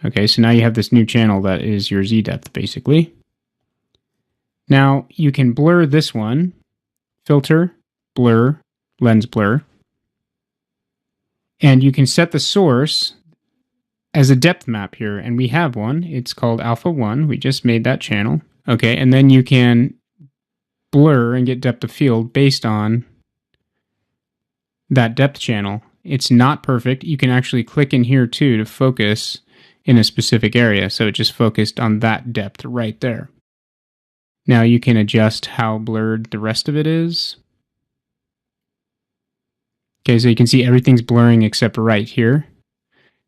Okay, so now you have this new channel that is your Z-depth, basically. Now, you can blur this one. Filter, Blur, Lens Blur. And you can set the source as a depth map here, and we have one. It's called Alpha 1. We just made that channel. Okay, and then you can blur and get depth of field based on that depth channel. It's not perfect. You can actually click in here too to focus in a specific area. So it just focused on that depth right there. Now you can adjust how blurred the rest of it is. Okay, so you can see everything's blurring except right here.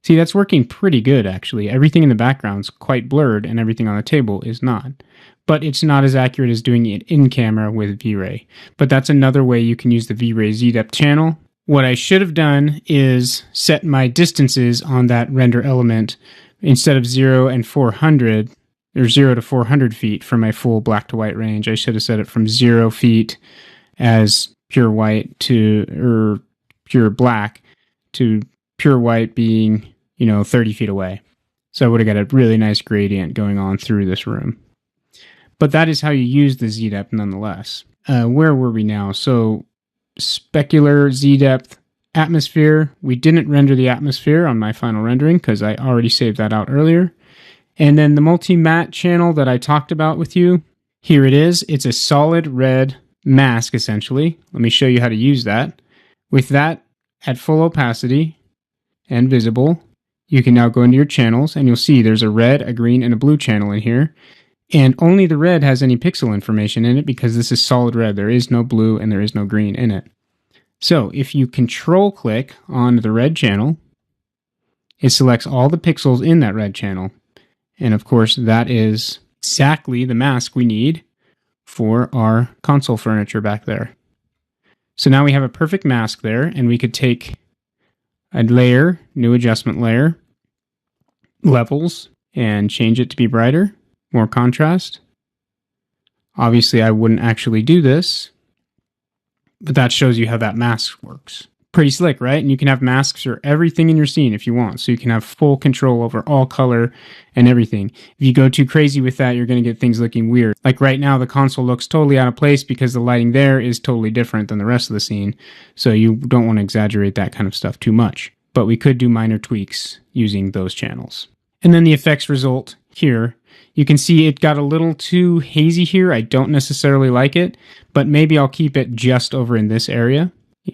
See, that's working pretty good actually. Everything in the background's quite blurred and everything on the table is not. But it's not as accurate as doing it in camera with V-Ray. But that's another way you can use the V-Ray Z-depth channel. What I should have done is set my distances on that render element instead of 0 and 400, or 0 to 400 feet for my full black to white range. I should have set it from 0 feet as pure white or pure black to pure white being, 30 feet away. So I would have got a really nice gradient going on through this room. But that is how you use the Z-depth nonetheless. Where were we now? So specular Z-depth atmosphere. We didn't render the atmosphere on my final rendering because I already saved that out earlier. And then the multi-matte channel that I talked about with you, here it is. It's a solid red mask, essentially. Let me show you how to use that. With that at full opacity and visible, you can now go into your channels and you'll see there's a red, a green, and a blue channel in here. And only the red has any pixel information in it because this is solid red. There is no blue and there is no green in it. So if you control click on the red channel, it selects all the pixels in that red channel. And of course, that is exactly the mask we need for our console furniture back there. So now we have a perfect mask there, and we could take a layer, new adjustment layer, levels, and change it to be brighter. More contrast. Obviously, I wouldn't actually do this, but that shows you how that mask works. Pretty slick, right? And you can have masks for everything in your scene if you want. So you can have full control over all color and everything. If you go too crazy with that, you're going to get things looking weird. Like right now, the console looks totally out of place because the lighting there is totally different than the rest of the scene. So you don't want to exaggerate that kind of stuff too much. But we could do minor tweaks using those channels. And then the effects result here. You can see it got a little too hazy here. I don't necessarily like it, but maybe I'll keep it just over in this area.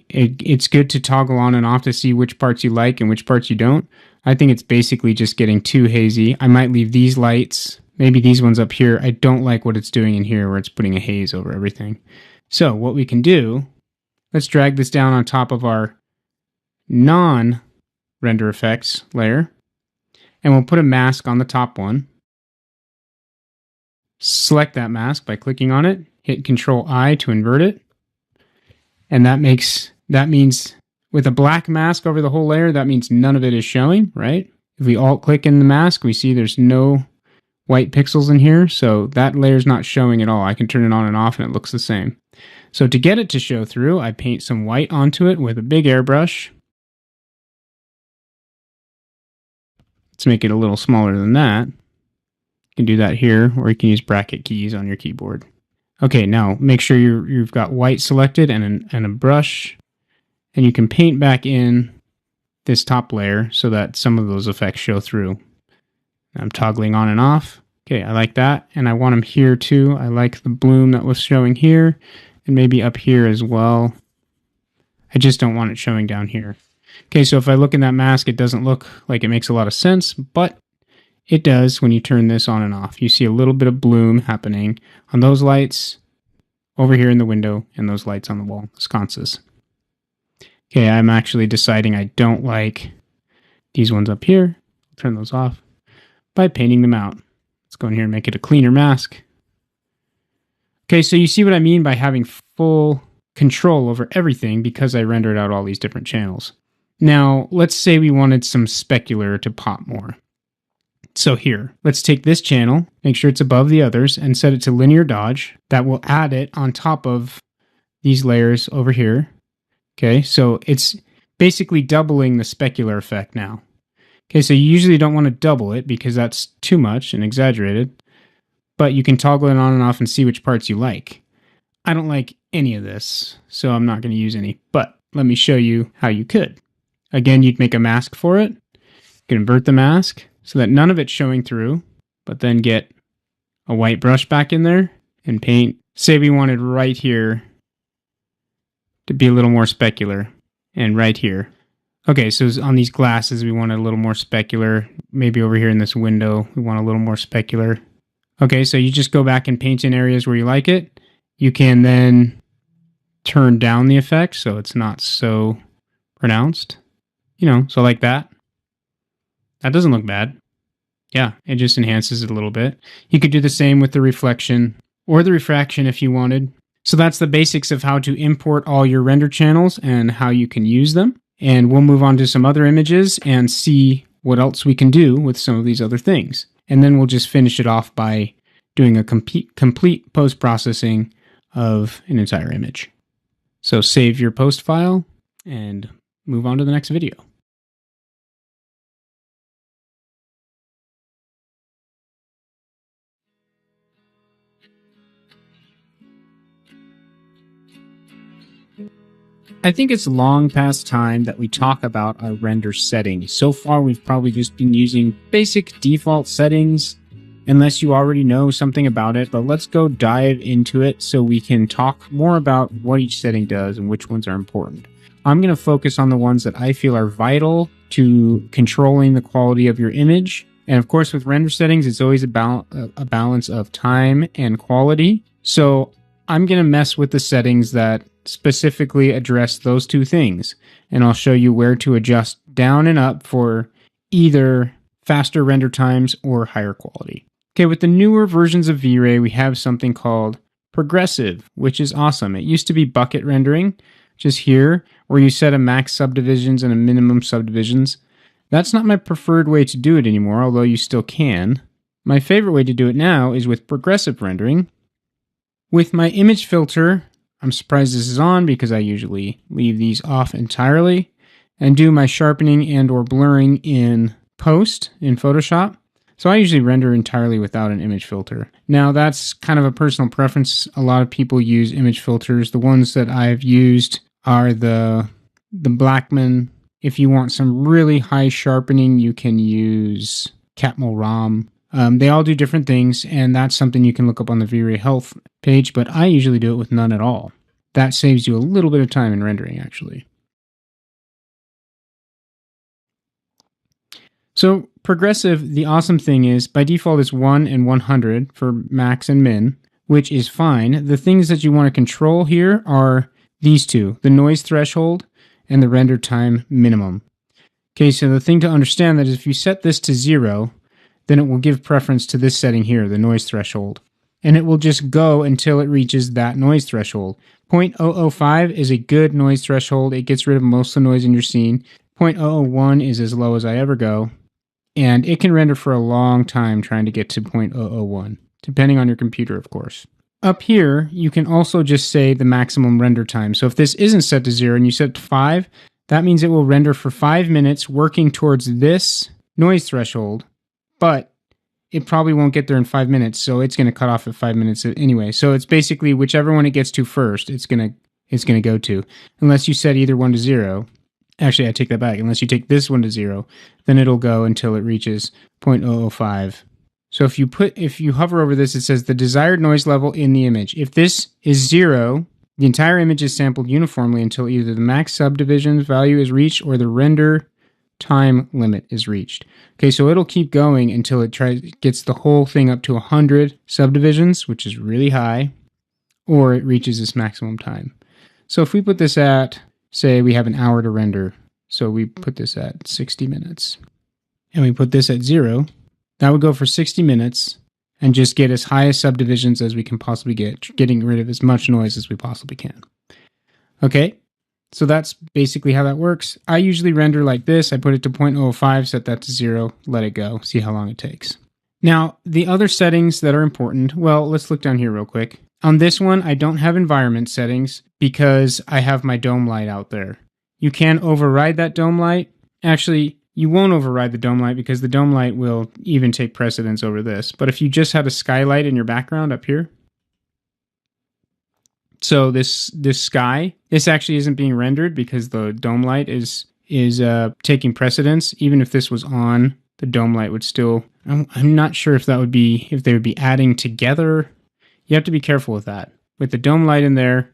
It's good to toggle on and off to see which parts you like and which parts you don't. I think it's basically just getting too hazy. I might leave these lights, maybe these ones up here. I don't like what it's doing in here where it's putting a haze over everything. So what we can do, let's drag this down on top of our non-render effects layer, and we'll put a mask on the top one. Select that mask by clicking on it, hit Control-I to invert it. And that means with a black mask over the whole layer, that means none of it is showing, right? If we alt-click in the mask, we see there's no white pixels in here, so that layer's not showing at all. I can turn it on and off and it looks the same. So to get it to show through, I paint some white onto it with a big airbrush. Let's make it a little smaller than that. You can do that here, or you can use bracket keys on your keyboard. Okay, now make sure you've got white selected and a brush, and you can paint back in this top layer so that some of those effects show through. I'm toggling on and off. Okay, I like that, and I want them here too. I like the bloom that was showing here, and maybe up here as well. I just don't want it showing down here. Okay, so if I look in that mask, it doesn't look like it makes a lot of sense, but it does when you turn this on and off. You see a little bit of bloom happening on those lights over here in the window and those lights on the wall, sconces. Okay, I'm actually deciding I don't like these ones up here. Turn those off by painting them out. Let's go in here and make it a cleaner mask. Okay, so you see what I mean by having full control over everything because I rendered out all these different channels. Now, let's say we wanted some specular to pop more. So here, let's take this channel, make sure it's above the others, and set it to linear dodge. That will add it on top of these layers over here. Okay, so it's basically doubling the specular effect now. Okay, so you usually don't want to double it because that's too much and exaggerated, but you can toggle it on and off and see which parts you like. I don't like any of this, so I'm not going to use any, but let me show you how you could. Again, you'd make a mask for it. You can invert the mask so that none of it's showing through, but then get a white brush back in there and paint. Say we wanted right here to be a little more specular, and right here. Okay, so on these glasses, we want a little more specular. Maybe over here in this window, we want a little more specular. Okay, so you just go back and paint in areas where you like it. You can then turn down the effect so it's not so pronounced. You know, so like that. That doesn't look bad. Yeah, it just enhances it a little bit. You could do the same with the reflection or the refraction if you wanted. So that's the basics of how to import all your render channels and how you can use them. And we'll move on to some other images and see what else we can do with some of these other things. And then we'll just finish it off by doing a complete post-processing of an entire image. So save your post file and move on to the next video. I think it's long past time that we talk about our render settings. So far, we've probably just been using basic default settings, unless you already know something about it, but let's go dive into it so we can talk more about what each setting does and which ones are important. I'm going to focus on the ones that I feel are vital to controlling the quality of your image. And of course, with render settings, it's always a balance of time and quality. So I'm going to mess with the settings that specifically address those two things, and I'll show you where to adjust down and up for either faster render times or higher quality. Okay, with the newer versions of V-Ray, we have something called progressive, which is awesome. It used to be bucket rendering, just here, where you set a max subdivisions and a minimum subdivisions. That's not my preferred way to do it anymore, although you still can. My favorite way to do it now is with progressive rendering. With my image filter, I'm surprised this is on because I usually leave these off entirely and do my sharpening and or blurring in post in Photoshop. So I usually render entirely without an image filter. Now that's kind of a personal preference. A lot of people use image filters. The ones that I've used are the Blackman. If you want some really high sharpening, you can use Catmull ROM. They all do different things, and that's something you can look up on the V-Ray Health page, but I usually do it with none at all. That saves you a little bit of time in rendering, actually. So progressive, the awesome thing is, by default it's 1 and 100 for max and min, which is fine. The things that you want to control here are these two, the noise threshold and the render time minimum. Okay, so the thing to understand that is if you set this to 0, then it will give preference to this setting here, the noise threshold. And it will just go until it reaches that noise threshold. 0.005 is a good noise threshold. It gets rid of most of the noise in your scene. 0.001 is as low as I ever go. And it can render for a long time trying to get to 0.001, depending on your computer, of course. Up here, you can also just say the maximum render time. So if this isn't set to 0 and you set it to 5, that means it will render for 5 minutes working towards this noise threshold, but it probably won't get there in 5 minutes, so it's going to cut off at 5 minutes anyway. So it's basically whichever one it gets to first, it's going to go to, unless you set either one to 0. Actually, I take that back. Unless you take this one to 0, then it'll go until it reaches 0.005. So if you hover over this, it says the desired noise level in the image. If this is 0, the entire image is sampled uniformly until either the max subdivision value is reached or the render time limit is reached. Okay, so it'll keep going until it gets the whole thing up to 100 subdivisions, which is really high, or it reaches its maximum time. So if we put this at, say we have an hour to render, so we put this at 60 minutes, and we put this at 0, that would go for 60 minutes and just get as high as subdivisions as we can possibly get, getting rid of as much noise as we possibly can. Okay, so that's basically how that works. I usually render like this. I put it to 0.05, set that to 0, let it go, see how long it takes. Now, the other settings that are important, well, let's look down here real quick. On this one, I don't have environment settings because I have my dome light out there. You can override that dome light. Actually, you won't override the dome light because the dome light will even take precedence over this. But if you just had a skylight in your background up here, so this sky, this actually isn't being rendered because the dome light is taking precedence. Even if this was on, the dome light would still, I'm not sure if they would be adding together. You have to be careful with that. With the dome light in there,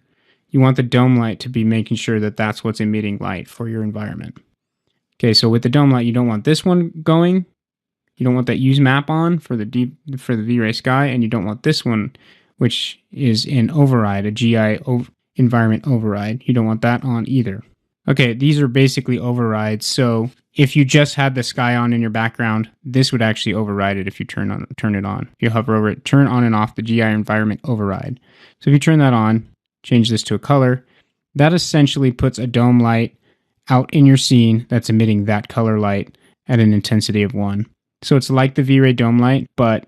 you want the dome light to be making sure that that's what's emitting light for your environment. Okay, so with the dome light, you don't want this one going. You don't want that use map on for the V-Ray sky, and you don't want this one, which is an override, a GI environment override. You don't want that on either. Okay, these are basically overrides. So if you just had the sky on in your background, this would actually override it if you turn it on. If you hover over it, turn on and off the GI environment override. So if you turn that on, change this to a color, that essentially puts a dome light out in your scene that's emitting that color light at an intensity of 1. So it's like the V-Ray dome light, but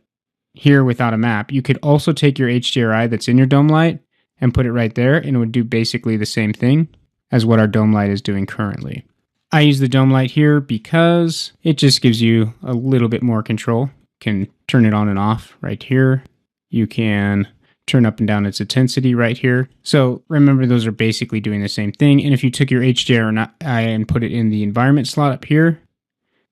here without a map. You could also take your HDRI that's in your dome light and put it right there, and it would do basically the same thing as what our dome light is doing currently. I use the dome light here because it just gives you a little bit more control. You can turn it on and off right here. You can turn up and down its intensity right here. So remember, those are basically doing the same thing. And if you took your HDRI and put it in the environment slot up here,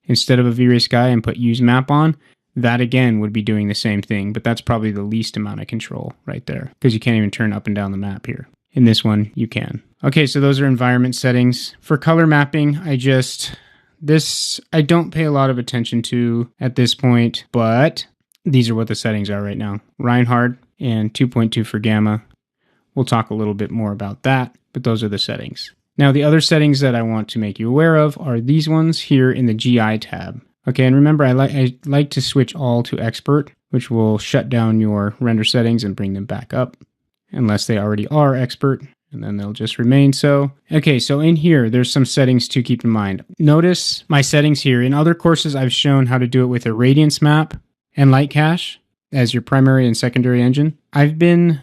instead of a V-Ray sky and put use map on, that again would be doing the same thing, but that's probably the least amount of control right there because you can't even turn up and down the map here. In this one, you can. Okay, so those are environment settings. For color mapping, I don't pay a lot of attention to at this point, but these are what the settings are right now. Reinhardt and 2.2 for gamma. We'll talk a little bit more about that, but those are the settings. Now, the other settings that I want to make you aware of are these ones here in the GI tab. Okay, and remember, I like to switch all to expert, which will shut down your render settings and bring them back up, unless they already are expert, and then they'll just remain so. Okay, so in here, there's some settings to keep in mind. Notice my settings here. In other courses, I've shown how to do it with a radiance map and light cache as your primary and secondary engine. I've been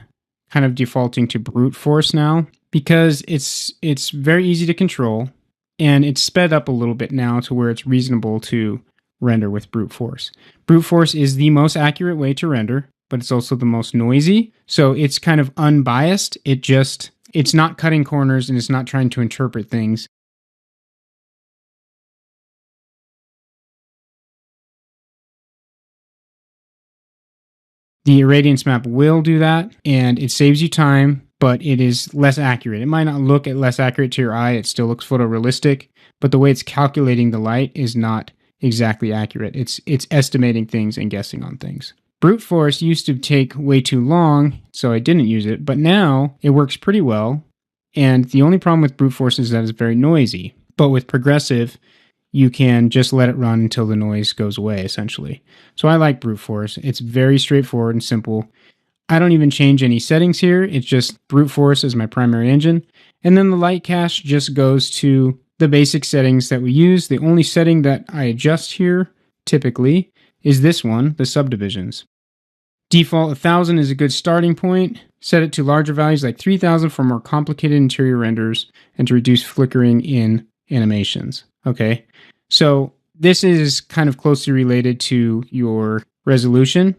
kind of defaulting to brute force now because it's very easy to control, and it's sped up a little bit now to where it's reasonable to render with brute force. Brute force is the most accurate way to render, but it's also the most noisy. So it's kind of unbiased. It's not cutting corners and it's not trying to interpret things. The irradiance map will do that, and it saves you time, but it is less accurate. It might not look less accurate to your eye. It still looks photorealistic, but the way it's calculating the light is not exactly accurate. It's estimating things and guessing on things. Brute force used to take way too long, so I didn't use it, but now it works pretty well, and the only problem with brute force is that it's very noisy. But with progressive, you can just let it run until the noise goes away, essentially. So I like brute force. It's very straightforward and simple. I don't even change any settings here. It's just brute force as my primary engine. And then the light cache just goes to the basic settings that we use. The only setting that I adjust here, typically, is this one, the subdivisions. Default 1000 is a good starting point. Set it to larger values like 3000 for more complicated interior renders and to reduce flickering in animations. Okay, so this is kind of closely related to your resolution.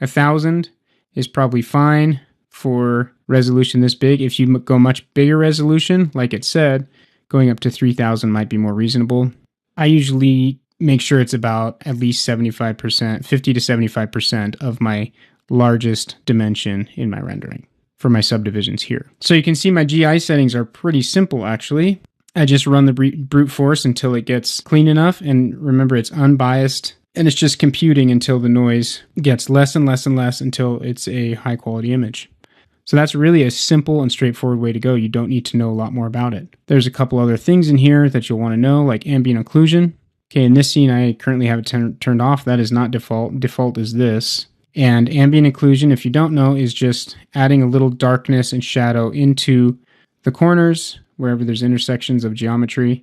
1000 is probably fine for resolution this big. If you go much bigger resolution, like it said, going up to 3000 might be more reasonable. I usually make sure it's about at least 75%, 50 to 75% of my largest dimension in my rendering for my subdivisions here. So you can see my GI settings are pretty simple, actually. I just run the brute force until it gets clean enough. And remember, it's unbiased. And it's just computing until the noise gets less and less and less until it's a high quality image. So that's really a simple and straightforward way to go. You don't need to know a lot more about it. There's a couple other things in here that you'll want to know, like ambient occlusion. Okay, in this scene, I currently have it turned off. That is not default. Default is this. And ambient occlusion, if you don't know, is just adding a little darkness and shadow into the corners, wherever there's intersections of geometry,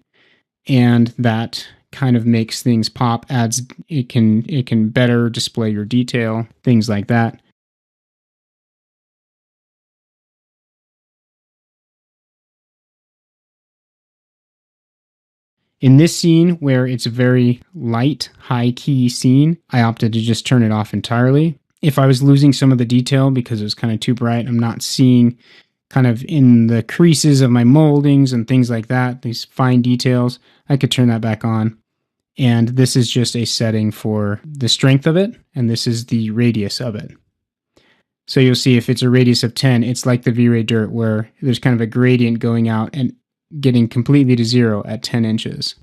and that kind of makes things pop, it can better display your detail, things like that. In this scene, where it's a very light, high-key scene, I opted to just turn it off entirely. If I was losing some of the detail because it was kind of too bright, I'm not seeing kind of in the creases of my moldings and things like that, these fine details, I could turn that back on. And this is just a setting for the strength of it, and this is the radius of it. So you'll see if it's a radius of 10, it's like the V-Ray dirt where there's kind of a gradient going out and getting completely to 0 at 10 inches,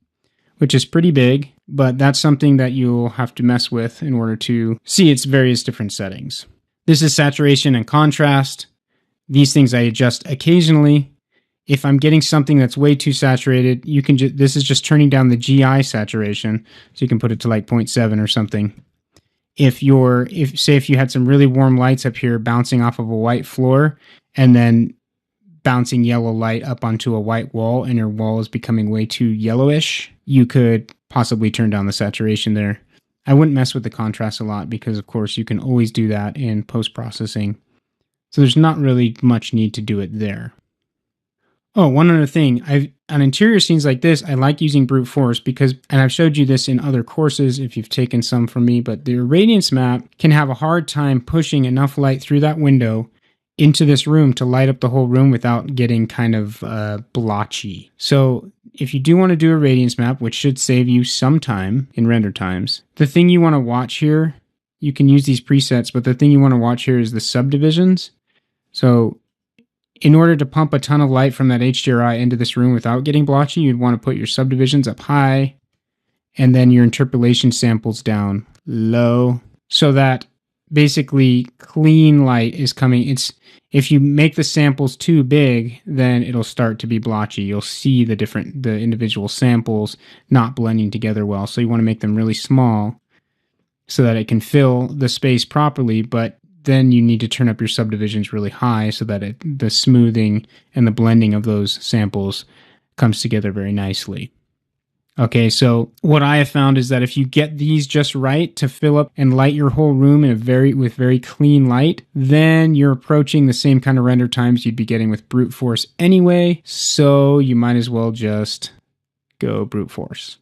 which is pretty big, but that's something that you'll have to mess with in order to see its various different settings. This is saturation and contrast. These things I adjust occasionally. If I'm getting something that's way too saturated, you can this is just turning down the GI saturation, so you can put it to like 0.7 or something. If you had some really warm lights up here bouncing off of a white floor and then bouncing yellow light up onto a white wall and your wall is becoming way too yellowish, you could possibly turn down the saturation there. I wouldn't mess with the contrast a lot because, of course, you can always do that in post-processing. So there's not really much need to do it there. Oh, one other thing. On interior scenes like this, I like using brute force because, and I've showed you this in other courses if you've taken some from me, but the irradiance map can have a hard time pushing enough light through that window into this room to light up the whole room without getting kind of blotchy. So if you do want to do a radiance map, which should save you some time in render times, the thing you want to watch here, you can use these presets, but the thing you want to watch here is the subdivisions. So in order to pump a ton of light from that HDRI into this room without getting blotchy, you'd want to put your subdivisions up high and then your interpolation samples down low so that basically clean light is coming. If you make the samples too big, then it'll start to be blotchy. You'll see the individual samples not blending together well. So you want to make them really small so that it can fill the space properly, but then you need to turn up your subdivisions really high so that the smoothing and the blending of those samples comes together very nicely. Okay, so what I have found is that if you get these just right to fill up and light your whole room in with very clean light, then you're approaching the same kind of render times you'd be getting with brute force anyway, so you might as well just go brute force.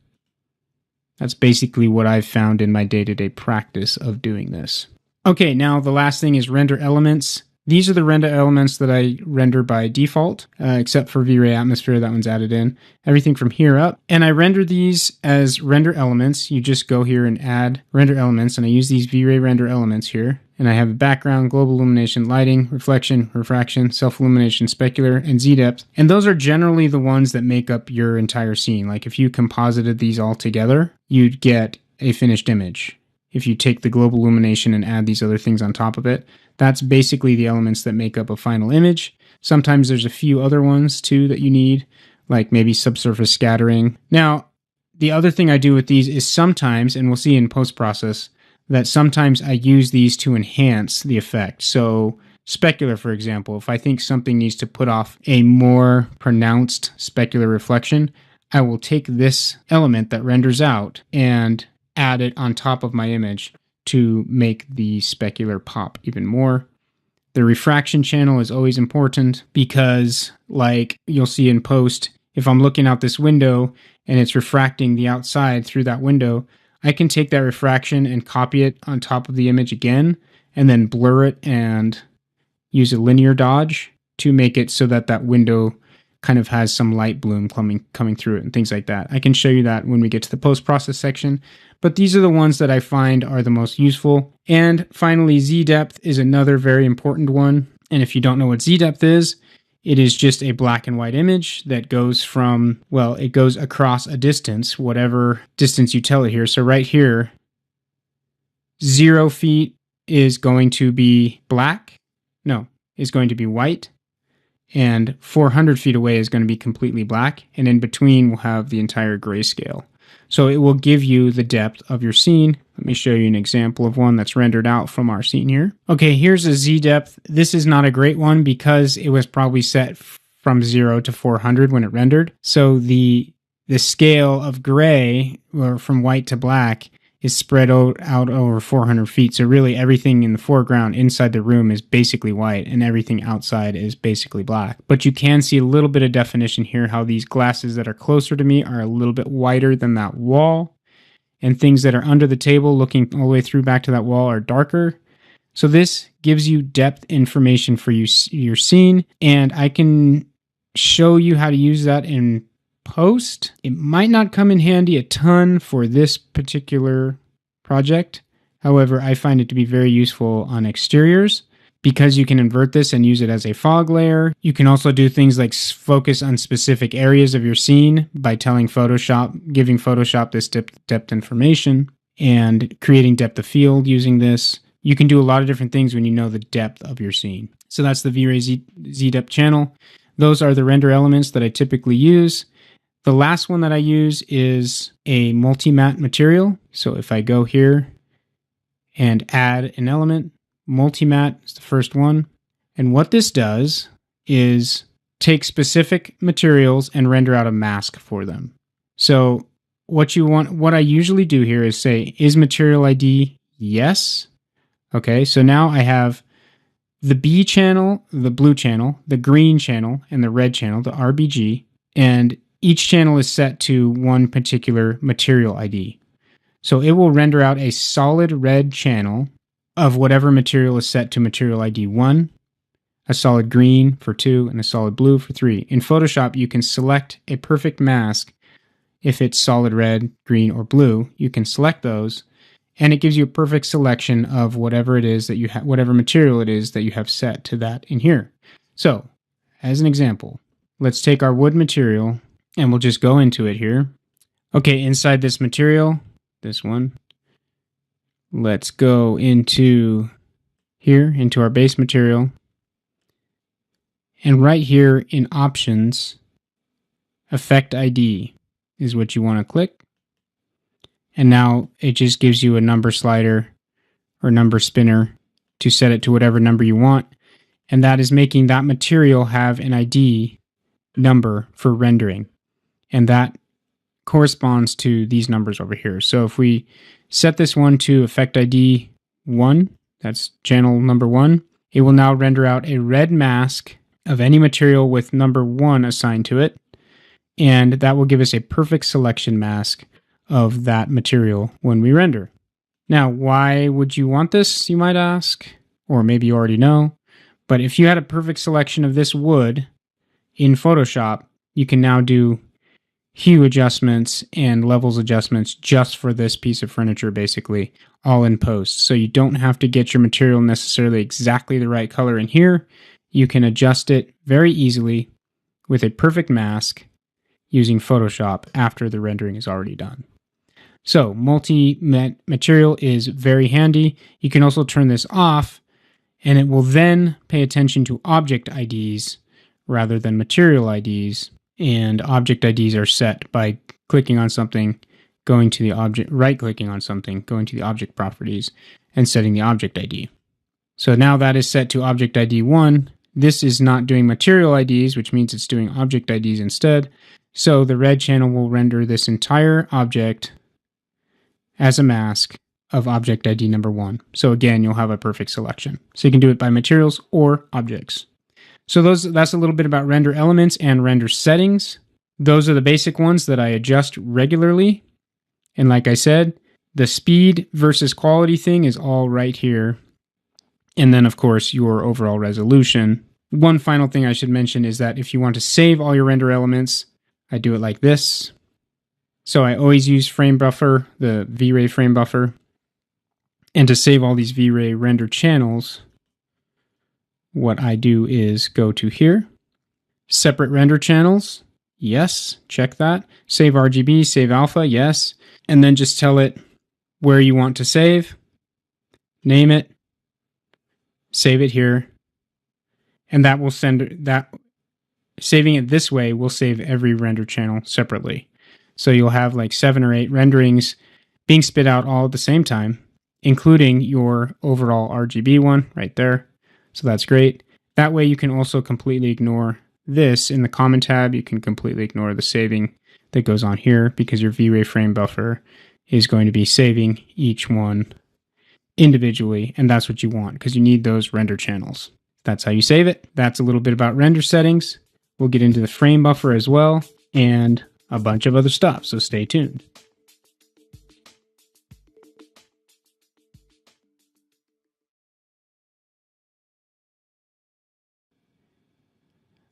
That's basically what I've found in my day-to-day practice of doing this. Okay, now the last thing is render elements. These are the render elements that I render by default, except for V-Ray Atmosphere, that one's added in. Everything from here up. And I render these as render elements. You just go here and add render elements, and I use these V-Ray render elements here. And I have a background, global illumination, lighting, reflection, refraction, self-illumination, specular, and Z-depth. And those are generally the ones that make up your entire scene. Like if you composited these all together, you'd get a finished image. If you take the global illumination and add these other things on top of it, that's basically the elements that make up a final image. Sometimes there's a few other ones too that you need, like maybe subsurface scattering. Now, the other thing I do with these is sometimes, and we'll see in post-process, that sometimes I use these to enhance the effect. So specular, for example, if I think something needs to put off a more pronounced specular reflection, I will take this element that renders out and add it on top of my image to make the specular pop even more. The refraction channel is always important because, like you'll see in post, if I'm looking out this window and it's refracting the outside through that window, I can take that refraction and copy it on top of the image again and then blur it and use a linear dodge to make it so that that window kind of has some light bloom coming through it and things like that. I can show you that when we get to the post-process section, but these are the ones that I find are the most useful. And finally, Z-depth is another very important one. And if you don't know what Z-depth is, it is just a black and white image that goes from, well, it goes across a distance, whatever distance you tell it here. So right here, 0 feet is going to be black. No, is going to be white. And 400 feet away is going to be completely black. And in between, we'll have the entire grayscale. So it will give you the depth of your scene. Let me show you an example of one that's rendered out from our scene here. Okay, here's a Z-depth. This is not a great one because it was probably set from 0 to 400 when it rendered. So the scale of gray, or from white to black, is spread out over 400 feet. So really everything in the foreground inside the room is basically white and everything outside is basically black. But you can see a little bit of definition here, how these glasses that are closer to me are a little bit whiter than that wall. And things that are under the table looking all the way through back to that wall are darker. So this gives you depth information for your scene. And I can show you how to use that in post. It might not come in handy a ton for this particular project. However, I find it to be very useful on exteriors because you can invert this and use it as a fog layer. You can also do things like focus on specific areas of your scene by telling Photoshop, giving Photoshop this depth information and creating depth of field using this. You can do a lot of different things when you know the depth of your scene. So that's the V-Ray Z-depth channel. Those are the render elements that I typically use. The last one that I use is a multi-matte material. So if I go here and add an element, multi-matte is the first one. And what this does is take specific materials and render out a mask for them. So what I usually do here is say, is material ID yes? Okay, so now I have the B channel, the blue channel, the green channel, and the red channel, the RBG, and each channel is set to one particular material ID. So it will render out a solid red channel of whatever material is set to material ID 1, a solid green for 2, and a solid blue for 3. In Photoshop, you can select a perfect mask. If it's solid red, green, or blue, you can select those, and it gives you a perfect selection of whatever it is that you have, whatever material it is that you have set to that in here. So, as an example, let's take our wood material, and we'll just go into it here. Okay, inside this material, this one, let's go into here, into our base material. And right here in Options, Effect ID is what you want to click. And now it just gives you a number slider or number spinner to set it to whatever number you want. And that is making that material have an ID number for rendering. And that corresponds to these numbers over here. So if we set this one to effect ID 1, that's channel number 1, it will now render out a red mask of any material with number 1 assigned to it, and that will give us a perfect selection mask of that material when we render. Now, why would you want this, you might ask? Or maybe you already know. But if you had a perfect selection of this wood in Photoshop, you can now do hue adjustments and levels adjustments just for this piece of furniture, basically, all in post. So you don't have to get your material necessarily exactly the right color in here. You can adjust it very easily with a perfect mask using Photoshop after the rendering is already done. So multi-material is very handy. You can also turn this off, and it will then pay attention to object IDs rather than material IDs. And object IDs are set by clicking on something, going to the object, right-clicking on something, going to the object properties, and setting the object ID. So now that is set to object ID 1. This is not doing material IDs, which means it's doing object IDs instead. So the red channel will render this entire object as a mask of object ID number 1. So again, you'll have a perfect selection. So you can do it by materials or objects. So that's a little bit about render elements and render settings. Those are the basic ones that I adjust regularly. And like I said, the speed versus quality thing is all right here. And then, of course, your overall resolution. One final thing I should mention is that if you want to save all your render elements, I do it like this. So I always use frame buffer, the V-Ray frame buffer. And to save all these V-Ray render channels, what I do is go to here, separate render channels, yes, check that. Save RGB, save alpha, yes. And then just tell it where you want to save, name it, save it here, and that will send that. Saving it this way will save every render channel separately. So you'll have like 7 or 8 renderings being spit out all at the same time, including your overall RGB one right there. So that's great. That way you can also completely ignore this in the common tab. You can completely ignore the saving that goes on here because your V-Ray frame buffer is going to be saving each one individually. And that's what you want because you need those render channels. That's how you save it. That's a little bit about render settings. We'll get into the frame buffer as well and a bunch of other stuff. So stay tuned.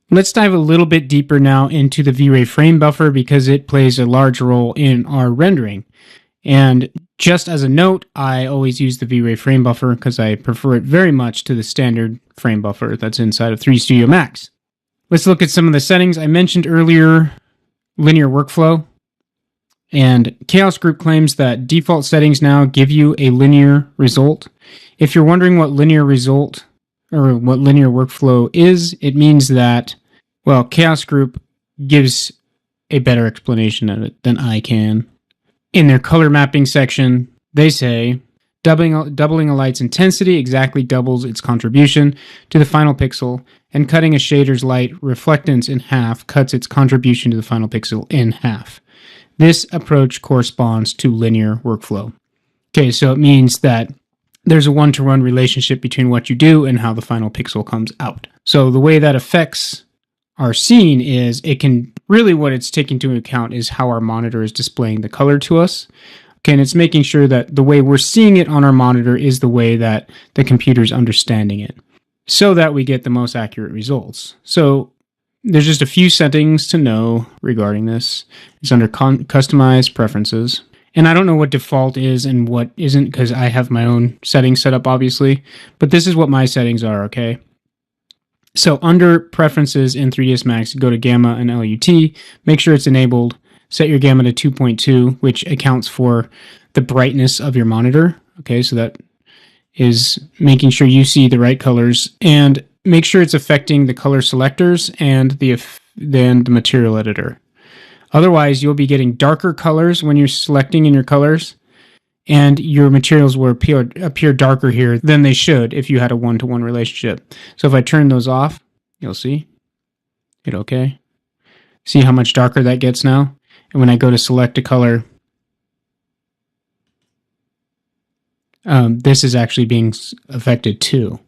Let's dive a little bit deeper now into the V-Ray frame buffer because it plays a large role in our rendering. And just as a note, I always use the V-Ray frame buffer because I prefer it very much to the standard frame buffer that's inside of 3 Studio Max. Let's look at some of the settings. I mentioned earlier linear workflow, and Chaos Group claims that default settings now give you a linear result. If you're wondering what linear result or what linear workflow is, it means that, well, Chaos Group gives a better explanation of it than I can. In their color mapping section, they say, doubling a light's intensity exactly doubles its contribution to the final pixel, and cutting a shader's light reflectance in half cuts its contribution to the final pixel in half. This approach corresponds to linear workflow. Okay, so it means that there's a one-to-one relationship between what you do and how the final pixel comes out. So the way that affects our scene is what it's taking into account is how our monitor is displaying the color to us. Okay, and it's making sure that the way we're seeing it on our monitor is the way that the computer's understanding it, so that we get the most accurate results. So there's just a few settings to know regarding this. It's under Customize Preferences. And I don't know what default is and what isn't because I have my own settings set up, obviously. But this is what my settings are, okay? So under Preferences in 3ds Max, go to Gamma and LUT. Make sure it's enabled. Set your Gamma to 2.2, which accounts for the brightness of your monitor. Okay, so that is making sure you see the right colors. And make sure it's affecting the color selectors and the material editor. Otherwise, you'll be getting darker colors when you're selecting in your colors, and your materials will appear darker here than they should if you had a one-to-one relationship. So if I turn those off, you'll see. Hit OK. See how much darker that gets now? And when I go to select a color, this is actually being affected too.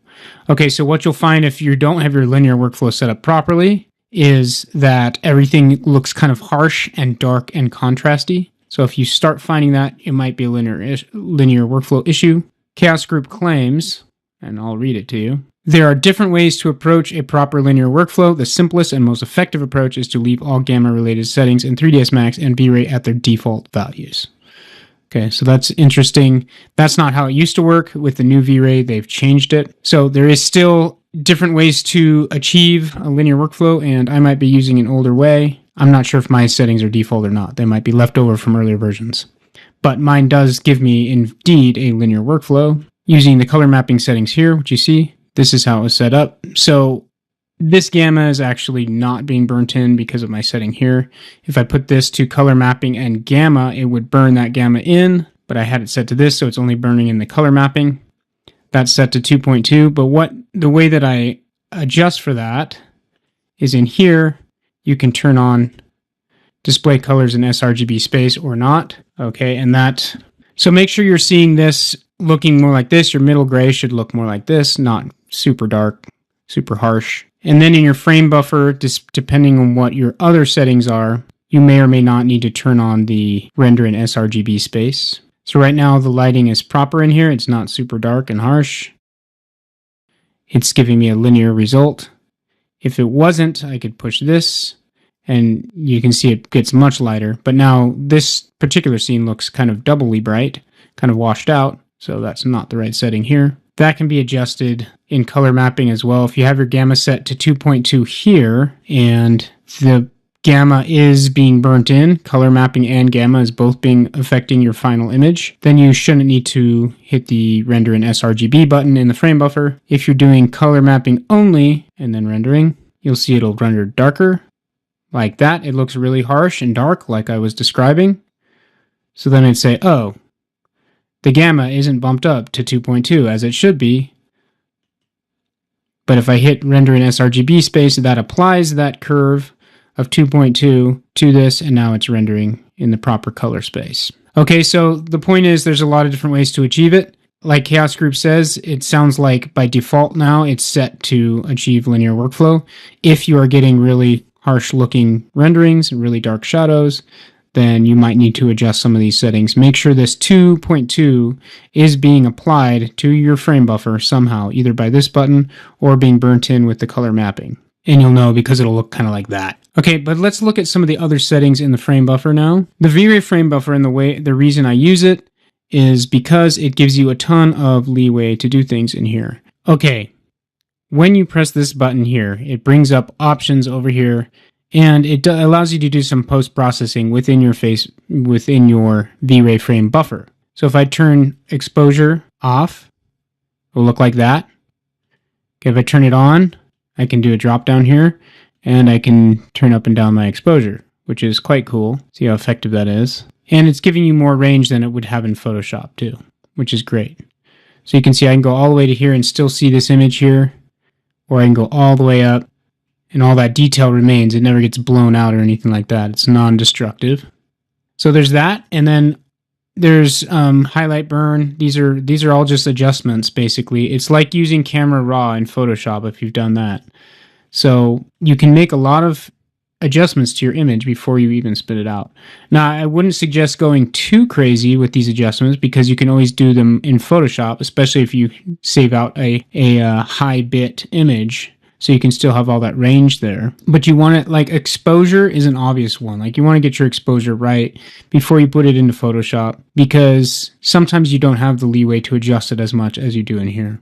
Okay, so what you'll find if you don't have your linear workflow set up properly is that everything looks kind of harsh and dark and contrasty. So if you start finding that, it might be a linear workflow issue. Chaos Group claims, and I'll read it to you, there are different ways to approach a proper linear workflow. The simplest and most effective approach is to leave all gamma-related settings in 3ds Max and V-Ray at their default values. Okay, so that's interesting. That's not how it used to work. With the new V-Ray, they've changed it. So there is still different ways to achieve a linear workflow, and I might be using an older way. I'm not sure if my settings are default or not. They might be left over from earlier versions. But mine does give me, indeed, a linear workflow using the color mapping settings here, which you see. This is how it was set up. So this gamma is actually not being burnt in because of my setting here. If I put this to color mapping and gamma, it would burn that gamma in, but I had it set to this, so it's only burning in the color mapping. That's set to 2.2, but the way that I adjust for that is in here, you can turn on display colors in sRGB space or not. Okay, and so make sure you're seeing this looking more like this. Your middle gray should look more like this, not super dark, super harsh. And then in your frame buffer, depending on what your other settings are, you may or may not need to turn on the render in sRGB space. So right now the lighting is proper in here. It's not super dark and harsh. It's giving me a linear result. If it wasn't, I could push this and you can see it gets much lighter. But now this particular scene looks kind of doubly bright, kind of washed out. So that's not the right setting here. That can be adjusted in color mapping as well. If you have your gamma set to 2.2 here and the gamma is being burnt in, color mapping and gamma is both affecting your final image, then you shouldn't need to hit the render in sRGB button in the frame buffer. If you're doing color mapping only and then rendering, you'll see it'll render darker like that. It looks really harsh and dark like I was describing. So then I'd say, oh, the gamma isn't bumped up to 2.2 as it should be. But if I hit render in sRGB space, that applies that curve of 2.2 to this, and now it's rendering in the proper color space. Okay, so the point is there's a lot of different ways to achieve it. Like Chaos Group says, it sounds like by default now it's set to achieve linear workflow. If you are getting really harsh looking renderings and really dark shadows, then you might need to adjust some of these settings. Make sure this 2.2 is being applied to your frame buffer somehow, either by this button or being burnt in with the color mapping. And you'll know because it'll look kind of like that. Okay, but let's look at some of the other settings in the frame buffer now. The V-Ray frame buffer, and the reason I use it is because it gives you a ton of leeway to do things in here. Okay, when you press this button here, it brings up options over here, and it allows you to do some post-processing within your V-Ray frame buffer. So if I turn exposure off, it will look like that. Okay, if I turn it on, I can do a drop down here, and I can turn up and down my exposure, which is quite cool. See how effective that is. And it's giving you more range than it would have in Photoshop too, which is great. So you can see I can go all the way to here and still see this image here, or I can go all the way up, and all that detail remains. It never gets blown out or anything like that. It's non-destructive. So there's that, and then there's highlight burn. These are all just adjustments, basically. It's like using Camera Raw in Photoshop if you've done that. So you can make a lot of adjustments to your image before you even spit it out. Now, I wouldn't suggest going too crazy with these adjustments because you can always do them in Photoshop, especially if you save out a high bit image. So you can still have all that range there. But you want it, like exposure is an obvious one. Like you want to get your exposure right before you put it into Photoshop because sometimes you don't have the leeway to adjust it as much as you do in here.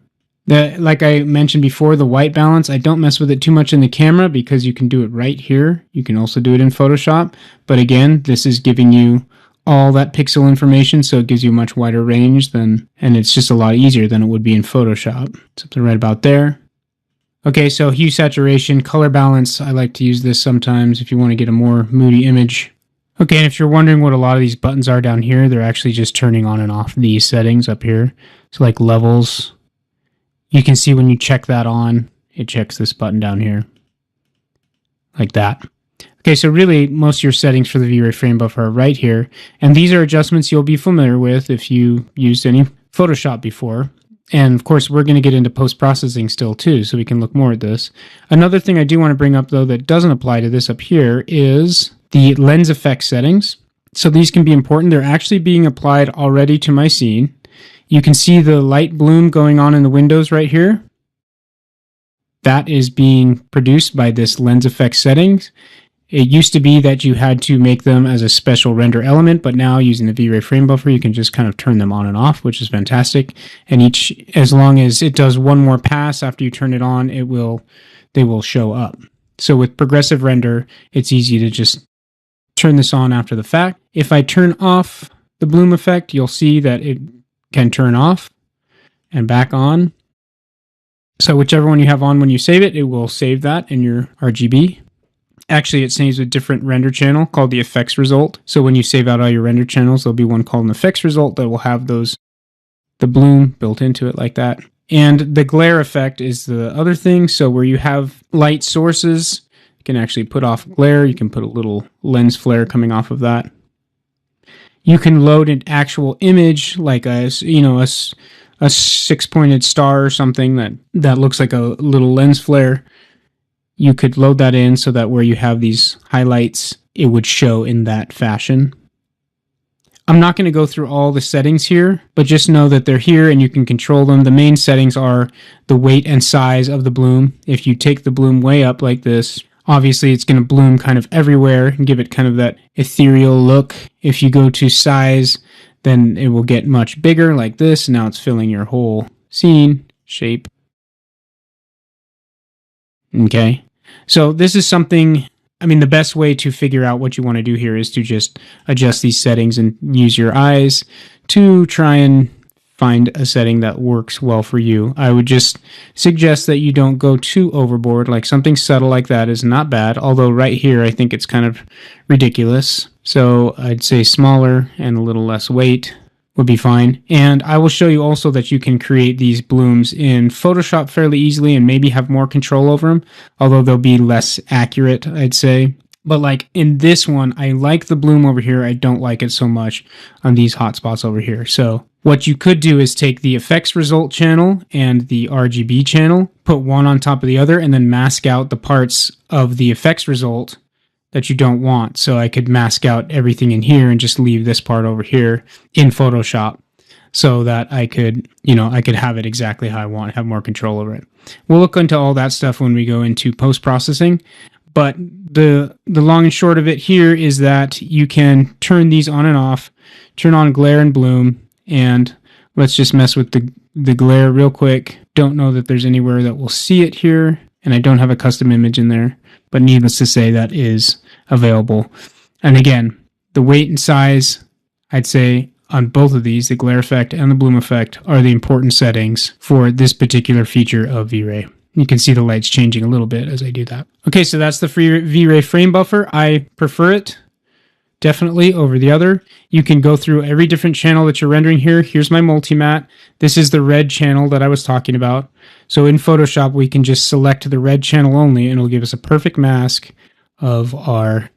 Like I mentioned before, the white balance, I don't mess with it too much in the camera because you can do it right here. You can also do it in Photoshop. But again, this is giving you all that pixel information, so it gives you a much wider range and it's just a lot easier than it would be in Photoshop. Something right about there. Okay, so hue saturation, color balance, I like to use this sometimes if you want to get a more moody image. Okay, and if you're wondering what a lot of these buttons are down here, they're actually just turning on and off these settings up here. So like levels, you can see when you check that on, it checks this button down here, like that. Okay, so really most of your settings for the V-Ray frame buffer are right here. And these are adjustments you'll be familiar with if you used any Photoshop before. And of course, we're going to get into post-processing still too, so we can look more at this. Another thing I do want to bring up though that doesn't apply to this up here is the lens effect settings. So these can be important. They're actually being applied already to my scene. You can see the light bloom going on in the windows right here. That is being produced by this lens effect settings. It used to be that you had to make them as a special render element, but now using the V-Ray frame buffer, you can just kind of turn them on and off, which is fantastic. And as long as it does one more pass after you turn it on, they will show up. So with progressive render, it's easy to just turn this on after the fact. If I turn off the bloom effect, you'll see that it can turn off and back on. So whichever one you have on when you save it will save that in your RGB. Actually, it saves a different render channel called the effects result. So when you save out all your render channels, there'll be one called an effects result that will have the bloom built into it like that. And the glare effect is the other thing. So where you have light sources, you can actually put off glare. You can put a little lens flare coming off of that. You can load an actual image like a six-pointed star or something that looks like a little lens flare. You could load that in so that where you have these highlights, it would show in that fashion. I'm not going to go through all the settings here, but just know that they're here and you can control them. The main settings are the weight and size of the bloom. If you take the bloom way up like this, obviously it's going to bloom kind of everywhere and give it kind of that ethereal look. If you go to size, then it will get much bigger like this. Now it's filling your whole scene shape. Okay. So this is something, the best way to figure out what you want to do here is to just adjust these settings and use your eyes to try and find a setting that works well for you. I would just suggest that you don't go too overboard. Like something subtle like that is not bad, although right here I think it's kind of ridiculous. So I'd say smaller and a little less weight would be fine. And I will show you also that you can create these blooms in Photoshop fairly easily and maybe have more control over them, although they'll be less accurate, I'd say. But like in this one, I like the bloom over here. I don't like it so much on these hotspots over here. So what you could do is take the effects result channel and the RGB channel, put one on top of the other, and then mask out the parts of the effects result that you don't want. So I could mask out everything in here and just leave this part over here in Photoshop so that I could have it exactly how I want, have more control over it. We'll look into all that stuff when we go into post-processing. But the long and short of it here is that you can turn these on and off, turn on glare and bloom, and let's just mess with the glare real quick. Don't know that there's anywhere that we'll see it here, and I don't have a custom image in there, but needless to say that is available. And again, the weight and size, I'd say on both of these, the glare effect and the bloom effect, are the important settings for this particular feature of V-Ray. You can see the lights changing a little bit as I do that. Okay, so that's the free V-Ray frame buffer. I prefer it definitely over the other. You can go through every different channel that you're rendering here. Here's my multimatte. This is the red channel that I was talking about. So in Photoshop, we can just select the red channel only, and it'll give us a perfect mask of our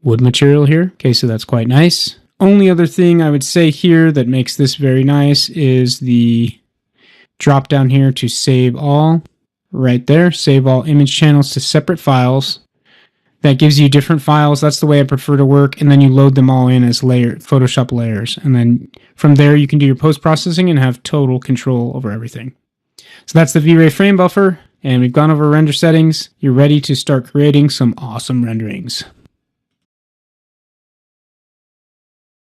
wood material here. Okay, so that's quite nice. Only other thing I would say here that makes this very nice is the drop down here to save all. Right there, save all image channels to separate files. That gives you different files. That's the way I prefer to work. And then you load them all in as Photoshop layers. And then from there, you can do your post-processing and have total control over everything. So that's the V-Ray frame buffer. And we've gone over render settings. You're ready to start creating some awesome renderings.